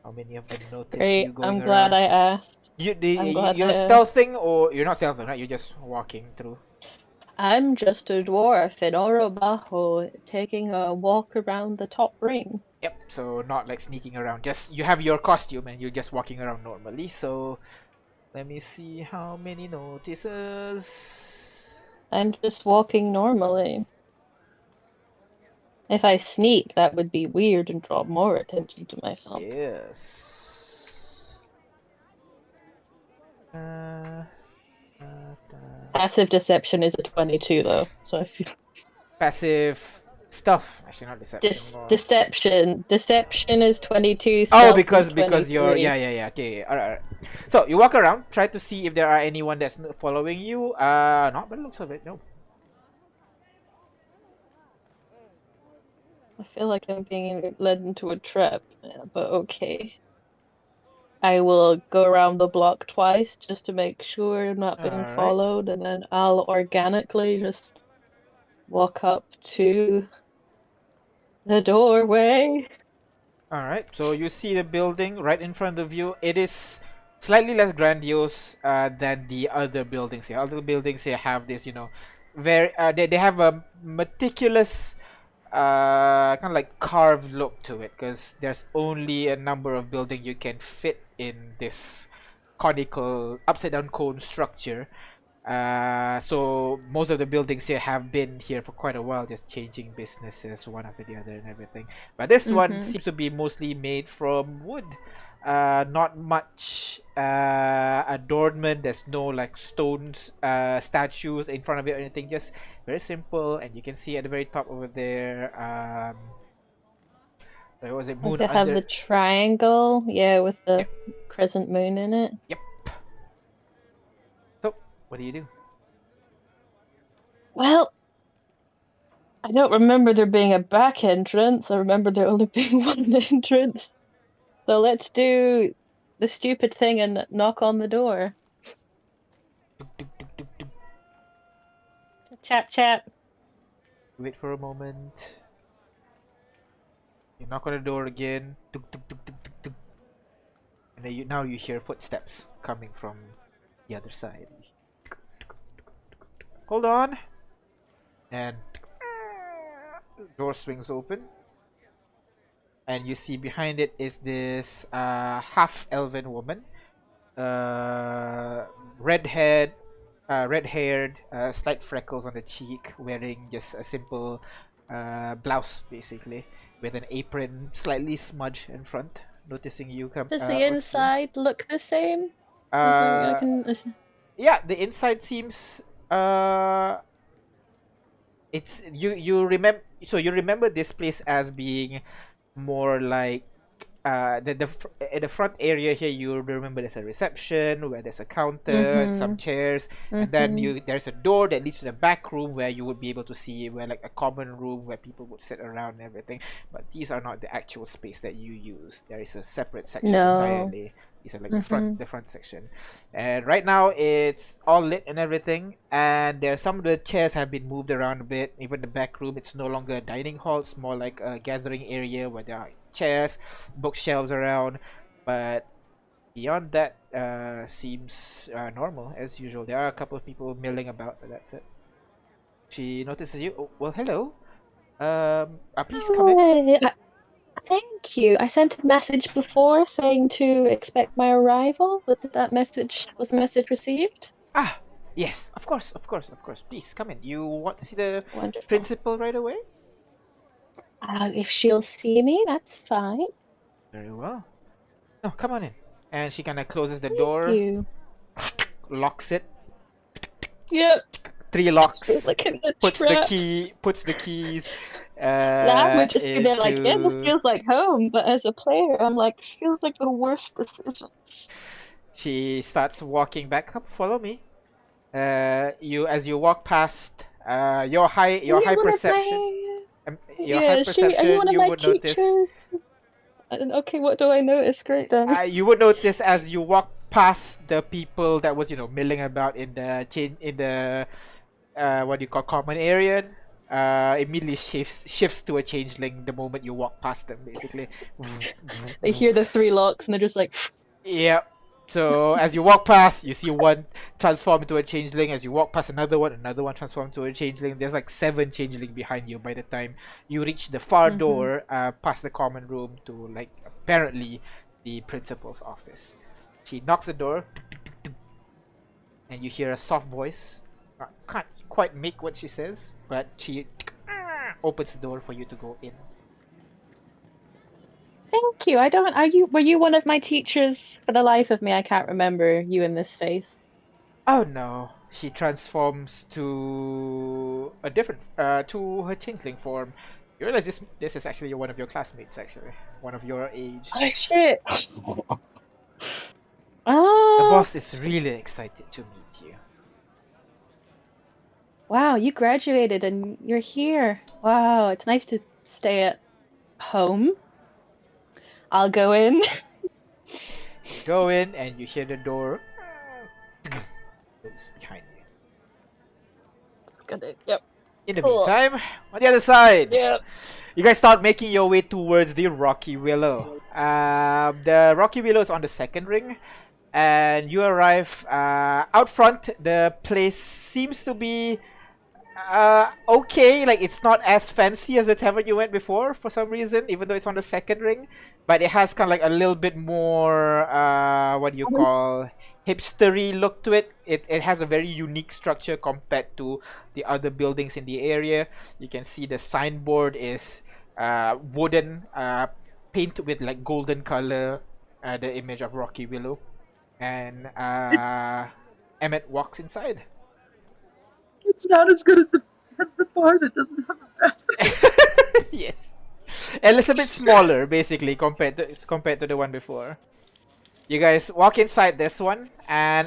Speaker 1: How many of them notice you
Speaker 5: Great.
Speaker 1: going
Speaker 5: I'm glad
Speaker 1: around?
Speaker 5: I asked.
Speaker 1: You're
Speaker 5: I asked.
Speaker 1: stealthing, or you're not stealthing, right? You're just walking through.
Speaker 5: I'm just a dwarf in Orobajo taking a walk around the top ring.
Speaker 1: Yep. So not like sneaking around. Just you have your costume and you're just walking around normally. So let me see how many notices.
Speaker 5: I'm just walking normally. If I sneak, that would be weird and draw more attention to myself.
Speaker 1: Yes.
Speaker 5: Passive deception is a 22 though, so I feel
Speaker 1: Passive stealth. Actually, not deception. more-
Speaker 5: deception is 22.
Speaker 1: Oh,
Speaker 5: stealth
Speaker 1: because
Speaker 5: is
Speaker 1: you're
Speaker 5: 23.
Speaker 1: yeah. Okay, alright. So you walk around, try to see if there are anyone that's following you. Not by the looks of it, no.
Speaker 5: I feel like I'm being led into a trap, but okay. I will go around the block twice just to make sure I'm not being
Speaker 1: Alright.
Speaker 5: followed, and then I'll organically just walk up to the doorway.
Speaker 1: Alright, so you see the building right in front of you. It is slightly less grandiose than the other buildings here. Other buildings here have this, very they have a meticulous kind of like carved look to it, because there's only a number of buildings you can fit in this conical upside down cone structure. So most of the buildings here have been here for quite a while, just changing businesses one after the other and everything. But this one seems to be mostly made from wood. Not much adornment. There's no like stones, statues in front of it or anything. Just very simple. And you can see at the very top over there. There was a moon
Speaker 5: Does it have
Speaker 1: under.
Speaker 5: the triangle? Yeah, with the crescent moon in it.
Speaker 1: Yep. So what do you do?
Speaker 5: Well, I don't remember there being a back entrance. I remember there only being one entrance. So let's do the stupid thing and knock on the door. Chap.
Speaker 1: Wait for a moment. You knock on the door again. Tuk, tuk, tuk, tuk, tuk, tuk. And then now you hear footsteps coming from the other side. Hold on. And the door swings open. And you see behind it is this half-elven woman. Red-haired, slight freckles on the cheek, wearing just a simple blouse, basically, with an apron slightly smudged in front. Noticing you come.
Speaker 5: Does the inside look the same?
Speaker 1: Yeah, the inside seems. It's you remember. So you remember this place as being more like in the front area here. You remember there's a reception where there's a counter, some chairs, and then there's a door that leads to the back room where you would be able to see where like a common room where people would sit around and everything. But these are not the actual space that you use. There is a separate section entirely. These are like the front section, and right now it's all lit and everything. And there some of the chairs have been moved around a bit. Even the back room, it's no longer a dining hall. It's more like a gathering area where there are chairs, bookshelves around. But beyond that, seems normal as usual. There are a couple of people milling about, but that's it. She notices you. Oh, well, hello. Please come in.
Speaker 5: Thank you. I sent a message before saying to expect my arrival. Was the message received?
Speaker 1: Ah, yes, of course. Please come in. You want to see the
Speaker 5: Wonderful.
Speaker 1: principal right away?
Speaker 5: If she'll see me, that's fine.
Speaker 1: Very well. No, come on in. And she kind of closes the door,
Speaker 5: Thank you.
Speaker 1: locks it.
Speaker 5: Yep.
Speaker 1: 3 locks.
Speaker 5: Feels like I'm in a
Speaker 1: puts
Speaker 5: trap.
Speaker 1: Puts the keys.
Speaker 5: I would just be there like, yeah, this
Speaker 1: into-
Speaker 5: feels like home. But as a player, I'm like, this feels like the worst decision.
Speaker 1: She starts walking back. Come, follow me. As you walk past, your high perception. Your high
Speaker 5: Yeah, are you
Speaker 1: perception,
Speaker 5: one of
Speaker 1: you
Speaker 5: my
Speaker 1: would notice.
Speaker 5: teachers? Okay, what do I notice? Great then.
Speaker 1: You would notice as you walk past the people that was milling about in the what do you call common area. Immediately shifts to a changeling the moment you walk past them, basically.
Speaker 5: They hear the 3 locks and they're just like,
Speaker 1: Yeah. So as you walk past, you see one transform into a changeling. As you walk past another one transforms into a changeling. There's like 7 changeling behind you by the time you reach the far door, past the common room to like apparently the principal's office. She knocks the door, and you hear a soft voice. Can't quite make what she says, but she opens the door for you to go in.
Speaker 5: thank you. Were you one of my teachers? For the life of me, I can't remember you in this face.
Speaker 1: Oh no. She transforms to a different to her changeling form. You realize this is actually one of your classmates, actually. One of your age.
Speaker 5: Oh shit.
Speaker 1: The
Speaker 5: Oh,
Speaker 1: boss is really excited to meet you.
Speaker 5: wow, you graduated and you're here. Wow, it's nice to stay at home. I'll go in.
Speaker 1: You go in and you hear the door close behind you.
Speaker 5: Yep.
Speaker 1: In the
Speaker 5: Cool.
Speaker 1: meantime, on the other side,
Speaker 5: Yeah.
Speaker 1: you guys start making your way towards the Rocky Willow. The Rocky Willow is on the second ring, and you arrive out front. The place seems to be okay. Like, it's not as fancy as the tavern you went before for some reason, even though it's on the second ring. But it has kind of like a little bit more what do you call, hipstery look to it. It has a very unique structure compared to the other buildings in the area. You can see the signboard is wooden, painted with like golden color, the image of Rocky Willow. And Emmett walks inside.
Speaker 4: It's not as good as the bar that doesn't have a bathroom.
Speaker 1: Yes. A little bit smaller, basically, compared to the one before. You guys walk inside this one, and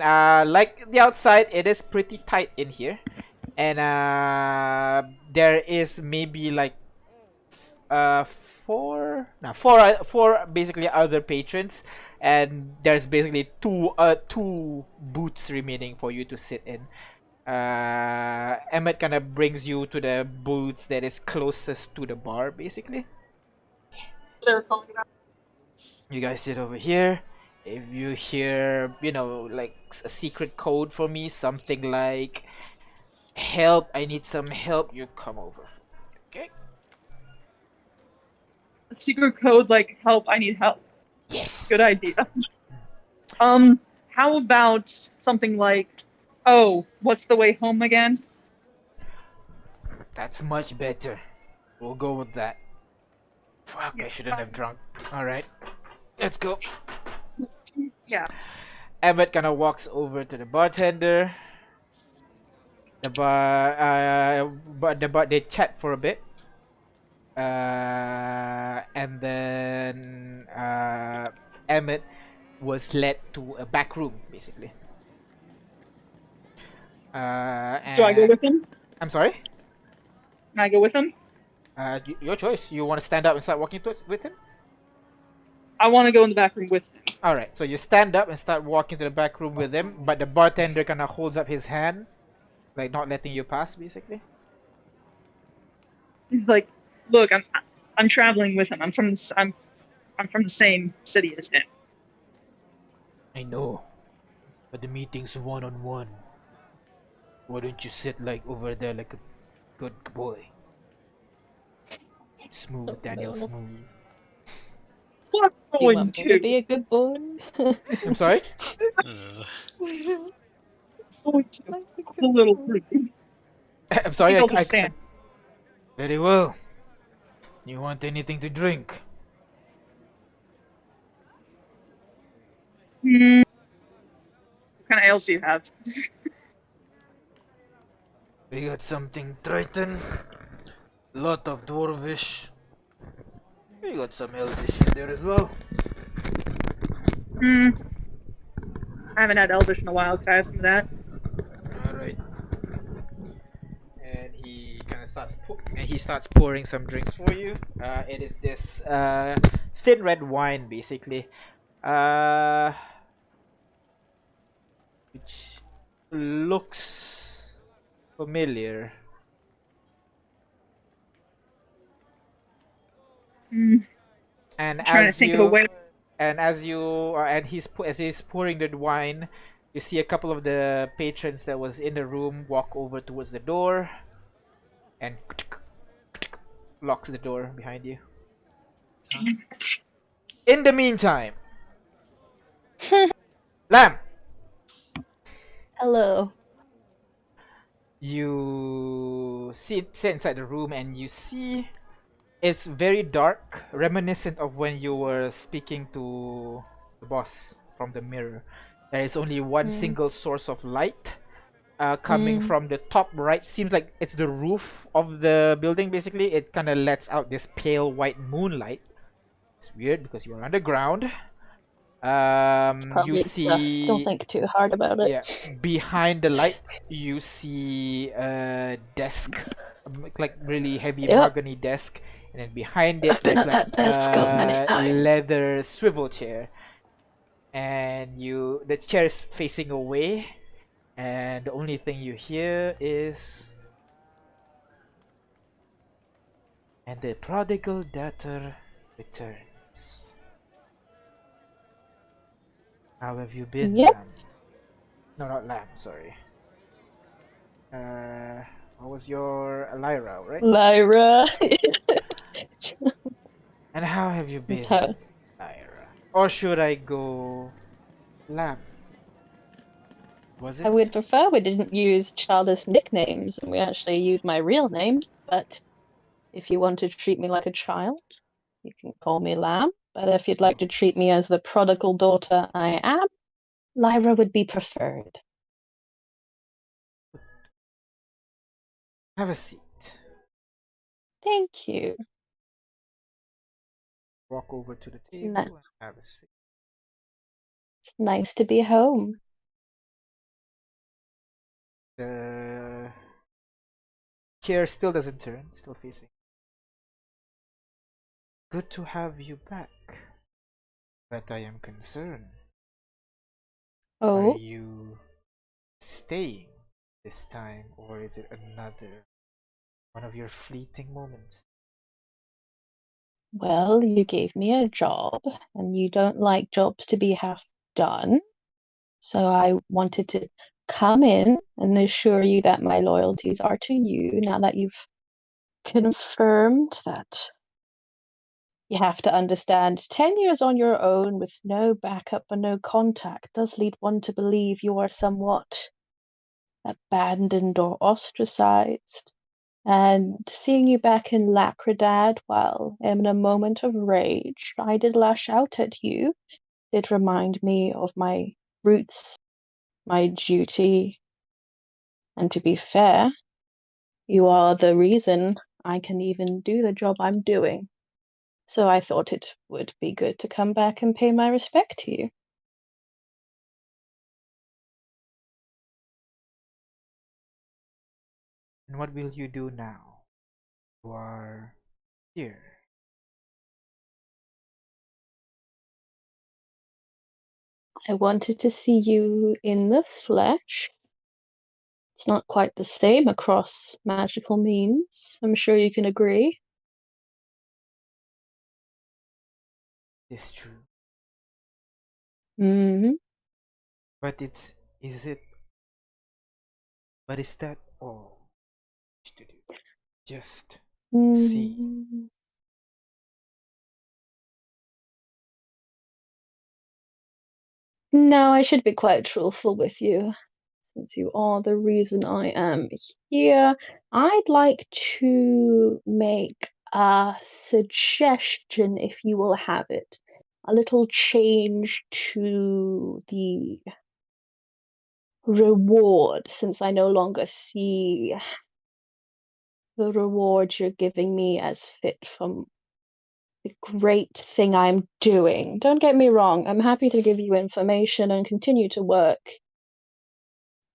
Speaker 1: like the outside, it is pretty tight in here. And there is maybe like four basically other patrons, and there's basically two booths remaining for you to sit in. Emmett kind of brings you to the booths that is closest to the bar, basically.
Speaker 4: They're calling it out.
Speaker 1: You guys sit over here. If you hear, like a secret code for me, something like "help, I need some help," you come over. Okay?
Speaker 4: A secret code like "help, I need help."
Speaker 1: Yes.
Speaker 4: Good idea. How about something like, "Oh, what's the way home again?"
Speaker 1: That's much better. We'll go with that. Fuck, I shouldn't have drunk. Alright. Let's go.
Speaker 4: Yeah.
Speaker 1: Emmett kind of walks over to the bartender. They chat for a bit. And then Emmett was led to a back room, basically.
Speaker 4: Do I go with him?
Speaker 1: I'm sorry?
Speaker 4: Can I go with him?
Speaker 1: Your choice. You want to stand up and start walking with him?
Speaker 4: I want to go in the back room with him.
Speaker 1: Alright, so you stand up and start walking to the back room with him, but the bartender kind of holds up his hand, like not letting you pass, basically.
Speaker 4: He's like, "Look, I'm traveling with him. I'm from the same city as him."
Speaker 1: I know, but the meeting's one-on-one. Why don't you sit like over there like a good boy? Smooth, Daniel, smooth.
Speaker 4: What
Speaker 5: Do you
Speaker 4: going
Speaker 5: want me to be a good boy?
Speaker 1: I'm sorry?
Speaker 4: Going to a little rude.
Speaker 1: I'm sorry,
Speaker 4: I'll just stand.
Speaker 1: Very well. You want anything to drink?
Speaker 4: What kind of ales do you have?
Speaker 1: We got something Triton, lot of Dwarvish. We got some Elvish in there as well.
Speaker 4: I haven't had Elvish in a while because I have some of that.
Speaker 1: Alright. And he kind of starts pouring some drinks for you. It is this thin red wine, basically, which looks familiar. And
Speaker 4: Trying to
Speaker 1: as
Speaker 4: think of a
Speaker 1: you
Speaker 4: way.
Speaker 1: and as he's pouring the wine, you see a couple of the patrons that was in the room walk over towards the door and locks the door behind you. In the meantime, Lamb,
Speaker 5: Hello.
Speaker 1: you sit inside the room and you see it's very dark, reminiscent of when you were speaking to the boss from the mirror. There is only one single source of light coming from the top right. Seems like it's the roof of the building, basically. It kind of lets out this pale white moonlight. It's weird because you're underground. You
Speaker 5: Probably dust. Don't
Speaker 1: see,
Speaker 5: think too hard about it.
Speaker 1: yeah, behind the light, you see a desk, like really heavy
Speaker 5: Yep.
Speaker 1: mahogany desk, and then behind it
Speaker 5: I've been
Speaker 1: there's
Speaker 5: at
Speaker 1: like
Speaker 5: that desk many times.
Speaker 1: leather swivel chair, and the chair is facing away, and the only thing you hear is, "And the prodigal daughter returns." How have you been,
Speaker 5: Yep.
Speaker 1: Lamb? No, not Lamb, sorry. What was your Lyra, right?
Speaker 5: Lyra.
Speaker 1: And how have you been,
Speaker 5: Just how-
Speaker 1: Lyra? Or should I go Lamb? Was it?
Speaker 5: I would prefer we didn't use childish nicknames and we actually use my real name, but if you want to treat me like a child, you can call me Lamb. But if you'd like to treat me as the prodigal daughter I am, Lyra would be preferred.
Speaker 1: Have a seat.
Speaker 5: Thank you.
Speaker 1: Walk over to the table
Speaker 5: No.
Speaker 1: and have a seat.
Speaker 5: It's nice to be home.
Speaker 1: The chair still doesn't turn, still facing. Good to have you back. But I am concerned. Are
Speaker 5: Oh,
Speaker 1: you staying this time, or is it another one of your fleeting moments?
Speaker 5: well, you gave me a job and you don't like jobs to be half done. So I wanted to come in and assure you that my loyalties are to you now that you've confirmed that. You have to understand, 10 years on your own with no backup and no contact does lead one to believe you are somewhat abandoned or ostracized. And seeing you back in Lacradad, while in a moment of rage, I did lash out at you, did remind me of my roots, my duty, and to be fair, you are the reason I can even do the job I'm doing. So I thought it would be good to come back and pay my respect to you.
Speaker 1: And what will you do now? You are here.
Speaker 5: I wanted to see you in the flesh. It's not quite the same across magical means. I'm sure you can agree.
Speaker 1: It's true.
Speaker 5: Mm-hmm.
Speaker 1: But is it, but is that all to do? Just see.
Speaker 5: Mm. No, I should be quite truthful with you, since you are the reason I am here. I'd like to make a suggestion, if you will have it. A little change to the reward, since I no longer see the reward you're giving me as fit from the great thing I'm doing. Don't get me wrong, I'm happy to give you information and continue to work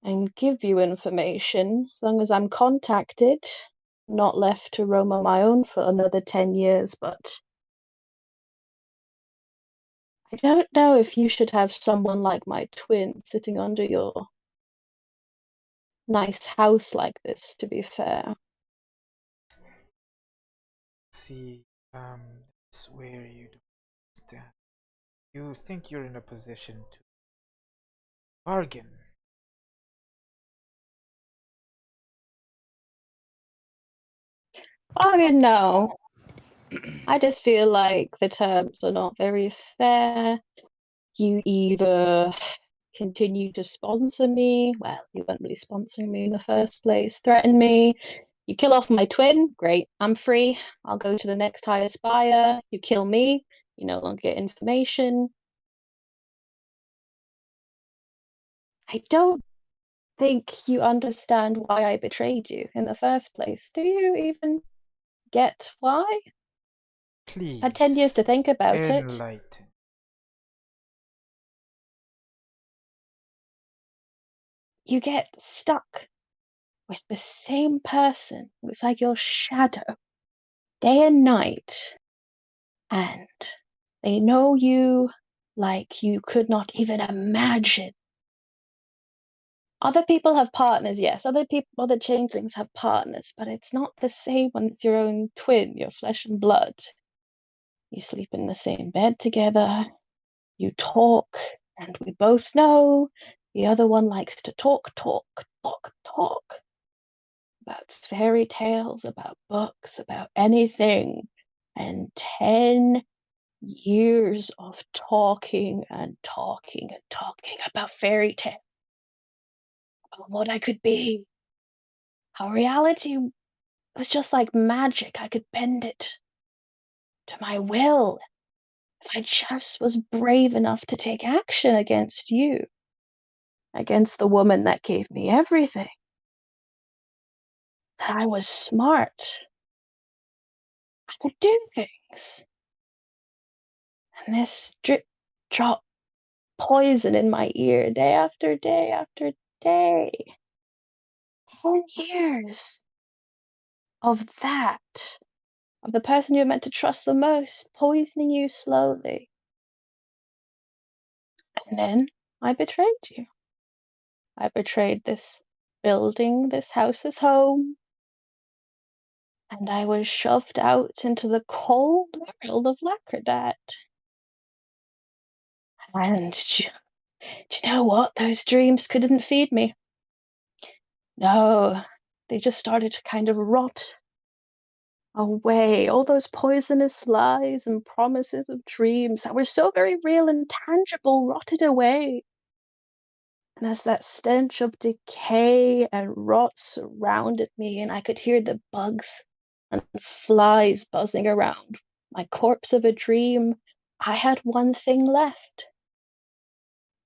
Speaker 5: and give you information as long as I'm contacted, not left to roam on my own for another 10 years, but I don't know if you should have someone like my twin sitting under your nice house like this, to be fair.
Speaker 1: See, that's where you don't understand. You think you're in a position to bargain.
Speaker 5: Oh, no. I just feel like the terms are not very fair. You either continue to sponsor me, well, you weren't really sponsoring me in the first place, threaten me, you kill off my twin, great, I'm free, I'll go to the next highest buyer, you kill me, you no longer get information. I don't think you understand why I betrayed you in the first place. Do you even get why?
Speaker 1: Please.
Speaker 5: I had 10 years to think about it.
Speaker 1: Enlighten.
Speaker 5: You get stuck with the same person. It's like your shadow, day and night. And they know you like you could not even imagine. Other people have partners, yes. Other changelings have partners, but it's not the same when it's your own twin, your flesh and blood. You sleep in the same bed together, you talk, and we both know the other one likes to talk about fairy tales, about books, about anything. And 10 years of talking about fairy tales, about what I could be. How reality was just like magic. I could bend it to my will if I just was brave enough to take action against you, against the woman that gave me everything. That I was smart. I could do things. And this drip drop poison in my ear day after day after day. 10 years of that, of the person you're meant to trust the most, poisoning you slowly. And then I betrayed you. I betrayed this building, this house, this home. And I was shoved out into the cold world of Lacerdat. And do you know what? Those dreams couldn't feed me. No, they just started to kind of rot away. All those poisonous lies and promises of dreams that were so very real and tangible rotted away. And as that stench of decay and rot surrounded me, and I could hear the bugs and flies buzzing around my corpse of a dream, I had one thing left.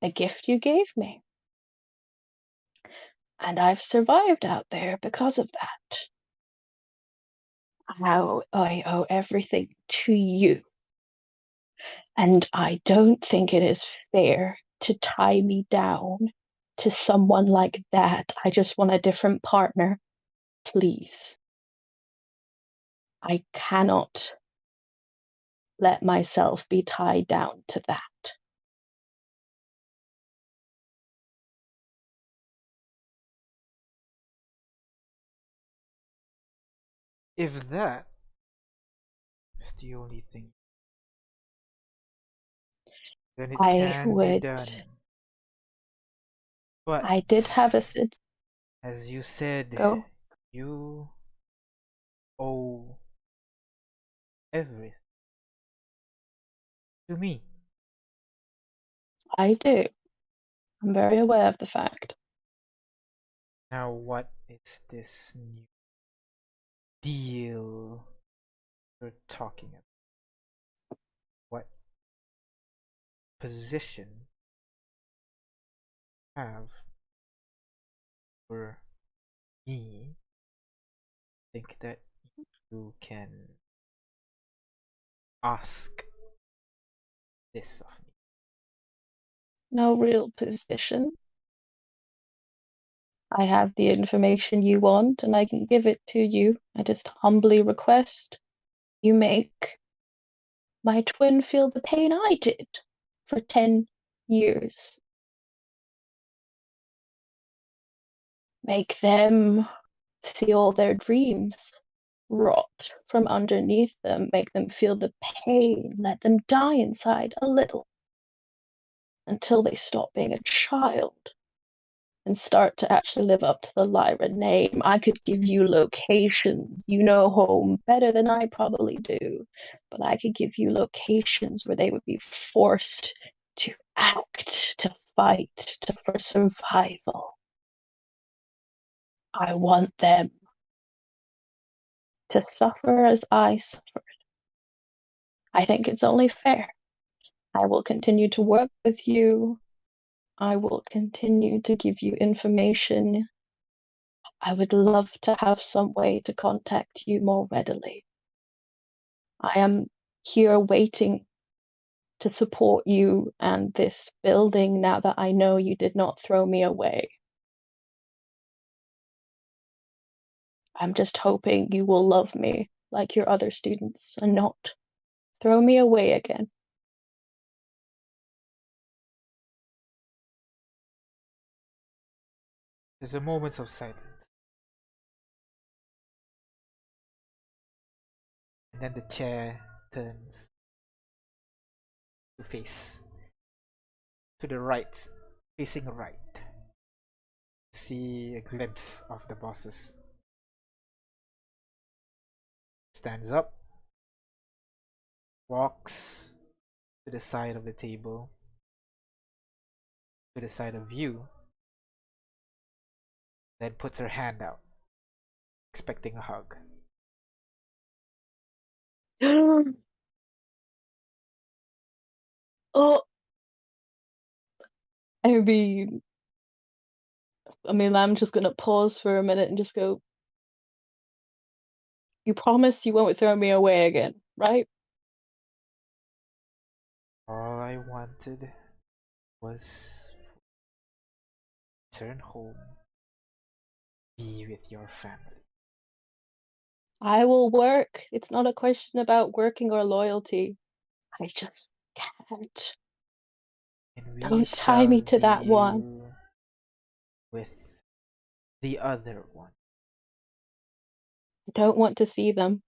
Speaker 5: The gift you gave me. And I've survived out there because of that. How I owe everything to you. And I don't think it is fair to tie me down to someone like that. I just want a different partner. Please. I cannot let myself be tied down to that.
Speaker 1: If that is the only thing, then it
Speaker 5: I
Speaker 1: can be
Speaker 5: would.
Speaker 1: done. But
Speaker 5: I did have a.
Speaker 1: as you said,
Speaker 5: Go.
Speaker 1: you owe everything to me.
Speaker 5: I do. I'm very aware of the fact.
Speaker 1: Now, what is this new deal you're talking about? What position have for me? Think that you can ask this of me?
Speaker 5: No real position. I have the information you want and I can give it to you. I just humbly request you make my twin feel the pain I did for 10 years. Make them see all their dreams rot from underneath them, make them feel the pain, let them die inside a little until they stop being a child and start to actually live up to the Lyra name. I could give you locations. You know home better than I probably do, but I could give you locations where they would be forced to act, to fight, for survival. I want them to suffer as I suffered. I think it's only fair. I will continue to work with you. I will continue to give you information. I would love to have some way to contact you more readily. I am here waiting to support you and this building now that I know you did not throw me away. I'm just hoping you will love me like your other students and not throw me away again.
Speaker 1: There's a moment of silence. And then the chair turns to face to the right, facing right. See a glimpse of the bosses. Stands up, walks to the side of the table, to the side of you, then puts her hand out, expecting a hug.
Speaker 5: Oh, I'm just gonna pause for a minute and just go, you promise you won't throw me away again, right?
Speaker 1: All I wanted was return home, be with your family.
Speaker 5: I will work. It's not a question about working or loyalty. I just can't.
Speaker 1: And we
Speaker 5: Don't tie
Speaker 1: shall
Speaker 5: me to that one.
Speaker 1: deal with the other one.
Speaker 5: I don't want to see them.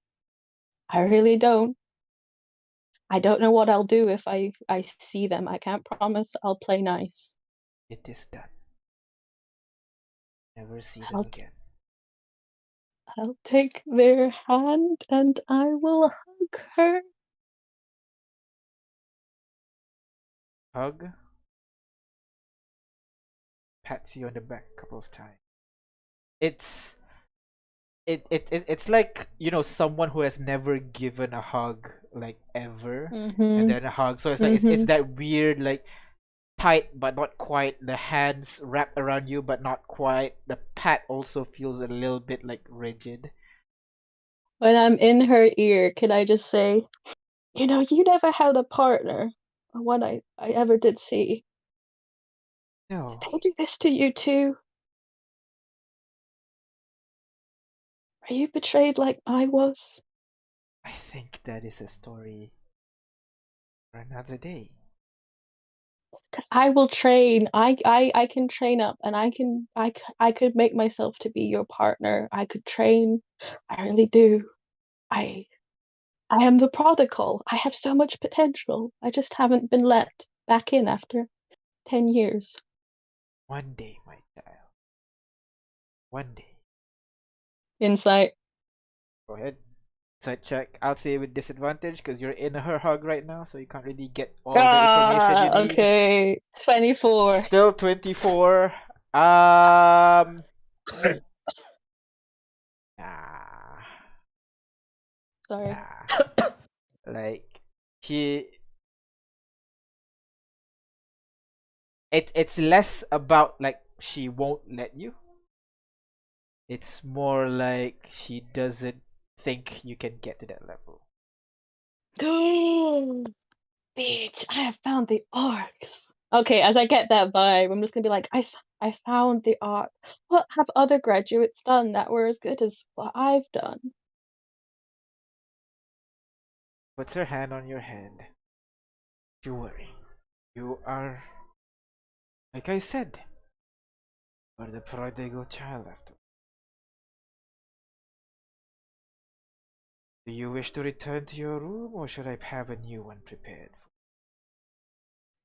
Speaker 5: I really don't. I don't know what I'll do if I see them. I can't promise I'll play nice.
Speaker 1: It is done. Never see them
Speaker 5: I'll
Speaker 1: again.
Speaker 5: I'll take their hand and I will hug her.
Speaker 1: Hug. Pats you on the back a couple of times. It's like, you know, someone who has never given a hug like ever, and then a hug. So it's like it's that weird, like, tight but not quite. The hands wrapped around you but not quite. The pat also feels a little bit like rigid.
Speaker 5: When I'm in her ear, can I just say, you know, you never had a partner, or one I ever did see.
Speaker 1: No,
Speaker 5: Did they do this to you too? Are you betrayed like I was?
Speaker 1: I think that is a story for another day.
Speaker 5: Because I will train. I can train up, and I could make myself to be your partner. I could train. I really do. I am the prodigal. I have so much potential. I just haven't been let back in after 10 years.
Speaker 1: One day, my child. One day.
Speaker 5: Insight.
Speaker 1: Go ahead. Side check. I'll say with disadvantage because you're in her hug right now, so you can't really get all the information you need.
Speaker 5: Okay. 24.
Speaker 1: Still 24. Nah.
Speaker 5: Sorry.
Speaker 1: Nah. Like, it's less about like she won't let you. It's more like she doesn't think you can get to that level.
Speaker 5: Bitch, I have found the arcs. Okay, as I get that vibe, I'm just gonna be like, I found the arc. What have other graduates done that were as good as what I've done?
Speaker 1: Puts her hand on your head. Don't you worry. You are, like I said, you are the prodigal child after. Do you wish to return to your room, or should I have a new one prepared?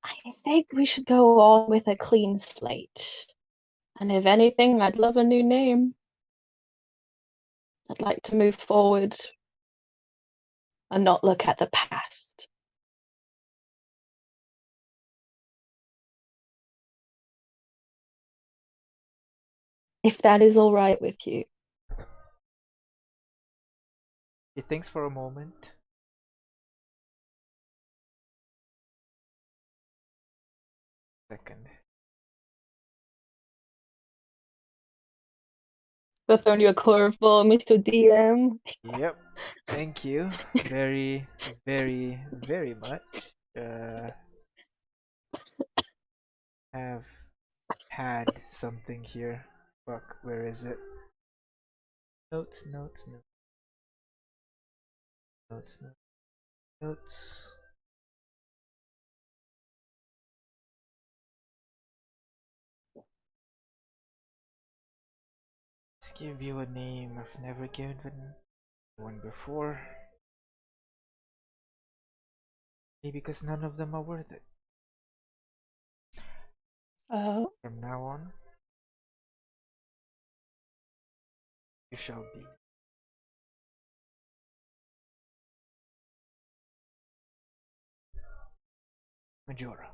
Speaker 5: I think we should go on with a clean slate. And if anything, I'd love a new name. I'd like to move forward and not look at the past. If that is all right with you.
Speaker 1: He thinks for a moment. Second.
Speaker 5: We're throwing you a curveball, Mr. DM.
Speaker 1: Yep. Thank you. Very, very, very much. Have had something here. Fuck, where is it? Notes, notes, notes. Notes, notes, notes. Let's give you a name I've never given one before. Maybe because none of them are worth it.
Speaker 5: Oh.
Speaker 1: From now on, you shall be Majora.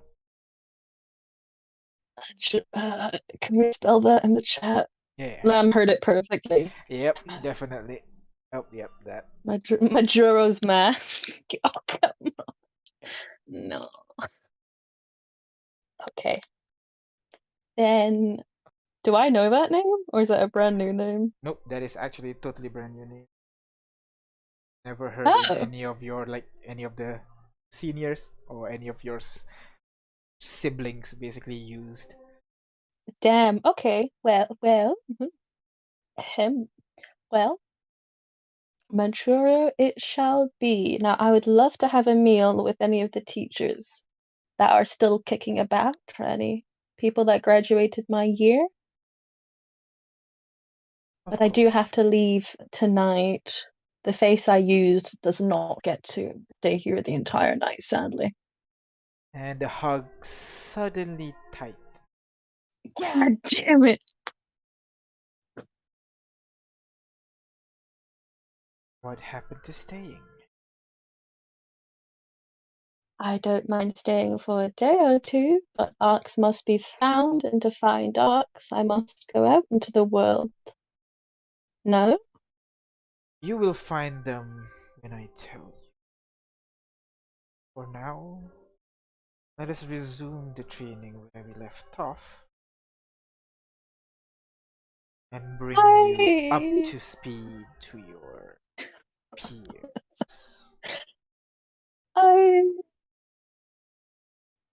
Speaker 5: Can we spell that in the chat?
Speaker 1: Yeah.
Speaker 5: Lamb heard it perfectly.
Speaker 1: Yep, definitely. Oh, yep, that.
Speaker 5: Majora's Mask. Oh, come on. No. Okay. Then, do I know that name, or is that a brand new name?
Speaker 1: Nope, that is actually totally brand new name. Never heard
Speaker 5: Oh.
Speaker 1: any of your, like, any of the seniors or any of your siblings basically used.
Speaker 5: Damn. Okay. Well. Well. Majora it shall be. Now, I would love to have a meal with any of the teachers that are still kicking about, or any people that graduated my year. But I do have to leave tonight. The face I used does not get to stay here the entire night, sadly.
Speaker 1: And the hug suddenly tight.
Speaker 5: God damn it!
Speaker 1: What happened to staying?
Speaker 5: I don't mind staying for a day or two, but arcs must be found, and to find arcs, I must go out into the world. No?
Speaker 1: You will find them when I tell you. For now, let us resume the training where we left off and bring you up to speed to your peers.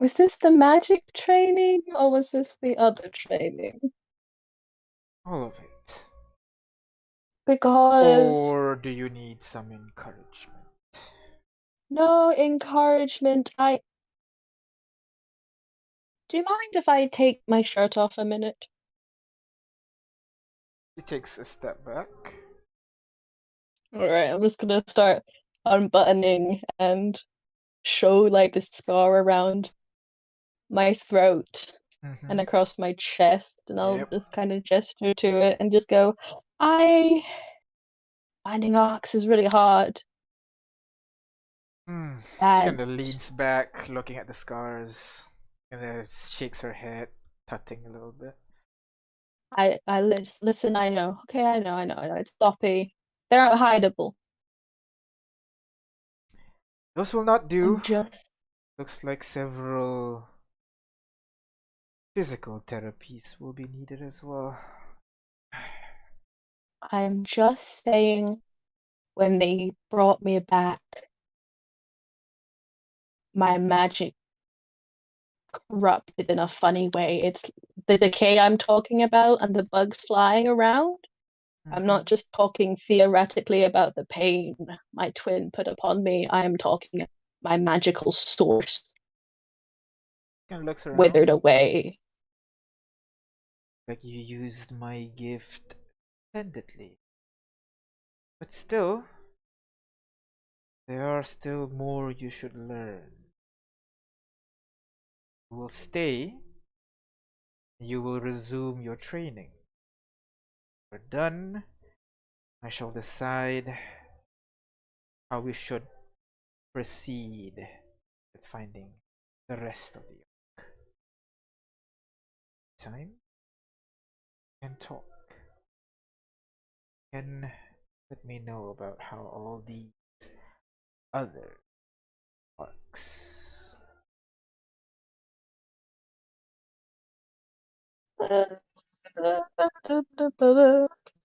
Speaker 5: Was this the magic training, or was this the other training?
Speaker 1: All of it.
Speaker 5: Because...
Speaker 1: Or do you need some encouragement?
Speaker 5: No encouragement, Do you mind if I take my shirt off a minute?
Speaker 1: He takes a step back.
Speaker 5: Alright, I'm just gonna start unbuttoning and show like the scar around my throat and across my chest, and I'll just kind of gesture to it and just go, finding arcs is really hard.
Speaker 1: She kind of leans back, looking at the scars, and then shakes her head, tutting a little bit.
Speaker 5: Listen, I know. Okay, I know. It's sloppy. They're unhideable.
Speaker 1: Those will not do. Looks like several physical therapies will be needed as well.
Speaker 5: I'm just saying, when they brought me back, my magic corrupted in a funny way. It's the decay I'm talking about and the bugs flying around. I'm not just talking theoretically about the pain my twin put upon me. I am talking my magical source
Speaker 1: Kind of looks around.
Speaker 5: withered away.
Speaker 1: Like you used my gift splendidly. But still, there are still more you should learn. You will stay. You will resume your training. When we're done, I shall decide how we should proceed with finding the rest of the Ark. Time and talk. And let me know about how all these other arcs.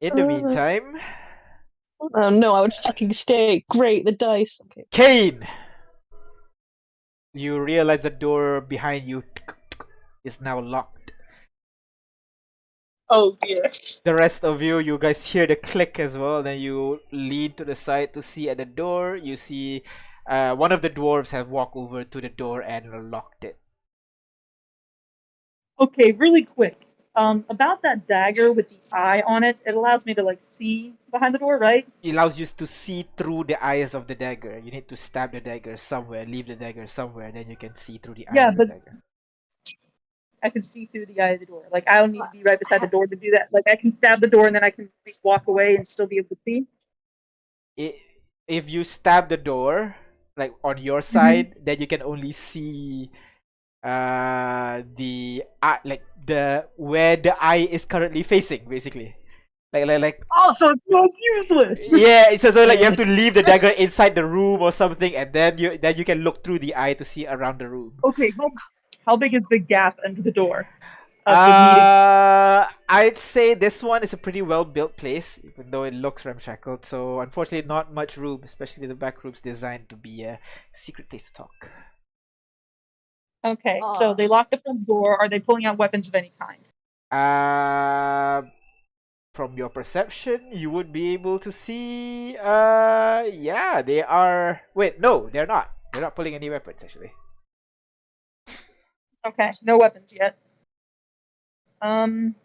Speaker 1: In the meantime,
Speaker 5: Oh no, I would fucking stay. Great, the dice. Okay.
Speaker 1: Kane! You realize the door behind you is now locked.
Speaker 4: Oh dear.
Speaker 1: The rest of you, you guys hear the click as well. Then you lean to the side to see at the door. You see one of the dwarves have walked over to the door and locked it.
Speaker 4: Okay, really quick. About that dagger with the eye on it, it allows me to like see behind the door, right?
Speaker 1: It allows you to see through the eyes of the dagger. You need to stab the dagger somewhere, leave the dagger somewhere, then you can see through the eye of the dagger.
Speaker 4: I can see through the eye of the door. Like I don't need to be right beside the door to do that. Like I can stab the door and then I can walk away and still be able to see.
Speaker 1: If you stab the door, like on your side, then you can only see the like the where the eye is currently facing, basically. Like
Speaker 4: oh, so it's so useless.
Speaker 1: Yeah, it's so like you have to leave the dagger inside the room or something, and then you can look through the eye to see around the room.
Speaker 4: Okay, how big is the gap under the door?
Speaker 1: I'd say this one is a pretty well built place, even though it looks ramshackled. So unfortunately, not much room, especially the back room's designed to be a secret place to talk.
Speaker 4: Okay, so they locked the front door. Are they pulling out weapons of any kind?
Speaker 1: From your perception, you would be able to see. Yeah, they are. Wait, no, they're not. They're not pulling any weapons, actually.
Speaker 4: Okay, no weapons yet. I'm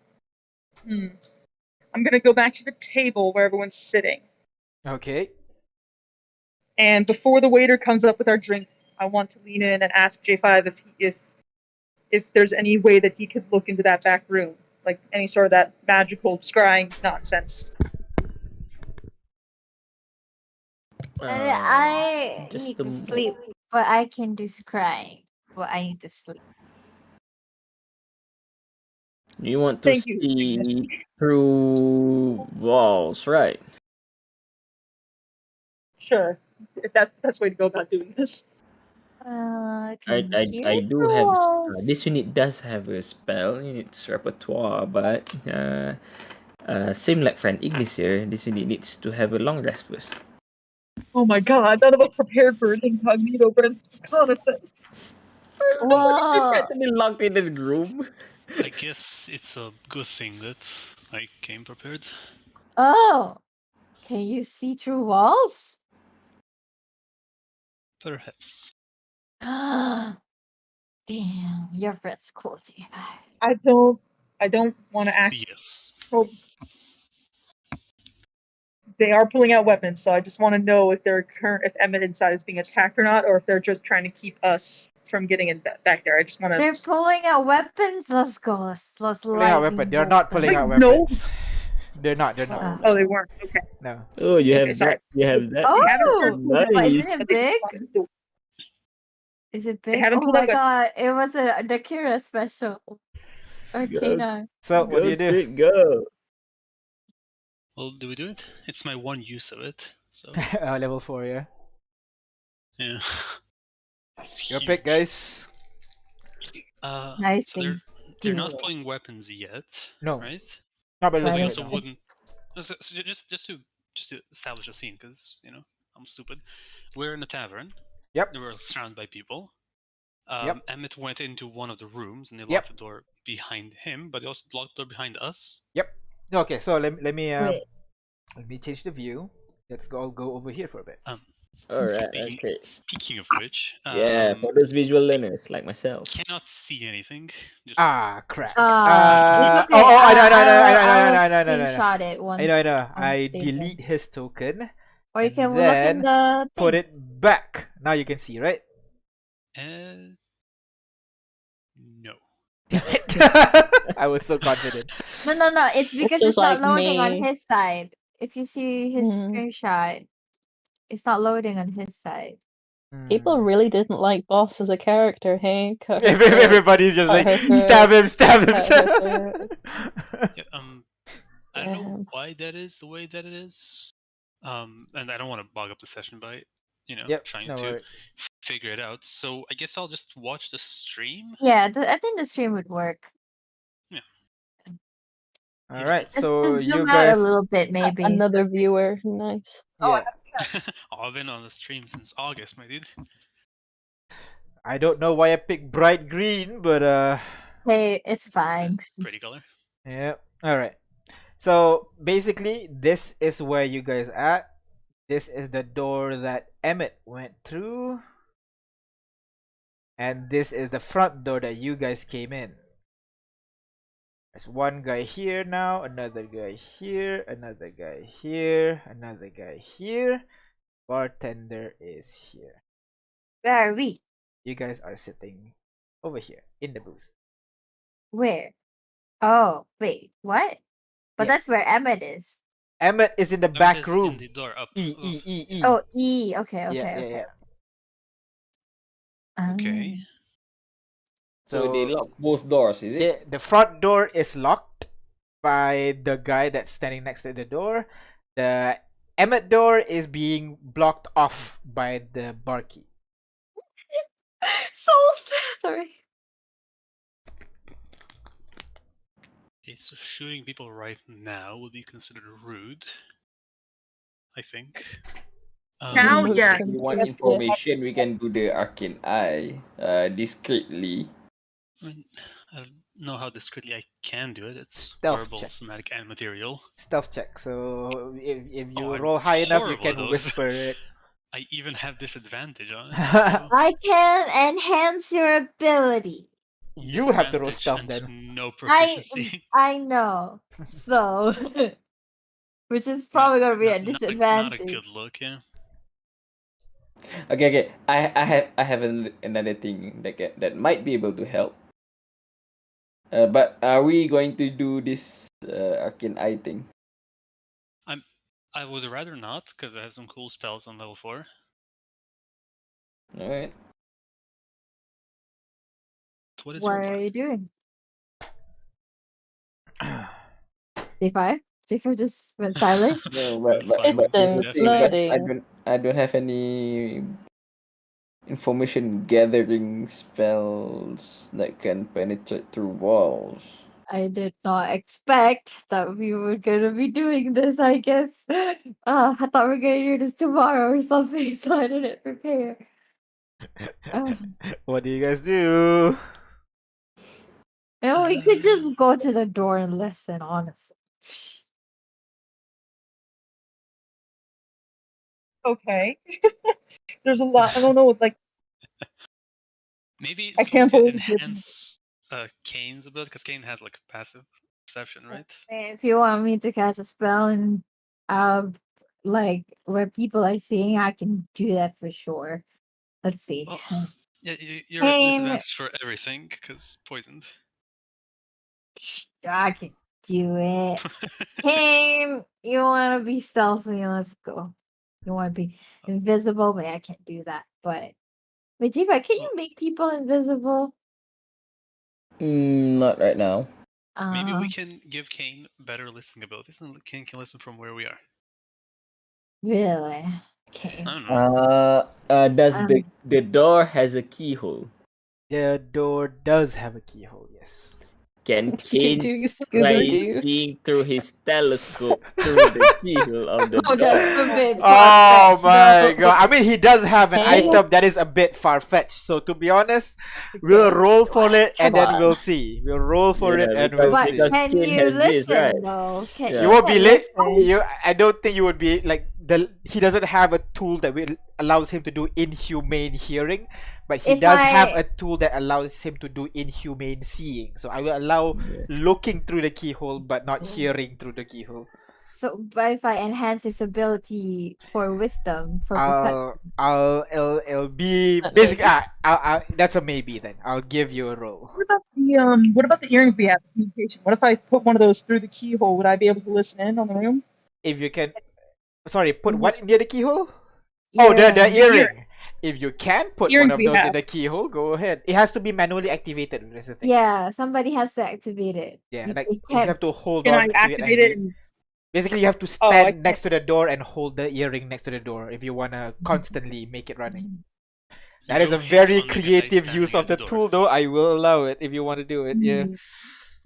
Speaker 4: gonna go back to the table where everyone's sitting.
Speaker 1: Okay.
Speaker 4: And before the waiter comes up with our drink, I want to lean in and ask J5 if there's any way that he could look into that back room, like any sort of that magical scrying nonsense.
Speaker 2: I need to sleep, but I can do scrying. But I need to sleep.
Speaker 3: You want to see through walls, right?
Speaker 4: Sure, if that's the best way to go about doing this.
Speaker 3: I do have this unit does have a spell in its repertoire, but same like friend Ignis here, this unit needs to have a long rest first.
Speaker 4: Oh my god, none of us prepared for an incognito, but it's reconnaissance.
Speaker 2: Whoa!
Speaker 3: Locked in the room.
Speaker 6: I guess it's a good thing that I came prepared.
Speaker 2: Oh, can you see through walls?
Speaker 6: Perhaps.
Speaker 2: Damn, your friend's cool to you.
Speaker 4: I don't want to act.
Speaker 6: Yes.
Speaker 4: Well, they are pulling out weapons, so I just want to know if if Emmett inside is being attacked or not, or if they're just trying to keep us from getting in back there. I just want to.
Speaker 2: They're pulling out weapons. Let's go. Let's
Speaker 1: pulling out weapons. They're not pulling out
Speaker 4: no.
Speaker 1: weapons. They're not. They're not.
Speaker 4: Oh, they weren't. Okay.
Speaker 1: No.
Speaker 3: Oh, you have that. You have that.
Speaker 2: Oh,
Speaker 3: nice.
Speaker 2: Isn't it big? Is it big?
Speaker 4: haven't
Speaker 2: Oh
Speaker 4: pulled
Speaker 2: my
Speaker 4: out
Speaker 2: god! It was a Nakira special. Arcana.
Speaker 1: So what do you do?
Speaker 3: Go.
Speaker 6: Well, do we do it? It's my one use of it. So
Speaker 1: Level 4, yeah.
Speaker 6: yeah.
Speaker 1: Your pick, guys.
Speaker 2: Nice
Speaker 6: so
Speaker 2: thing.
Speaker 6: they're not pulling weapons yet.
Speaker 1: No.
Speaker 6: Right?
Speaker 1: Not by
Speaker 6: But
Speaker 1: looking
Speaker 6: they
Speaker 1: at
Speaker 6: also
Speaker 1: them.
Speaker 6: wouldn't. So just to establish a scene, because I'm stupid. We're in a tavern.
Speaker 1: Yep.
Speaker 6: We're surrounded by people.
Speaker 1: Yep.
Speaker 6: Emmett went into one of the rooms and they
Speaker 1: Yep.
Speaker 6: locked the door behind him, but they also locked the door behind us.
Speaker 1: Yep. Okay, so let me
Speaker 2: Wait.
Speaker 1: let me change the view. Let's go over here for a bit.
Speaker 3: Alright,
Speaker 6: Speaking,
Speaker 3: okay.
Speaker 6: speaking of which,
Speaker 3: Yeah, for those visual learners like myself.
Speaker 6: cannot see anything. Just
Speaker 1: Ah, crap.
Speaker 2: It's
Speaker 1: Oh,
Speaker 2: okay.
Speaker 1: I know,
Speaker 2: I'll
Speaker 1: no.
Speaker 2: screenshot it once.
Speaker 1: I know.
Speaker 2: on
Speaker 1: I
Speaker 2: statement.
Speaker 1: delete his token
Speaker 2: Or you
Speaker 1: and
Speaker 2: can look in
Speaker 1: then
Speaker 2: the
Speaker 1: put
Speaker 2: thing.
Speaker 1: it back. Now you can see, right?
Speaker 6: no.
Speaker 1: Damn it. I was so confident.
Speaker 2: No. It's because
Speaker 5: is
Speaker 2: it's not
Speaker 5: like
Speaker 2: loading on
Speaker 5: me.
Speaker 2: his side. If you see his
Speaker 5: Mhm.
Speaker 2: screenshot, it's not loading on his side.
Speaker 5: People
Speaker 1: Hmm.
Speaker 5: really didn't like Boss as a character, hey? Cut her throat,
Speaker 1: Everybody's just
Speaker 5: cut
Speaker 1: like,
Speaker 5: her throat,
Speaker 1: stab him, stab him.
Speaker 5: cut her throat.
Speaker 6: Yeah, I don't know
Speaker 5: Damn.
Speaker 6: why that is the way that it is. And I don't want to bog up the session by,
Speaker 1: Yep,
Speaker 6: trying
Speaker 1: no
Speaker 6: to
Speaker 1: worries.
Speaker 6: figure it out. So I guess I'll just watch the stream.
Speaker 2: Yeah, I think the stream would work.
Speaker 1: All right,
Speaker 2: Just
Speaker 1: so
Speaker 2: to zoom
Speaker 1: you
Speaker 2: out a
Speaker 1: guys,
Speaker 2: little bit, maybe.
Speaker 5: Another viewer, nice.
Speaker 1: yeah,
Speaker 6: I've been on the stream since August, my dude.
Speaker 1: I don't know why I picked bright green, but
Speaker 2: Hey, it's
Speaker 6: It's
Speaker 2: fine.
Speaker 6: a pretty color.
Speaker 1: yeah. All right. So basically, this is where you guys at. This is the door that Emmett went through, and this is the front door that you guys came in. There's one guy here now, another guy here, another guy here, another guy here. Bartender is here.
Speaker 2: Where are we?
Speaker 1: You guys are sitting over here in the booth.
Speaker 2: Where? Oh, wait, what? But
Speaker 1: Yeah.
Speaker 2: that's where Emmett is.
Speaker 1: Emmett is in the
Speaker 6: Emmett
Speaker 1: back
Speaker 6: is
Speaker 1: room.
Speaker 6: in the door up.
Speaker 1: E.
Speaker 2: Oh, E. Okay.
Speaker 1: Yeah.
Speaker 6: Okay.
Speaker 3: So they
Speaker 1: So
Speaker 3: lock both doors, is it?
Speaker 1: the front door is locked by the guy that's standing next to the door. The Emmett door is being blocked off by the barkeep.
Speaker 2: So sad. Sorry.
Speaker 6: Okay, so shooting people right now would be considered rude, I think.
Speaker 4: Now,
Speaker 5: Remote
Speaker 4: yeah.
Speaker 3: If you want
Speaker 5: control.
Speaker 3: information, we can do the arcane eye discreetly.
Speaker 6: I mean, I don't know how discreetly I can do it. It's
Speaker 1: Stealth
Speaker 6: verbal,
Speaker 1: check.
Speaker 6: somatic, and material.
Speaker 1: Stealth check. So if you
Speaker 6: I'm
Speaker 1: roll high enough, you
Speaker 6: horrible at
Speaker 1: can
Speaker 6: those.
Speaker 1: whisper it.
Speaker 6: I even have disadvantage on it. So
Speaker 2: I can enhance your ability.
Speaker 1: You have to roll
Speaker 6: disadvantage
Speaker 1: stealth
Speaker 6: and
Speaker 1: then.
Speaker 6: no proficiency.
Speaker 2: I know. So, which is probably gonna be a
Speaker 6: Not a
Speaker 2: disadvantage.
Speaker 6: good look, yeah.
Speaker 3: Okay. I have another thing that might be able to help. But are we going to do this arcane eye thing?
Speaker 6: I would rather not, because I have some cool spells on level 4.
Speaker 3: All right.
Speaker 6: So what is
Speaker 2: What
Speaker 6: your
Speaker 2: are
Speaker 6: plan?
Speaker 2: you doing? J5? J5 just went silent.
Speaker 3: No, but
Speaker 6: Silence
Speaker 3: it's
Speaker 6: is
Speaker 3: the
Speaker 5: Distance,
Speaker 3: same because
Speaker 5: loading.
Speaker 3: I don't have any information gathering spells that can penetrate through walls.
Speaker 2: I did not expect that we were gonna be doing this, I guess. I thought we were gonna do this tomorrow or something, so I didn't prepare.
Speaker 1: What do you guys do?
Speaker 2: You know, we could just go to the door and listen, honestly.
Speaker 4: Okay. There's a lot. I don't know. Like,
Speaker 6: Maybe
Speaker 4: I
Speaker 6: someone
Speaker 4: can't
Speaker 6: can
Speaker 4: believe it.
Speaker 6: enhance Kane's ability, because Kane has like passive perception, right?
Speaker 2: If you want me to cast a spell and like where people are seeing, I can do that for sure. Let's see.
Speaker 6: Well, yeah, you're at
Speaker 2: Kane,
Speaker 6: disadvantage for everything, because poisoned.
Speaker 2: I can do it. Kane, you want to be stealthy? Let's go. You want to be invisible, but I can't do that. But Jiva, can you make people invisible?
Speaker 3: Not right now.
Speaker 6: Maybe we can give Kane better listening abilities, and Kane can listen from where we are.
Speaker 2: Really? Okay.
Speaker 6: I don't know.
Speaker 3: Does the door has a keyhole?
Speaker 1: The door does have a keyhole, yes.
Speaker 3: Can
Speaker 5: You're
Speaker 3: Kane
Speaker 5: doing
Speaker 3: try
Speaker 5: Scooby-Doo.
Speaker 3: seeing through his telescope through the keyhole of the
Speaker 2: Oh, that's
Speaker 3: door?
Speaker 2: a bit
Speaker 1: Oh
Speaker 2: far-fetched,
Speaker 1: my
Speaker 2: no.
Speaker 1: god. I mean, he does have an
Speaker 5: Hey.
Speaker 1: item that is a bit far-fetched. So to be honest, we'll roll for it and
Speaker 5: Come
Speaker 1: then
Speaker 5: on.
Speaker 1: we'll see. We'll roll for it
Speaker 3: Yeah,
Speaker 1: and we'll
Speaker 2: But
Speaker 1: see.
Speaker 3: because
Speaker 2: can
Speaker 3: Kane
Speaker 2: you
Speaker 3: has this,
Speaker 2: listen
Speaker 3: right?
Speaker 2: though? Can
Speaker 3: Yeah.
Speaker 1: You won't be
Speaker 2: can
Speaker 1: late.
Speaker 2: listen.
Speaker 1: I don't think you would be like he doesn't have a tool that will allows him to do inhumane hearing, but he
Speaker 2: If
Speaker 1: does have
Speaker 2: I-
Speaker 1: a tool that allows him to do inhumane seeing. So I will allow
Speaker 3: Yeah.
Speaker 1: looking through the keyhole but not hearing through the keyhole.
Speaker 2: So, but if I enhance his ability for wisdom, for perception,
Speaker 1: It'll be
Speaker 5: That
Speaker 1: basically
Speaker 5: maybe.
Speaker 1: that's a maybe then. I'll give you a roll.
Speaker 4: What about the earrings we have? Communication. What if I put one of those through the keyhole? Would I be able to listen in on the room?
Speaker 1: If you can, sorry, put what near the keyhole?
Speaker 2: yeah.
Speaker 1: Oh, the earring. If you can put one
Speaker 4: Earrings
Speaker 1: of
Speaker 4: we
Speaker 1: those in
Speaker 4: have.
Speaker 1: the keyhole, go ahead. It has to be manually activated. That's the thing.
Speaker 2: Yeah, somebody has to activate it.
Speaker 1: Yeah,
Speaker 2: You-
Speaker 1: like
Speaker 2: you
Speaker 1: you
Speaker 2: can't-
Speaker 1: have to hold
Speaker 4: Can I
Speaker 1: on to it.
Speaker 4: activate it? And,
Speaker 1: Basically, you have to
Speaker 4: Oh, I
Speaker 1: stand next to the door and hold the earring next to the door if you wanna constantly make it running. That is
Speaker 6: Go
Speaker 1: a
Speaker 6: hands
Speaker 1: very
Speaker 6: on the guy
Speaker 1: creative
Speaker 6: standing
Speaker 1: use
Speaker 6: at
Speaker 1: of the
Speaker 6: door.
Speaker 1: tool, though. I will allow it if you want to do it. Yeah.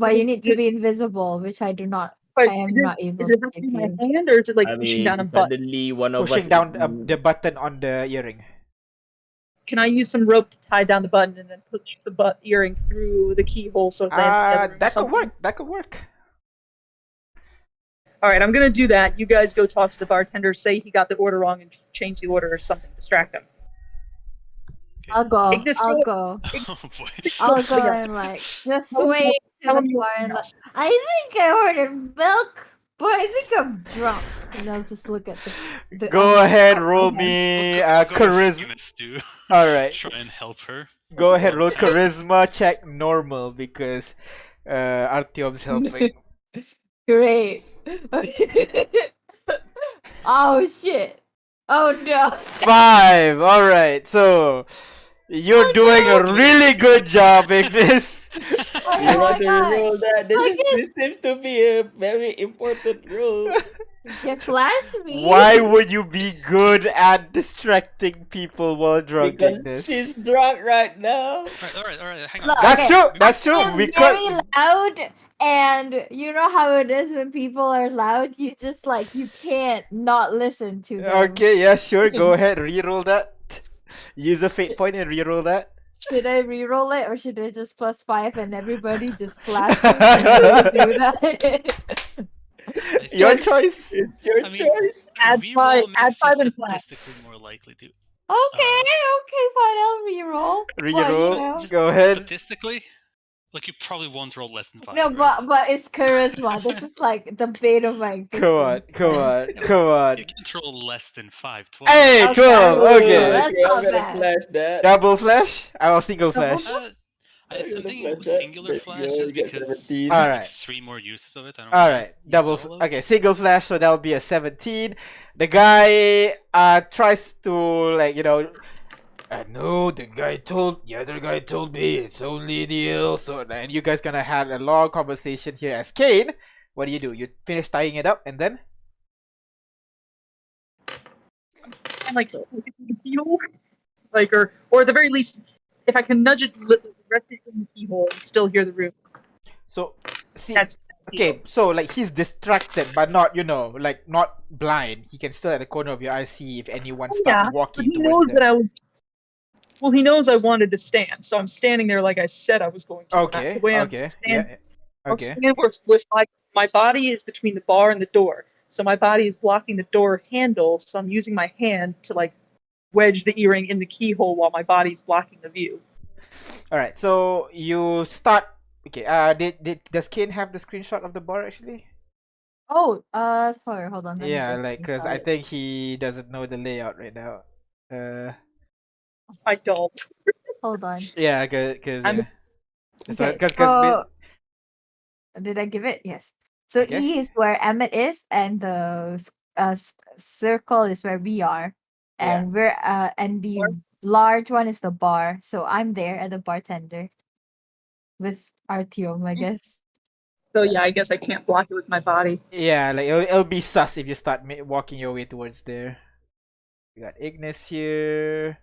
Speaker 2: But you need to be invisible, which I do not.
Speaker 4: but
Speaker 2: I am
Speaker 4: is it-
Speaker 2: not able
Speaker 4: Is it
Speaker 2: to
Speaker 4: have to
Speaker 2: give
Speaker 4: be my
Speaker 2: you.
Speaker 4: hand, or is it like
Speaker 3: I
Speaker 4: pushing down a
Speaker 3: mean,
Speaker 4: button?
Speaker 3: suddenly one of us
Speaker 1: Pushing down
Speaker 3: is-
Speaker 1: the button on the earring.
Speaker 4: Can I use some rope to tie down the button and then push the earring through the keyhole so it lands in the other room or
Speaker 1: That could
Speaker 4: something?
Speaker 1: work. That could work.
Speaker 4: All right, I'm gonna do that. You guys go talk to the bartender, say he got the order wrong, and change the order or something. Distract him.
Speaker 2: I'll go.
Speaker 4: Take this
Speaker 2: I'll
Speaker 4: rope.
Speaker 2: go.
Speaker 6: Oh boy.
Speaker 2: I'll go
Speaker 4: Yeah.
Speaker 2: and like just
Speaker 4: Tell him
Speaker 2: sway to
Speaker 4: tell
Speaker 2: the
Speaker 4: him you
Speaker 2: bar and like,
Speaker 4: want
Speaker 2: I think I ordered milk, but I think I'm drunk. And I'll just look at the
Speaker 1: Go ahead, roll me
Speaker 6: I'll go with
Speaker 1: charisma.
Speaker 6: Guinness to
Speaker 1: All right,
Speaker 6: try and help her.
Speaker 1: go ahead, roll
Speaker 6: Okay.
Speaker 1: charisma check normal because Artyom's helping.
Speaker 2: Great. Oh shit. Oh no.
Speaker 1: 5. All right, so you're doing a really good job, Ignis.
Speaker 2: Oh
Speaker 3: You
Speaker 2: my
Speaker 3: want to
Speaker 2: god.
Speaker 3: roll that? This,
Speaker 2: Look
Speaker 3: is,
Speaker 2: at-
Speaker 3: this seems to be a very important role.
Speaker 2: You flash me.
Speaker 1: Why would you be good at distracting people while drunk,
Speaker 3: Because
Speaker 1: Ignis?
Speaker 3: she's drunk right now.
Speaker 6: All right. Hang on.
Speaker 2: Look,
Speaker 1: That's
Speaker 2: okay.
Speaker 1: true. That's true.
Speaker 2: I'm
Speaker 1: We
Speaker 2: very
Speaker 1: could.
Speaker 2: loud, and you know how it is when people are loud. You just like you can't not listen to them.
Speaker 1: Okay, yeah, sure. Go ahead, reroll that. Use a fate point and reroll that.
Speaker 2: Should I re-roll it or should I just +5 and everybody just flash me and do that?
Speaker 1: Your
Speaker 6: think-
Speaker 1: choice.
Speaker 3: It's your
Speaker 6: I mean,
Speaker 3: choice.
Speaker 4: Add
Speaker 6: reroll
Speaker 4: five-
Speaker 6: makes
Speaker 4: add
Speaker 6: you
Speaker 4: five and flat.
Speaker 6: statistically more likely to.
Speaker 2: Okay, fine, I'll re-roll. But, you
Speaker 1: Reroll.
Speaker 2: know.
Speaker 1: Go ahead.
Speaker 6: Statistically, like you probably won't roll less than 5.
Speaker 2: No,
Speaker 6: right?
Speaker 2: but it's charisma. This is like the bait of my existence.
Speaker 1: Come on. Come on. Come on.
Speaker 6: You can't roll less than 5. 12.
Speaker 1: Hey,
Speaker 2: Okay,
Speaker 1: 12.
Speaker 2: well,
Speaker 1: Okay.
Speaker 2: that's
Speaker 3: Okay, I'm
Speaker 2: not
Speaker 3: gonna
Speaker 2: bad.
Speaker 3: flash that.
Speaker 1: Double flash? I will single
Speaker 2: Double
Speaker 1: flash.
Speaker 6: I'm
Speaker 3: gonna
Speaker 6: thinking
Speaker 3: flash
Speaker 6: with
Speaker 3: that.
Speaker 6: singular
Speaker 3: There you
Speaker 6: flash
Speaker 3: go,
Speaker 6: just
Speaker 3: you get
Speaker 6: because
Speaker 3: 17.
Speaker 1: All
Speaker 6: like
Speaker 1: right.
Speaker 6: 3 more uses of it. I don't
Speaker 1: All
Speaker 6: wanna
Speaker 1: right,
Speaker 6: use
Speaker 1: double.
Speaker 6: all of them.
Speaker 1: Okay, single flash, so that'll be a 17. The guy tries to like I know the other guy told me it's only deal. So and you guys gonna have a long conversation here as Kane. What do? You finish tying it up and then
Speaker 4: And like the keyhole, like or at the very least, if I can nudge it, rest it in the keyhole, and still hear the room.
Speaker 1: so see.
Speaker 4: That's
Speaker 1: Okay, so like he's distracted, but not like not blind. He can still at the corner of your eye see if anyone starts
Speaker 4: But
Speaker 1: walking
Speaker 4: he knows
Speaker 1: towards them.
Speaker 4: that I was. Well, he knows I wanted to stand, so I'm standing there like I said I was going to.
Speaker 1: Okay,
Speaker 4: The way I'm
Speaker 1: okay,
Speaker 4: standing,
Speaker 1: yeah,
Speaker 4: I'll
Speaker 1: okay.
Speaker 4: stand with my body is between the bar and the door, so my body is blocking the door handle. So I'm using my hand to like wedge the earring in the keyhole while my body's blocking the view.
Speaker 1: All right, so you start. Okay, does Kane have the screenshot of the bar actually?
Speaker 2: Oh, sorry, hold on. let me
Speaker 1: Yeah,
Speaker 2: just
Speaker 1: like because
Speaker 2: screenshot
Speaker 1: I
Speaker 2: it.
Speaker 1: think he doesn't know the layout right now.
Speaker 4: I don't.
Speaker 2: Hold on.
Speaker 1: Yeah, because
Speaker 4: I'm-
Speaker 2: Okay,
Speaker 1: because
Speaker 2: so did I give it? Yes. So
Speaker 1: Okay.
Speaker 2: E is where Emmett is, and the circle is where we are,
Speaker 1: Yeah.
Speaker 2: and we're and the large one is the bar. So I'm there at the bartender with Artyom, I guess.
Speaker 4: So yeah, I guess I can't block it with my body.
Speaker 1: yeah, like it'll be sus if you start walking your way towards there. We got Ignis here.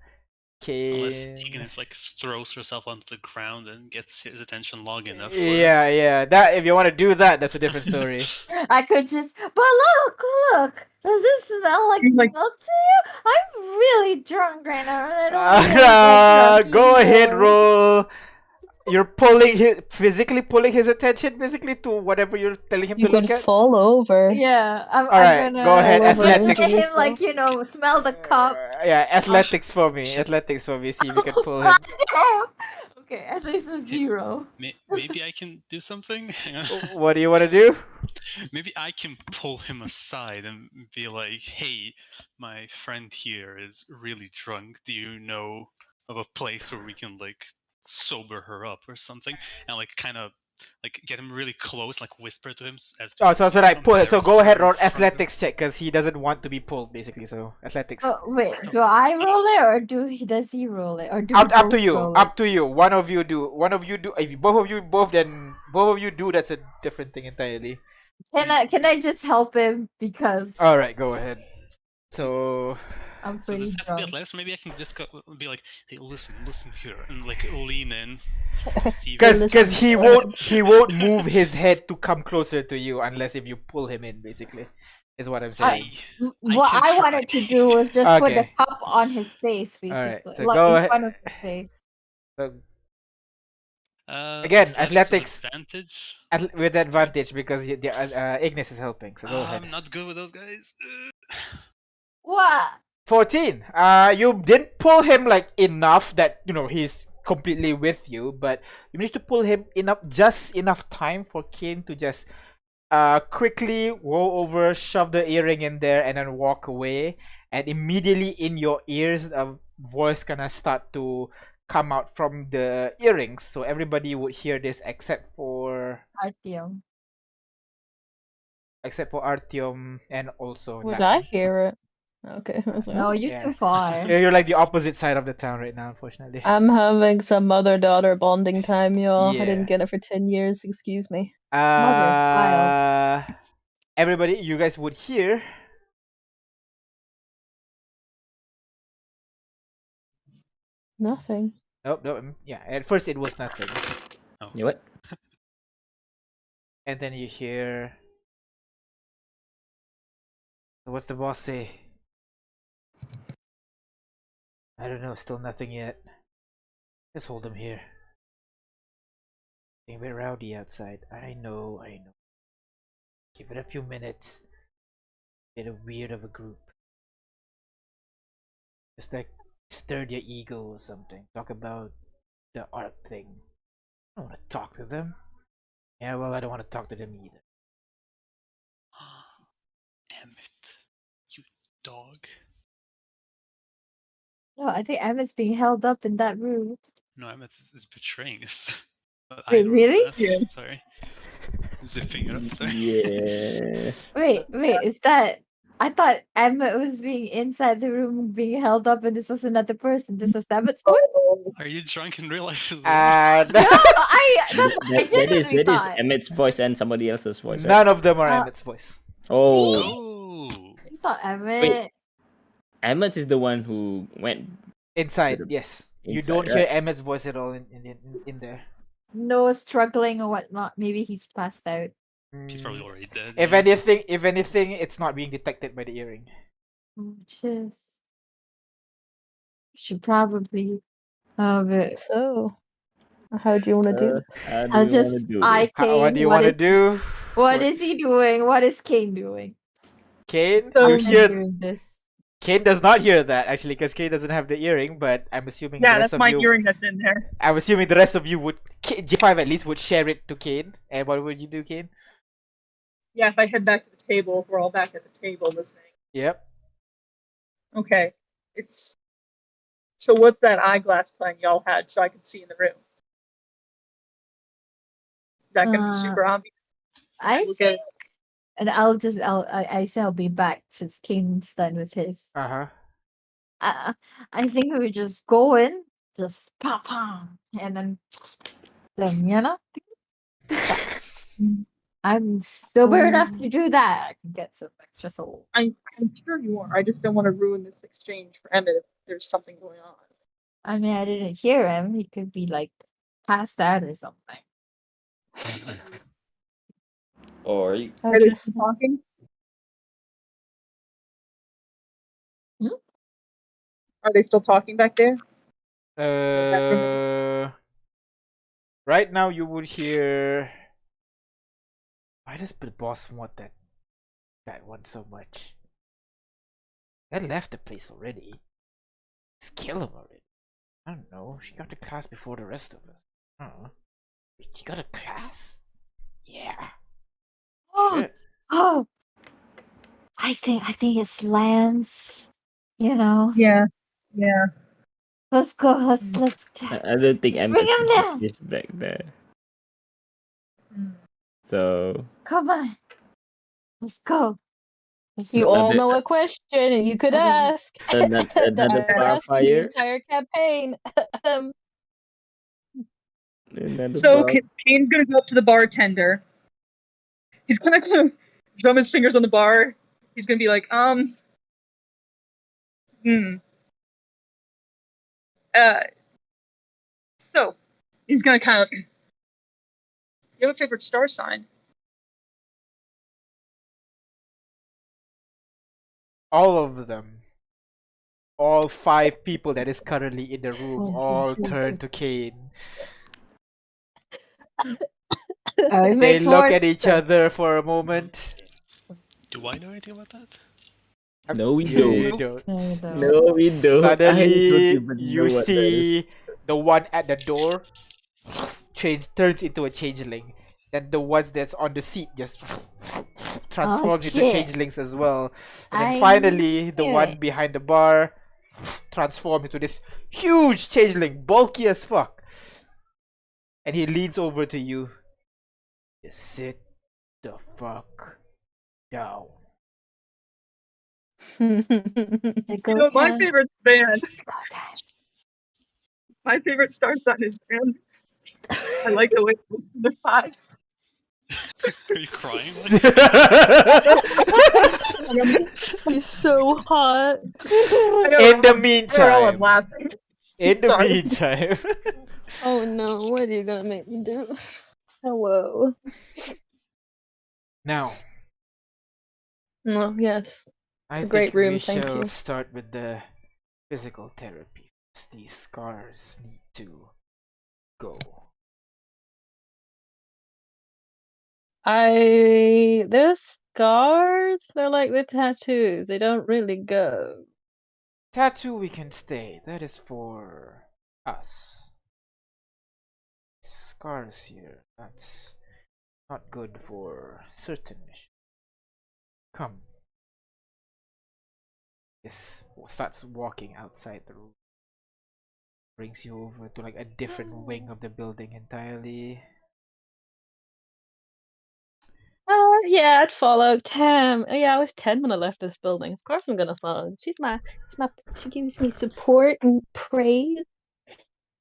Speaker 6: Unless
Speaker 1: Kane.
Speaker 6: Ignis like throws herself onto the ground and gets his attention long enough. For...
Speaker 1: Yeah. That if you want to do that, that's a different story.
Speaker 2: I could just. But look! Does this smell like
Speaker 4: You're like-
Speaker 2: milk to you? I'm really drunk right now, and I don't feel that drunk
Speaker 1: Go ahead,
Speaker 2: anymore.
Speaker 1: roll. You're physically pulling his attention, basically, to whatever you're telling him
Speaker 5: You
Speaker 1: to look
Speaker 5: could
Speaker 1: at.
Speaker 5: fall over.
Speaker 2: Yeah, I'm
Speaker 1: Alright,
Speaker 2: gonna.
Speaker 1: go ahead,
Speaker 5: All over
Speaker 1: athletics.
Speaker 2: Let him
Speaker 5: yourself.
Speaker 2: like smell the cup.
Speaker 1: Yeah, athletics for me. Athletics for me. See if we can pull him.
Speaker 2: Okay, at least a 0.
Speaker 6: Maybe I can do something. Hang on.
Speaker 1: What do you want to do?
Speaker 6: Maybe I can pull him aside and be like, "Hey, my friend here is really drunk. Do you know of a place where we can like sober her up or something?" And like kind of like get him really close, like whisper to him as.
Speaker 1: Oh, so
Speaker 6: like,
Speaker 1: like pull it. So go ahead, roll
Speaker 6: in front of him.
Speaker 1: athletics check because he doesn't want to be pulled, basically. So athletics.
Speaker 2: Oh wait, do I roll it or does he roll it or do
Speaker 1: Up
Speaker 2: we
Speaker 1: to
Speaker 2: both
Speaker 1: you.
Speaker 2: roll it?
Speaker 1: Up to you. One of you do. If you, both of you do, that's a different thing entirely.
Speaker 2: Can I just help him because
Speaker 1: All right, go ahead. So
Speaker 2: I'm
Speaker 6: So
Speaker 2: pretty
Speaker 6: this has to be
Speaker 2: drunk?
Speaker 6: athletics. Maybe I can just be like, "Hey, listen here," and like lean in. See if
Speaker 1: because
Speaker 5: Listen,
Speaker 1: he won't move his head to come closer to you unless if you pull him in, basically, is what I'm saying.
Speaker 2: What
Speaker 6: can
Speaker 2: I wanted
Speaker 6: try.
Speaker 2: to do was just put the
Speaker 1: Okay.
Speaker 2: cup on his face, basically,
Speaker 1: Alright, so
Speaker 2: like
Speaker 1: go
Speaker 2: in
Speaker 1: ahead.
Speaker 2: front of his face.
Speaker 1: So, Again,
Speaker 6: with
Speaker 1: athletics.
Speaker 6: advantage.
Speaker 1: with advantage because Ignis is helping. So go ahead.
Speaker 6: I'm not good with those guys.
Speaker 2: What?
Speaker 1: 14. You didn't pull him like enough that he's completely with you, but you managed to pull him just enough time for Kane to just quickly roll over, shove the earring in there, and then walk away. And immediately in your ears, a voice gonna start to come out from the earrings. So everybody would hear this except for
Speaker 2: Artyom.
Speaker 1: Artyom and also
Speaker 5: Would
Speaker 1: Nat.
Speaker 5: I hear it? Okay. I was like,
Speaker 2: No,
Speaker 5: "Oh."
Speaker 2: you're
Speaker 1: Yeah.
Speaker 2: too far.
Speaker 1: You're like the opposite side of the town right now, unfortunately.
Speaker 5: I'm having some mother-daughter bonding time, y'all.
Speaker 1: Yeah.
Speaker 5: I didn't get it for 10 years. Excuse me.
Speaker 1: Everybody, you guys would hear.
Speaker 5: Nothing.
Speaker 1: Nope. Yeah, at first it was nothing.
Speaker 3: You what?
Speaker 1: And then you hear. What's the boss say? I don't know, still nothing yet. Let's hold him here. Being a bit rowdy outside. I know. Give it a few minutes. Get a weird of a group. Just like stir their ego or something. Talk about the art thing. I don't want to talk to them. Yeah, well, I don't want to talk to them either.
Speaker 6: Emmett, you dog.
Speaker 2: No, I think Emmett's being held up in that room.
Speaker 6: No, Emmett is betraying us. But
Speaker 2: Wait,
Speaker 6: I don't
Speaker 2: really?
Speaker 6: know that.
Speaker 4: Yeah.
Speaker 6: Sorry. Zipping it up. Sorry.
Speaker 3: Yeah.
Speaker 2: Wait, is that? I thought Emmett was being inside the room being held up, and this was another person. This was Emmett's voice.
Speaker 6: Are you drunk in real life as well?
Speaker 1: And
Speaker 2: No, I
Speaker 3: That
Speaker 2: genuinely
Speaker 3: is
Speaker 2: thought.
Speaker 3: Emmett's voice and somebody else's voice. Right?
Speaker 1: none of them are
Speaker 2: Uh,
Speaker 1: Emmett's voice.
Speaker 3: Oh,
Speaker 6: Oh.
Speaker 2: It's not Emmett.
Speaker 3: Emmett is the one who went.
Speaker 1: Inside,
Speaker 3: To the-
Speaker 1: yes. You
Speaker 3: inside,
Speaker 1: don't
Speaker 3: right?
Speaker 1: hear Emmett's voice at all in there.
Speaker 2: No struggling or whatnot. Maybe he's passed out.
Speaker 6: He's probably already dead.
Speaker 1: If
Speaker 6: yeah.
Speaker 1: anything, it's not being detected by the earring.
Speaker 2: Just should probably have it.
Speaker 5: So, how do you want to do?
Speaker 3: How do
Speaker 2: I'll
Speaker 3: you
Speaker 2: just
Speaker 3: want to do
Speaker 2: I
Speaker 3: this?
Speaker 1: What
Speaker 2: Kane.
Speaker 1: do you want to do?
Speaker 2: What is he doing? What is Kane doing?
Speaker 1: Kane?
Speaker 4: So-
Speaker 1: You
Speaker 2: I'm
Speaker 1: hear?
Speaker 2: doing this.
Speaker 1: Kane does not hear that actually, because Kane doesn't have the earring. But I'm assuming the
Speaker 4: Yeah,
Speaker 1: rest
Speaker 4: that's
Speaker 1: of
Speaker 4: my
Speaker 1: you.
Speaker 4: earring that's in there.
Speaker 1: I'm assuming the rest of you would. G5 at least would share it to Kane. And what would you do, Kane?
Speaker 4: Yeah, if I head back to the table, we're all back at the table listening.
Speaker 1: Yep.
Speaker 4: Okay. So what's that eyeglass plan y'all had so I can see in the room? Is that gonna be super obvious?
Speaker 2: I
Speaker 4: Look
Speaker 2: think,
Speaker 4: at
Speaker 2: and I say I'll be back since Kane's done with his.
Speaker 1: Uh-huh.
Speaker 2: I think we would just go in, just pam pam, and then I'm sober enough to do that. I can get some extra soul.
Speaker 4: I'm sure you are. I just don't want to ruin this exchange for Emmett if there's something going on.
Speaker 2: I mean, I didn't hear him. He could be like passed out or something.
Speaker 3: Or you,
Speaker 5: I
Speaker 4: Are they
Speaker 5: just
Speaker 4: still talking?
Speaker 2: Hmm?
Speaker 4: Are they still talking back there?
Speaker 1: Right now you would hear. Why does the boss want that one so much? That left the place already. Just kill him already. I don't know. She got to class before the rest of us. I don't know. Wait, she got a class? Yeah.
Speaker 2: Oh,
Speaker 1: Shit.
Speaker 2: oh! I think it slams. You know.
Speaker 4: Yeah.
Speaker 2: Let's go. Let's
Speaker 3: I don't think I'm
Speaker 2: bring him
Speaker 3: gonna
Speaker 2: down.
Speaker 3: get this back there. So
Speaker 2: Come on. Let's go.
Speaker 5: you all
Speaker 3: Another-
Speaker 5: know a question you could ask
Speaker 3: another
Speaker 5: that I've been
Speaker 3: bar
Speaker 5: asking the
Speaker 3: fire.
Speaker 5: entire campaign.
Speaker 3: Another
Speaker 4: So
Speaker 3: bar.
Speaker 4: Kane's gonna go up to the bartender. He's gonna kind of drum his fingers on the bar. He's gonna be like, so he's gonna kind of. You have a favorite star sign?
Speaker 1: All of them. All 5 people that is currently in the room
Speaker 2: One, two,
Speaker 1: all
Speaker 2: three,
Speaker 1: turn to Kane.
Speaker 2: It
Speaker 1: They
Speaker 2: makes
Speaker 1: look
Speaker 2: more
Speaker 1: at each
Speaker 2: sense.
Speaker 1: other for a moment.
Speaker 6: Do I know anything about that?
Speaker 3: No, we
Speaker 1: You
Speaker 3: don't.
Speaker 1: don't.
Speaker 2: No, you don't.
Speaker 3: No, we don't. I don't
Speaker 1: Suddenly,
Speaker 3: even know
Speaker 1: you
Speaker 3: what
Speaker 1: see the one at the door turns into a changeling. Then the ones that's on the seat just transforms into
Speaker 2: shit.
Speaker 1: changelings as well. And then
Speaker 2: I
Speaker 1: finally, the
Speaker 2: knew
Speaker 1: one
Speaker 2: it.
Speaker 1: behind the bar transforms into this huge changeling, bulky as fuck. And he leans over to you. Just sit the fuck down.
Speaker 2: It's a
Speaker 4: You
Speaker 2: go
Speaker 4: know, my
Speaker 2: time.
Speaker 4: favorite band,
Speaker 2: It's go time.
Speaker 4: my favorite star sign is band. I like the way the 5.
Speaker 6: Are you crying?
Speaker 5: He's so hot.
Speaker 1: In the
Speaker 4: Everyone
Speaker 1: meantime,
Speaker 4: laughing.
Speaker 1: in the
Speaker 4: Sorry.
Speaker 1: meantime,
Speaker 5: Oh no, what are you gonna make me do? Hello.
Speaker 1: now
Speaker 5: Oh, yes.
Speaker 1: I
Speaker 5: a
Speaker 1: think
Speaker 5: great
Speaker 1: we
Speaker 5: room, thank
Speaker 1: shall
Speaker 5: you.
Speaker 1: start with the physical therapy. These scars need to go.
Speaker 5: They're scars? They're like the tattoos. They don't really go.
Speaker 1: Tattoo we can stay. That is for us. Scars here. That's not good for certain missions. Come. This starts walking outside the room. Brings you over to like a different wing of the building entirely.
Speaker 5: Yeah, I'd follow. Tam. Yeah, I was 10 when I left this building. Of course I'm gonna follow. She gives me support and praise.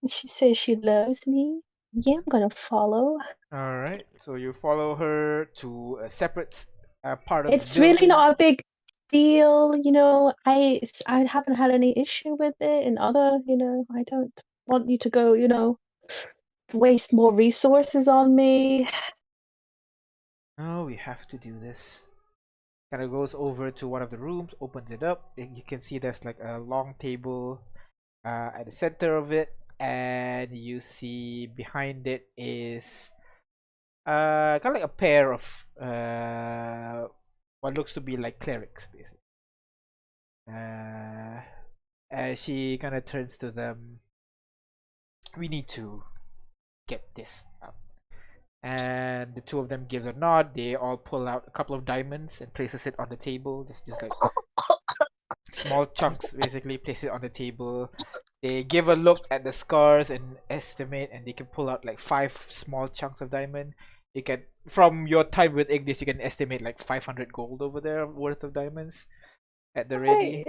Speaker 5: And she says she loves me. Yeah, I'm gonna follow.
Speaker 1: Alright, so you follow her to a separate part of the
Speaker 5: It's really
Speaker 1: building.
Speaker 5: not a big deal, I haven't had any issue with it and other, I don't want you to go, waste more resources on me.
Speaker 1: Oh, we have to do this. Kind of goes over to one of the rooms, opens it up. And you can see there's like a long table at the center of it, and you see behind it is kind of like a pair of what looks to be like clerics, basically. As she kind of turns to them, we need to get this up. And the two of them give a nod. They all pull out a couple of diamonds and places it on the table. Just like small chunks, basically. Place it on the table. They give a look at the scars and estimate, and they can pull out like 5 small chunks of diamond. You can, from your time with Ignis, you can estimate like 500 gold over there worth of diamonds at the ready.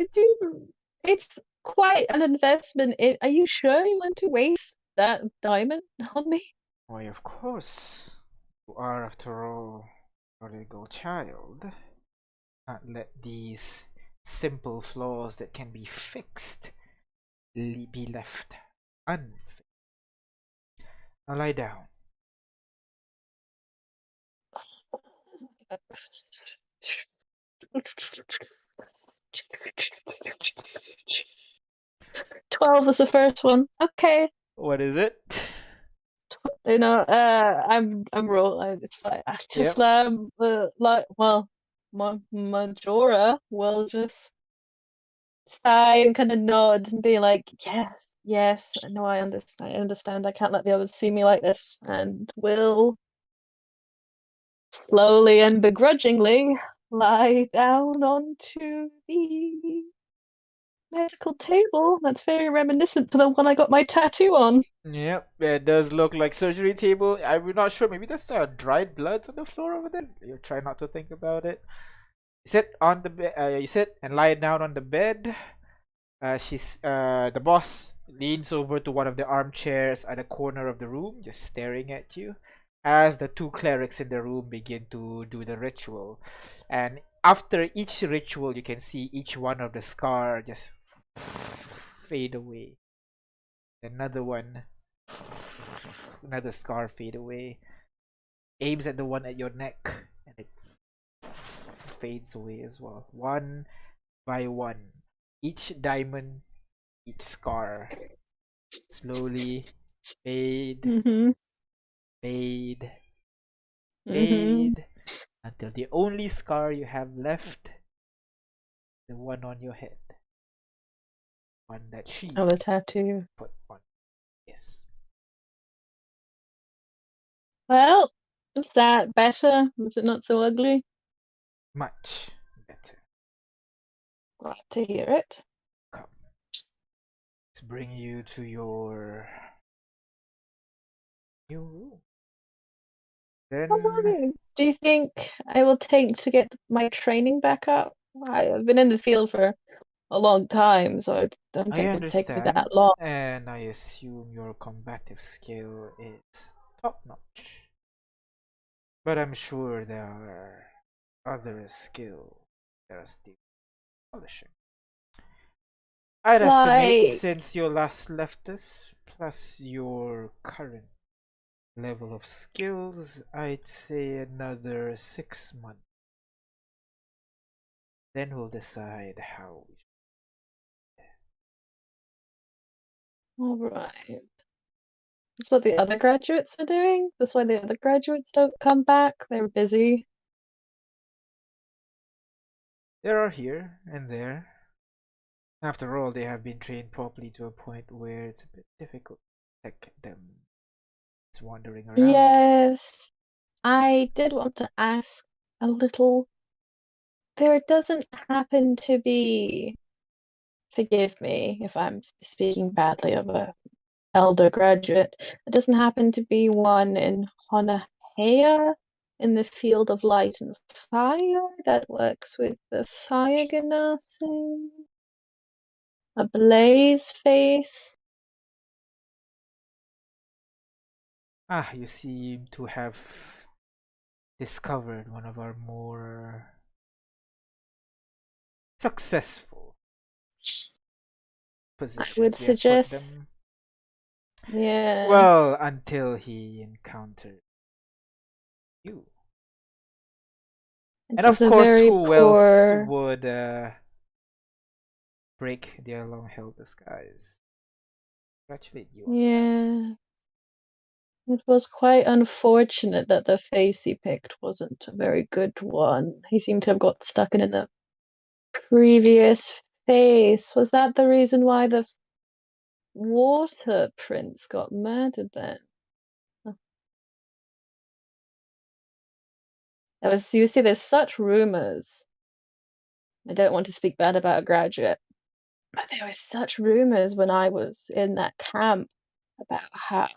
Speaker 5: It's quite an investment. Are you sure you want to waste that diamond on me?
Speaker 1: Why, of course. You are, after all, a prodigal child. Not let these simple flaws that can be fixed be left unfazed. Now lie down.
Speaker 5: 12 was the first one. Okay.
Speaker 1: What is it?
Speaker 5: You know, I'm rolling. It's fine. I just
Speaker 1: Yep.
Speaker 5: like Majora will just sigh and kind of nod and be like, yes, yes, no, I understand. I can't let the others see me like this, and will slowly and begrudgingly lie down onto the medical table. That's very reminiscent to the one I got my tattoo on.
Speaker 1: Yep, it does look like surgery table. I'm not sure. Maybe there's dried blood on the floor over there. You try not to think about it. You sit on the bed. You sit and lie down on the bed. The boss leans over to one of the armchairs at the corner of the room, just staring at you, as the two clerics in the room begin to do the ritual. And after each ritual, you can see each one of the scar just fade away. Another one, another scar fade away. Aims at the one at your neck, and it fades away as well. One by one. Each diamond, each scar slowly fade,
Speaker 5: Mm-hmm.
Speaker 1: fade,
Speaker 5: Mm-hmm.
Speaker 1: fade, until the only scar you have left, the one on your head. One that she
Speaker 5: Oh, the tattoo.
Speaker 1: put on. Yes.
Speaker 5: Well, is that better? Was it not so ugly?
Speaker 1: Much better.
Speaker 5: Glad to hear it.
Speaker 1: Come. Let's bring you to your new room. Then
Speaker 5: How long do you think I will take to get my training back up? I've been in the field for a long time, so I don't
Speaker 1: I
Speaker 5: think it'll take me
Speaker 1: understand,
Speaker 5: that long.
Speaker 1: and I assume your combative skill is top notch. But I'm sure there are other skills that are still polishing. I'd estimate,
Speaker 5: Like,
Speaker 1: since you last left us, plus your current level of skills, I'd say another 6 months. Then we'll decide how we
Speaker 5: alright. That's what the other graduates are doing? That's why the other graduates don't come back? They're busy.
Speaker 1: There are here and there. After all, they have been trained properly to a point where it's a bit difficult to detect them. It's wandering around.
Speaker 5: Yes, I did want to ask a little. There doesn't happen to be, forgive me if I'm speaking badly of a elder graduate, there doesn't happen to be one in Honahea in the field of light and fire that works with the fire genasi? A blaze face?
Speaker 1: Ah, you seem to have discovered one of our more successful
Speaker 5: I
Speaker 1: positions
Speaker 5: would
Speaker 1: we have put
Speaker 5: suggest,
Speaker 1: them.
Speaker 5: yeah.
Speaker 1: Well, until he encountered you.
Speaker 5: It
Speaker 1: And
Speaker 5: was
Speaker 1: of
Speaker 5: a
Speaker 1: course,
Speaker 5: very
Speaker 1: who else
Speaker 5: poor,
Speaker 1: would break their long held disguise? Congratulate you on that.
Speaker 5: yeah. It was quite unfortunate that the face he picked wasn't a very good one. He seemed to have got stuck in the previous face. Was that the reason why the water prince got murdered then? Huh. You see, there's such rumors. I don't want to speak bad about a graduate, but there was such rumors when I was in that camp about how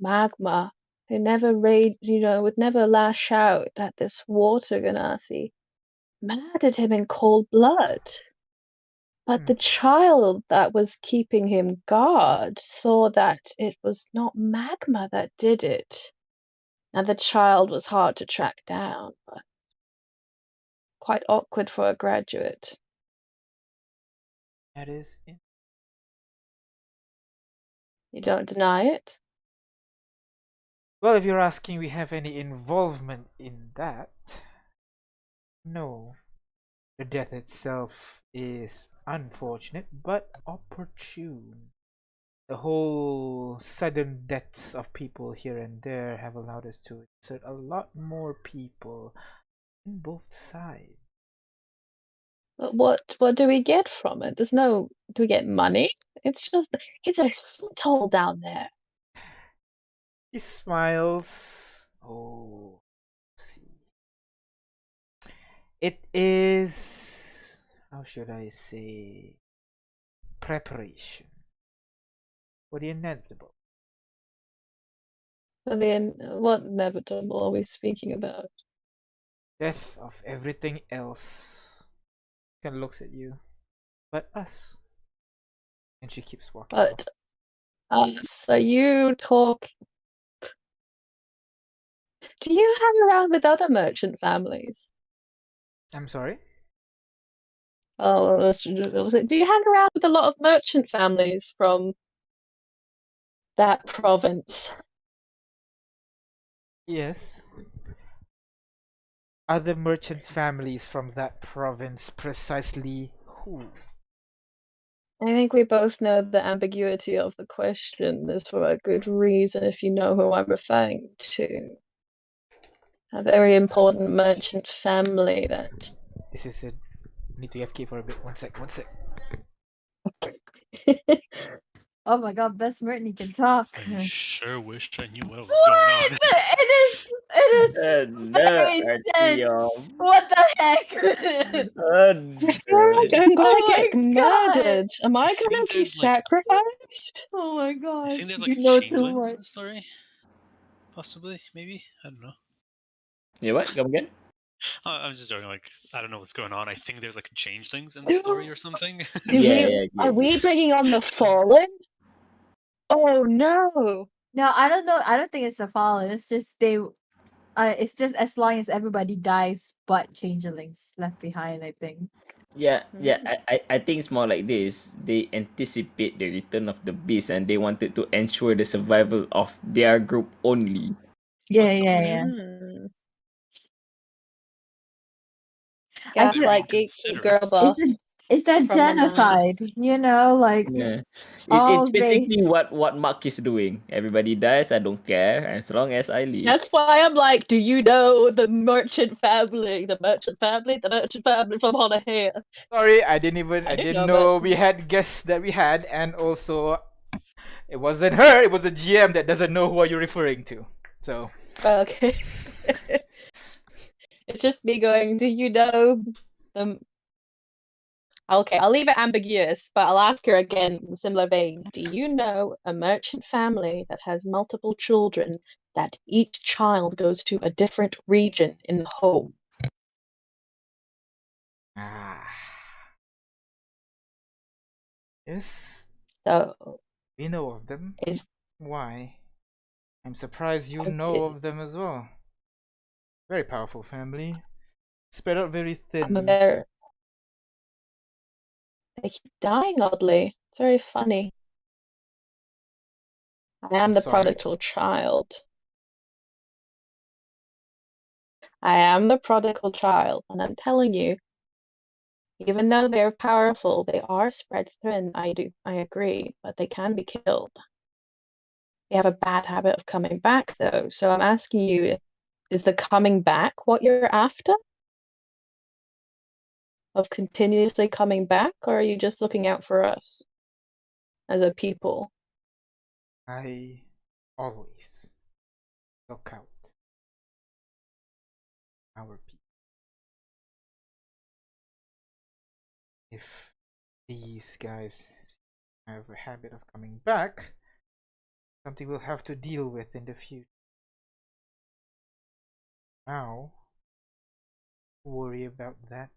Speaker 5: Magma, who never would never lash out at this water genasi, murdered him in cold blood. But the child that was keeping him guard saw that it was not Magma that did it. Now, the child was hard to track down, but quite awkward for a graduate.
Speaker 1: That is it.
Speaker 5: You don't deny it?
Speaker 1: Well, if you're asking we have any involvement in that, no. The death itself is unfortunate, but opportune. The whole sudden deaths of people here and there have allowed us to insert a lot more people in both sides.
Speaker 5: But what do we get from it? Do we get money? It's a shithole down there.
Speaker 1: He smiles. Oh, see. It is, how should I say, preparation for the inevitable.
Speaker 5: And then what inevitable are we speaking about?
Speaker 1: Death of everything else. Kind of looks at you, but us. And she keeps walking.
Speaker 5: But so you talk. Do you hang around with other merchant families?
Speaker 1: I'm sorry?
Speaker 5: Oh, do you hang around with a lot of merchant families from that province?
Speaker 1: Yes. Other merchant families from that province, precisely who?
Speaker 5: I think we both know the ambiguity of the question is for a good reason if you know who I'm referring to. A very important merchant family that.
Speaker 1: This is it. Need to FK for a bit. One sec.
Speaker 2: Oh my god, best Mertney can talk.
Speaker 6: I sure wish I knew what was going on.
Speaker 2: It is very tense. What the heck?
Speaker 5: I feel like I'm gonna
Speaker 2: Oh
Speaker 5: get
Speaker 2: my God.
Speaker 5: murdered. Am I
Speaker 6: I think
Speaker 5: gonna be
Speaker 6: there's, like-
Speaker 5: sacrificed?
Speaker 2: Oh my
Speaker 6: I
Speaker 2: god.
Speaker 6: think there's
Speaker 2: You
Speaker 6: like
Speaker 2: know too
Speaker 6: changelings
Speaker 2: much.
Speaker 6: in the story. Possibly, maybe. I don't know.
Speaker 3: Yeah, what? Come again?
Speaker 6: I'm just joking. Like, I don't know what's going on. I think there's like changelings in the story or something.
Speaker 5: Are we bringing on the fallen? Oh no!
Speaker 2: No, I don't know. I don't think it's the fallen. It's just it's just as long as everybody dies, but changelings left behind, I think.
Speaker 3: Yeah. I think it's more like this. They anticipate the return of the beast and they wanted to ensure the survival of their group only.
Speaker 2: Yeah.
Speaker 5: Mm.
Speaker 2: I
Speaker 5: Guess
Speaker 2: feel
Speaker 5: like
Speaker 6: Considerate.
Speaker 5: girl boss.
Speaker 2: it's that
Speaker 5: from the
Speaker 2: genocide, you know, like
Speaker 3: Yeah.
Speaker 2: all
Speaker 3: It's basically
Speaker 2: race.
Speaker 3: what Mark is doing. Everybody dies, I don't care, as long as I live.
Speaker 5: That's why I'm like, do you know the merchant family? The merchant family from Honor here.
Speaker 1: Sorry, I didn't
Speaker 5: know
Speaker 1: know
Speaker 5: much.
Speaker 1: we had guests that we had, and also it wasn't her, it was the GM that doesn't know who are you referring to. So
Speaker 5: Okay. It's just me going, do you know them? Okay, I'll leave it ambiguous, but I'll ask her again in a similar vein. Do you know a merchant family that has multiple children that each child goes to a different region in the home?
Speaker 1: yes,
Speaker 5: So
Speaker 1: we know of them.
Speaker 5: is
Speaker 1: Why? I'm surprised you
Speaker 5: I
Speaker 1: know
Speaker 5: did-
Speaker 1: of them as well. Very powerful family. Spread out very thin.
Speaker 5: they keep dying oddly. It's very funny. I am
Speaker 1: I'm
Speaker 5: the
Speaker 1: sorry.
Speaker 5: prodigal child. I am the prodigal child, and I'm telling you, even though they're powerful, they are spread thin. I agree, but they can be killed. They have a bad habit of coming back, though. So I'm asking you, is the coming back what you're after? Of continuously coming back, or are you just looking out for us as a people?
Speaker 1: I always look out. Our people. If these guys have a habit of coming back, something we'll have to deal with in the future. Now, worry about that.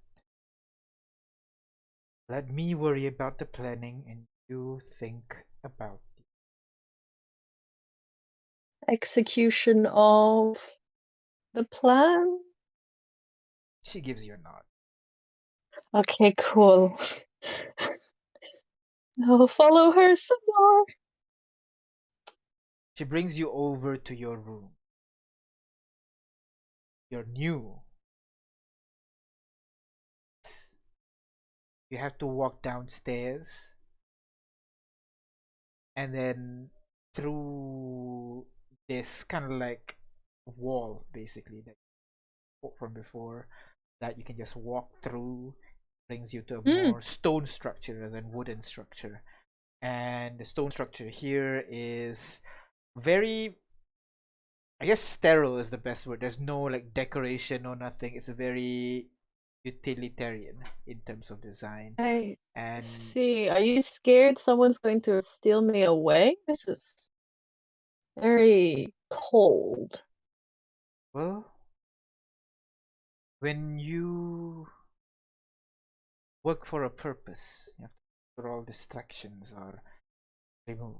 Speaker 1: Let me worry about the planning and you think about the
Speaker 5: Execution of the plan?
Speaker 1: She gives you a nod.
Speaker 5: Okay, cool. I'll follow her some more.
Speaker 1: She brings you over to your room. You're new. You have to walk downstairs and then through this kind of like wall basically that from before that you can just walk through, brings you to a more stone structure rather than wooden structure. And the stone structure here is very, I guess sterile is the best word. There's no like decoration or nothing. It's a very utilitarian in terms of design.
Speaker 5: I
Speaker 1: And
Speaker 5: see. Are you scared someone's going to steal me away? This is very cold.
Speaker 1: well, when you work for a purpose, you have to make sure all distractions are removed.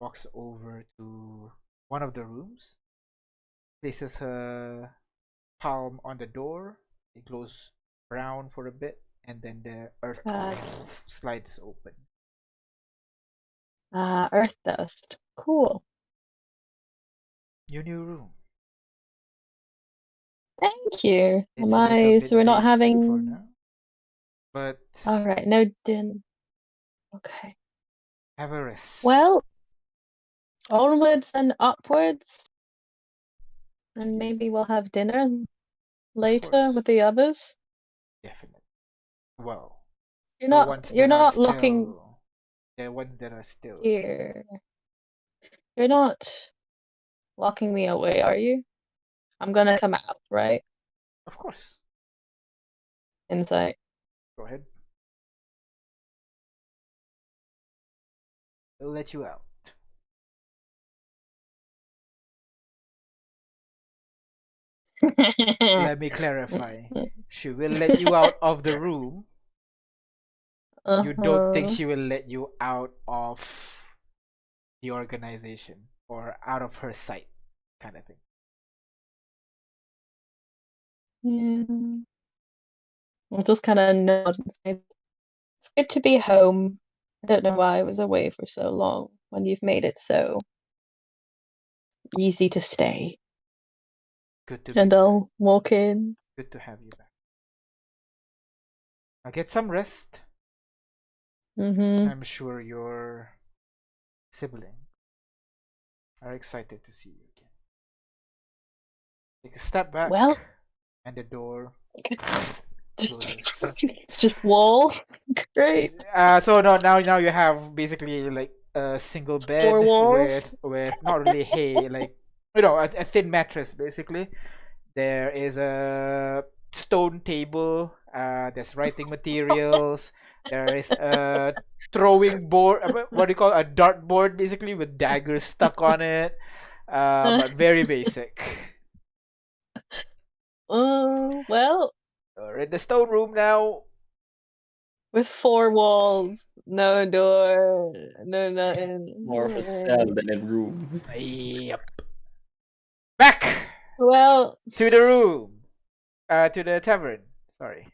Speaker 1: Walks over to one of the rooms, places her palm on the door. It glows brown for a bit, and then the earth slides open.
Speaker 5: Earth dust. Cool.
Speaker 1: Your new room.
Speaker 5: Thank you.
Speaker 1: It's a little bit
Speaker 5: So we're not
Speaker 1: basic for
Speaker 5: having.
Speaker 1: now, but
Speaker 5: All right, no din. Okay.
Speaker 1: have a rest.
Speaker 5: Well, onwards and upwards, and
Speaker 1: Yes.
Speaker 5: maybe we'll have dinner later
Speaker 1: course.
Speaker 5: with the others.
Speaker 1: Definitely. Well,
Speaker 5: You're
Speaker 1: the
Speaker 5: not.
Speaker 1: ones
Speaker 5: You're
Speaker 1: that are
Speaker 5: not locking
Speaker 1: still, the ones that are still
Speaker 5: here. You're not locking me away, are you? I'm gonna come out, right?
Speaker 1: Of course.
Speaker 5: Inside.
Speaker 1: Go ahead. We'll let you out. Let me clarify. She will let you out of the room. You don't think she will let you out of the organization or out of her sight, kind of thing.
Speaker 5: Yeah. I'll just kind of nod and say, it's good to be home. I don't know why I was away for so long when you've made it so easy to stay.
Speaker 1: Good to be
Speaker 5: And
Speaker 1: back.
Speaker 5: I'll walk in.
Speaker 1: Good to have you back. Now get some rest.
Speaker 5: Mm-hmm.
Speaker 1: I'm sure your siblings are excited to see you again. Take a step back,
Speaker 5: Well,
Speaker 1: and the door
Speaker 5: it's
Speaker 1: closes.
Speaker 5: just wall. Great.
Speaker 1: So now you have basically like a single bed
Speaker 5: 4 walls.
Speaker 1: with not really hay, like a thin mattress basically. There is a stone table. There's writing materials. There is a throwing board. What do you call it? A dart board basically with daggers stuck on it. But very basic.
Speaker 5: Well,
Speaker 1: We're in the stone room now.
Speaker 5: with 4 walls, no door, no nothing.
Speaker 3: More of a cell than a room.
Speaker 1: Yep. Back
Speaker 5: Well,
Speaker 1: to the room. To the tavern. Sorry.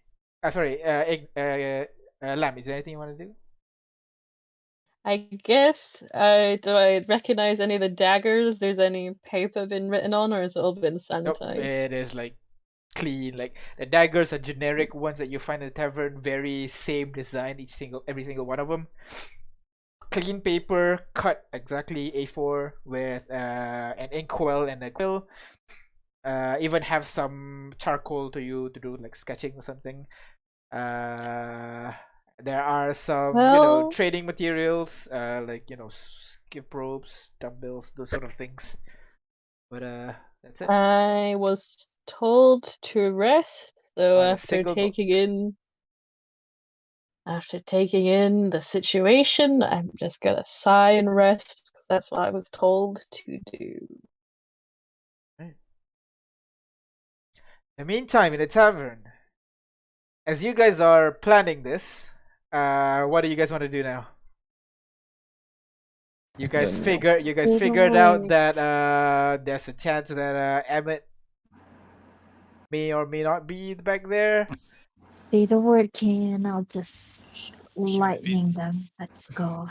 Speaker 1: Lamb, is there anything you want to do?
Speaker 5: I guess, do I recognize any of the daggers? There's any paper been written on, or has it all been
Speaker 1: Nope,
Speaker 5: sanitized?
Speaker 1: it is like clean. Like the daggers are generic ones that you find in the tavern, very same design, every single one of them. Clean paper, cut exactly A4 with an inkwell and a quill. Even have some charcoal to do like sketching or something. There are some training materials, like skip ropes, dumbbells, those sort of things. But that's it.
Speaker 5: I was told to rest, so
Speaker 1: On a
Speaker 5: after
Speaker 1: single book.
Speaker 5: taking in the situation, I'm just gonna sigh and rest, because that's what I was told to do.
Speaker 1: In the meantime, in the tavern, as you guys are planning this, what do you guys want to do now? You guys figured out that there's a chance that Emmett may or may not be back there.
Speaker 2: Say the word, King, I'll just
Speaker 6: He might be-
Speaker 2: lightning them. Let's go.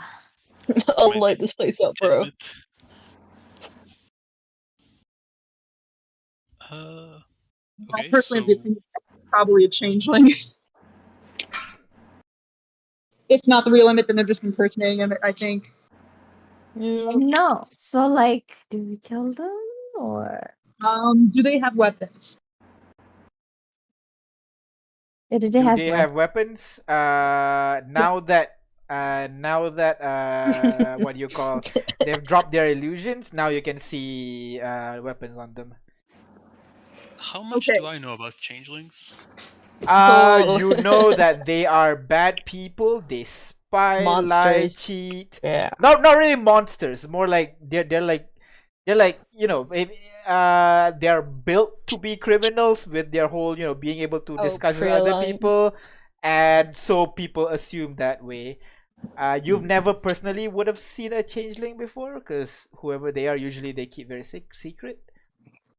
Speaker 5: I'll
Speaker 6: might
Speaker 5: light
Speaker 6: be
Speaker 5: this place up, bro.
Speaker 6: Emmett. Uh,
Speaker 4: I
Speaker 6: okay,
Speaker 4: personally have
Speaker 6: so
Speaker 4: the opinion probably a changeling. If not the real Emmett, then they're just impersonating Emmett, I think.
Speaker 5: Yeah.
Speaker 2: No. So like, do we kill them or
Speaker 4: Do they have weapons?
Speaker 2: do they
Speaker 1: Do
Speaker 2: have
Speaker 1: they
Speaker 2: weapons?
Speaker 1: have weapons? Now that what do you call, they've dropped their illusions. Now you can see weapons on them.
Speaker 6: how much
Speaker 4: Okay.
Speaker 6: do I know about changelings?
Speaker 5: Oh.
Speaker 1: You know that they are bad people. They spy, lie,
Speaker 5: Monsters.
Speaker 1: cheat.
Speaker 5: Yeah.
Speaker 1: Not really monsters. More like they're like they're built to be criminals with their whole being able to
Speaker 5: Oh,
Speaker 1: discuss with other
Speaker 5: pre-aligned.
Speaker 1: people, and so people assume that way. You've never personally would have seen a changeling before, because whoever they are, usually they keep very secret.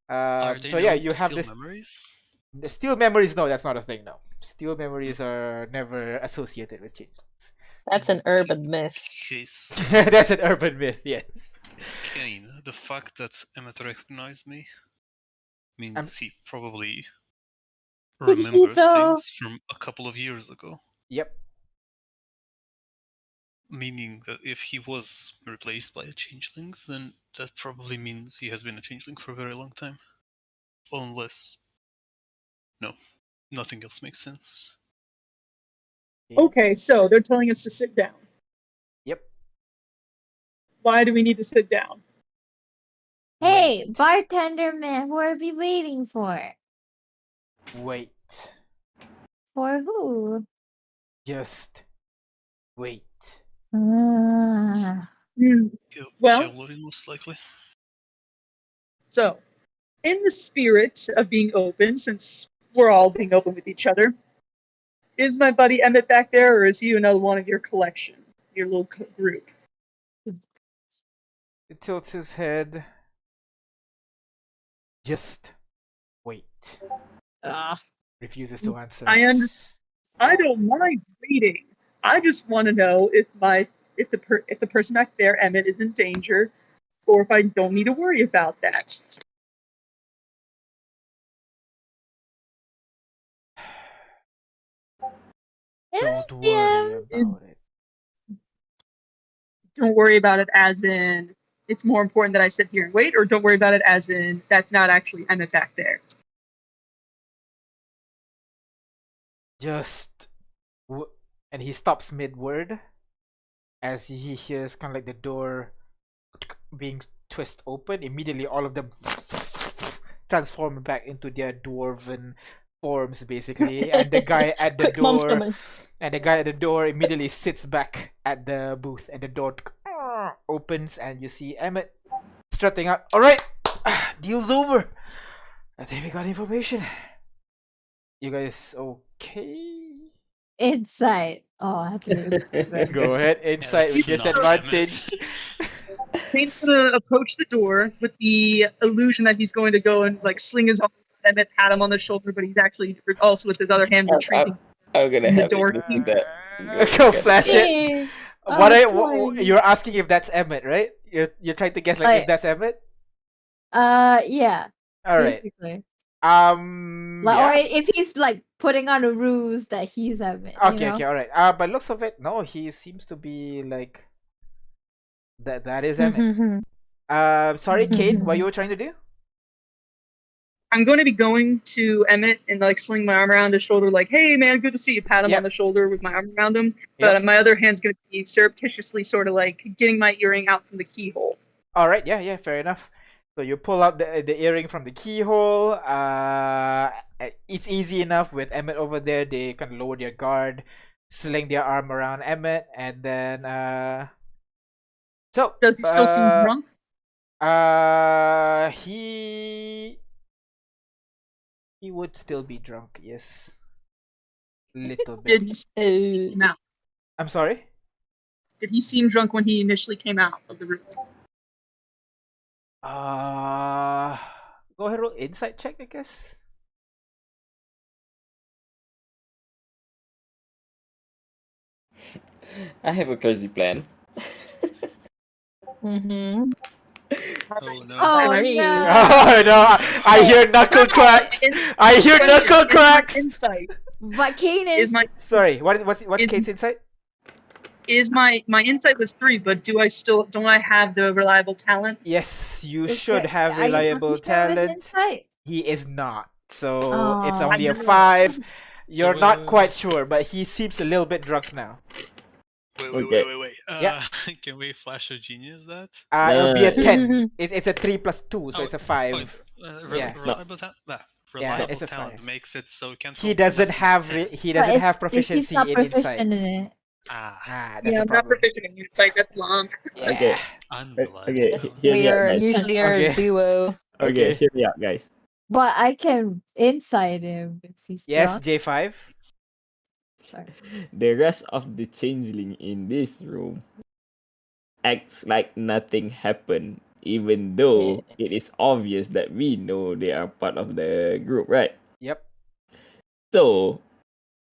Speaker 6: Are they
Speaker 1: So yeah,
Speaker 6: known
Speaker 1: you
Speaker 6: to
Speaker 1: have
Speaker 6: steal
Speaker 1: this.
Speaker 6: memories?
Speaker 1: The steal memories, no, that's not a thing. No, steal memories are never associated with changelings.
Speaker 5: That's an urban myth.
Speaker 6: Case
Speaker 1: That's an urban myth, yes.
Speaker 6: Kane, the fact that Emmett recognized me means
Speaker 1: I'm-
Speaker 6: he probably
Speaker 2: Did he
Speaker 6: remembers
Speaker 2: though?
Speaker 6: things from a couple of years ago.
Speaker 1: Yep.
Speaker 6: Meaning that if he was replaced by a changeling, then that probably means he has been a changeling for a very long time. Unless... No, nothing else makes sense.
Speaker 4: Okay, so they're telling us to sit down.
Speaker 1: Yep.
Speaker 4: Why do we need to sit down?
Speaker 2: Hey,
Speaker 1: Wait.
Speaker 2: bartender man, who are we waiting for?
Speaker 1: Wait.
Speaker 2: For who?
Speaker 1: Just wait.
Speaker 2: Ah.
Speaker 4: Well,
Speaker 6: Cavalry, most likely.
Speaker 4: so, in the spirit of being open, since we're all being open with each other, is my buddy Emmett back there, or is he another one of your collection, your little group?
Speaker 1: It tilts his head. Just wait.
Speaker 2: Ah.
Speaker 1: Refuses to answer.
Speaker 4: I don't mind waiting. I just want to know if the person back there, Emmett, is in danger, or if I don't need to worry about that.
Speaker 1: Don't worry about it.
Speaker 4: Don't worry about it as in it's more important that I sit here and wait, or don't worry about it as in that's not actually Emmett back there.
Speaker 1: Just and he stops mid-word as he hears kind of like the door being twist open. Immediately all of them transform back into their dwarven forms, basically, and the guy at the
Speaker 5: Quick, mom's
Speaker 1: door
Speaker 5: coming.
Speaker 1: immediately sits back at the booth, and the door opens and you see Emmett strutting out. All right, deal's over. I think we got information. You guys okay?
Speaker 2: Insight. Oh, I have to use
Speaker 1: Go ahead, insight with
Speaker 6: that's not
Speaker 1: disadvantage.
Speaker 4: Kane's gonna approach the door with the illusion that he's going to go and like sling his arm at Emmett, pat him on the shoulder, but he's actually also with his other hand retrieving.
Speaker 3: I'm gonna
Speaker 4: The
Speaker 3: have
Speaker 4: door
Speaker 3: it do that.
Speaker 1: Go flash it.
Speaker 5: Yay.
Speaker 1: You're asking if that's Emmett, right? You're trying to guess like if that's Emmett.
Speaker 2: Yeah.
Speaker 1: All right.
Speaker 2: Basically.
Speaker 1: Yeah.
Speaker 2: Or if he's like putting on a ruse that he's Emmett.
Speaker 1: Okay, okay, all right. By looks of it, no, he seems to be like that is Emmett. Sorry, Kane, what you were trying to do?
Speaker 4: I'm going to be going to Emmett and like sling my arm around his shoulder, like, "Hey, man, good to see you." Pat him
Speaker 1: Yep.
Speaker 4: on the shoulder with my arm around him, but my other hand's going to be surreptitiously sort of like getting my earring out from the keyhole.
Speaker 1: All right, yeah, fair enough. So you pull out the earring from the keyhole. It's easy enough with Emmett over there. They kind of lower their guard, sling their arm around Emmett, and then so
Speaker 4: Does he still seem drunk?
Speaker 1: He would still be drunk, yes. Little bit.
Speaker 4: Did he came out?
Speaker 1: I'm sorry?
Speaker 4: Did he seem drunk when he initially came out of the room?
Speaker 1: Go ahead, roll insight check, I guess.
Speaker 3: I have a crazy plan.
Speaker 6: Oh no.
Speaker 2: Oh
Speaker 5: Sorry.
Speaker 2: no!
Speaker 1: Oh no! I hear knuckle cracks. I hear knuckle cracks.
Speaker 4: Insight
Speaker 2: But Kane
Speaker 4: is
Speaker 2: is
Speaker 4: my
Speaker 1: Sorry, what's
Speaker 4: Is-
Speaker 1: Kate's insight?
Speaker 4: my insight was 3, but don't I have the reliable talent?
Speaker 1: Yes, you
Speaker 2: is
Speaker 1: should
Speaker 2: there-
Speaker 1: have
Speaker 2: are you
Speaker 1: reliable
Speaker 2: proficient with
Speaker 1: talent.
Speaker 2: insight?
Speaker 1: He is not, so it's
Speaker 2: Oh.
Speaker 1: only a
Speaker 4: I'm not.
Speaker 1: 5. You're
Speaker 6: wait,
Speaker 1: not
Speaker 6: wait,
Speaker 1: quite
Speaker 6: wait.
Speaker 1: sure, but he seems a little bit drunk now.
Speaker 6: Wait.
Speaker 1: Yeah.
Speaker 6: Can we flash of genius that?
Speaker 1: It'll be a
Speaker 3: No.
Speaker 1: 10. It's a 3 plus 2, so
Speaker 6: Oh,
Speaker 1: it's a
Speaker 6: Oh,
Speaker 1: 5. Yeah.
Speaker 6: reliable reliable
Speaker 1: it's a
Speaker 6: talent
Speaker 1: 5.
Speaker 6: makes it so you can't.
Speaker 1: He
Speaker 6: roll
Speaker 1: doesn't
Speaker 6: less than
Speaker 1: have
Speaker 6: 10.
Speaker 1: he
Speaker 2: But
Speaker 1: doesn't
Speaker 2: it's-
Speaker 1: have
Speaker 2: He's
Speaker 1: proficiency
Speaker 2: not
Speaker 1: in
Speaker 2: proficient
Speaker 1: insight.
Speaker 2: in it.
Speaker 1: That's
Speaker 4: Yeah,
Speaker 1: a
Speaker 4: I'm not
Speaker 1: problem.
Speaker 4: proficient in insight. That's long.
Speaker 1: Yeah.
Speaker 3: Okay.
Speaker 6: Unreliable.
Speaker 3: Okay,
Speaker 5: Yes,
Speaker 3: hear
Speaker 5: we
Speaker 3: me out,
Speaker 5: are
Speaker 3: guys.
Speaker 5: usually are
Speaker 1: Okay.
Speaker 5: a duo.
Speaker 3: Okay,
Speaker 1: Okay.
Speaker 3: hear me out, guys.
Speaker 2: But I can inside him if he's
Speaker 1: Yes,
Speaker 2: drunk.
Speaker 1: J5.
Speaker 2: Sorry.
Speaker 3: The rest of the changeling in this room acts like nothing happened, even though it is obvious that we know they are part of the group, right?
Speaker 1: Yep.
Speaker 3: So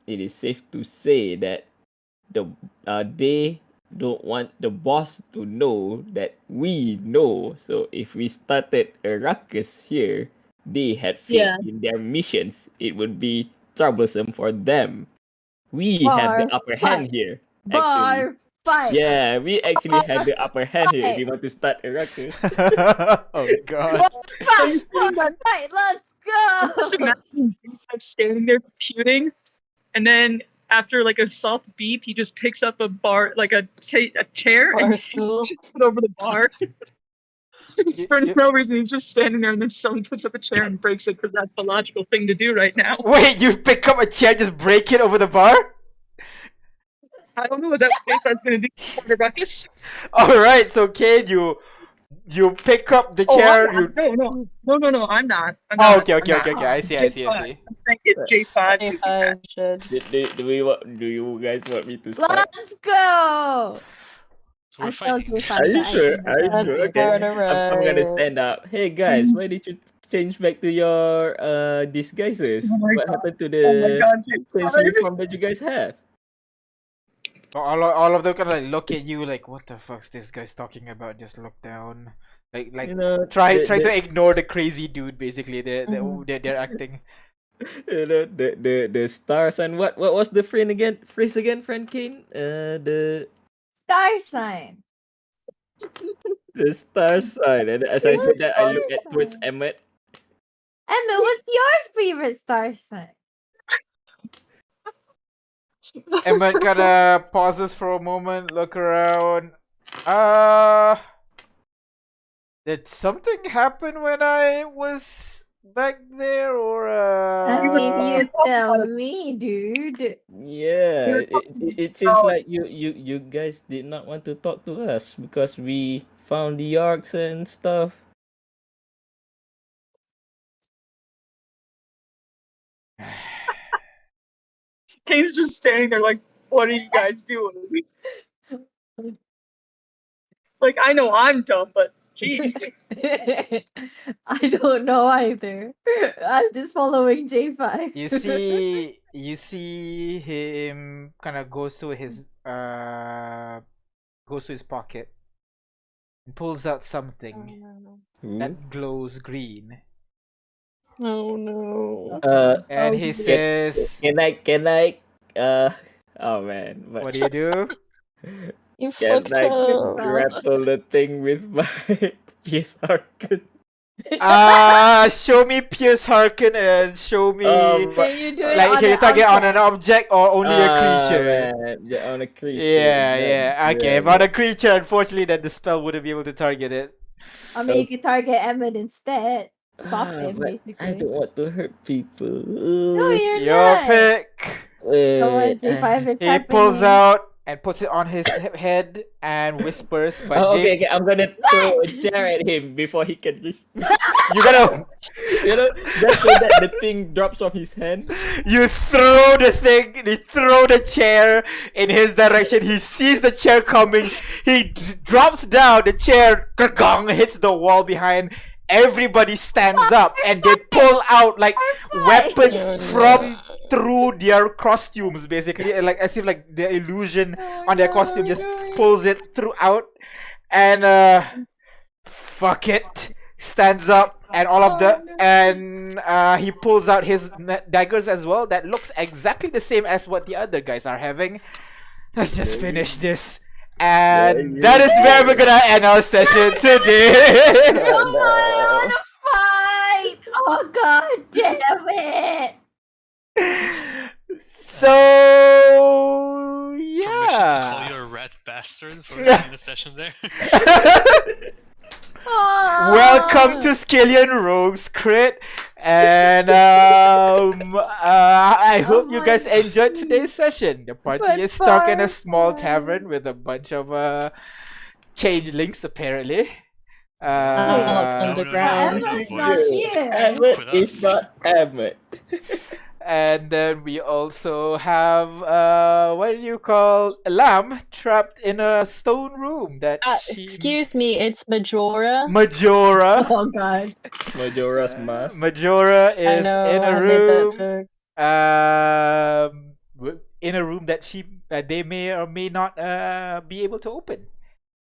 Speaker 3: it is safe to say that they don't want the boss to know that we know. So if we started a ruckus here, they had faith
Speaker 4: Yeah.
Speaker 3: in their missions. It would be troublesome for them. We have the
Speaker 2: Bar
Speaker 3: upper hand
Speaker 2: fight.
Speaker 3: here. Actually.
Speaker 2: Bar fight.
Speaker 3: Yeah, we actually have the upper hand here if
Speaker 2: Fight.
Speaker 3: we want to start a ruckus.
Speaker 1: Oh god.
Speaker 2: Bar fight. Bar fight. Let's
Speaker 4: Just
Speaker 2: go.
Speaker 4: imagine I'm standing there computing, and then after like a soft beep, he just picks up a bar, like a chair, and just
Speaker 5: Barstool.
Speaker 4: pushes it over the bar. For
Speaker 1: you-
Speaker 4: no reason, he's just standing there, and then someone puts up a chair and breaks it because that's the logical thing to do right now.
Speaker 1: Wait, you pick up a chair, just break it over the bar?
Speaker 4: I don't know, is that what that's gonna do for the ruckus?
Speaker 1: Alright, so Kane, you pick up the chair,
Speaker 4: I'm
Speaker 1: you
Speaker 4: not. No, I'm not. I'm
Speaker 1: Oh,
Speaker 4: not.
Speaker 1: okay,
Speaker 4: I'm
Speaker 1: okay.
Speaker 4: not.
Speaker 1: I see.
Speaker 4: I think it's J5.
Speaker 5: J5 should.
Speaker 3: Do you guys want me to start?
Speaker 2: Let's go.
Speaker 6: So we're
Speaker 2: I
Speaker 6: fighting.
Speaker 2: felt
Speaker 3: Are you sure? Are you
Speaker 5: Let's
Speaker 3: sure? Okay.
Speaker 5: start a
Speaker 3: I'm gonna
Speaker 5: riot.
Speaker 3: stand up. Hey guys, why did you change back to your disguises?
Speaker 4: Oh my
Speaker 3: What
Speaker 4: God.
Speaker 3: happened to
Speaker 4: Oh my
Speaker 3: the
Speaker 4: god,
Speaker 3: face
Speaker 4: J5.
Speaker 3: uniform that you guys have?
Speaker 1: all of them kind of like look at you like, what the fuck's this guy's talking about? Just look down, like
Speaker 3: You know,
Speaker 1: try
Speaker 3: the,
Speaker 1: to ignore the crazy dude. Basically, they're acting.
Speaker 3: you know the stars and what was the phrase again, friend Kane? The
Speaker 2: Star sign.
Speaker 3: star sign. And as I said that, I look at towards
Speaker 2: sign.
Speaker 3: Emmett.
Speaker 2: Emma, what's your favorite star sign?
Speaker 1: Emmett kind of pauses for a moment, look around. Did something happen when I was back there, or
Speaker 2: I mean, you tell me, dude.
Speaker 3: Yeah, it seems like you guys did not want to talk to us because we found the arcs and stuff.
Speaker 4: Kane's just standing there like, what are you guys doing? Like, I know I'm dumb, but jeez.
Speaker 2: I don't know either. I'm just following J5.
Speaker 1: you see him kind of goes to his pocket and pulls out something that glows green,
Speaker 5: Oh no.
Speaker 1: and he says,
Speaker 3: Can I oh man,
Speaker 1: what do you do?
Speaker 5: You
Speaker 3: can
Speaker 5: fucked
Speaker 3: I
Speaker 5: up.
Speaker 3: grapple the thing with my PS Arcane?
Speaker 1: Show me Pierce Harkin and show me
Speaker 2: Can you do it
Speaker 1: like
Speaker 2: on
Speaker 1: can you
Speaker 2: an
Speaker 1: target on an
Speaker 2: object?
Speaker 1: object or only a creature?
Speaker 3: Man. Yeah, on a creature.
Speaker 1: Yeah. Okay, if
Speaker 3: Yeah.
Speaker 1: on a creature, unfortunately, then the spell wouldn't be able to target it.
Speaker 2: I mean, you can target Emmett instead. Stop
Speaker 3: Ah,
Speaker 2: him,
Speaker 3: but
Speaker 2: basically.
Speaker 3: I don't want to hurt people.
Speaker 2: No, you're
Speaker 1: Your
Speaker 2: not.
Speaker 1: pick.
Speaker 2: Come on,
Speaker 3: Wait,
Speaker 2: J5 is
Speaker 1: He pulls
Speaker 2: happening.
Speaker 1: out and puts it on his head and whispers. But
Speaker 3: Oh,
Speaker 1: Jake,
Speaker 3: okay, I'm gonna throw a chair at him before he can just,
Speaker 1: you gotta
Speaker 3: you know, just so that the thing drops off his hand.
Speaker 1: you throw the thing. You throw the chair in his direction. He sees the chair coming. He drops down. The chair gong hits the wall behind. Everybody stands up and they pull out like weapons from through their costumes, basically, like as if like the illusion on their costume just pulls it throughout, and fuck it, stands up, and all of the and he pulls out his daggers as well. That looks exactly the same as what the other guys are having. Let's just finish this. And that is where we're gonna end our session today.
Speaker 2: Come on, I wanna fight! Oh god damn it!
Speaker 1: So
Speaker 6: Permission to call
Speaker 1: yeah.
Speaker 6: you a rat bastard for ending the session there.
Speaker 1: Welcome to Skyllian Rogues Crit, and I hope you guys enjoyed today's session. The party is stuck in a small tavern with a bunch of changelings apparently.
Speaker 5: Underground.
Speaker 2: Emma's not here.
Speaker 3: Ahmed is not Ahmed.
Speaker 1: And then we also have what do you call Lamb trapped in a stone room that she
Speaker 5: Excuse me, it's Majora.
Speaker 1: Majora.
Speaker 2: Oh god.
Speaker 3: Majora's Mask.
Speaker 1: Majora
Speaker 5: I
Speaker 1: is
Speaker 5: know,
Speaker 1: in a
Speaker 5: I hate
Speaker 1: room.
Speaker 5: that joke.
Speaker 1: In a room that they may or may not be able to open.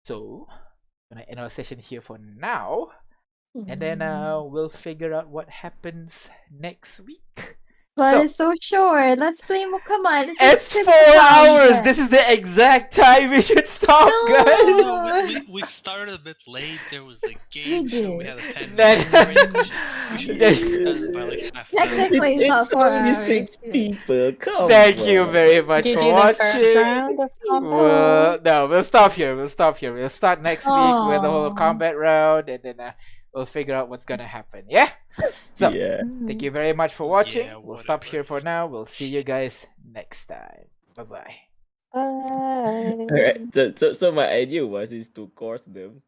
Speaker 1: So gonna end our session here for now, and then we'll figure out what happens next week.
Speaker 2: But it's so short. Let's play more. Come on.
Speaker 1: It's 4 hours. This is the exact time we should stop, guys.
Speaker 6: No, we started a bit late. There was a game show. We had a 10-minute break. We should have started by like half an hour.
Speaker 2: Technically, it's not
Speaker 3: It's
Speaker 2: 4
Speaker 3: only
Speaker 2: hours.
Speaker 3: 6 people. Come
Speaker 1: Thank
Speaker 3: on.
Speaker 1: you very much
Speaker 5: Did you
Speaker 1: for
Speaker 5: do the first
Speaker 1: watching.
Speaker 5: round of combat?
Speaker 1: No, we'll stop here. We'll start next week with the whole
Speaker 2: Aw.
Speaker 1: combat round, and then we'll figure out what's gonna happen. Yeah. So
Speaker 3: Yeah.
Speaker 1: thank you very much for watching.
Speaker 6: Yeah,
Speaker 1: We'll stop
Speaker 6: whatever.
Speaker 1: here for now. We'll see you guys next time. Bye bye.
Speaker 5: Bye.
Speaker 3: Alright. So my idea was is to course them.